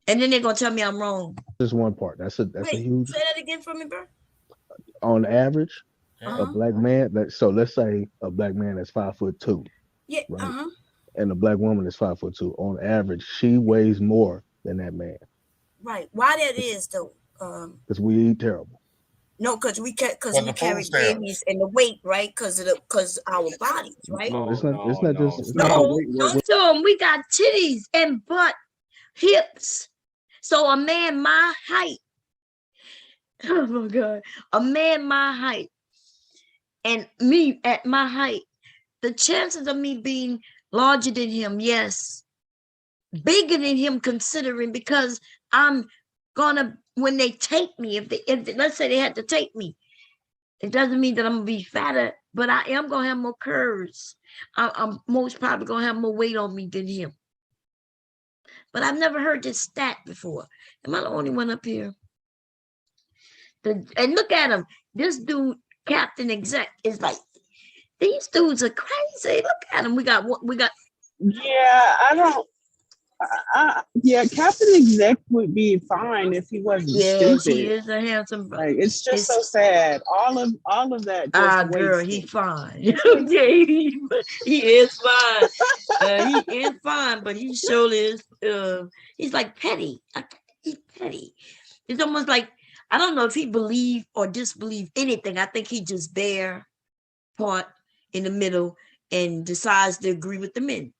And then they're gonna tell me I'm wrong. Just one part. That's a huge. Say that again for me, bro. On average, a black man. So let's say a black man is 5'2". Yeah. Right? And a black woman is 5'2". On average, she weighs more than that man. Right. Why that is though? Because we eat terrible. No, because we carry babies and the weight, right? Because our bodies, right? No, it's not. It's not just. It's No, not so we got titties and butt, hips. So a man my height. Oh my God, a man my height, and me at my height. The chances of me being larger than him, yes, bigger than him, considering because I'm gonna. When they take me, if let's say they had to take me, it doesn't mean that I'm gonna be fatter, but I am gonna have more curves. I'm most probably gonna have more weight on me than him. But I've never heard this stat before. Am I the only one up here? And look at him. This dude, Captain Exec, is like, these dudes are crazy. Look at him. We got. Yeah, I don't. Yeah, Captain Exec would be fine if he wasn't stupid. He is a handsome. Like, it's just so sad. All of that. Just girl, he's fine. Okay, he is fine. He is fine, but he surely is. He's like petty. He's petty. It's almost like I don't know if he believe or disbelieve anything. I think he just there, part in the middle, and decides to agree with the men.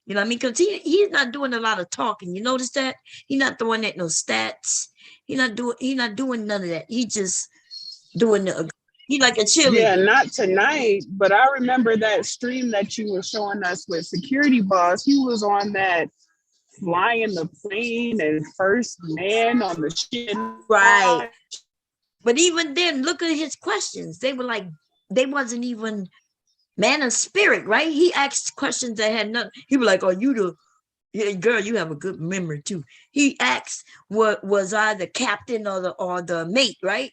You know what I mean? Because he's not doing a lot of talking. You notice that? He's not throwing at no stats. He's not doing none of that. He just doing he like a cheerleader. Yeah, not tonight, but I remember that stream that you were showing us with Security Boss. He was on that flying the plane and first man on the ship. Right. But even then, look at his questions. They were like, they wasn't even man of spirit, right? He asked questions that had nothing. He was like, "Oh, girl, you have a good memory too." He asked, "What was I the captain or the mate?" Right?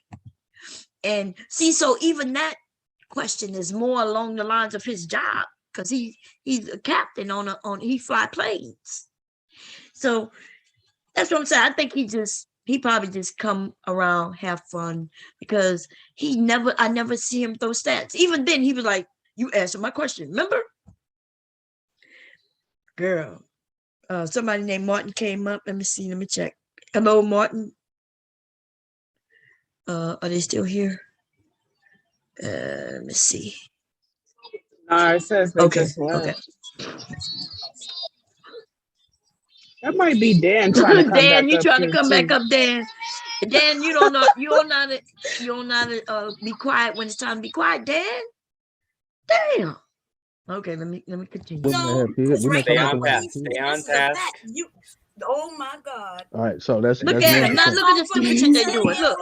And see, so even that question is more along the lines of his job because he's a captain he fly planes. So that's what I'm saying. I think he probably just come around, have fun because I never see him throw stats. Even then, he was like, "You answered my question, remember?" Girl, somebody named Martin came up. Let me check. Hello, Martin. Are they still here? Let me see. It says they just left. Okay. That might be Dan trying to come Dan, back you up trying to here come too. back up, Dan? Dan, you don't know to be quiet when it's time to be quiet, Dan. Damn. Okay, let me continue. Stay on task. Oh my God. All right, so that's look at him. Now look at the stupid shit they're doing. Look,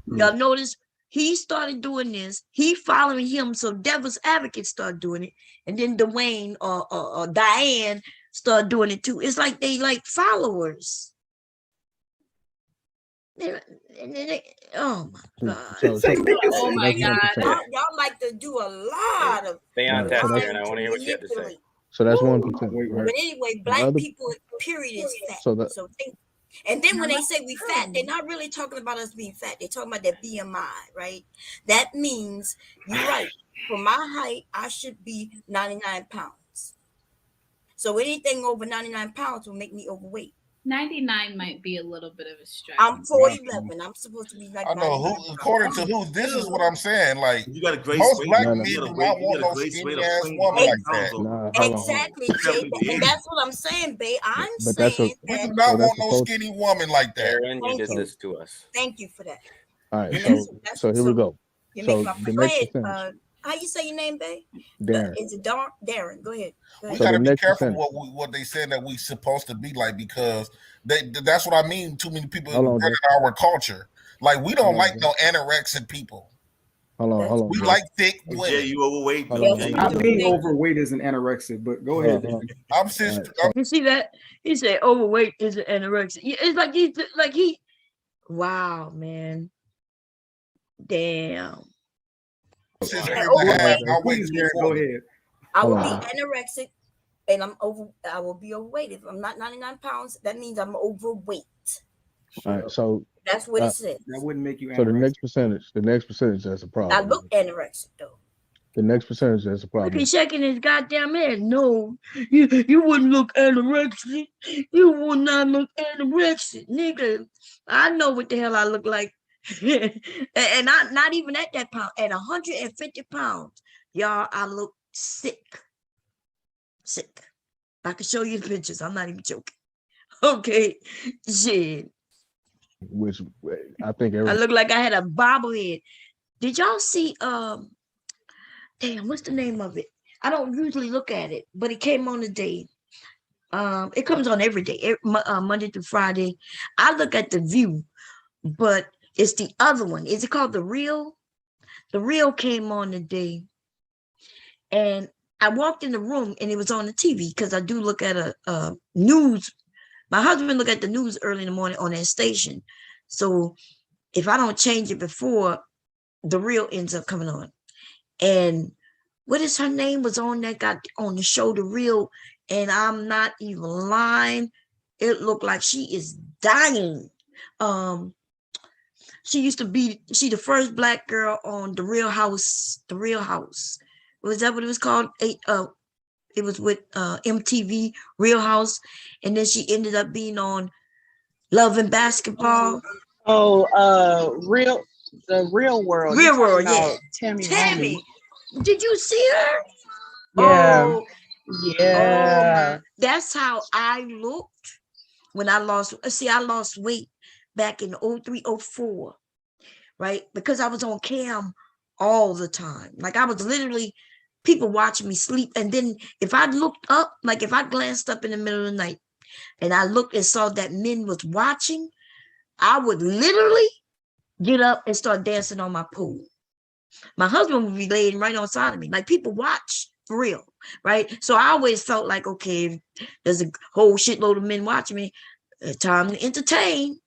y'all notice he started doing this. He following him, so Devil's Advocate started doing it, and then Dwayne or Diane started doing it too. It's like they like followers. Oh my God! Oh my God! Y'all like to do a lot of. Stay on task, Karen. I want to hear what you have to say. So that's 1%. Right? But anyway, black people, period, is fat. And then when they say we fat, they're not really talking about us being fat. They're talking about their BMI, right? That means you're right. For my height, I should be 99 pounds. So anything over 99 pounds will make me overweight. 99 might be a little bit of a stretch. I'm 4'11". I'm supposed to be like I know 99. who, according to who. This is what I'm saying. Like You got a great most weight. black You men got do a not weight. You want got a no great weight skinny of ass 20 woman like pounds that. over. Exactly, Jay. 78. And that's what I'm saying, babe. I'm But that's saying We that. do not so that's want no supposed. skinny woman like that. Aaron, you did So this to us. Thank you for that. all right. And So that's here we go. you So make my the go next ahead. percentage, How you say your name, babe? Darren. Is it Darren? Go ahead. We So got the to be next careful percentage. what they said that we supposed to be like, because that's what I mean. Too many people Hold on, running Jay. our culture. Like we don't Hold on, like Jay. no anorexic people. Hold on, We Jay. like thick Hey, women. Jay, you overweight Hold though. on, Jay, hold you on. Not being overweight. overweight is an anorexic, but go Hold ahead. on, hold on. I'm All cis. right. So You see that? He said overweight is an anorexia. It's like he. Wow, man. Damn. Cis And every hold on, overweight. half. Jay. I weigh Please, Darren, go 340. ahead. I Hold will on, be Jay. anorexic, and I will be overweight. If I'm not 99 pounds, that means I'm overweight. All right. So That's what it says. That wouldn't make you so anorexic. the next percentage, that's a I problem. look anorexic though. The next percentage, that's a Look, problem. he's shaking his goddamn head. No, you wouldn't look anorexic. You would not look anorexic, nigga. I know what the hell I look like. And not even at that pound. At 150 pounds, y'all, I look sick. Sick. I can show you the pictures. I'm not even joking. Okay, shit. Which I think I everybody. look like I had a bobblehead. Did y'all see? Damn, what's the name of it? I don't usually look at it, but it came on today. It comes on every day, Monday through Friday. I look at The View, but it's the other one. Is it called The Real? The Real came on today, and I walked in the room and it was on the TV because I do look at a news. My husband look at the news early in the morning on that station. So if I don't change it before, The Real ends up coming on. And what is her name was on that got on the show The Real, and I'm not even lying. It looked like she is dying. She used to be the first black girl on The Real House. The Real House. Was that what it was called? It was with MTV Real House, and then she ended up being on Love and Basketball. Oh, the Real World. Real World, yeah. Tammy. Did you see her? Yeah. Oh, Yeah. that's how I looked when I lost. See, I lost weight back in 03, 04, right? Because I was on cam all the time. Like I was literally people watching me sleep. And then if I looked up, like if I glanced up in the middle of the night and I looked and saw that men was watching, I would literally get up and start dancing on my pool. My husband would be laying right on side of me. Like people watch for real, right? So I always felt like, okay, there's a whole shitload of men watching me. It's time to entertain,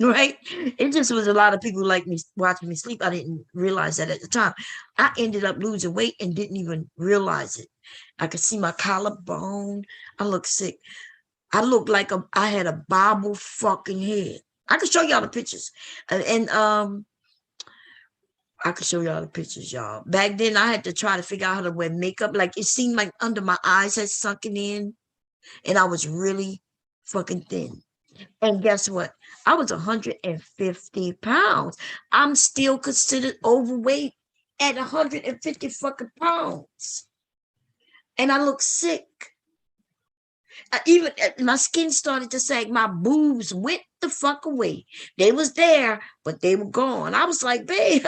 right? It just was a lot of people like me watching me sleep. I didn't realize that at the time. I ended up losing weight and didn't even realize it. I could see my collarbone. I look sick. I looked like I had a bobble fucking head. I could show y'all the pictures. And I could show y'all the pictures, y'all. Back then, I had to try to figure out how to wear makeup. Like, it seemed like under my eyes had sunken in. And I was really fucking thin. And guess what? I was 150 pounds. I'm still considered overweight at 150 fucking pounds. And I look sick. Even my skin started to sag. My boobs went the fuck away. They was there, but they were gone. I was like, babe,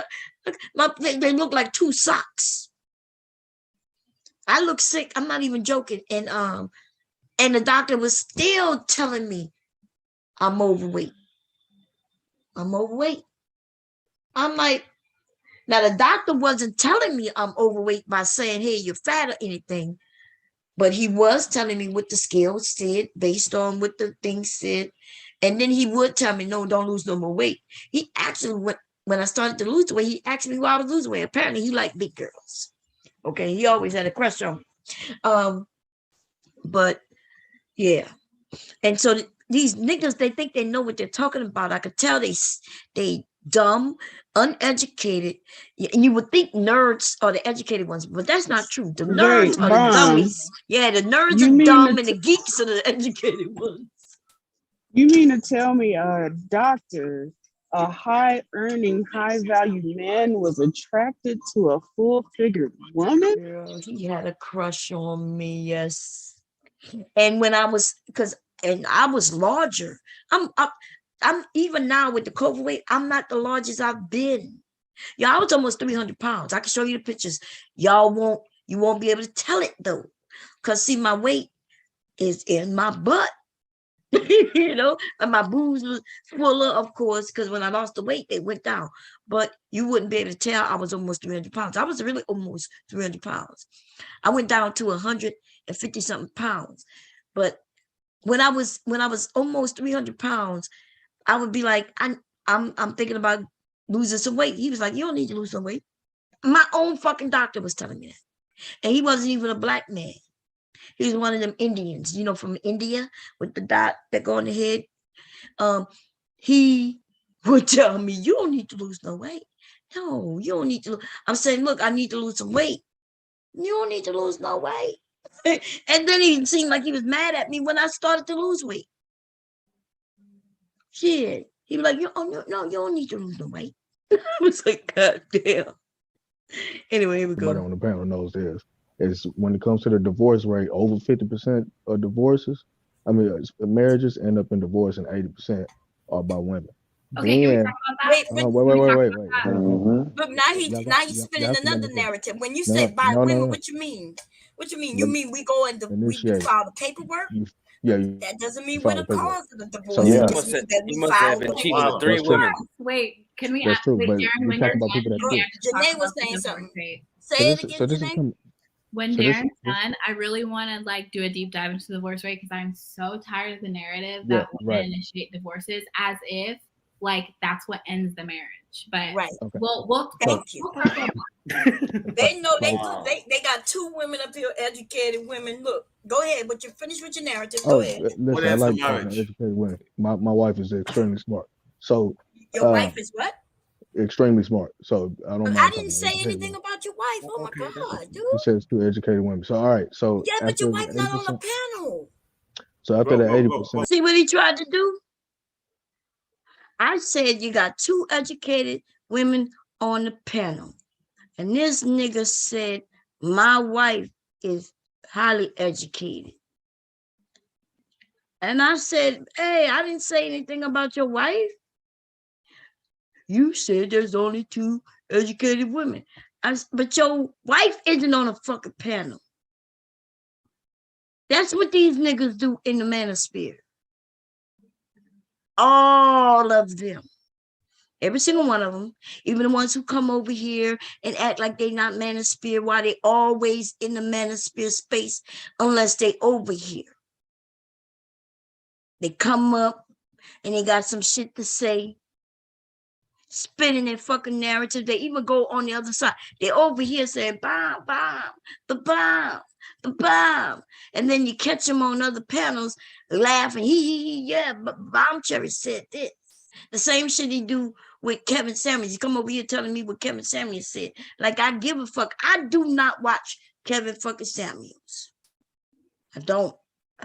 they look like two socks. I look sick. I'm not even joking. And the doctor was still telling me I'm overweight. I'm overweight. I'm like, now the doctor wasn't telling me I'm overweight by saying, hey, you're fat or anything. But he was telling me what the scale said based on what the thing said. And then he would tell me, no, don't lose no more weight. He actually, when I started to lose weight, he asked me why I was losing weight. Apparently, he liked big girls. Okay, he always had a crush on me. But yeah. And so these niggas, they think they know what they're talking about. I could tell they dumb, uneducated. And you would think nerds are the educated ones, but that's not true. The nerds are the dummies. Yeah, the nerds are dumb and the geeks are the educated ones. You mean to tell me a doctor, a high earning, high value man was attracted to a full figured woman? Girl, he had a crush on me, yes. And when I was, and I was larger. I'm even now with the COVID weight, I'm not the largest I've been. Y'all, I was almost 300 pounds. I can show you the pictures. You won't be able to tell it though. Because see, my weight is in my butt. You know, and my boobs was fuller, of course, because when I lost the weight, they went down. But you wouldn't be able to tell I was almost 300 pounds. I was really almost 300 pounds. I went down to 150 something pounds. But when I was almost 300 pounds, I would be like, I'm thinking about losing some weight. He was like, you don't need to lose some weight. My own fucking doctor was telling me that. And he wasn't even a black man. He was one of them Indians, you know, from India with the dot that go on the head. He would tell me, you don't need to lose no weight. No, you don't need to. I'm saying, look, I need to lose some weight. You don't need to lose no weight. And then he seemed like he was mad at me when I started to lose weight. Shit. He was like, no, you don't need to lose no weight. I was like, God damn. Anyway, here we go. Everybody on the panel knows this. Is when it comes to the divorce rate, over 50% of divorces, marriages end up in divorce, and 80% are by women. Okay, Then, wait. Wait. But now he's spinning another narrative. When you said by women, what you mean? What you mean? You mean we go and we file the paperwork? That doesn't mean we're the cause of the divorce. He must have been cheating with 3 women. Wait, can we That's ask? true, Wait, but Darren, we're when talking you're about people that done, quit. Janae was saying something. Say it again, Janae. When Darren's done, I really want to like do a deep dive into the divorce rate because I'm so tired of the narrative that women initiate divorces as if like that's what ends the marriage. But we'll thank you. They know they good. They got 2 women up here, educated women. Look, go ahead. But you're finished with your narrative. Go ahead. Listen, I like talking to educated women. My wife is extremely smart. So your wife is what? Extremely smart. So I don't mind. I didn't say anything about your wife. Oh my God, dude. It says 2 educated women. So all right. So yeah, but your wife's not on the panel. So after the 80%. See what he tried to do? I said you got 2 educated women on the panel. And this nigga said my wife is highly educated. And I said, hey, I didn't say anything about your wife. You said there's only 2 educated women. But your wife isn't on a fucking panel. That's what these niggas do in the Manosphere. All of them. Every single one of them. Even the ones who come over here and act like they not Manosphere, while they always in the Manosphere space unless they over here. They come up and they got some shit to say. Spinning their fucking narrative. They even go on the other side. They over here saying bomb, the bomb. And then you catch them on other panels laughing. Yeah, but Bomb Cherry said this. The same shit he do with Kevin Samuels. He come over here telling me what Kevin Samuels said. Like I give a fuck. I do not watch Kevin fucking Samuels. I don't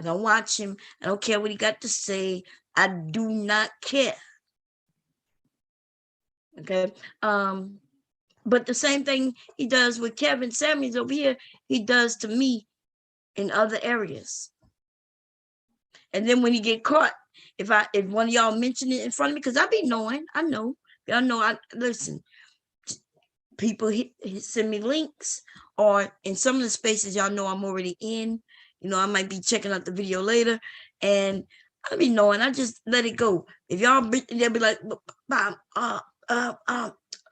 watch him. I don't care what he got to say. I do not care. Okay. But the same thing he does with Kevin Samuels over here, he does to me in other areas. And then when he get caught, if one of y'all mention it in front of me, because I be knowing, y'all know, listen, people send me links, or in some of the spaces y'all know I'm already in, you know, I might be checking out the video later, and I be knowing, I just let it go. If y'all, they'll be like,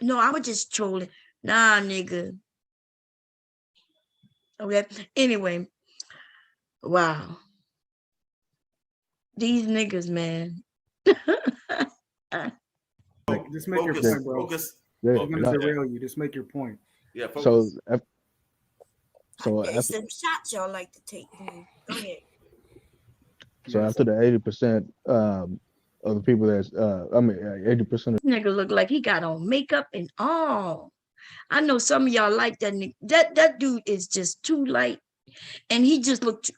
no, I was just trolling. Nah, nigga. Okay. Anyway, wow. These niggas, man. Just make your point, bro. I'm gonna derail you. Just make your point. Yeah. Focus. There's some shots y'all like to take. Go ahead. So after the 80% of the people that's 80% of nigga look like he got on makeup and all. I know some of y'all like that nigga. That dude is just too light And he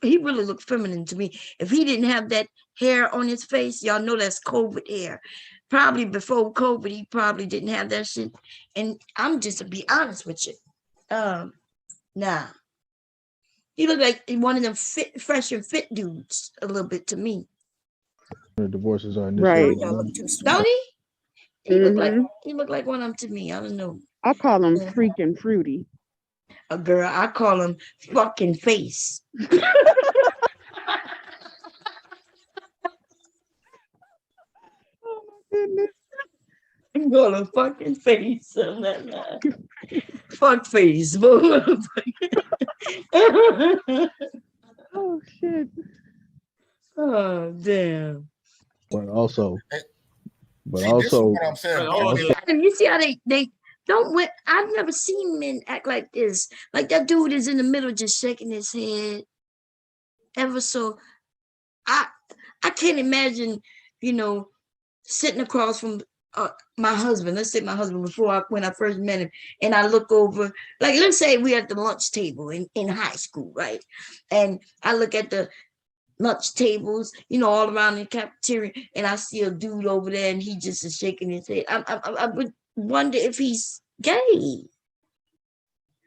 really looked feminine to me. If he didn't have that hair on his face, y'all know that's COVID hair. Probably before COVID, he probably didn't have that shit. And I'm just to be honest with you. Nah. He looked like one of them fresh and fit dudes a little bit to me. The divorces are right. Don't he? He looked like one of them to me. I don't know. I call him freaking fruity. A girl, I call him fucking face. Oh my goodness. I'm gonna fucking face. Fuck face. Oh shit. Oh damn. But also, See, this is what I'm saying. You see how they don't win. I've never seen men act like this. Like that dude is in the middle just shaking his head. Ever so I can't imagine, sitting across from my husband. Let's say my husband when I first met him, and I look over, like let's say we're at the lunch table in high school, right? And I look at the lunch tables, all around the cafeteria, and I see a dude over there, and he just is shaking his head. I would wonder if he's gay.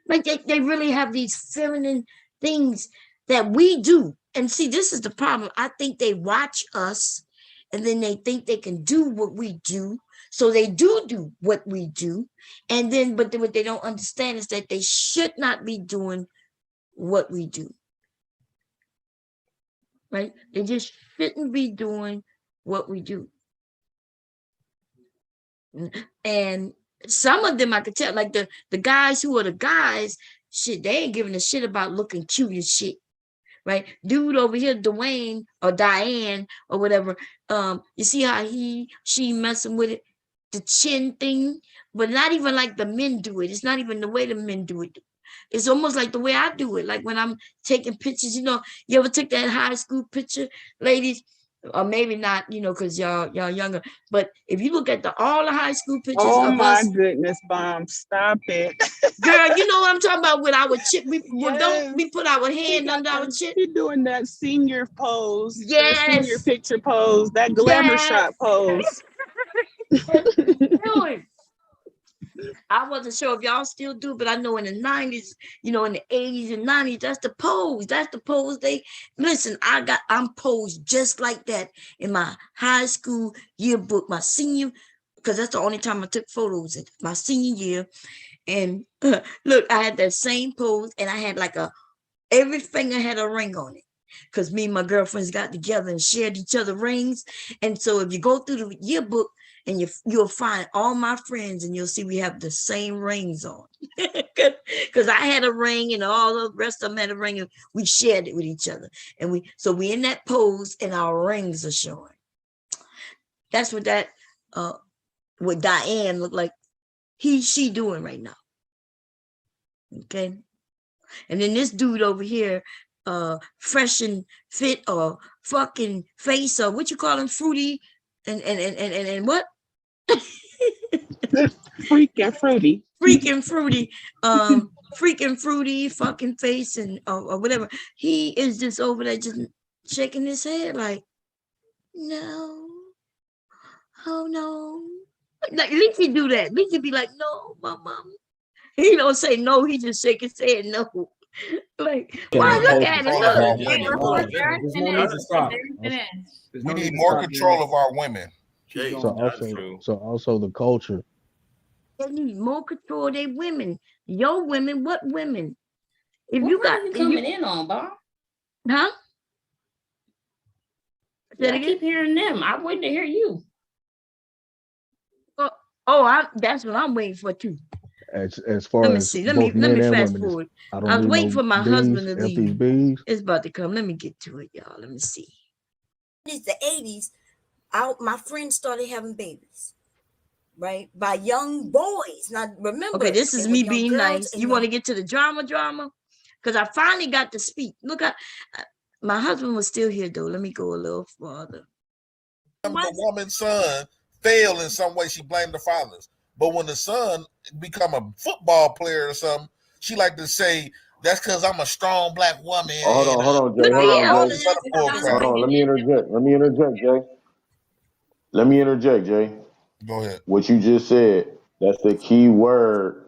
Like they really have these feminine things that we do. And see, this is the problem. I think they watch us and then they think they can do what we do. So they do what we do. And then, but what they don't understand is that they should not be doing what we do. Right? They just shouldn't be doing what we do. And some of them I could tell, like the guys who are the guys, shit, they ain't giving a shit about looking cute and shit. Right? Dude over here, Dwayne or Diane or whatever, you see how she messing with it, the chin thing, but not even like the men do it. It's not even the way the men do it. It's almost like the way I do it. Like when I'm taking pictures, you ever take that high school picture, ladies? Or maybe not, because y'all younger. But if you look at all the high school pictures of my us, goodness, Bomb, stop it. Girl, you know what I'm talking about with our chip. Don't we put our hand under our chip? You're doing that senior pose. Yes. That senior picture pose. That glamour shot pose. I wasn't sure if y'all still do, but I know in the 90s, in the 80s and 90s, that's the pose. That's the pose listen, I'm posed just like that in my high school yearbook, my senior, because that's the only time I took photos in my senior year. And look, I had that same pose and I had every finger had a ring on it. Because me and my girlfriends got together and shared each other rings. And so if you go through the yearbook, and you'll find all my friends and you'll see we have the same rings on. Because I had a ring and all the rest of them had a ring and we shared it with each other. And we in that pose and our rings are showing. That's what that what Diane looked like she doing right now. Okay. And then this dude over here, fresh and fit or fucking face or what you call him, fruity and what? Freaking fruity. Freaking fruity, fucking face and or whatever. He is just over there just shaking his head like, no. Oh no. Like, at least he do that. At least he be like, no, my mom. He don't say no, he just shake his head no. Like, why look at him? We need more control of our women. So also the culture. They need more control of their women. Your women, what women? If what you got coming in on, Bob? Huh? I keep hearing them. I'm waiting to hear you. That's what I'm waiting for too. As far let me as see. Let me fast forward. I was waiting for my husband to leave. It's about to come. Let me get to it, y'all. Let me see. It's the 80s. My friends started having babies, right? By young boys. Now remember. Okay, this is me being nice. You want to get to the drama? Because I finally got to speak. Look, my husband was still here though. Let me go a little farther. The woman's son failed in some way, she blamed the fathers. But when the son become a football player or something, she like to say, that's because I'm a strong black woman. Hold on, Jay. Hold on, let me interject, Jay. Let me interject, Jay. Go ahead. What you just said, that's the key word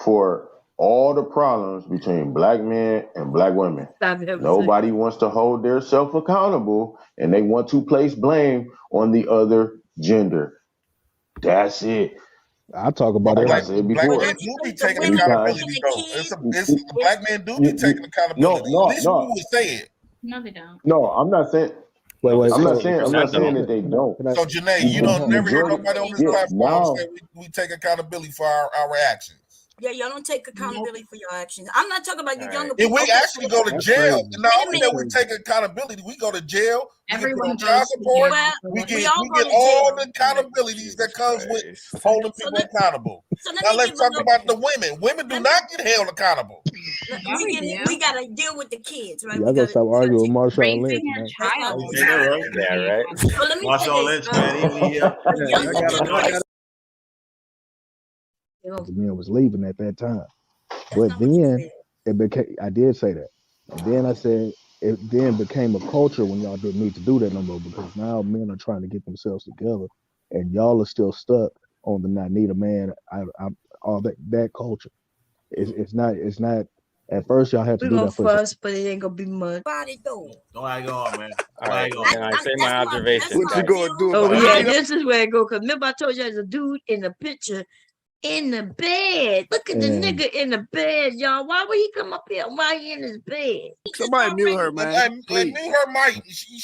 for all the problems between black men and black women. Nobody wants to hold their self accountable, and they want to place blame on the other gender. That's it. I talk about like everything. I said before. Black men do be taking accountability, though. It's black men do be taking accountability. At least we would say it. No, they don't. No, I'm not saying. Wait. I'm not saying that they don't. So, Janae, you don't never hear nobody on this platform say we take accountability for our actions. Yeah, y'all don't take accountability for your actions. I'm not talking about you younger If people. we actually go to jail, not only that we take accountability, we go to jail. Everyone we get child support. Well, we we get all go to all jail. the accountabilities that comes with holding people accountable. Now let's talk about the women. Women do not get held accountable. We gotta deal with the kids, right? Y'all gotta stop arguing with Marshawn Lynch, man. Yeah, right. So let me Marshawn Lynch, man, even here. The younger generation. The men was leaving at that time. But then it became, I did say that. And then I said it then became a culture when y'all didn't need to do that no more, because now men are trying to get themselves together and y'all are still stuck on the I need a man, all that culture. It's not at first y'all had to We're do gonna that for fuss, but it ain't gonna be much. Body though. Don't I go on, man. All right, can I say my observation? What you gonna do Oh about yeah, it? this is where it go. Cause remember I told you there's a dude in the picture in the bed. Look at the nigga in the bed, y'all. Why would he come up here? Why he in his bed? Somebody mute her, man. Mute her mic.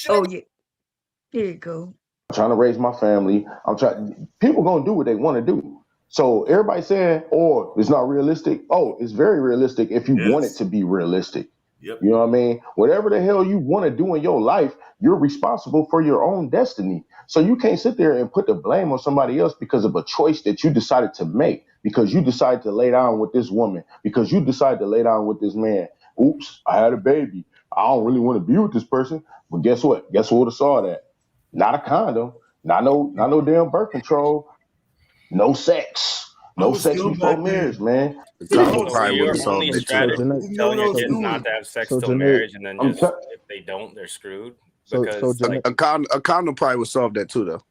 Oh yeah, here you go. I'm trying to raise my family. People gonna do what they want to do. So everybody saying, "Oh, it's not realistic." Oh, it's very realistic if you want it to be realistic. Yep. You know what I mean? Whatever the hell you want to do in your life, you're responsible for your own destiny. So you can't sit there and put the blame on somebody else because of a choice that you decided to make, because you decided to lay down with this woman, because you decided to lay down with this man. Oops, I had a baby. I don't really want to be with this person. But guess what? Guess what would have saw that? Not a condom, not no damn birth control, no sex. No sex before marriage, man. So your only strategy is telling your kids not to have sex till marriage, and then just if they don't, they're screwed. Because a condom probably would solve that too, though.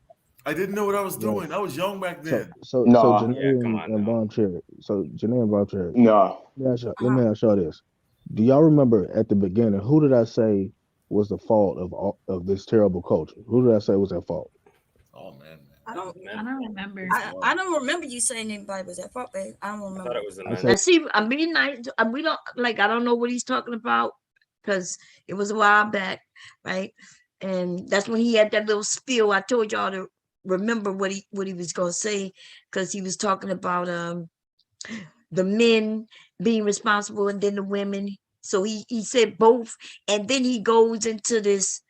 I didn't know what I was doing. I was young back then. So Janae and Von Cherry. So Janae and Von Cherry. No. Let me ask y'all this. Do y'all remember at the beginning, who did I say was the fault of this terrible culture? Who did I say was at fault? Oh man. I don't remember. I don't remember you saying anybody was at fault, but I don't remember. I thought it was the men. Now, see, I'm being nice. We don't like. I don't know what he's talking about because it was a while back, right? And that's when he had that little spiel. I told y'all to remember what he was gonna say, because he was talking about the men being responsible and then the women. So he said both, and then he goes into this,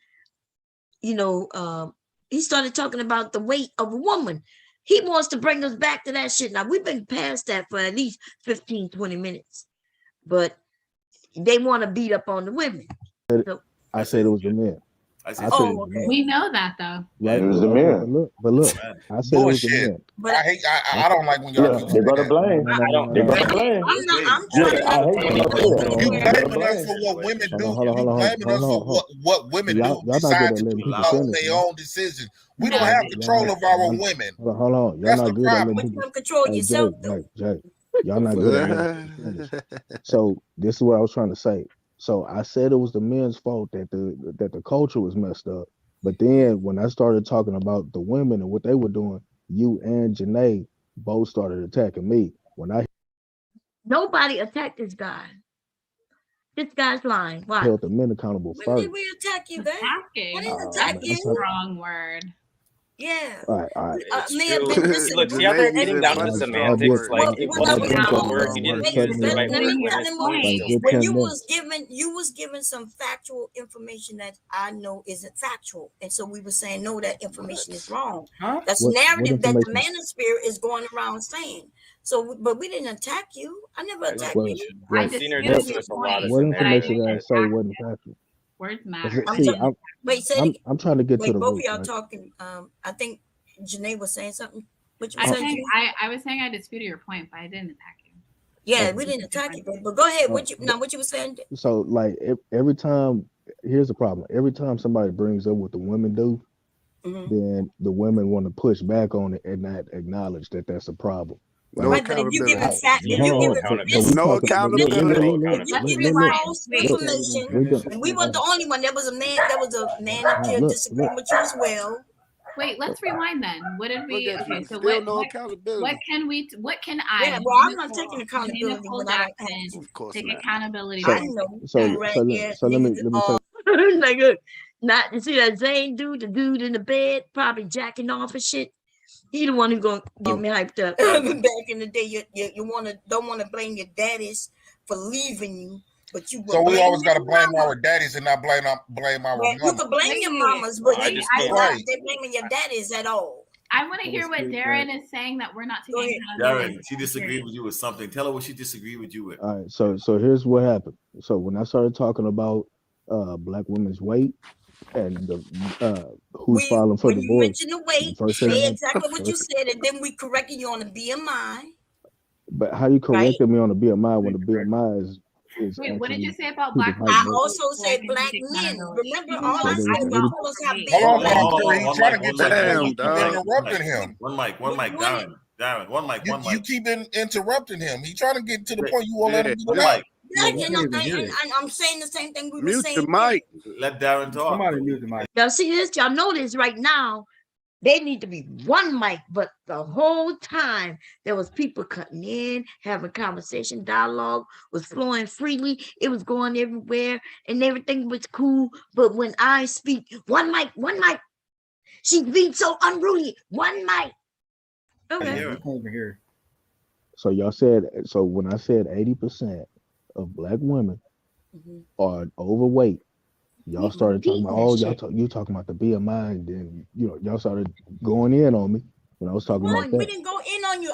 he started talking about the weight of a woman. He wants to bring us back to that shit. Now, we've been past that for at least 15, 20 minutes, but they want to beat up on the women. So, I said it was the men. We know that though. Right? It was the men. But look, I said it was the men. But I don't like when y'all keep they're gonna blame. They're gonna blame. You blaming us for what women do. You blaming us for what women do decide to do on their own decisions. We don't have control of our women. Hold on. Y'all That's not the good at problem. letting people. Control yourself. Jay. Y'all not good at letting people finish. So this is what I was trying to say. So I said it was the men's fault that the culture was messed up. But then when I started talking about the women and what they were doing, you and Janae both started attacking me. nobody attacked this guy. This guy's lying. Why? Held the men accountable When first. did we attack you, babe? I didn't attack man, you. Wrong word. Yeah. All right. Look, see how they're getting down to semantics. Like it wasn't the word. You didn't use the right word. When you was given some factual information that I know isn't factual, and so we were saying no, that information is wrong. That's What narrative that the information? Manosphere is going around saying. So, but we didn't attack you. I never attacked you. I've seen her dismiss a lot of What semantics. information did I say wasn't factual? Words matter. I'm trying to get to the both root. of y'all Right? talking. I think Janae was saying something. What you I said? think I was saying I disputed your point, but I didn't attack you. Yeah, we didn't attack it, but go ahead. What you were saying? So like every time, here's the problem. Every time somebody brings up what the women do, then the women want to push back on it and not acknowledge that that's a problem. No Right, but if you give accountability. No accountability. false information, and we weren't the only one. There was a man up here disagreeing with you as well. Wait, let's rewind then. What did we? Okay, so what can I? Yeah, well, I'm not taking accountability when I don't have to. Of course take accountability. So, I know. So let me say. Like, look, not you see that Zane dude, the dude in the bed, probably jacking off and shit. He the one who gonna get me hyped up. Back in the day, you don't want to blame your daddies for leaving you, but you. So we always got to blame our daddies and not blame our mamas. You can blame your mamas, but they're blaming your daddies at all. I want to hear what Darren is saying that we're not taking. Darren, she disagreed with you with something. Tell her what she disagreed with you with. All right, so here's what happened. So when I started talking about black women's weight and the who's filing for divorce, you mentioned the weight, say exactly what you said, and then we corrected you on the BMI. But how you corrected me on the BMI when the BMI is wait, what did you say about black men? I also said black men. Remember, all I said was all us have BMI. He's trying to get to you. Interrupting him. One mic, Darren, one mic. You keep interrupting him. He's trying to get to the point you won't let him do that. I'm saying the same thing we were saying. Mute the mic. Let Darren talk. Somebody mute the mic. Y'all see this? Y'all know this right now. They need to be one mic, but the whole time there was people cutting in, having conversation, dialogue was flowing freely. It was going everywhere, and everything was cool. But when I speak, one mic, she being so unruly. One mic. Okay. Over here. So y'all said, so when I said 80% of black women are overweight, y'all started talking about, you talking about the BMI, and then y'all started going in on me when I was talking about that. We didn't go in on you.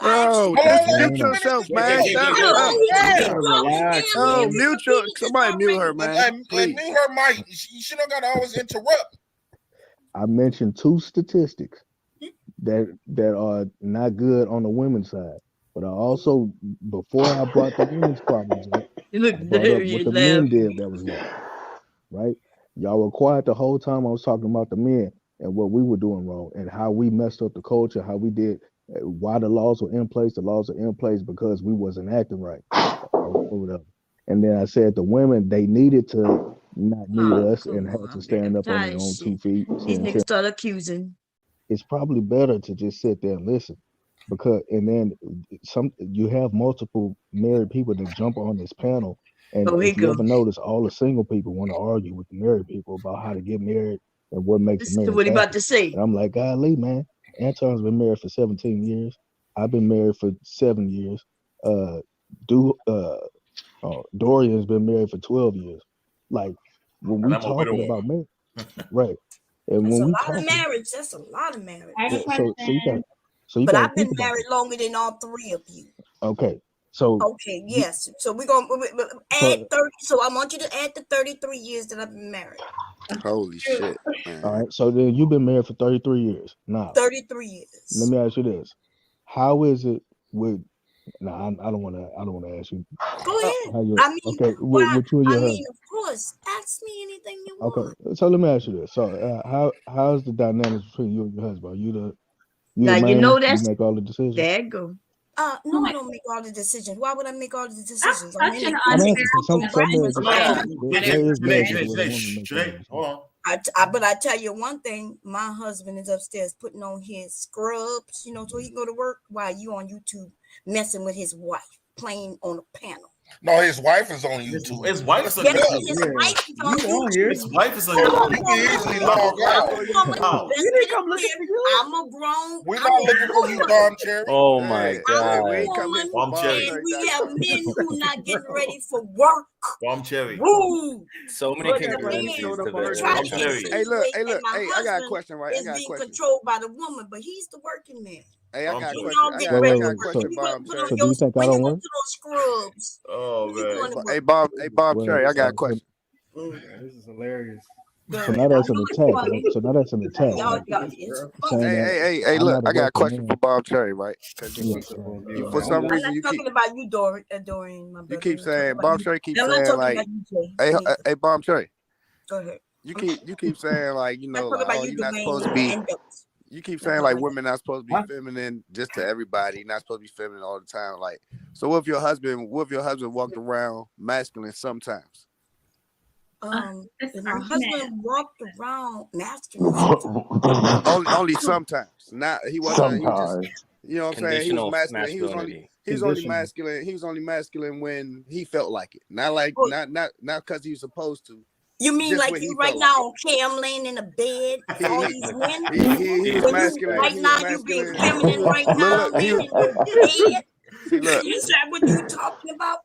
Mute yourself, man. Somebody mute her, man. Please. Mute her mic. She don't gotta always interrupt. I mentioned two statistics that are not good on the women's side. But I also, before I brought the women's problems up, I brought up what the men did that was wrong. Right? Y'all were quiet the whole time I was talking about the men and what we were doing wrong and how we messed up the culture, how we did, why the laws were in place. The laws are in place because we wasn't acting right or whatever. And then I said the women, they needed to not need us and had to stand up on their own 2 feet. These niggas start accusing. It's probably better to just sit there and listen. And then you have multiple married people that jump on this panel, and if you ever notice, all the single people want to argue with the married people about how to get married and what makes a marriage. What he about to say? And I'm like, golly, man, Anton's been married for 17 years. I've been married for 7 years. Dorian's been married for 12 years. Like when we talking about marriage, right? And that's when a we lot of marriage. That's a lot of marriage. But I've been married longer than all three of you. Okay. Yes. So we're gonna add 30. So I want you to add the 33 years that I've been married. Holy shit, man. All right. So then you've been married for 33 years. Now 33 years. Let me ask you this. How is it with I don't wanna ask you. Go ahead. Okay, with you and your husband. Of course. Ask me anything you want. Okay. So let me ask you this. So how's the dynamics between you and your husband? Are you now you know that's you make all the decisions. There you go. No, I don't make all the decisions. Why would I make all the decisions? Hold on. But I tell you one thing, my husband is upstairs putting on his scrubs, so he can go to work while you on YouTube messing with his wife, playing on a panel. No, his wife is on YouTube. His wife is on YouTube. His wife is on YouTube. You can easily log out. I'm a grown. We're not looking for you, Bomb Cherry. Oh my God. Bomb Cherry. And we have men who not getting ready for work. Bomb Cherry. Woo! So many congratulations to the Hey, I got a question, right? Is being controlled by the woman, but he's the working man. Hey, I got a question, Bob Cherry. So do you think I don't work? Oh man. Hey, Bob Cherry, I got a question. This is hilarious. Go So ahead. now I that's an know it's attack, funny. right? So now that's an attack, Y'all, right? it's Saying funny. that Hey, I'm look, not a I got a wealthy question for man. Bob Cherry, right? Because Yeah. for some I'm reason not talking about you, Dorian, my you brother. keep I'm talking saying about Bob you. Cherry keeps I'm not saying talking like, about you, Jay. hey, Neither. hey, Bob Cherry, Go ahead. you keep saying like, I'm like, talking about oh, you, you're not supposed to Dwayne, be. and Dose. You keep Not saying talking like about women not supposed to be feminine just to everybody. You're not supposed to be feminine all the time. Like, so what if your husband walked around masculine sometimes? If my husband walked around masculine sometimes. only sometimes. Not he wasn't. He just, Sometimes. you know what I'm saying. He was Conditional masculine. He was only masculinity. masculine. He was only masculine when he felt like it. Not like Oh, not because he was supposed to. you mean Just like when he you right felt now like on cam laying in a bed it. with all these men? He was When you masculine. right He was now you being masculine. feminine right now, Look, he laying was. in your bed? See, look. Is that what you talking about?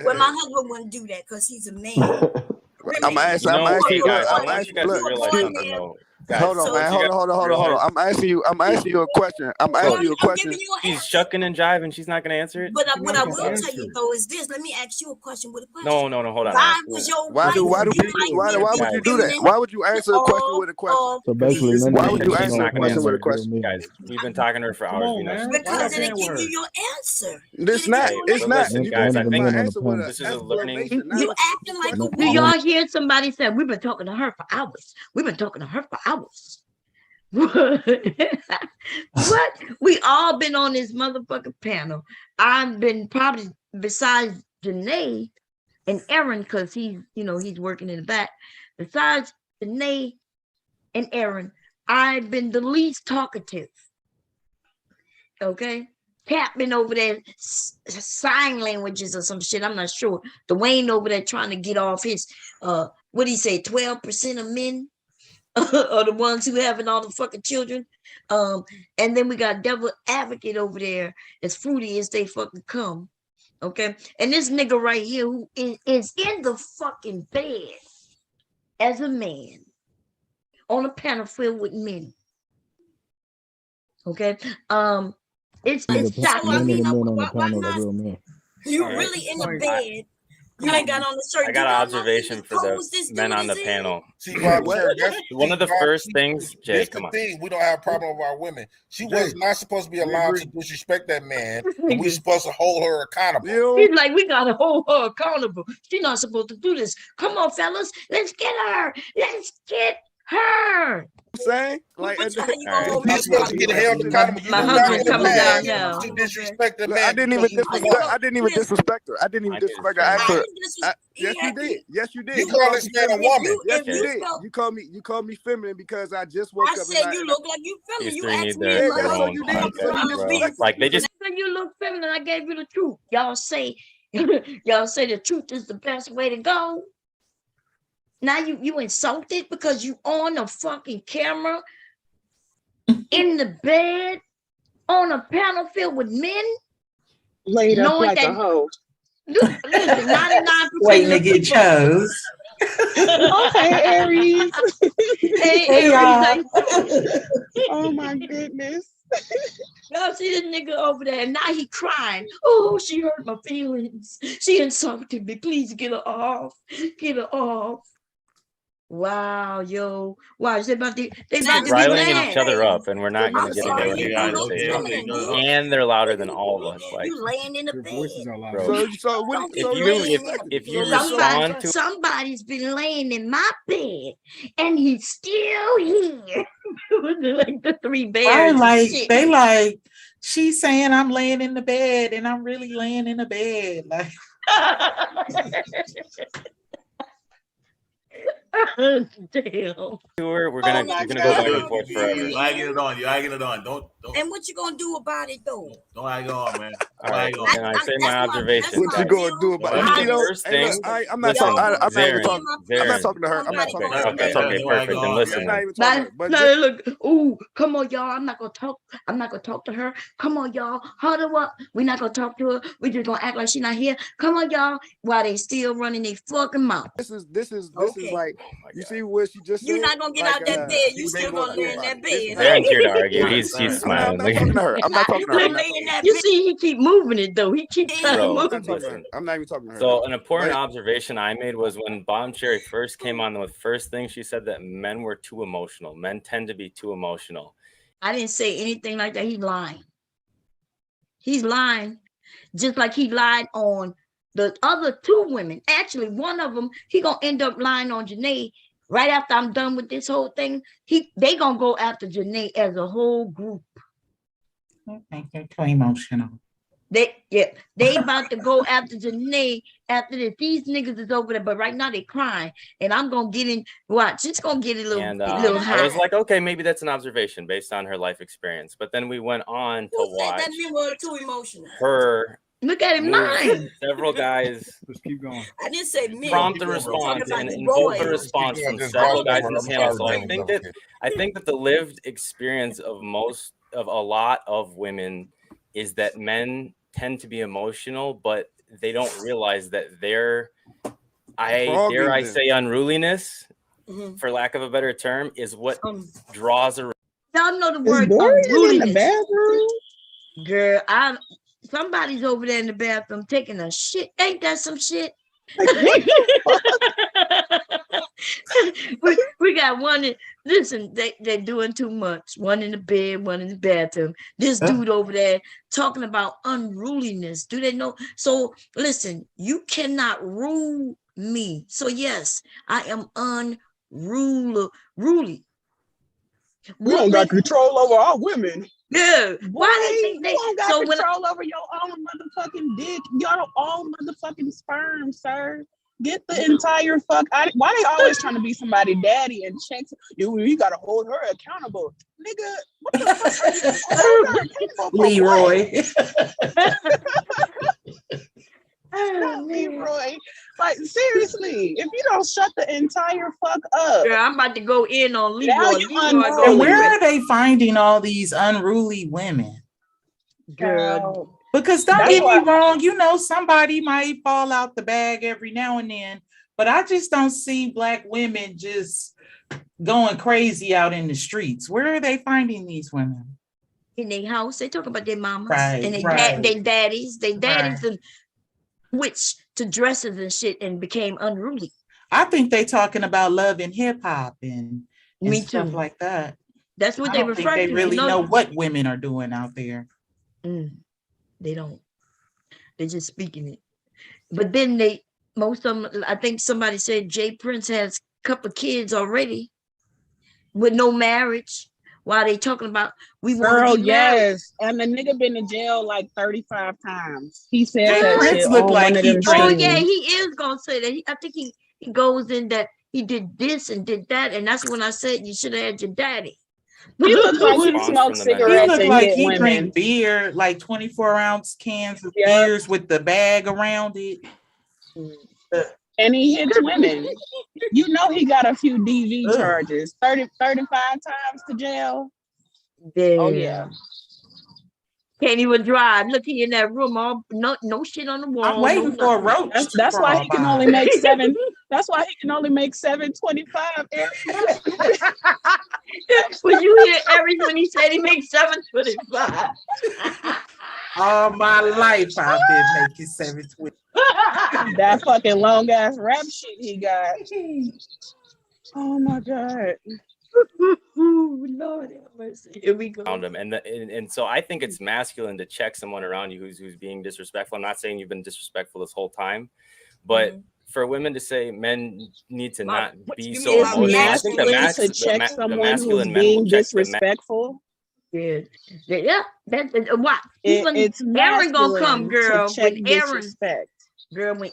Well, my husband wouldn't do that because he's a man. I'm asking. You I'm know, asking. okay, Look, guys, I I'm want you asking. guys to Look, realize excuse something me. though. Guys, Hold on, I man. want you Hold guys on. to realize. I'm asking you a question. I'm asking you a question. She's shucking and jiving. She's not going to answer it. But what I will tell you though is this. Let me ask you a question with a question. No. Hold on. Why was your Why wife? would Be you do that? feminine Why would you answer a question with a question? So basically, none Why of would these you men She's answer are a not going to question playing with answer a it. like real question? men. Guys, we've been talking to her for hours. We know she's Because it didn't give you your answer. It's not. Hey, It's but not. listen, You guys, gotta I give think my answer with an this is a learning. explanation. You acting like a Do y'all hear somebody say, we've been talking to her for hours? We've been talking to her for hours. What? We all been on this motherfucking panel. I've been probably, besides Janae and Aaron, because he's working in the back. Besides Janae and Aaron, I've been the least talkative. Okay? Cap been over there sign languages or some shit. I'm not sure. Dwayne over there trying to get off his what do you say, 12% of men are the ones who having all the fucking children. And then we got devil advocate over there as fruity as they fucking come. Okay. And this nigga right here who is in the fucking bed as a man on a panel filled with men. Okay. It's shocking. None of the men on the panel are real men. You really in the bed. You ain't got on the shirt. I got an observation for the men on the panel. See, Bob, One of the first things, Jay, Here's come the on. thing: we don't have a problem with our women. She was not supposed to be allowed to disrespect that man, and we're supposed to hold her accountable. He's like, we gotta hold her accountable. She's not supposed to do this. Come on, fellas, let's get her. Let's get her. Saying like You're supposed to get held accountable. My husband's coming down now. To disrespect the Look, man. I didn't even disrespect her. I didn't even disrespect her. I asked her. Yes, you did. Yes, you did. You call this man a woman. Yes, you did. You called me feminine because I just woke up. I said you look like you feminine. These You three asked need me their, my their husband own walked podcast, around the bro. bed. Like they just You look feminine. I gave you the truth. Y'all say the truth is the best way to go. Now you insulted because you on a fucking camera in the bed on a panel filled with men, laid up like a hoe. Listen, 99%. Waiting to get chose. Okay, Aries. Hey, Hey, Aries. Oh my goodness. Y'all see this nigga over there, and now he crying. Oh, she hurt my feelings. She insulted me. Please get her off. Get her off. Wow, yo. Wow, they about to be riling mad. each other up, and we're not going I'm to get sorry, into you the look conversation. feminine. And they're louder than all of us. Like, You laying in the bed. bro, if you respond to somebody's been laying in my bed, and he's still here. Like the three bears. They like, she's saying I'm laying in the bed, and I'm really laying in the bed. Like. Damn. We're gonna go back and forth forever. You egging it on. You egging it on. Don't. And what you gonna do about it though? Don't egg it on, man. All right, can I say my observation? What you gonna do about it? You know, hey, look, I'm not talking. I'm not even talking. I'm not talking to her. I'm not talking to her. I'm not talking to her. Perfect. Then listen. I'm not even talking to her. But No, look. Ooh, come on, y'all. I'm not gonna talk to her. Come on, y'all. Huddle up. We're not gonna talk to her. We're just gonna act like she's not here. Come on, y'all. While they still running their fucking mouth. This is like, you see what she just said? You're not gonna get out that bed. You still gonna lay in that bed. Aaron's here to argue. He's smiling. I'm not talking to her. I'm not talking to her. You see, he keep moving. moving it though. He keeps trying to Bro, move it. listen. I'm not even talking to her. So an important observation I made was when Bomb Cherry first came on, the first thing she said that men were too emotional. Men tend to be too emotional. I didn't say anything like that. He's lying. He's lying. Just like he lied on the other two women. Actually, one of them, he gonna end up lying on Janae right after I'm done with this whole thing. They gonna go after Janae as a whole group. I think they're too emotional. They about to go after Janae after this. These niggas is over there, but right now they crying, and I'm gonna get in. Watch, it's gonna get a little high. I was like, okay, maybe that's an observation based on her life experience. But then we went on to watch that men were too emotional. her. Look at him lying. Several guys. Just keep going. I didn't say men. Prompt the response and invoke the response from several guys in the panel. So I think that the lived experience of a lot of women is that men tend to be emotional, but they don't realize that their I say unruliness, for lack of a better term, is what draws a. Y'all know the word unruliness. In the bathroom? Girl, somebody's over there in the bathroom taking a shit. Ain't that some shit? we got one. Listen, they're doing too much. One in the bed, one in the bathroom. This dude over there talking about unruliness. Do they know? So listen, you cannot rule me. So yes, I am unruly. We don't got control over our women. Yeah. Why they think they don't got control over your own motherfucking dick, your own motherfucking sperm, sir? Get the entire fuck out. Why they always trying to be somebody daddy and check you gotta hold her accountable, nigga? What the fuck are you accountable for? Leroy. Not Leroy. Like seriously, if you don't shut the entire fuck up. Girl, I'm about to go in on Leroy. And where are they finding all these unruly women? Girl. Because don't get me wrong, somebody might fall out the bag every now and then, but I just don't see Black women just going crazy out in the streets. Where are they finding these women? In their house. They talk about their mamas and their daddies. Their daddies and switched to dresses and shit and became unruly. I think they talking about love and hip hop and Me stuff too. like that. That's what I they don't think refer they to. really know what women are doing out there. They don't. They're just speaking it. But then most of them, I think somebody said Jay Prince has a couple of kids already with no marriage. While they talking about we want to be married. And the nigga been in jail like 35 times. He said Jay that Prince shit looked on like one of he them Oh shows. yeah, he is gonna say that. I think he goes in that he did this and did that, and that's when I said you should have had your daddy. He looks like he smokes cigarettes and hit he women. drank beer, like 24-ounce cans of beers with the bag around it. And he hits women. You know he got a few DV charges. 35 times to jail. Damn. Oh yeah. Can't even drive. Look, he in that room, all no shit on the wall. I'm waiting for a roach. That's why he can only make seven. That's why he can only make 725. When you hear Eric when he said he makes 725. All my life I've been making 720. That fucking long ass rap shit he got. Oh my god. Lord have mercy. Here we go. Around them. And so I think it's masculine to check someone around you who's being disrespectful. I'm not saying you've been disrespectful this whole time, but for women to say men need to not be so emotional, I think the masculine men will check disrespectful. Yeah, that's what. It's Aaron gonna come, girl. When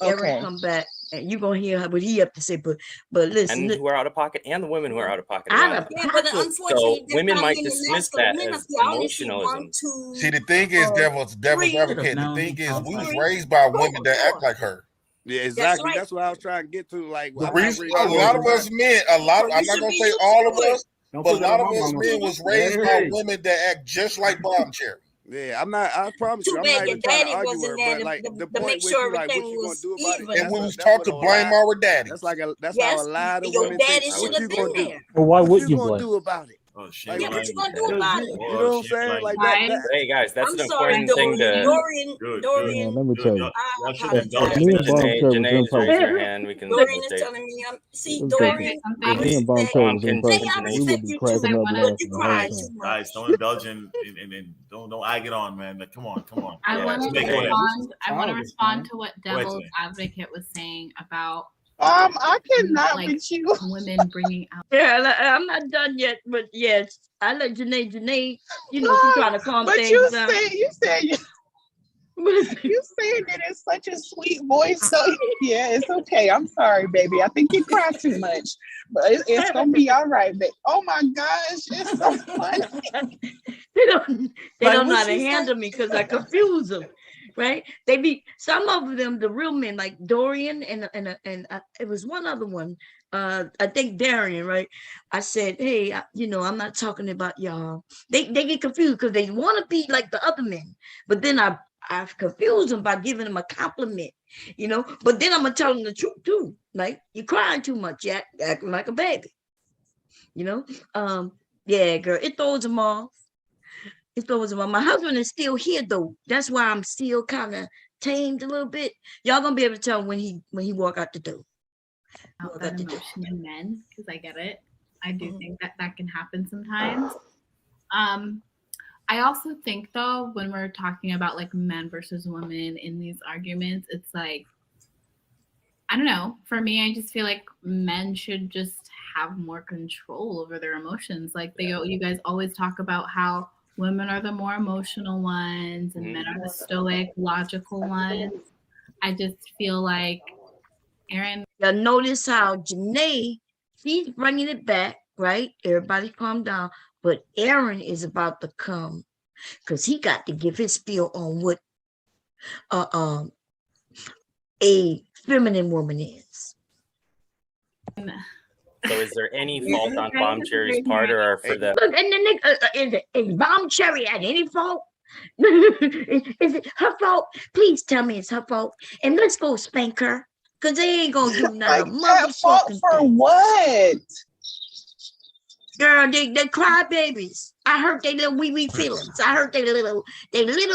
Aaron come back, and you gonna hear what he have to say. But listen, and who are out of pocket and the women who are out of pocket. But unfortunately, so women might dismiss that as emotionalism. See, the thing is, devil's advocate. The thing is, we was raised by women that act like her. Yeah, exactly. That's what I was trying to get to. Like, the reason a lot of us men, I'm not gonna say all of us, but a lot of us men was raised by women that act just like Bomb Cherry. Yeah, I promise you, I'm not even trying to argue with her, but like the point with you, like, what you gonna do about it? And we was taught to blame our daddy. That's how a lot of women think. What you gonna do? Well, why would you gonna blame? do about it? Oh, Yeah, what you gonna do about it? You know what I'm saying? Like that. Hey guys, that's I'm an sorry, important thing Dorian. to. Dorian, let me tell you. I should apologize. If me and Bomb Cherry was in Janae's person, raised her hand. We can. Dorian is rotate. telling me see let me tell you Dorian. something. I If me and Bomb respect. Cherry was in Janae, person, I we would respect be you too, cracking up but laughing you the whole crying time. too much. Guys, don't indulge in don't egg it on, man. Like, come on. I Yeah, want to Janae, go ahead. respond. I want to Childish, respond man. to what Go ahead, Devil's Janae. Advocate was saying about I cannot like with you. women bringing out. Yeah, I'm not done yet, but yes, I let Janae, you know, she's trying to calm But things you down. said you saying it in such a sweet voice. So yeah, it's okay. I'm sorry, baby. I think you cry too much, but it's gonna be all right. But oh my gosh, it's so funny. They don't know what how to she handle me because I confuse them, right? They be some of them, the real men like Dorian and it was one other one. I think Darian, right? I said, hey, I'm not talking about y'all. They get confused because they want to be like the other men, but then I've confused them by giving them a compliment, but then I'm gonna tell them the truth too. Like, you're crying too much, you acting like a baby, yeah, girl, it throws them off. My husband is still here though. That's why I'm still kind of tamed a little bit. Y'all gonna be able to tell when he walk out the door. That emotion in men, because I get it. I do think that can happen sometimes. I also think though, when we're talking about like men versus women in these arguments, it's like, I don't know. For me, I just feel like men should just have more control over their emotions. Like you guys always talk about how women are the more emotional ones and men are the stoic, logical ones. I just feel like Aaron. You'll notice how Janae, she's bringing it back, right? Everybody calm down. But Aaron is about to come because he got to give his spiel on what a feminine woman is. So is there any fault on Bomb Cherry's part, or for the? Look, and then is Bomb Cherry at any fault? Is it her fault? Please tell me it's her fault. And let's go spank her. Because they ain't going to do not a motherfucking for thing. What? Girl, they cry babies. I hurt their little wee feelings. I hurt their little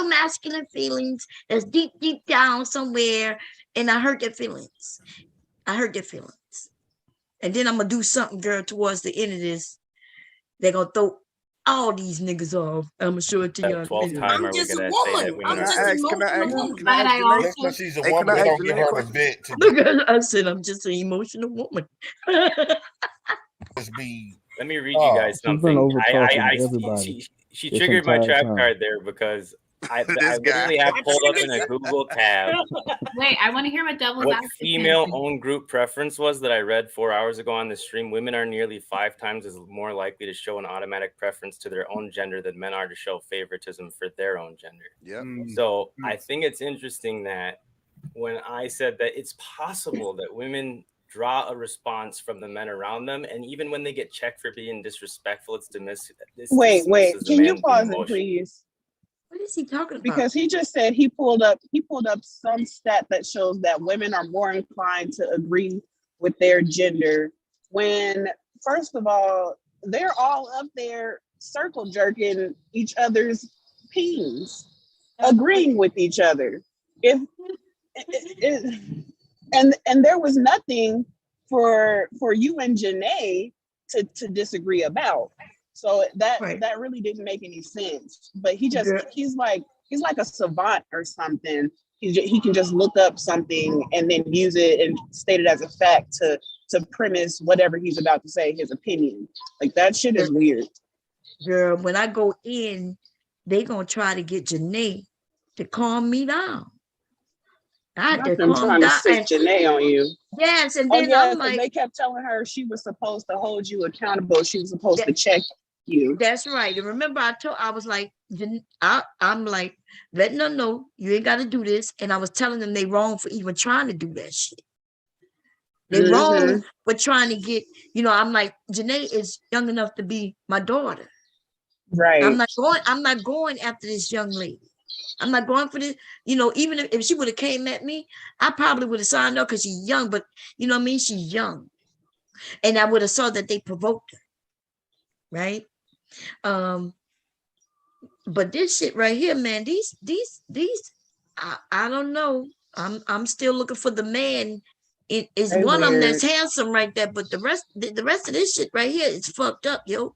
masculine feelings that's deep down somewhere. And I hurt their feelings. And then I'm going to do something, girl, towards the end of this. They're going to throw all these niggas off. I'm going to show it to y'all. 12th time I'm just a woman. I'm just an emotional woman. But I also. Because she's a woman, we don't give her the bit to Look, I said I'm just an emotional woman. just be. Let me read you guys something. She triggered my trap card there because I literally have pulled up in a Google tab. Wait, I want to hear what Devil's What female-owned group preference was that I read 4 hours ago on the stream. Women are nearly 5 times as more likely to show an automatic preference to their own gender than men are to show favoritism for their own gender. Yep. So I think it's interesting that when I said that it's possible that women draw a response from the men around them, and even when they get checked for being disrespectful, it's dismissed. Wait, can you pause it, please? What is he talking about? Because he just said he pulled up some stat that shows that women are more inclined to agree with their gender when, first of all, they're all up there circle jerking each other's peens, agreeing with each other. And there was nothing for you and Janae to disagree about. So that really didn't make any sense. But he's like a savant or something. He can just look up something and then use it and state it as a fact to premise whatever he's about to say, his opinion. Like, that shit is weird. Girl, when I go in, they gonna try to get Janae to calm me down. I had to calm down. Janae on you. Yes, and then I'm like, they kept telling her she was supposed to hold you accountable. She was supposed to check you. That's right. And remember, I was like, I'm like letting them know you ain't got to do this. And I was telling them they wrong for even trying to do that shit. They wrong for trying to get, I'm like, Janae is young enough to be my daughter. Right. I'm not going after this young lady. I'm not going for this. Even if she would have came at me, I probably would have signed up because she's young, but you know what I mean? She's young. And I would have saw that they provoked her. Right? But this shit right here, man, these, I don't know. I'm still looking for the man. It is They one of them that's weird. handsome right there, but the rest of this shit right here is fucked up, yo.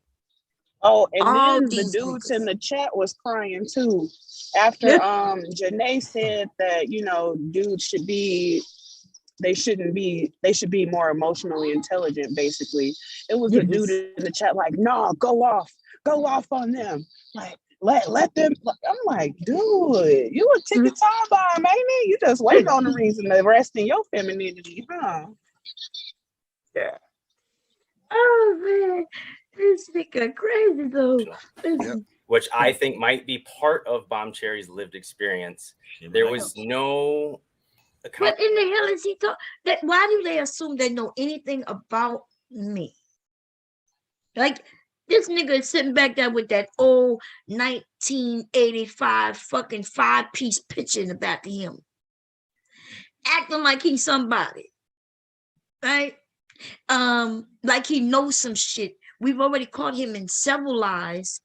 Oh, and All then the these dudes niggas. in the chat was crying too. After Janae said that, you know, dudes should be they should be more emotionally intelligent, basically. It was a dude in the chat like, no, go off on them. Like, let them. I'm like, dude, you a ticket time bomb, ain't it? You just waiting on the reason to rest in your femininity, huh? Yeah. Oh man, this nigga crazy though. Which I think might be part of Bomb Cherry's lived experience. There was no. What in the hell is he talking? That why do they assume they know anything about me? Like this nigga is sitting back there with that old 1985 fucking 5-piece picture in the back of him, acting like he's somebody, right? Like he knows some shit. We've already caught him in several lies.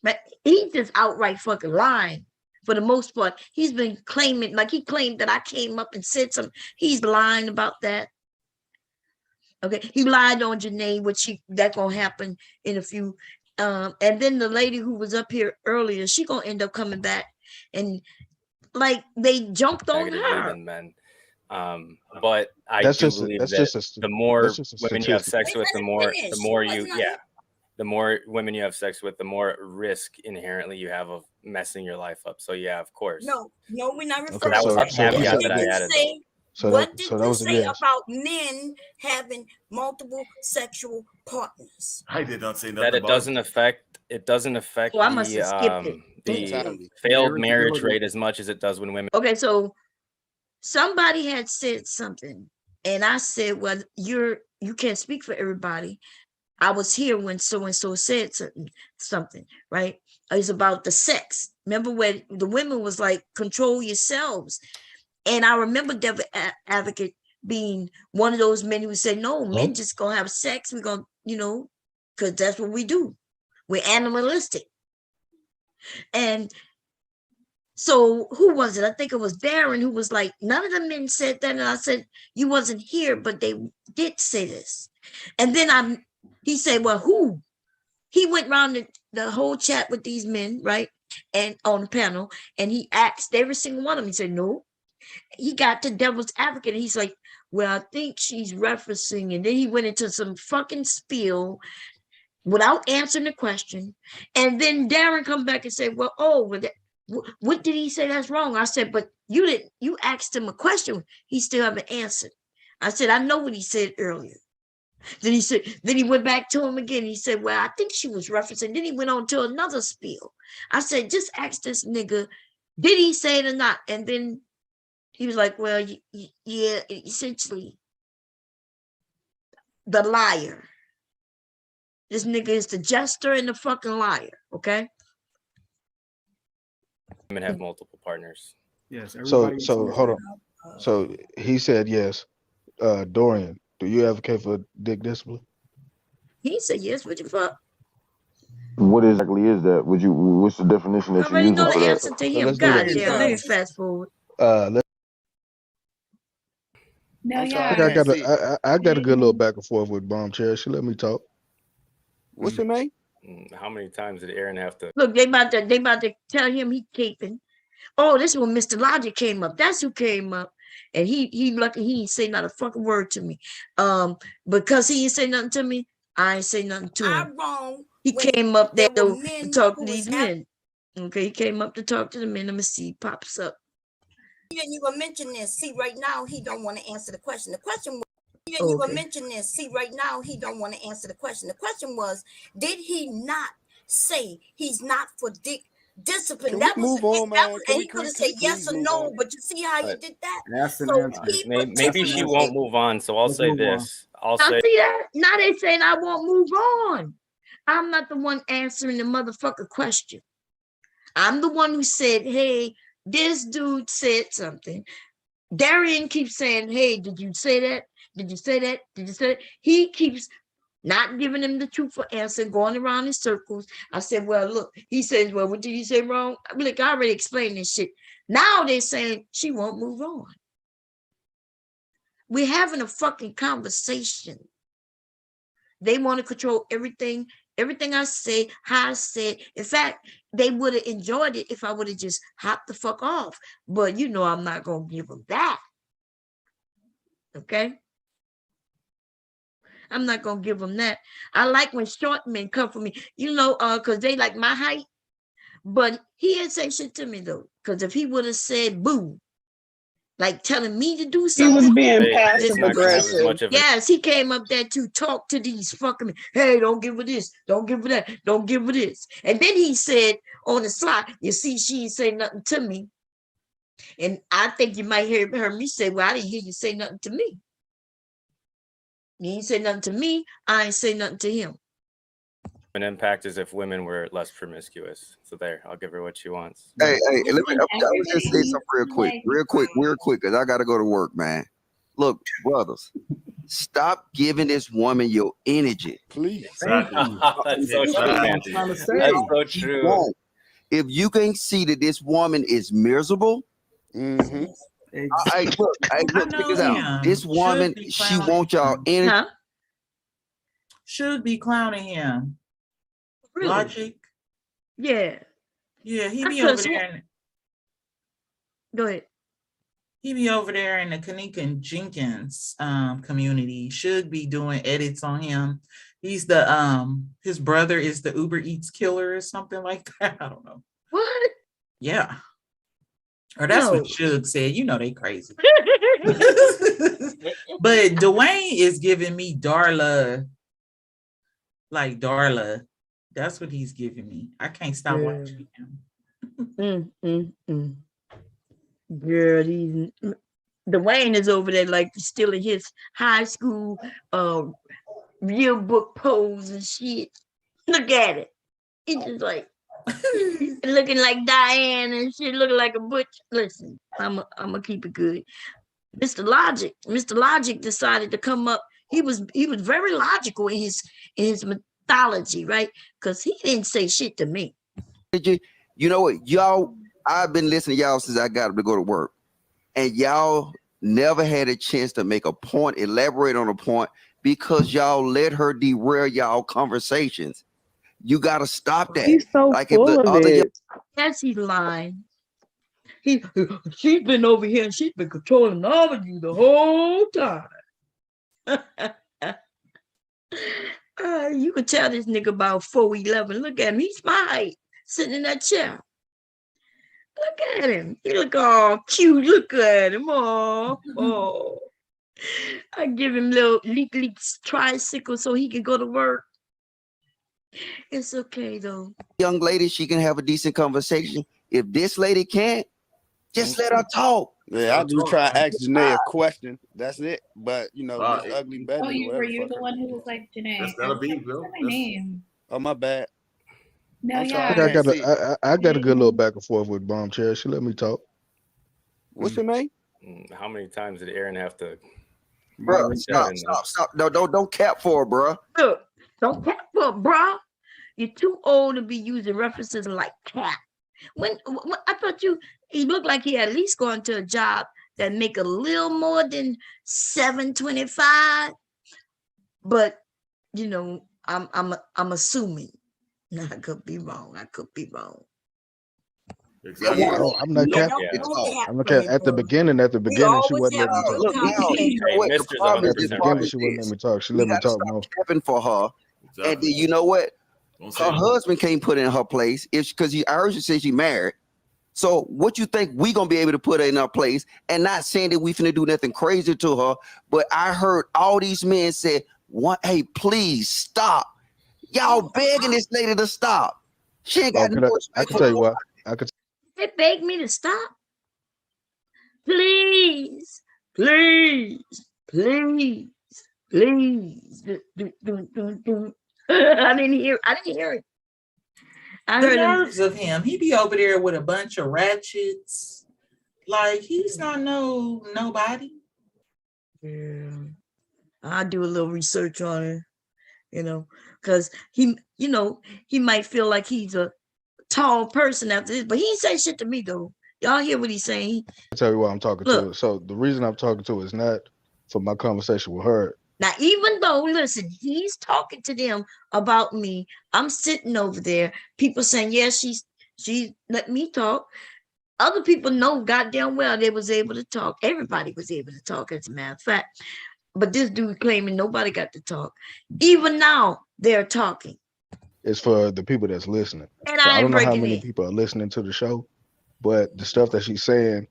But he's just outright fucking lying. For the most part, he's been claiming, like he claimed that I came up and said something. He's lying about that. Okay, he lied on Janae, which that's gonna happen in a few. And then the lady who was up here earlier, she gonna end up coming back, and like they jumped on her. Than men. But I do believe that the more women you have sex with, the more the more women you have sex with, the more risk inherently you have of messing your life up. So yeah, of course. No, we're not referring that was to a caveat that I added. What did you say about men having multiple sexual partners? I did not say nothing that. It about doesn't affect. It doesn't affect I must have skipped it. the failed marriage rate as much as it does when women. Okay, so somebody had said something, and I said, "Well, you can't speak for everybody." I was here when so and so said something, right? It's about the sex. Remember when the women was like, "Control yourselves." And I remember Devil Advocate being one of those men who said, no, men just gonna have sex. We're gonna, because that's what we do. We're animalistic. And so who was it? I think it was Darren who was like, none of the men said that. And I said, you wasn't here, but they did say this. And then he said, well, who? He went around the whole chat with these men, right? And on the panel, and he asked every single one of them. He said, no. He got to Devil's Advocate. And he's like, well, I think she's referencing. And then he went into some fucking spiel without answering the question. And then Darren come back and said, well, what did he say that's wrong? I said, but you asked him a question. He still haven't answered. I said, I know what he said earlier. Then he went back to him again. He said, well, I think she was referencing. Then he went on to another spiel. I said, just ask this nigga, did he say it or not? And then he was like, well, yeah, essentially, the liar. This nigga is the jester and the fucking liar, okay? Women have multiple partners. Yes. So hold on. So he said yes. Dorian, do you advocate for dick discipline? He said yes. What the fuck? What exactly is that? What's the definition that I you're already using know for the that? answer to him. God damn, let me fast forward. No, I got a good little back and forth with Bomb Cherry. She let me talk. What's your name? How many times did Aaron have to? Look, they about to tell him he caping. Oh, this is when Mr. Logic came up. That's who came up. And he lucky he didn't say not a fucking word to me. Because he didn't say nothing to me, I ain't say nothing to him. I'm wrong. He came up there to talk to these men. Okay, he came up to talk to the men. Let me see, pops up. You didn't even mention this. See, right now, he don't want to answer the question. The question was, you didn't even mention this. See, right now, he don't want to answer the question. The question was, did he not say he's not for dick discipline? Can that we was, move on, man? and he could have said yes or no, but you see how he did that? That's an So answer. Maybe she won't move on. So I'll say this. I'll say. See that? Now they saying I won't move on. I'm not the one answering the motherfucker question. I'm the one who said, hey, this dude said something. Darian keeps saying, hey, did you say that? Did you say that? Did you say that? He keeps not giving him the truthful answer, going around in circles. I said, well, look, he says, well, what did he say wrong? I'm like, I already explained this shit. Now they're saying she won't move on. We're having a fucking conversation. They want to control everything I say, how I say it. In fact, they would have enjoyed it if I would have just hopped the fuck off. But you know I'm not going to give them that. Okay? I'm not going to give them that. I like when short men come for me, you know, because they like my height. But he didn't say shit to me, though. Because if he would have said boo, like telling me to do something. He was being passive aggressive. Yes, he came up there to talk to these fucking, hey, don't give her this, don't give her that, don't give her this. And then he said on the slide, you see, she ain't say nothing to me. And I think you might hear me say, well, I didn't hear you say nothing to me. You ain't say nothing to me, I ain't say nothing to him. An impact is if women were less promiscuous. So there, I'll give her what she wants. Hey, let me just say something real quick, because I got to go to work, man. Look, brothers, stop giving this woman your energy. Please. Thank you. That's so true. That's so true. If you can see that this woman is miserable, look, check this out. This woman, she wants y'all energy. Huh? Should be clowning him. Really? Logic. Yeah. Yeah, he be over there. Go ahead. He be over there in the Kanika Jenkins community. Should be doing edits on him. He's the his brother is the Uber Eats killer or something like that. I don't know. What? Yeah. Or that's what Suge said. You know they crazy. But Dwayne is giving me Darla. Like Darla. That's what he's giving me. I can't stop watching him. Girl, Dwayne is over there like still in his high school real book pose and shit. Look at it. He's just like looking like Diane and shit, looking like a butch. Listen, I'm gonna keep it good. Mr. Logic decided to come up. He was very logical in his mythology, right? Because he didn't say shit to me. You know what, y'all? I've been listening to y'all since I got to go to work, and y'all never had a chance to make a point, elaborate on a point, because y'all let her derail y'all conversations. You got to stop that. He's so like full if the of other it. Yes, he's lying. She's been over here and she's been controlling all of you the whole time. You could tell this nigga about 4'11". Look at him. He's my height, sitting in that chair. Look at him. He look all cute. Look at him. Oh. I give him little leak tricycle so he can go to work. It's okay though. Young lady, she can have a decent conversation. If this lady can't, just let her talk. Yeah, I just try to ask Janae a question. That's it. But you know, this ugly Betty. Were you the one who was like, Janae? That's gotta be, bro. What's my name? Oh, my bad. No, I got a good little back and forth with Bomb Chair. She let me talk. What's your name? How many times did Aaron have to? Bro, stop. No, don't cap for her, bro. Look, don't cap for it, bro. You're too old to be using references like cap. When I thought he looked like he at least going to a job that make a little more than $725. But you know, I'm assuming. I could be wrong. Exactly. I'm not capping. I'm looking at the beginning. She wasn't letting me talk. Look, now, you know what? The problem is At the beginning, she wouldn't let me talk. She let me talk more. Capping for her, and then you know what? Her husband can't put in her place because I heard you say she married. So what you think we gonna be able to put her in her place? And not saying that we finna do nothing crazy to her, but I heard all these men say, "Hey, please stop." Y'all begging this lady to stop. She ain't got no respect. I can tell you what. They beg me to stop. Please. I didn't hear it. I The heard nerves of him. He be over there with a bunch of ratchets. Like he's not nobody. Yeah. I'll do a little research on her. you know, because he, you know, he might feel like he's a tall person after this, but he ain't say shit to me though. Y'all hear what he's saying? I'll tell you what I'm talking Look. to. So the reason I'm talking to is not for my conversation with her. Now, even though, listen, he's talking to them about me, I'm sitting over there, people saying, yeah, she let me talk. Other people know goddamn well they was able to talk. Everybody was able to talk, as a matter of fact. But this dude claiming nobody got to talk. Even now, they're talking. It's for the people that's listening. And So I I don't know how breaking many in. people are listening to the show, but the stuff that she's saying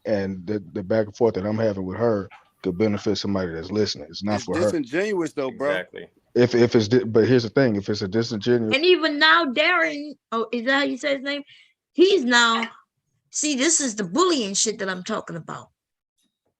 and the back and forth that I'm having with her could benefit somebody that's listening. It's not It's for her. disingenuous though, bro. Exactly. If it's but here's the thing: if it's a disingenuous, And even now, Darren, oh, is that how you say his name? He's now, see, this is the bullying shit that I'm talking about.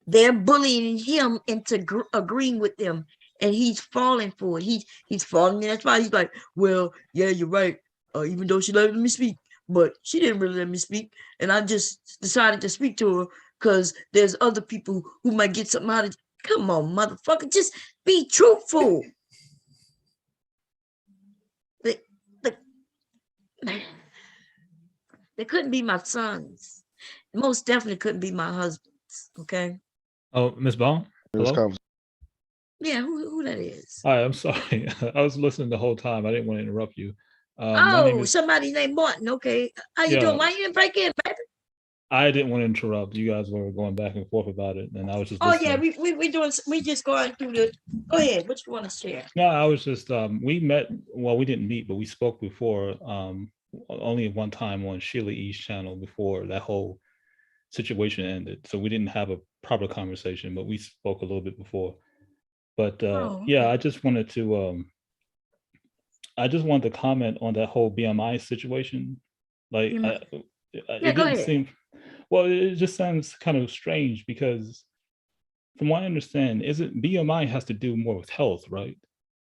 They're bullying him into agreeing with them, and he's falling for it. He's falling, and that's why he's like, well, yeah, you're right. Even though she let me speak, but she didn't really let me speak, and I just decided to speak to her because there's other people who might get something out of it. Come on, motherfucker, just be truthful. They couldn't be my sons. Most definitely couldn't be my husbands. Okay. Oh, Miss Bone. Hello. Yeah, who that is? Hi, I'm sorry. I was listening the whole time. I didn't want to interrupt you. My name Oh, is. somebody named Martin. Okay. How you doing? Why you didn't break in, baby? I didn't want to interrupt. You guys were going back and forth about it, and I was just. Oh listening. yeah, we just going through the. Go ahead. What you want to share? No, I was just. We met. Well, we didn't meet, but we spoke before. Only one time on Sheila E's channel before that whole situation ended. So we didn't have a proper conversation, but we spoke a little bit before. But yeah, I just wanted to comment on that whole BMI situation. Like, it didn't seem. Well, it just sounds kind of strange because, from what I understand, isn't BMI has to do more with health, right?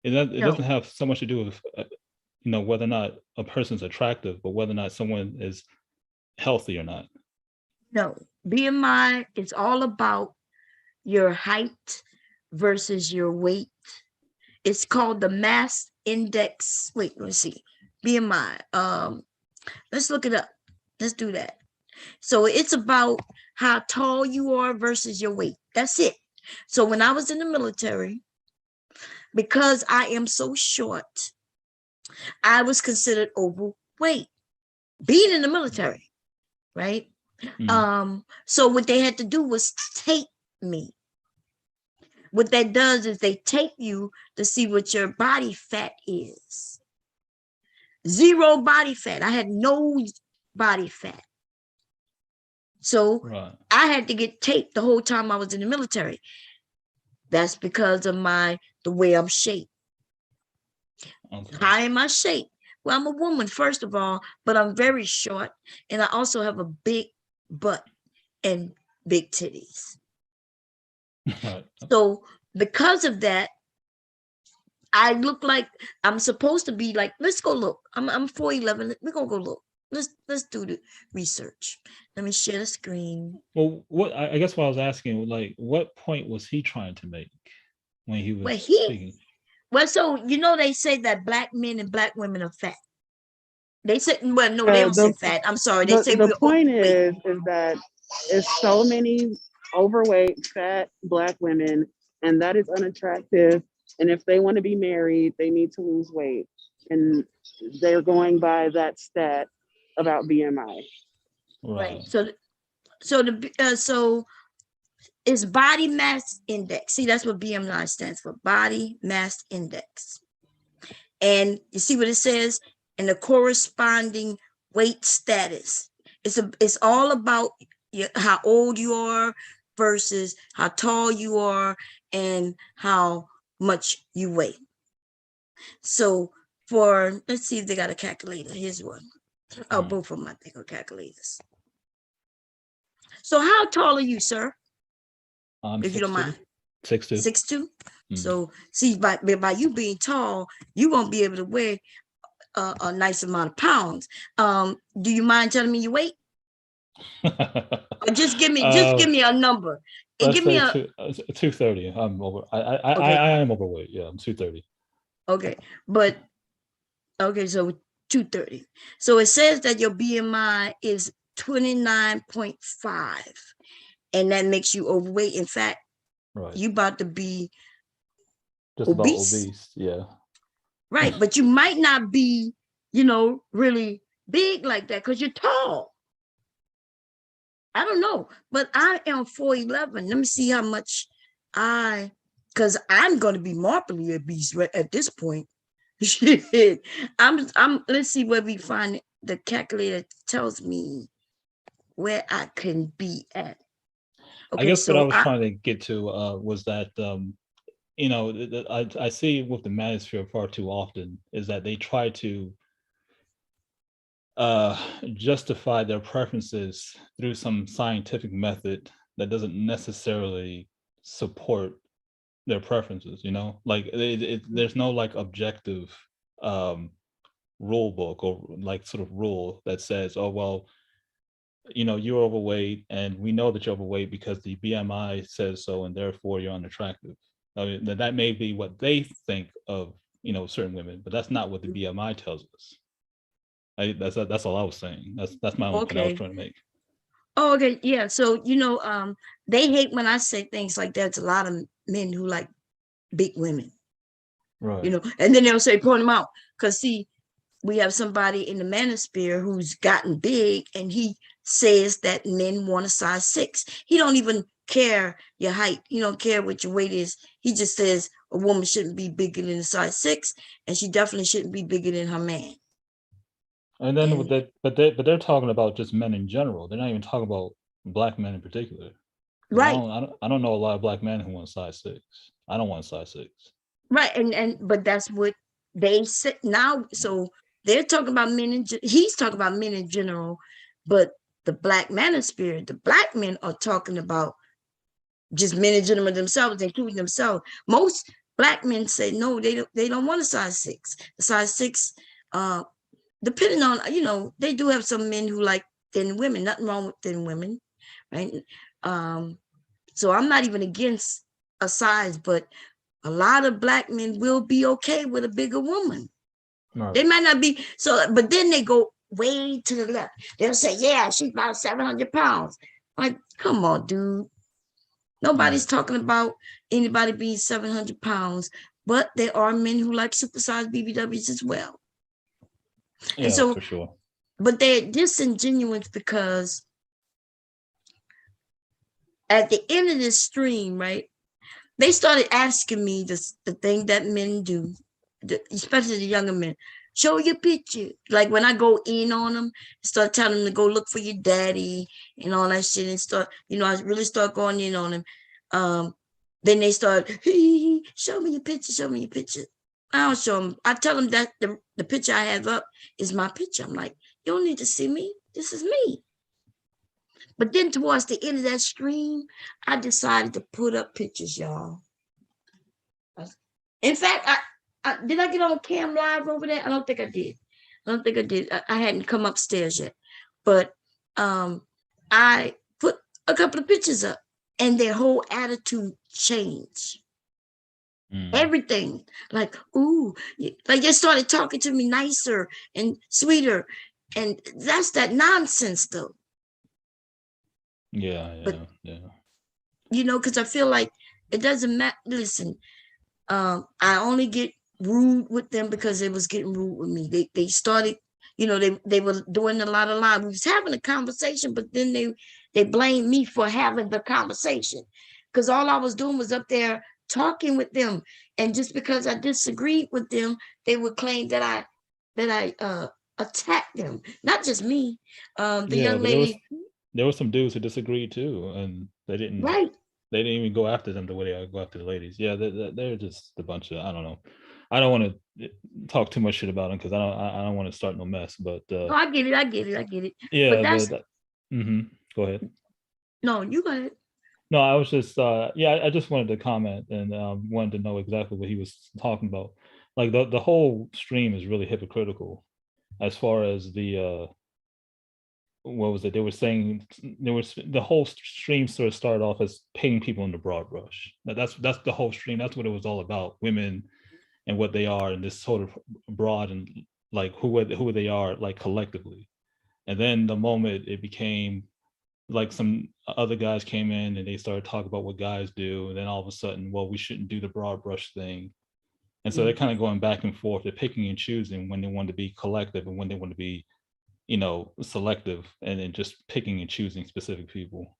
It doesn't have so much to do with whether or not a person's attractive, but whether or not someone is healthy or not. No, BMI is all about your height versus your weight. It's called the mass index. Wait, let's see. BMI. Let's look it up. Let's do that. So it's about how tall you are versus your weight. That's it. So when I was in the military, because I am so short, I was considered overweight. Being in the military, right? So what they had to do was tape me. What that does is they tape you to see what your body fat is. Zero body fat. I had no body fat. So I had to get taped the whole time I was in the military. That's because of the way I'm shaped. Okay. How am I shaped? Well, I'm a woman, first of all, but I'm very short. And I also have a big butt and big titties. So because of that, I look like I'm supposed to be like, let's go look. I'm 4'11". We're gonna go look. Let's do the research. Let me share the screen. Well, I guess what I was asking, like, what point was he trying to make when he was speaking? Well, so they say that black men and black women are fat. They say, well, no, they don't say fat. I'm sorry. They say the point is that it's so many overweight, fat black women, and that is unattractive. And if they want to be married, they need to lose weight. And they're going by that stat about BMI. Right. So it's body mass index. See, that's what BMI stands for, body mass index. And you see what it says? And the corresponding weight status. It's all about how old you are versus how tall you are and how much you weigh. So let's see if they got a calculator. Here's one. Oh, both of them I think are calculators. So how tall are you, sir? If you don't mind. 6'2". 6'2". So see, by you being tall, you won't be able to wear a nice amount of pounds. Do you mind telling me your weight? Or just give me a number. And give me 230. I'm over. I am overweight. Yeah, I'm 230. Okay, but okay, so 230. So it says that your BMI is 29.5, and that makes you overweight. In fact, you about to be just obese. About obese, yeah. Right, but you might not be, really big like that because you're tall. I don't know, but I am 4'11". Let me see how much because I'm going to be morbidly obese at this point. Shit. Let's see where we find it. The calculator tells me where I can be at. Okay, I guess so what I was trying to get to was that I see with the Manosphere far too often is that they try to justify their preferences through some scientific method that doesn't necessarily support their preferences, like there's no like objective rule book or like sort of rule that says, oh well, you're overweight and we know that you're overweight because the BMI says so and therefore you're unattractive. I mean, that may be what they think of certain women, but that's not what the BMI tells us. That's all I was saying. That's my own point I was trying to make. Oh, okay, yeah. So they hate when I say things like that. It's a lot of men who like big women, right? And then they'll say point them out because see, we have somebody in the Manosphere who's gotten big, and he says that men want a size 6. He don't even care your height. He don't care what your weight is. He just says a woman shouldn't be bigger than a size 6, and she definitely shouldn't be bigger than her man. And then but they're talking about just men in general. They're not even talking about black men in particular. Right. I don't know a lot of black men who want size 6. I don't want size 6. Right. But that's what they say now. So they're talking about men he's talking about men in general, but the black Manosphere, the black men are talking about just men in general themselves, including themselves. Most black men say no, they don't want a size 6. The size 6, depending on, they do have some men who like thin women. Nothing wrong with thin women, right? So I'm not even against a size, but a lot of black men will be okay with a bigger woman. Right. They might not be so, but then they go way to the left. They'll say, yeah, she's about 700 pounds. Like, come on, dude. Nobody's talking about anybody being 700 pounds, but there are men who like supersized BBWs as well. Yeah, and so, for sure. But they're disingenuous because at the end of this stream, right, they started asking me the thing that men do, especially the younger men. Show your picture. Like when I go in on them, start telling them to go look for your daddy and all that shit, and start, I really start going in on them. Then they start, hey, show me your picture, show me your picture. I don't show them. I tell them that the picture I have up is my picture. I'm like, you don't need to see me. This is me. But then towards the end of that stream, I decided to put up pictures, y'all. In fact, did I get on cam live over there? I don't think I did. I hadn't come upstairs yet. But I put a couple of pictures up and their whole attitude changed. Everything. Like, ooh, like they started talking to me nicer and sweeter. And that's that nonsense though. Yeah. Because I feel like it doesn't matter. Listen, I only get rude with them because they was getting rude with me. They started, they were doing a lot of lies. We was having a conversation, but then they blamed me for having the conversation because all I was doing was up there talking with them. And just because I disagreed with them, they would claim that I attacked them. Not just me. The young lady. There were some dudes who disagreed too, and they didn't. Right. They didn't even go after them the way they go after the ladies. Yeah, they're just a bunch of, I don't know. I don't want to talk too much shit about them because I don't want to start no mess. But I get it. Yeah, but that's. Go ahead. No, you go ahead. No, I was just I just wanted to comment and wanted to know exactly what he was talking about. Like the whole stream is really hypocritical, as far as the. What was it? They were saying the whole stream sort of started off as painting people in the broad brush. That's the whole stream. That's what it was all about. Women and what they are, and this sort of broad and like who they are like collectively. And then the moment it became like some other guys came in and they started talking about what guys do, and then all of a sudden, well, we shouldn't do the broad brush thing. And so they're kind of going back and forth. They're picking and choosing when they want to be collective and when they want to be, selective, and then just picking and choosing specific people.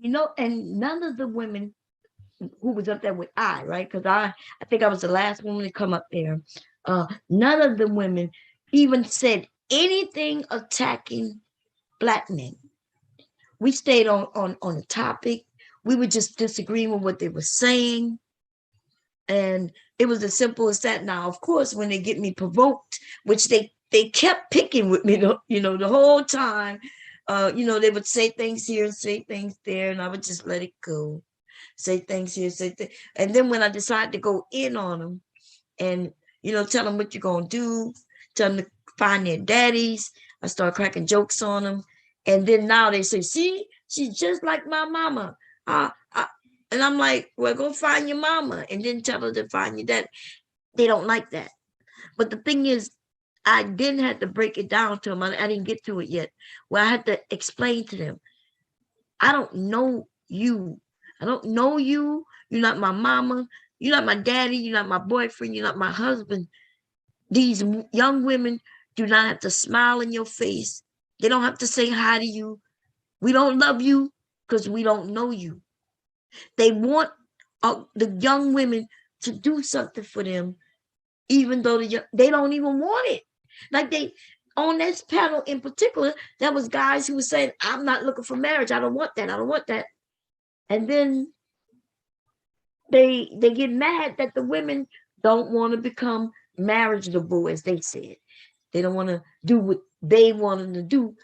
And none of the women who was up there with right? Because I think I was the last woman to come up there. None of the women even said anything attacking Black men. We stayed on the topic. We were just disagreeing with what they were saying. And it was as simple as that. Now, of course, when they get me provoked, which they kept picking with me, the whole time, they would say things here and say things there, and I would just let it go. Say things here, say things. And then when I decided to go in on them and, tell them what you're going to do, tell them to find their daddies, I start cracking jokes on them. And then now they say, see, she's just like my mama. And I'm like, well, go find your mama and then tell her to find your dad. They don't like that. But the thing is, I didn't have to break it down to them. I didn't get to it yet. Well, I had to explain to them, I don't know you. I don't know you. You're not my mama. You're not my daddy. You're not my boyfriend. You're not my husband. These young women do not have to smile in your face. They don't have to say hi to you. We don't love you because we don't know you. They want the young women to do something for them, even though they don't even want it. Like on this panel in particular, there was guys who were saying, I'm not looking for marriage. I don't want that. I don't want that. And then they get mad that the women don't want to become marriageable, as they said. They don't want to do what they wanted to do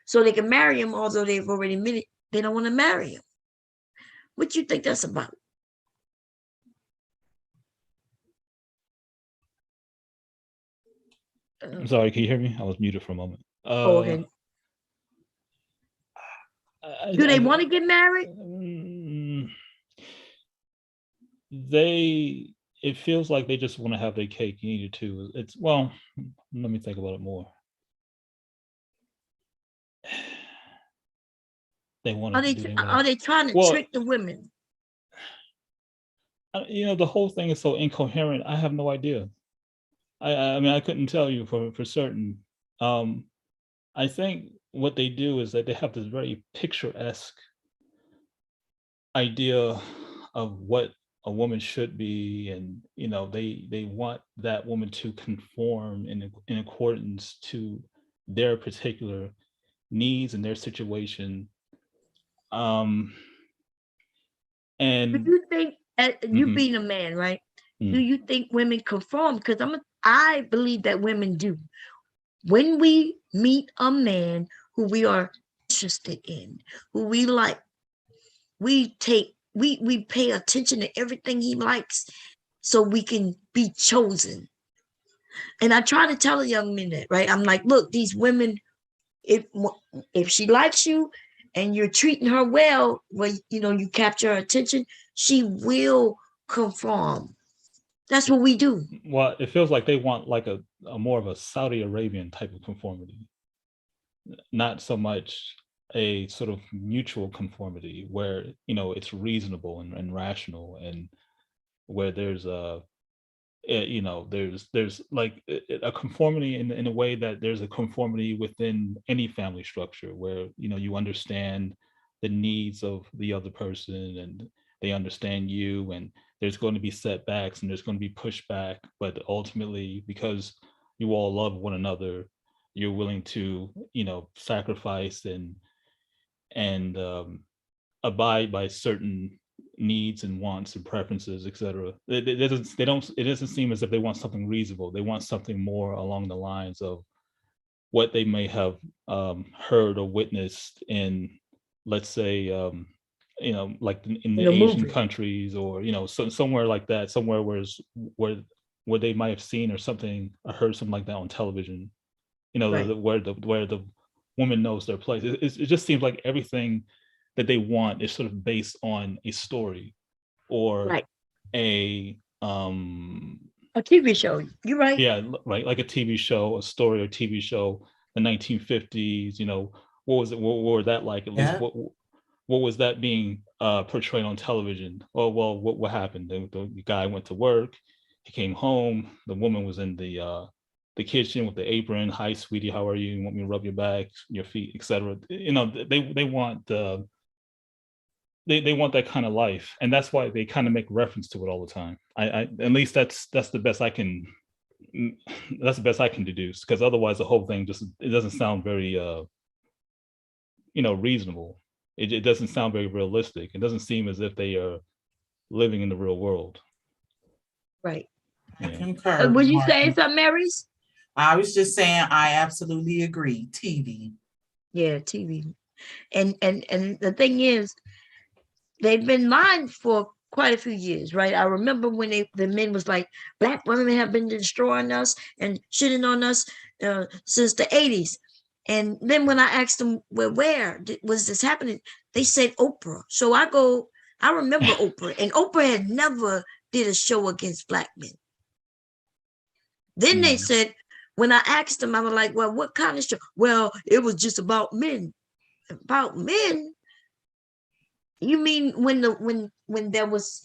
so they can marry him, although they've already admitted they don't want to marry him. What you think that's about? I'm sorry, can you hear me? I was muted for a moment. Okay. Do they want to get married? It feels like they just want to have their cake and eat it too. Let me think about it more. They want to. Are they trying to trick the women? The whole thing is so incoherent. I have no idea. I mean, I couldn't tell you for certain. I think what they do is that they have this very picturesque idea of what a woman should be, and they want that woman to conform in accordance to their particular needs and their situation. And do you think, you being a man, right? Do you think women conform? Because I believe that women do. When we meet a man who we are interested in, who we like, we pay attention to everything he likes so we can be chosen. And I try to tell a young man that, right? I'm like, look, these women, if she likes you and you're treating her well, you capture her attention, she will conform. That's what we do. Well, it feels like they want like a more of a Saudi Arabian type of conformity, not so much a sort of mutual conformity where it's reasonable and rational, and where there's there's like a conformity in a way that there's a conformity within any family structure where you understand the needs of the other person and they understand you, and there's going to be setbacks and there's going to be pushback, but ultimately because you all love one another, you're willing to sacrifice and abide by certain needs and wants and preferences, etc. It doesn't seem as if they want something reasonable. They want something more along the lines of what they may have heard or witnessed in, let's say, like in the Asian movie countries, or somewhere like that, somewhere where they might have seen or something or heard something like that on television. Right. where the woman knows their place. It just seems like everything that they want is sort of based on a story or right. a a TV show. You're right. Yeah, right. Like a TV show, a story or TV show, the 1950s. You know, what was it? What was that like? At least what was that being portrayed on television? Oh well, what happened? The guy went to work. He came home. The woman was in the kitchen with the apron. Hi, sweetie, how are you? You want me to rub your back, your feet, etc. You know, they want they want that kind of life, and that's why they kind of make reference to it all the time. I at least that's the best I can. That's the best I can deduce, because otherwise the whole thing it doesn't sound very reasonable. It doesn't sound very realistic. It doesn't seem as if they are living in the real world. Right. I concur. Was you saying something, Marys? I was just saying I absolutely agree. TV. Yeah, TV. And the thing is, they've been lying for quite a few years, right? I remember when the men was like, Black women have been destroying us and shitting on us since the 80s. And then when I asked them, well, where was this happening? They said Oprah. So I remember Oprah, and Oprah had never did a show against Black men. Then they said, when I asked them, I was like, well, what kind of show? Well, it was just about men. About men? You mean when there was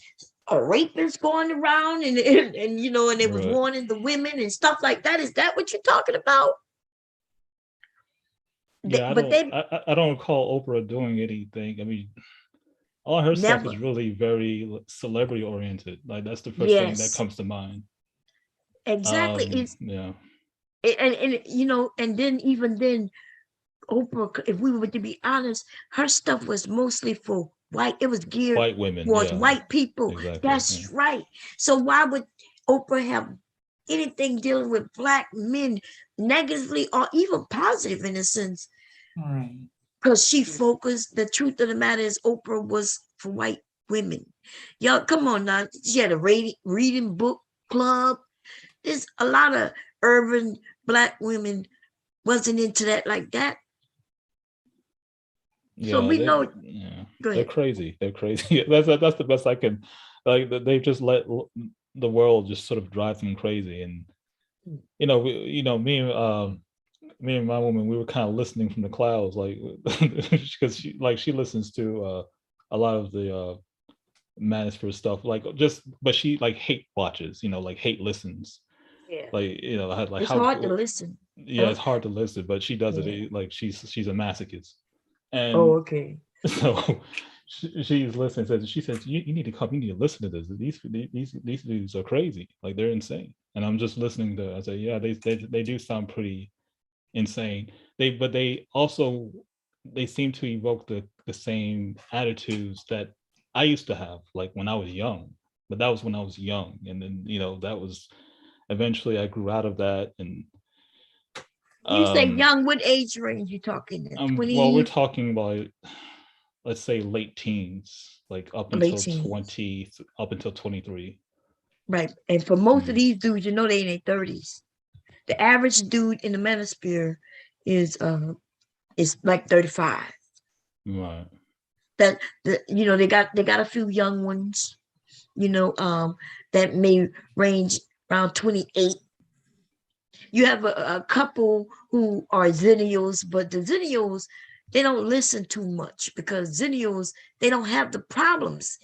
a rapist going around and and it was warning the women and stuff like that? Is that what you're talking about? Yeah, I don't recall Oprah doing anything. I mean, all her stuff is really very celebrity oriented. Like that's the first thing that comes to mind. Exactly. Yeah. And then even then, Oprah, if we were to be honest, her stuff was mostly for white. It was geared white women, towards white people. Exactly. That's right. So why would Oprah have anything dealing with Black men negatively or even positive in a sense? Right. Because she focused. The truth of the matter is, Oprah was for white women. Y'all, come on now. She had a reading book club. There's a lot of urban Black women wasn't into that like that. Yeah, so we know. Yeah, they're crazy. They're crazy. That's the best I can. Like they've just let the world just sort of drive them crazy, and me and my woman, we were kind of listening from the clouds, like because she listens to a lot of the Manosphere stuff, but she like hate watches, like hate listens. Yeah. Like it's hard to listen. Yeah, it's hard to listen, but she does it like she's a masochist. And okay. So she's listening. She says, you need to come. You need to listen to this. These dudes are crazy. Like they're insane. And I'm just listening to. I say, yeah, they do sound pretty insane. But they also seem to evoke the same attitudes that I used to have, like when I was young. But that was when I was young, and then that was eventually I grew out of that. And you say young, what age range you talking? 20? Well, we're talking about, let's say, late teens, like up until 20, up until 23. Right, and for most of these dudes, they in their 30s. The average dude in the Manosphere is like 35. Right. That they got a few young ones, that may range around 28. You have a couple who are Zennials, but the Zennials, they don't listen too much because Zennials, they don't have the problems.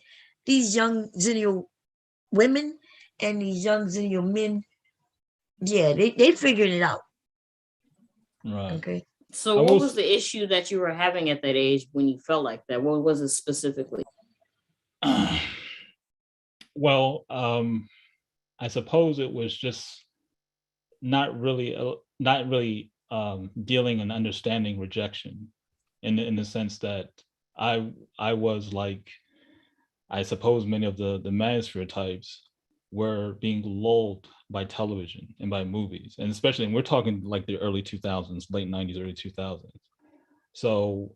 These young Zennial women and these young Zennial men, yeah, they figured it out. Right. Okay. So what was the issue that you were having at that age when you felt like that? What was it specifically? Well, I suppose it was just not really dealing and understanding rejection in the sense that I was like, I suppose many of the Manosphere types were being lulled by television and by movies, and especially, and we're talking like the early 2000s, late 90s, early 2000s. So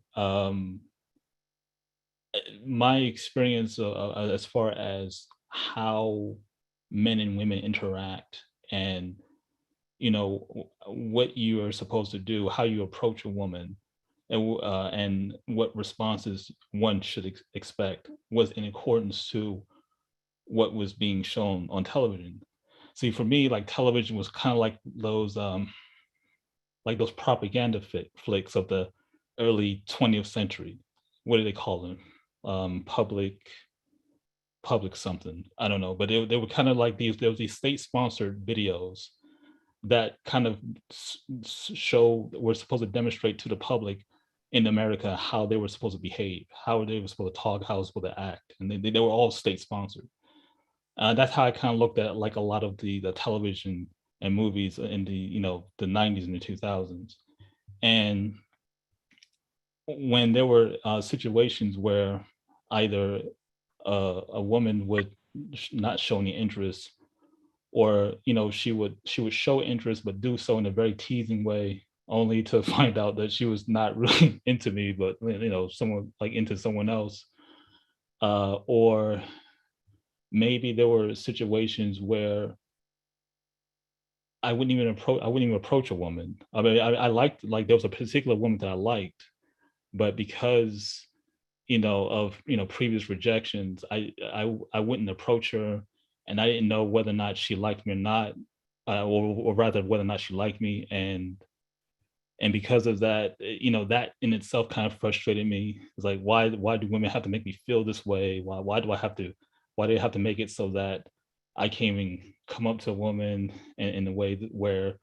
my experience as far as how men and women interact, and what you are supposed to do, how you approach a woman, and what responses one should expect, was in accordance to what was being shown on television. See, for me, like television was kind of like those propaganda flicks of the early 20th century. What do they call them? Public something. I don't know, but they were kind of like there was these state-sponsored videos that kind of were supposed to demonstrate to the public in America how they were supposed to behave, how they were supposed to talk, how they were supposed to act, and they were all state-sponsored. That's how I kind of looked at like a lot of the television and movies in the the 90s and the 2000s. And when there were situations where either a woman would not show any interest, or she would show interest but do so in a very teasing way, only to find out that she was not really into me, but someone like into someone else, or maybe there were situations where I wouldn't even approach a woman. I mean, I liked, like, there was a particular woman that I liked, but because of previous rejections, I wouldn't approach her, and I didn't know whether or not she liked me or not, or rather whether or not she liked me, and because of that, that in itself kind of frustrated me. It's like, why do women have to make me feel this way? Why do they have to make it so that I can't even come up to a woman in a way where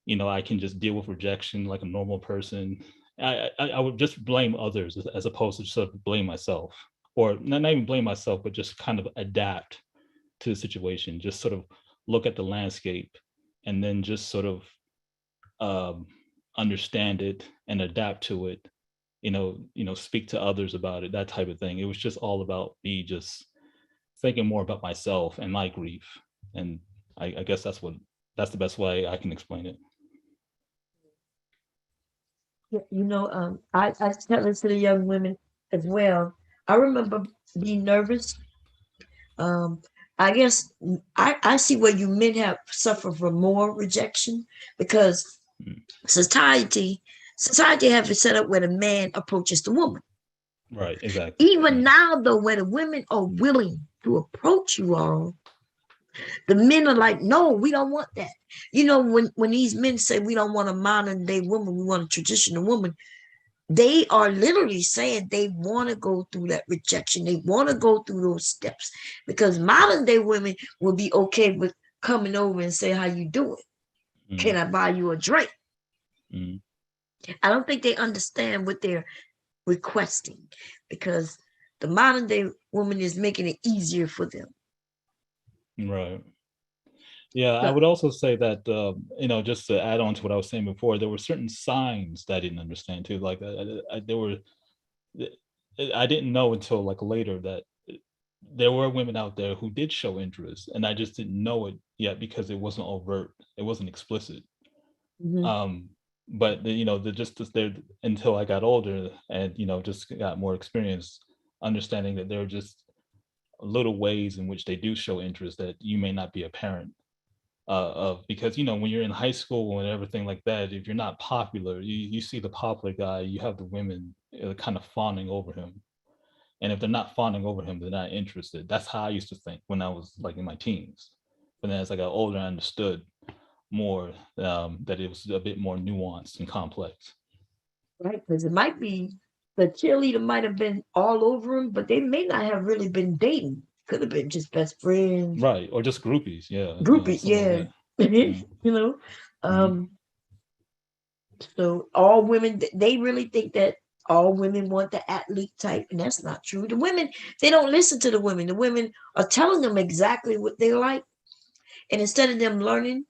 I can just deal with rejection like a normal person? I would just blame others as opposed to sort of blame myself, or not even blame myself, but just kind of adapt to the situation, just sort of look at the landscape and then just sort of understand it and adapt to it, speak to others about it, that type of thing. It was just all about me just thinking more about myself and my grief. And I guess that's the best way I can explain it. I tell this to the young women as well. I remember being nervous. I guess I see where you men have suffered from more rejection, because society have it set up where the man approaches the woman. Right, exactly. Even now, though, where the women are willing to approach you all, the men are like, no, we don't want that. When these men say we don't want a modern day woman, we want a traditional woman, they are literally saying they want to go through that rejection. They want to go through those steps, because modern day women will be okay with coming over and say, how you doing? Can I buy you a drink? I don't think they understand what they're requesting, because the modern day woman is making it easier for them. Right. Yeah, I would also say that, just to add on to what I was saying before, there were certain signs that I didn't understand too. Like I didn't know until like later that there were women out there who did show interest, and I just didn't know it yet because it wasn't overt, it wasn't explicit. But there until I got older and just got more experience, understanding that there are just little ways in which they do show interest that you may not be apparent of, because when you're in high school and everything like that, if you're not popular, you see the popular guy, you have the women kind of fawning over him, and if they're not fawning over him, they're not interested. That's how I used to think when I was like in my teens. But then as I got older, I understood more that it was a bit more nuanced and complex. Right, because it might be the cheerleader might have been all over him, but they may not have really been dating. Could have been just best friends. Right, or just groupies, yeah. Groupies, yeah. Like so all women, they really think that all women want the athlete type, and that's not true. The women, they don't listen to the women. The women are telling them exactly what they like, and instead of them learning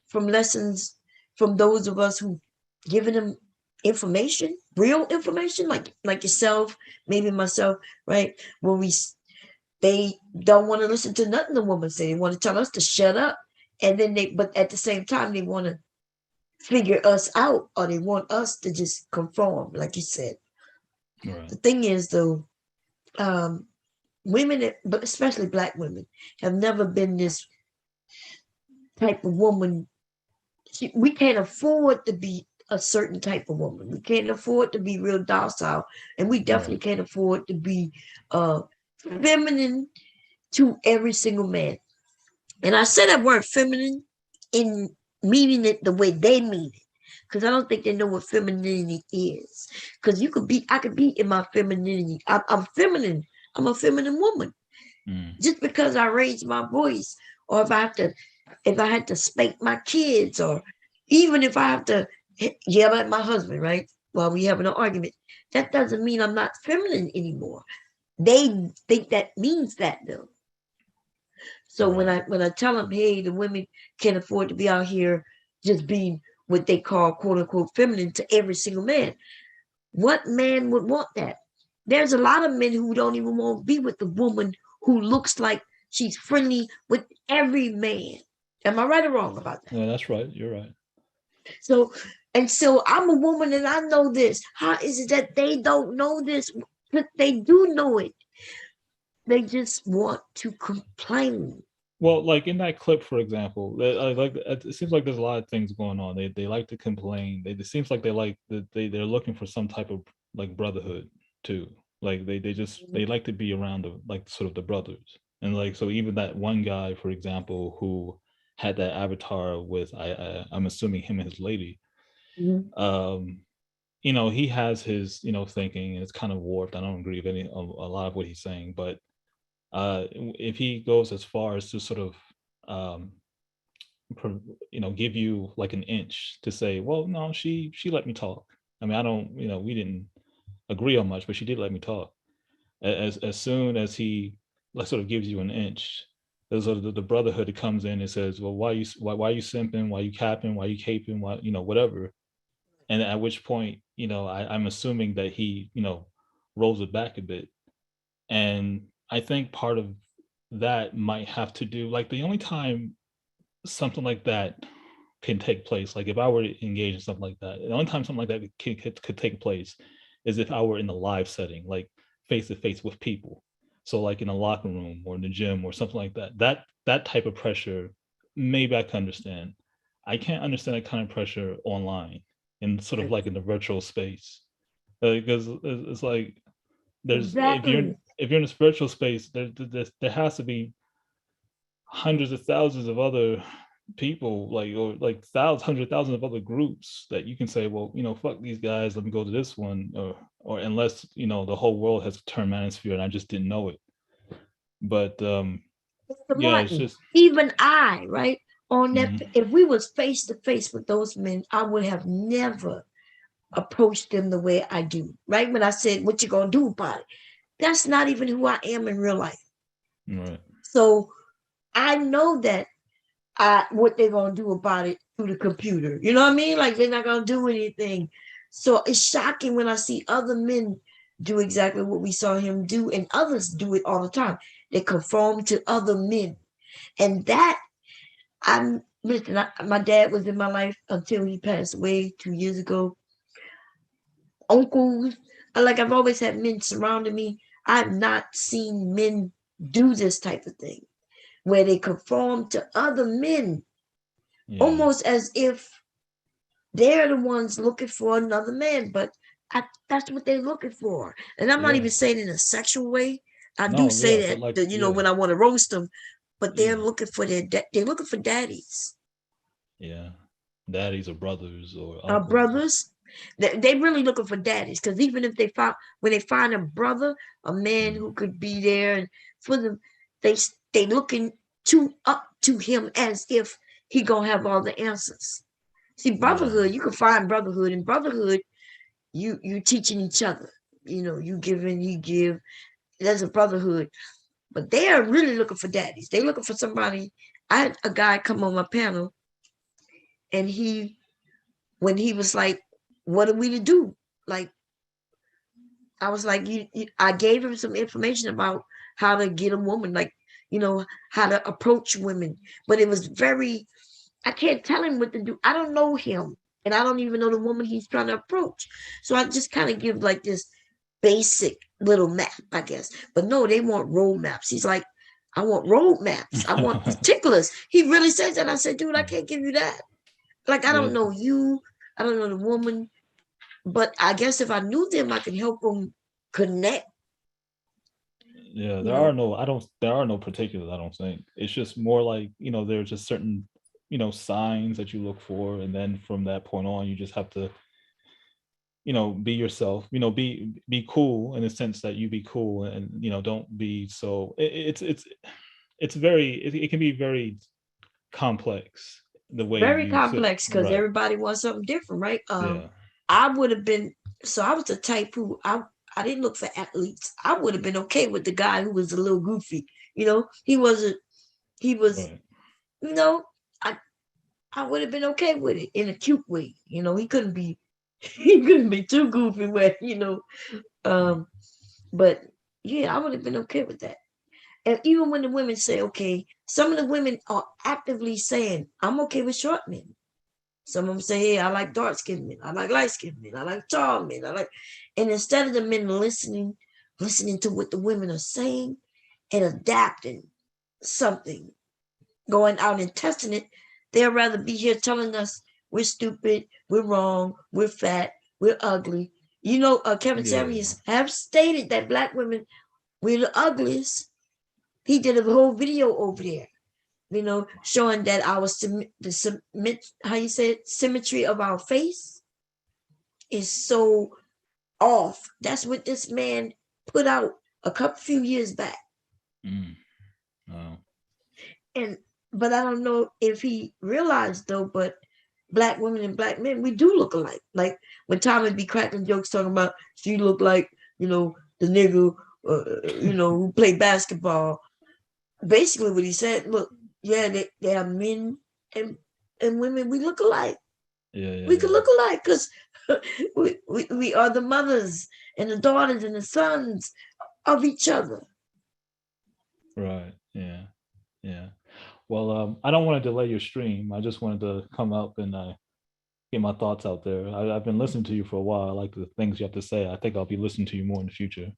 from lessons from those of us who giving them information, real information, like yourself, maybe myself, right? When they don't want to listen to nothing the woman say. They want to tell us to shut up, and then but at the same time they want to figure us out, or they want us to just conform, like you said. Right. The thing is, though, women, but especially Black women, have never been this type of woman. We can't afford to be a certain type of woman. We can't afford to be real docile, and we definitely can't afford to be feminine to every single man. And I say that word feminine in meaning it the way they mean it. Because I don't think they know what femininity is. Because I could be in my femininity. I'm feminine. I'm a feminine woman. Just because I raise my voice, or if I had to spank my kids, or even if I have to yell at my husband, right, while we having an argument, that doesn't mean I'm not feminine anymore. They think that means that though. So when I tell them, hey, the women can't afford to be out here just being what they call quote unquote feminine to every single man, what man would want that? There's a lot of men who don't even want to be with the woman who looks like she's friendly with every man. Am I right or wrong about that? Yeah, that's right. You're right. So I'm a woman and I know this. How is it that they don't know this? But they do know it. They just want to complain. Well, like in that clip, for example, it seems like there's a lot of things going on. They like to complain. It seems like they're looking for some type of like brotherhood too. Like they like to be around sort of the brothers. And like, so even that one guy, for example, who had that avatar with I'm assuming him and his lady, he has his thinking, and it's kind of warped. I don't agree with a lot of what he's saying, but if he goes as far as to sort of give you like an inch to say, well, no, she let me talk. I mean, I don't, we didn't agree on much, but she did let me talk. As soon as he like sort of gives you an inch, there's the brotherhood that comes in and says, well, why you simping, why you capping, why you caping, why whatever. And at which point, I'm assuming that he rolls it back a bit. And I think part of that might have to do, like, the only time something like that can take place, like if I were to engage in something like that, the only time something like that could take place is if I were in a live setting, like face to face with people. So like in a locker room or in the gym or something like that. That type of pressure, maybe I can understand. I can't understand that kind of pressure online and sort of like in the virtual space, because it's like there's if you're in this virtual space, there has to be hundreds of thousands of other people, like hundreds of thousands of other groups that you can say, well, fuck these guys, let me go to this one, or unless the whole world has turned Manosphere and I just didn't know it. But yeah, it's just even I, right, on that. If we was face to face with those men, I would have never approached them the way I do, right? When I said, what you gonna do about it? That's not even who I am in real life. Right. So I know that what they're gonna do about it through the computer. You know what I mean? Like they're not gonna do anything. So it's shocking when I see other men do exactly what we saw him do, and others do it all the time. They conform to other men. And that my dad was in my life until he passed away 2 years ago. Uncles, I've always had men surrounding me. I've not seen men do this type of thing where they conform to other men, almost as if they're the ones looking for another man. But that's what they're looking for. And I'm not even saying in a sexual way. I do say that, when I want to roast them, but they're looking for they're looking for daddies. Yeah, daddies or brothers or uncles. Brothers. They really looking for daddies, because even if when they find a brother, a man who could be there and for them, they looking up to him as if he gonna have all the answers. See, brotherhood, you can find brotherhood. In brotherhood, you teaching each other. You give and you give. There's a brotherhood. But they are really looking for daddies. They looking for somebody. I had a guy come on my panel, and when he was like, what are we to do? Like, I was like, I gave him some information about how to get a woman, like, how to approach women. But it was I can't tell him what to do. I don't know him, and I don't even know the woman he's trying to approach. So I just kind of give like this basic little map, I guess. But no, they want road maps. He's like, I want road maps. I want particulars. He really says that. I said, dude, I can't give you that. Like, I don't know you. I don't know the woman. But I guess if I knew them, I could help them connect. Yeah, there are no particulars, I don't think. It's just more like, there's just certain, signs that you look for, and then from that point on, you just have to, be yourself, be cool in the sense that you be cool, and don't be so it's very it can be very complex the way Very you sit. complex because Right. everybody wants something different, right? Yeah. I would have been, so I was the type who I didn't look for athletes. I would have been okay with the guy who was a little goofy. He was, Right. I would have been okay with it in a cute way. He couldn't be too goofy where, but yeah, I would have been okay with that. And even when the women say, okay, some of the women are actively saying, I'm okay with short men. Some of them say, hey, I like dark skinned men. I like light skinned men. I like tall men. And instead of the men listening to what the women are saying and adapting something, going out and testing it, they'd rather be here telling us we're stupid, we're wrong, we're fat, we're ugly. Kevin Samuels have stated that Black women, we're the ugliest. He did a whole video over there, showing that our symmetry of our face is so off. That's what this man put out a few years back. Wow. But I don't know if he realized though, but Black women and Black men, we do look alike. Like when Tommy be cracking jokes talking about she look like, the nigga, who played basketball. Basically what he said, look, yeah, they are men and women, we look alike. We could look alike because we are the mothers and the daughters and the sons of each other. Right. Yeah. Yeah. Well, I don't want to delay your stream. I just wanted to come up and get my thoughts out there. I've been listening to you for a while. I like the things you have to say. I think I'll be listening to you more in the future.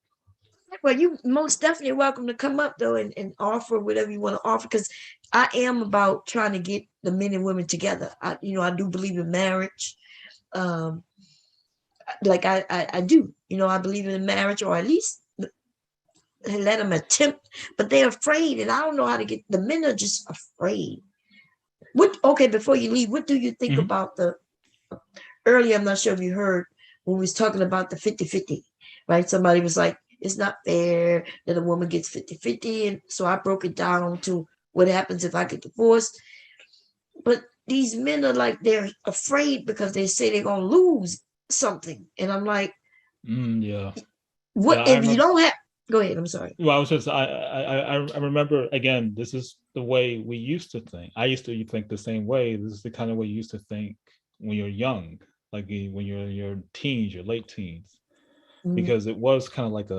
Well, you most definitely welcome to come up though and offer whatever you want to offer, because I am about trying to get the men and women together. I do believe in marriage. Like I do, I believe in marriage, or at least let them attempt, but they're afraid, and I don't know how to get the men are just afraid. Okay, before you leave, what do you think about the earlier? I'm not sure if you heard when we was talking about the 50-50, right? Somebody was like, it's not fair that a woman gets 50-50. And so I broke it down to what happens if I get divorced. But these men are like, they're afraid because they say they're going to lose something. And I'm like, yeah. What if you don't have, go ahead. I'm sorry. Well, I was just, I remember, again, this is the way we used to think. I used to think the same way. This is the kind of way you used to think when you're young, like when you're in your teens, your late teens. Because it was kind of like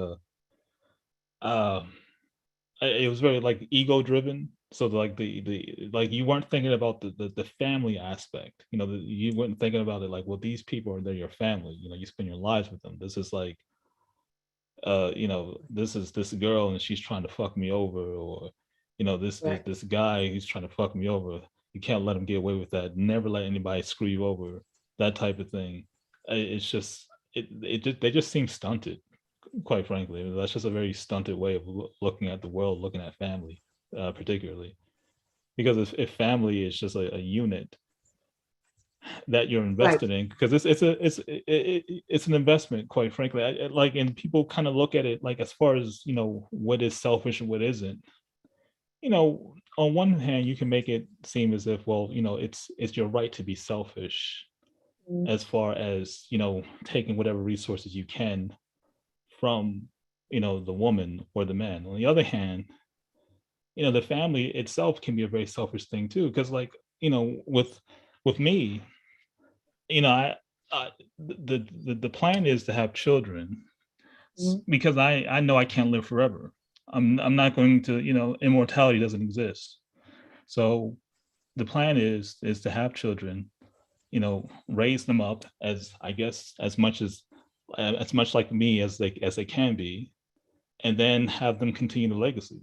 it was very like ego driven. So like the like you weren't thinking about the family aspect. You weren't thinking about it like, well, these people they're your family. You spend your lives with them. This is like, this is this girl and she's trying to fuck me over, or this guy who's trying to fuck me over. You can't let him get away with that. Never let anybody screw you over. That type of thing. It's just they just seem stunted, quite frankly. That's just a very stunted way of looking at the world, looking at family, particularly, because if family is just a unit that you're invested in, because it's an investment, quite frankly. And people kind of look at it like, as far as what is selfish and what isn't. On one hand, you can make it seem as if, well, it's your right to be selfish, as far as taking whatever resources you can from the woman or the man. On the other hand, the family itself can be a very selfish thing too, because like with me, the plan is to have children, because I know I can't live forever. I'm not going to, immortality doesn't exist. So the plan is to have children, raise them up as, I guess, as much like me as they can be, and then have them continue the legacy.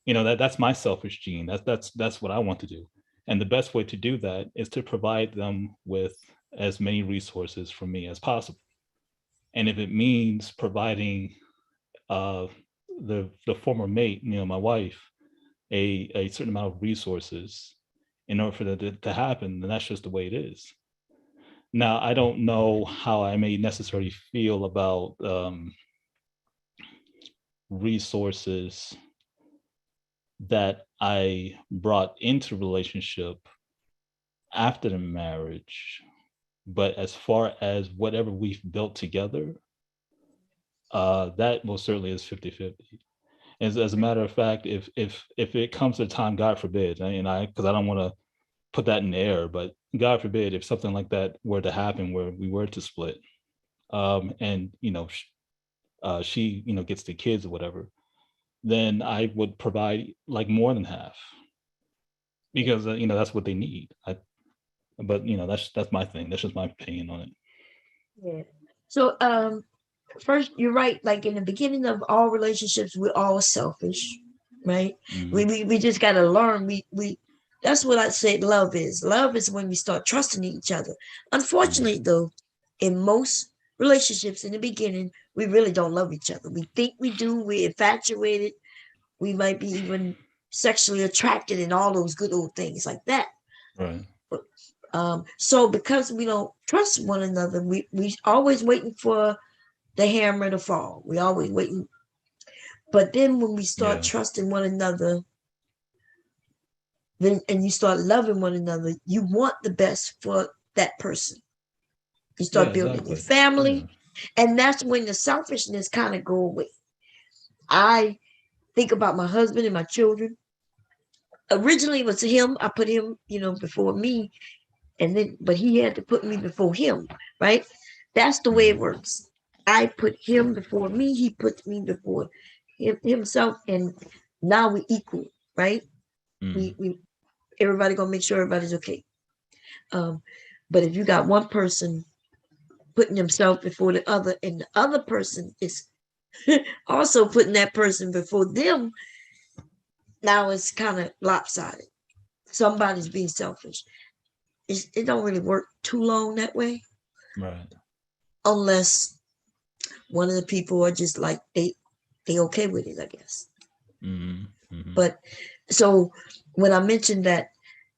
That's my selfish gene. That's what I want to do. And the best way to do that is to provide them with as many resources from me as possible. And if it means providing the former mate, my wife, a certain amount of resources in order for that to happen, then that's just the way it is. Now, I don't know how I may necessarily feel about resources that I brought into relationship after the marriage, but as far as whatever we've built together, that most certainly is 50-50. As a matter of fact, if it comes to time, God forbid, because I don't want to put that in the air, but God forbid if something like that were to happen where we were to split, and she gets the kids or whatever, then I would provide like more than half, because that's what they need. But that's my thing. That's just my opinion on it. Yeah. So first, you're right. Like in the beginning of all relationships, we're all selfish, right? Mm-hmm. We just gotta learn. We that's what I said love is. Love is when we start trusting each other. Unfortunately, though, in most relationships in the beginning, we really don't love each other. We think we do, we're infatuated, we might be even sexually attracted and all those good old things like that. Right. So because we don't trust one another, we always waiting for the hammer to fall. We always waiting. But then when we start trusting one another, then and you start loving one another, you want the best for that person. You start building your family, and that's when the selfishness kind of go away. I think about my husband and my children. Originally it was him. I put him, before me, and then but he had to put me before him, right? That's the way it works. I put him before me, he puts me before himself, and now we equal, right? We everybody gonna make sure everybody's okay. But if you got one person putting himself before the other, and the other person is also putting that person before them, now it's kind of lopsided. Somebody's being selfish. It don't really work too long that way. Right. Unless one of the people are just like they okay with it, I guess. Mm-hmm. But so when I mentioned that,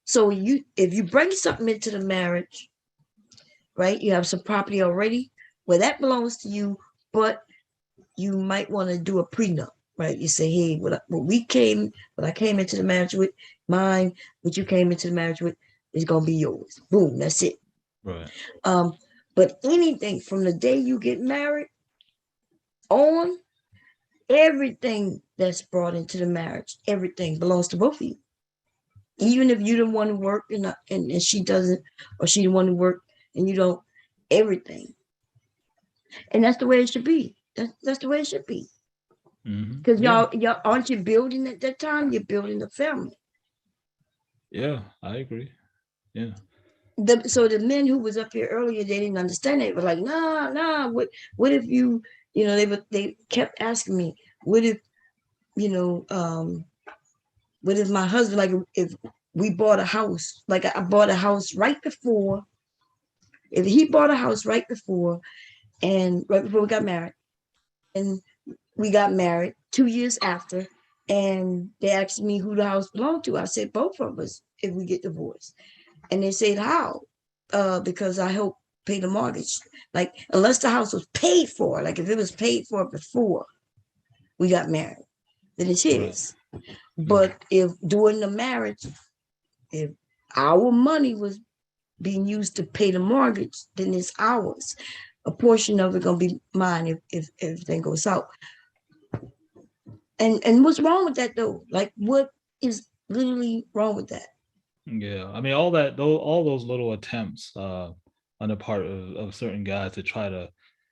so if you bring something into the marriage, right? You have some property already, well, that belongs to you, but you might want to do a prenup, right? You say, hey, what I came into the marriage with, mine, what you came into the marriage with is gonna be yours. Boom, that's it. Right. But anything from the day you get married on, everything that's brought into the marriage, everything belongs to both of you. Even if you don't want to work and she doesn't, or she don't want to work and you don't, everything. And that's the way it should be. That's the way it should be. Because y'all aren't you building at that time? You're building a family. Yeah, I agree. Yeah. So the men who was up here earlier, they didn't understand it. They were like, nah. What if you, they kept asking me, what if, what if my husband, like if we bought a house, like I bought a house right before, if he bought a house right before we got married, and we got married 2 years after, and they asked me who the house belonged to. I said, both of us, if we get divorced. And they said, how? Because I helped pay the mortgage. Like, unless the house was paid for, like if it was paid for before we got married, then it's his. Right. But if during the marriage, if our money was being used to pay the mortgage, then it's ours. A portion of it gonna be mine if everything goes south. And what's wrong with that though? Like, what is literally wrong with that? Yeah, I mean, all those little attempts on the part of certain guys to try to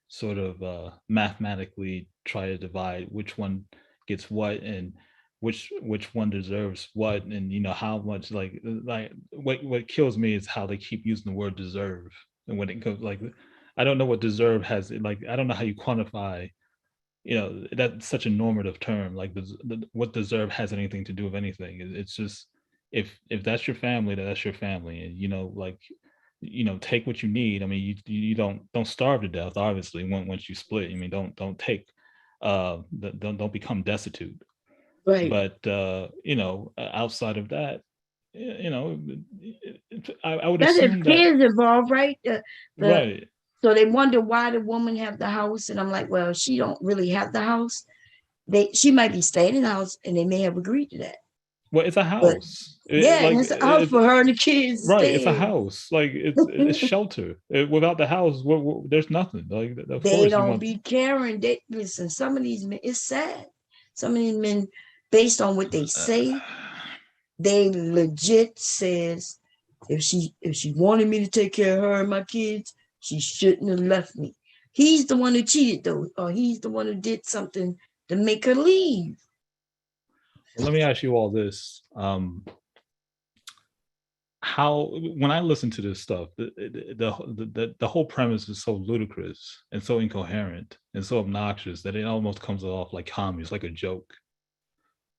sort of mathematically try to divide which one gets what and which one deserves what, and how much like what kills me is how they keep using the word deserve. And when it comes, like, I don't know what deserve has, like, I don't know how you quantify, that's such a normative term. Like, what deserve has anything to do with anything. It's just, if that's your family, that's your family, and take what you need. I mean, you don't starve to death, obviously, once you split. I mean, don't take don't become destitute. Right. But outside of that, I would assume that kids involved, right? right. So they wonder why the woman have the house, and I'm like, well, she don't really have the house. She might be staying in the house, and they may have agreed to that. Well, it's a house. It's a house for her and the kids. Right, it's a house. Like it's shelter. Without the house, there's nothing. Like of They course don't be caring. They listen. Some of these men, it's sad. Some of these men, based on what they say, they legit says, if she wanted me to take care of her and my kids, she shouldn't have left me. He's the one who cheated though, or he's the one who did something to make her leave. Well, let me ask you all this. How, when I listen to this stuff, the whole premise is so ludicrous and so incoherent and so obnoxious that it almost comes off like comedy. It's like a joke.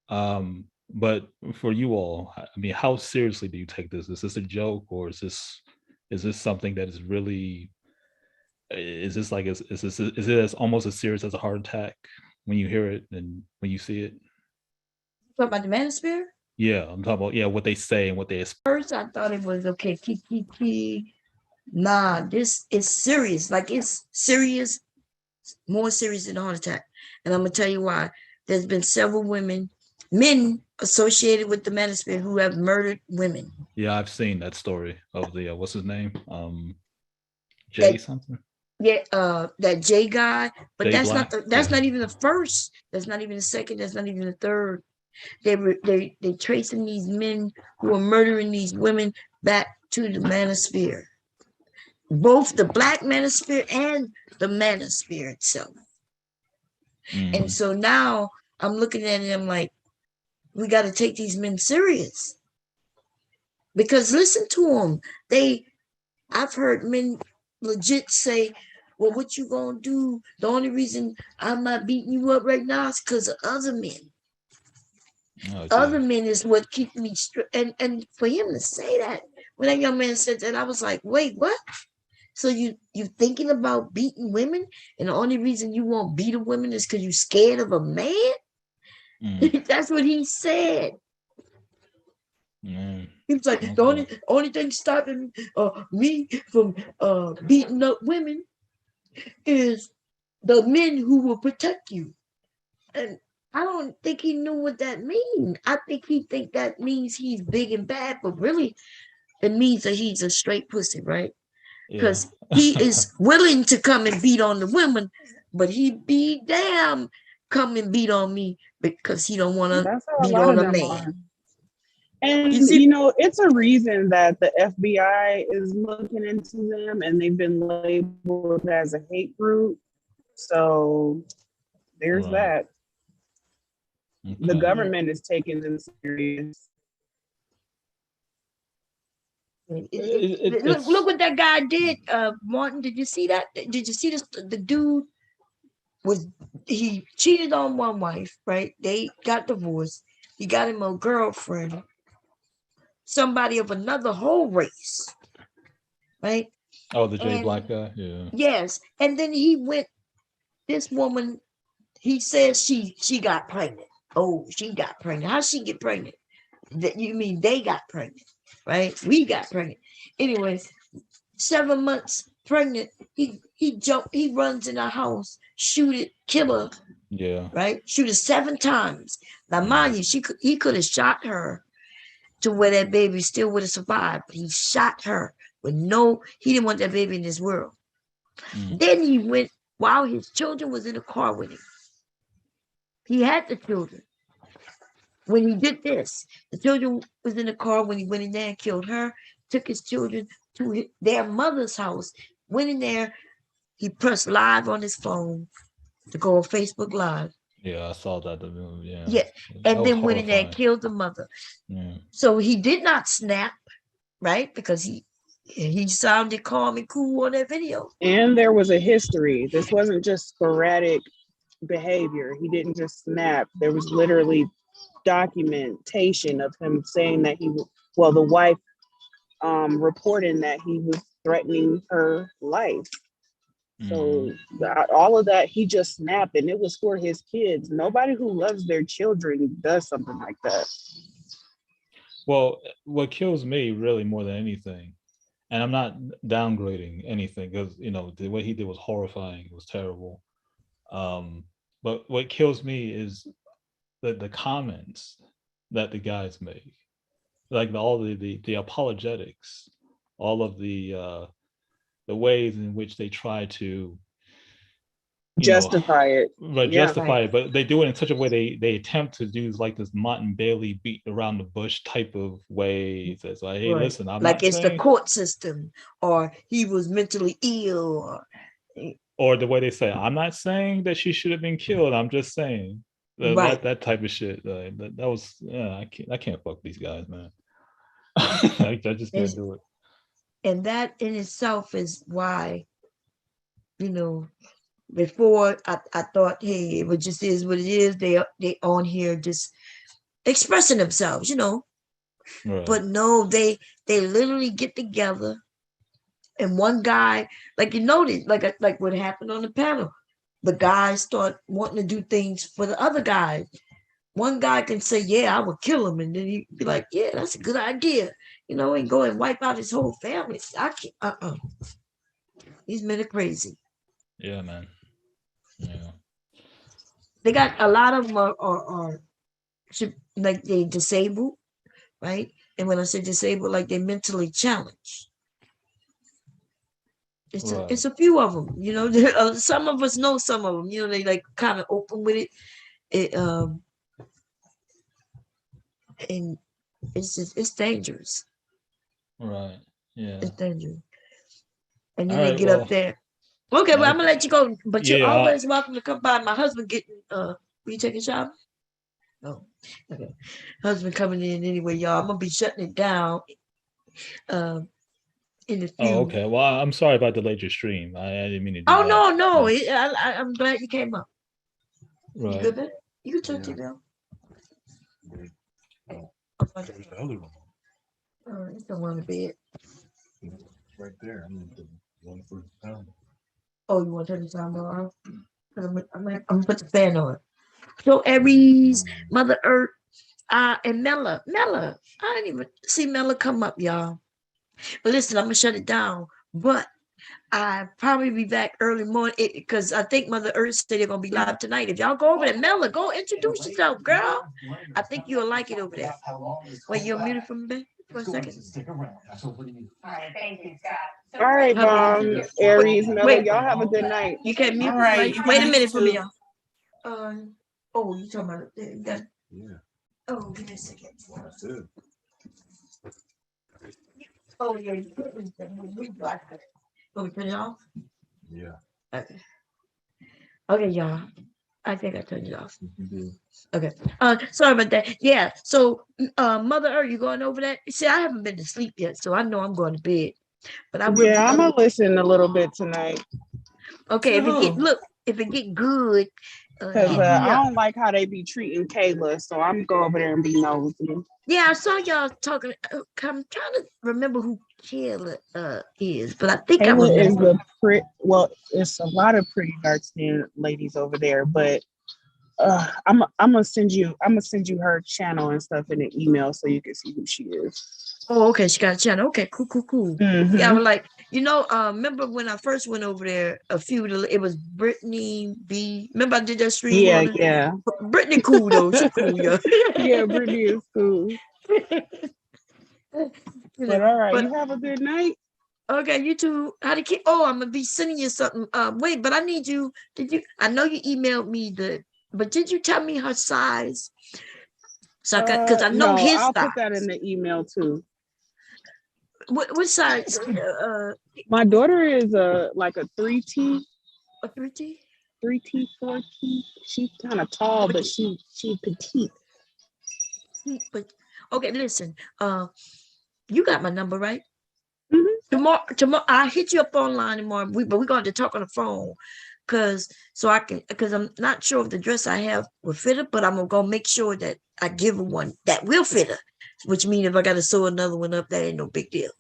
But for you all, I mean, how seriously do you take this? Is this a joke, or is this something that is really? Is this like is it as almost as serious as a heart attack when you hear it and when you see it? Talk about the Manosphere? Yeah, I'm talking about what they say and what they First, I thought it was okay. Nah, this is serious. Like it's serious, more serious than a heart attack. And I'm gonna tell you why. There's been several men associated with the Manosphere who have murdered women. Yeah, I've seen that story of the what's his name, Jay something. Yeah, that Jay guy, but Jay that's Black? not not even the first. That's not even the second. That's not even the third. They tracing these men who are murdering these women back to the Manosphere, both the Black Manosphere and the Manosphere itself. And so now I'm looking at it, I'm like, we got to take these men serious, because listen to them. I've heard men legit say, well, what you gonna do? The only reason I'm not beating you up right now is because of other men. Other men is what keep me straight. And for him to say that, when that young man said that, I was like, wait, what? So you thinking about beating women, and the only reason you won't beat a woman is because you're scared of a man? That's what he said. He was like, the only thing stopping me from beating up women is the men who will protect you. And I don't think he knew what that means. I think he think that means he's big and bad, but really it means that he's a straight pussy, right? Because he is willing to come and beat on the women, but he be damn come and beat on me because he don't want to beat on a man. And it's a reason that the FBI is looking into them, and they've been labeled as a hate group. So there's that. Okay. The government is taking them serious. Look what that guy did, Martin. Did you see that? Did you see this? The dude he cheated on one wife, right? They got divorced. He got him a girlfriend, somebody of another whole race, right? Oh, the Jay Black guy, yeah. Yes, and then this woman, he says she got pregnant. Oh, she got pregnant. How'd she get pregnant? You mean they got pregnant, right? We got pregnant. Anyways, 7 months pregnant, he runs in our house, shoot it, kill her. Yeah. Right? Shoot her 7 times. Now, mind you, he could have shot her to where that baby still would have survived. But he shot her with he didn't want that baby in this world. Then he went while his children was in the car with him. He had the children. When he did this, the children was in the car when he went in there and killed her, took his children to their mother's house, went in there, he pressed live on his phone to go on Facebook Live. Yeah, I saw that. Yeah. Yeah, and then went in there and killed the mother. Yeah. So he did not snap, right? Because he sounded calm and cool on that video. And there was a history. This wasn't just sporadic behavior. He didn't just snap. There was literally documentation of him saying that the wife reporting that he was threatening her life. So all of that, he just snapped, and it was for his kids. Nobody who loves their children does something like that. Well, what kills me really more than anything, and I'm not downgrading anything because the way he did was horrifying. It was terrible. But what kills me is the comments that the guys make, like all the apologetics, all of the ways in which they try to justify it. But justify it, but they do it in such a way they attempt to do like this Martin Bailey beat around the bush type of way. It's like, hey, listen, I'm like not it's saying, the court system, or he was mentally ill, or the way they say, I'm not saying that she should have been killed. I'm just saying that type of shit. That was I can't fuck these guys, man. I just can't do it. And that in itself is why, before I thought, hey, it just is what it is. They on here just expressing themselves, Right. But no, they literally get together, and one guy, like you noticed, like what happened on the panel, the guys start wanting to do things for the other guys. One guy can say, yeah, I would kill him, and then he'd be like, yeah, that's a good idea, and go and wipe out his whole family. I can't. These men are crazy. Yeah, man. Yeah. They got a lot of them are like they disabled, right? And when I say disabled, like they mentally challenged. It's a few of them, some of us know some of them, they like kind of open with it. And it's dangerous. Right. Yeah. It's dangerous. And then they get up there. Okay, well, I'm gonna let you go, but you're always welcome to come by. My husband getting you taking a shower? Oh, okay. Husband coming in anyway, y'all. I'm gonna be shutting it down. In a few. Oh, okay. Well, I'm sorry if I delayed your stream. I didn't mean to do that. that. No. I'm glad you came up. Right. You good, man? You can turn it down. The other one. Oh, it's the one in bed. Right there. I'm gonna one for the sound. Oh, you want to turn the sound on? I'm gonna put the fan on. So Aries, Mother Earth, and Mela. I didn't even see Mela come up, y'all. But listen, I'm gonna shut it down. But I'll probably be back early morning because I think Mother Earth said they're gonna be live tonight. If y'all go over there, Mela, go introduce yourself, girl. I think you'll like it over there. Wait, you're muted from me for a second. All right, thank you, Scott. All right, Aries, Mela, y'all have a good night. You can't mute. All right, Wait a minute for me, y'all. Oh, you talking about that? Yeah. Oh, give me a second. That's it. Oh, yeah. Oh, we turn it off? Yeah. Okay, y'all. I think I turned it off. Okay. Sorry about that. Yeah. So, Mother Earth, you going over that? See, I haven't been to sleep yet, so I know I'm going to bed. But I will. Yeah, I'm gonna listen a little bit tonight. Okay. If it get good. Because I don't like how they be treating Kayla, so I'm gonna go over there and be nosy. Yeah, I saw y'all talking. I'm trying to remember who Kayla is, but I think Kayla is the it's a lot of pretty dark skinned ladies over there, but I'm gonna send you her channel and stuff in an email so you can see who she is. Oh, okay. She got a channel. Okay, cool. Mm-hmm. Yeah, I was like, remember when I first went over there, it was Brittany B. Remember I did that stream? Yeah. Brittany cool though. She cool, yeah. Yeah, Brittany is cool. But all right, you have a good night. Okay, you too. I'm gonna be sending you something. Wait, but I need you. I know you emailed me but did you tell me her size? So because I know his I'll size. put that in the email too. What size? My daughter is like a 3T. A 3T? 3T, 4T. She's kind of tall, but she's petite. But okay, listen. You got my number, right? Mm-hmm. Tomorrow I'll hit you up online tomorrow. But we're going to talk on the phone because I'm not sure if the dress I have will fit her, but I'm gonna go make sure that I give her one that will fit her. Which means if I got to sew another one up, that ain't no big deal.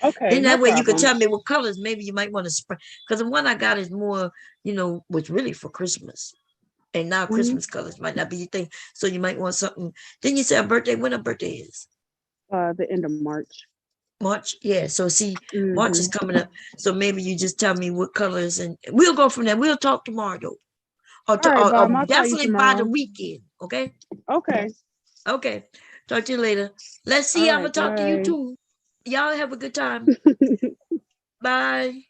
Okay. Then that no way you can problem. tell me what colors maybe you might want to spray. Because the one I got is more, was really for Christmas. And now Christmas colors might not be your thing. So you might want something. Then you say a birthday, when a birthday is? The end of March. March, yeah. So see, March is coming up. So maybe you just tell me what colors, and we'll go from there. We'll talk tomorrow, though. Or, All right, Bob, I'll call you definitely by the tomorrow. weekend. Okay. Okay. Okay. Talk to you later. Let's see. All I'm gonna right, talk to you bye. too. Y'all have a good time. Bye.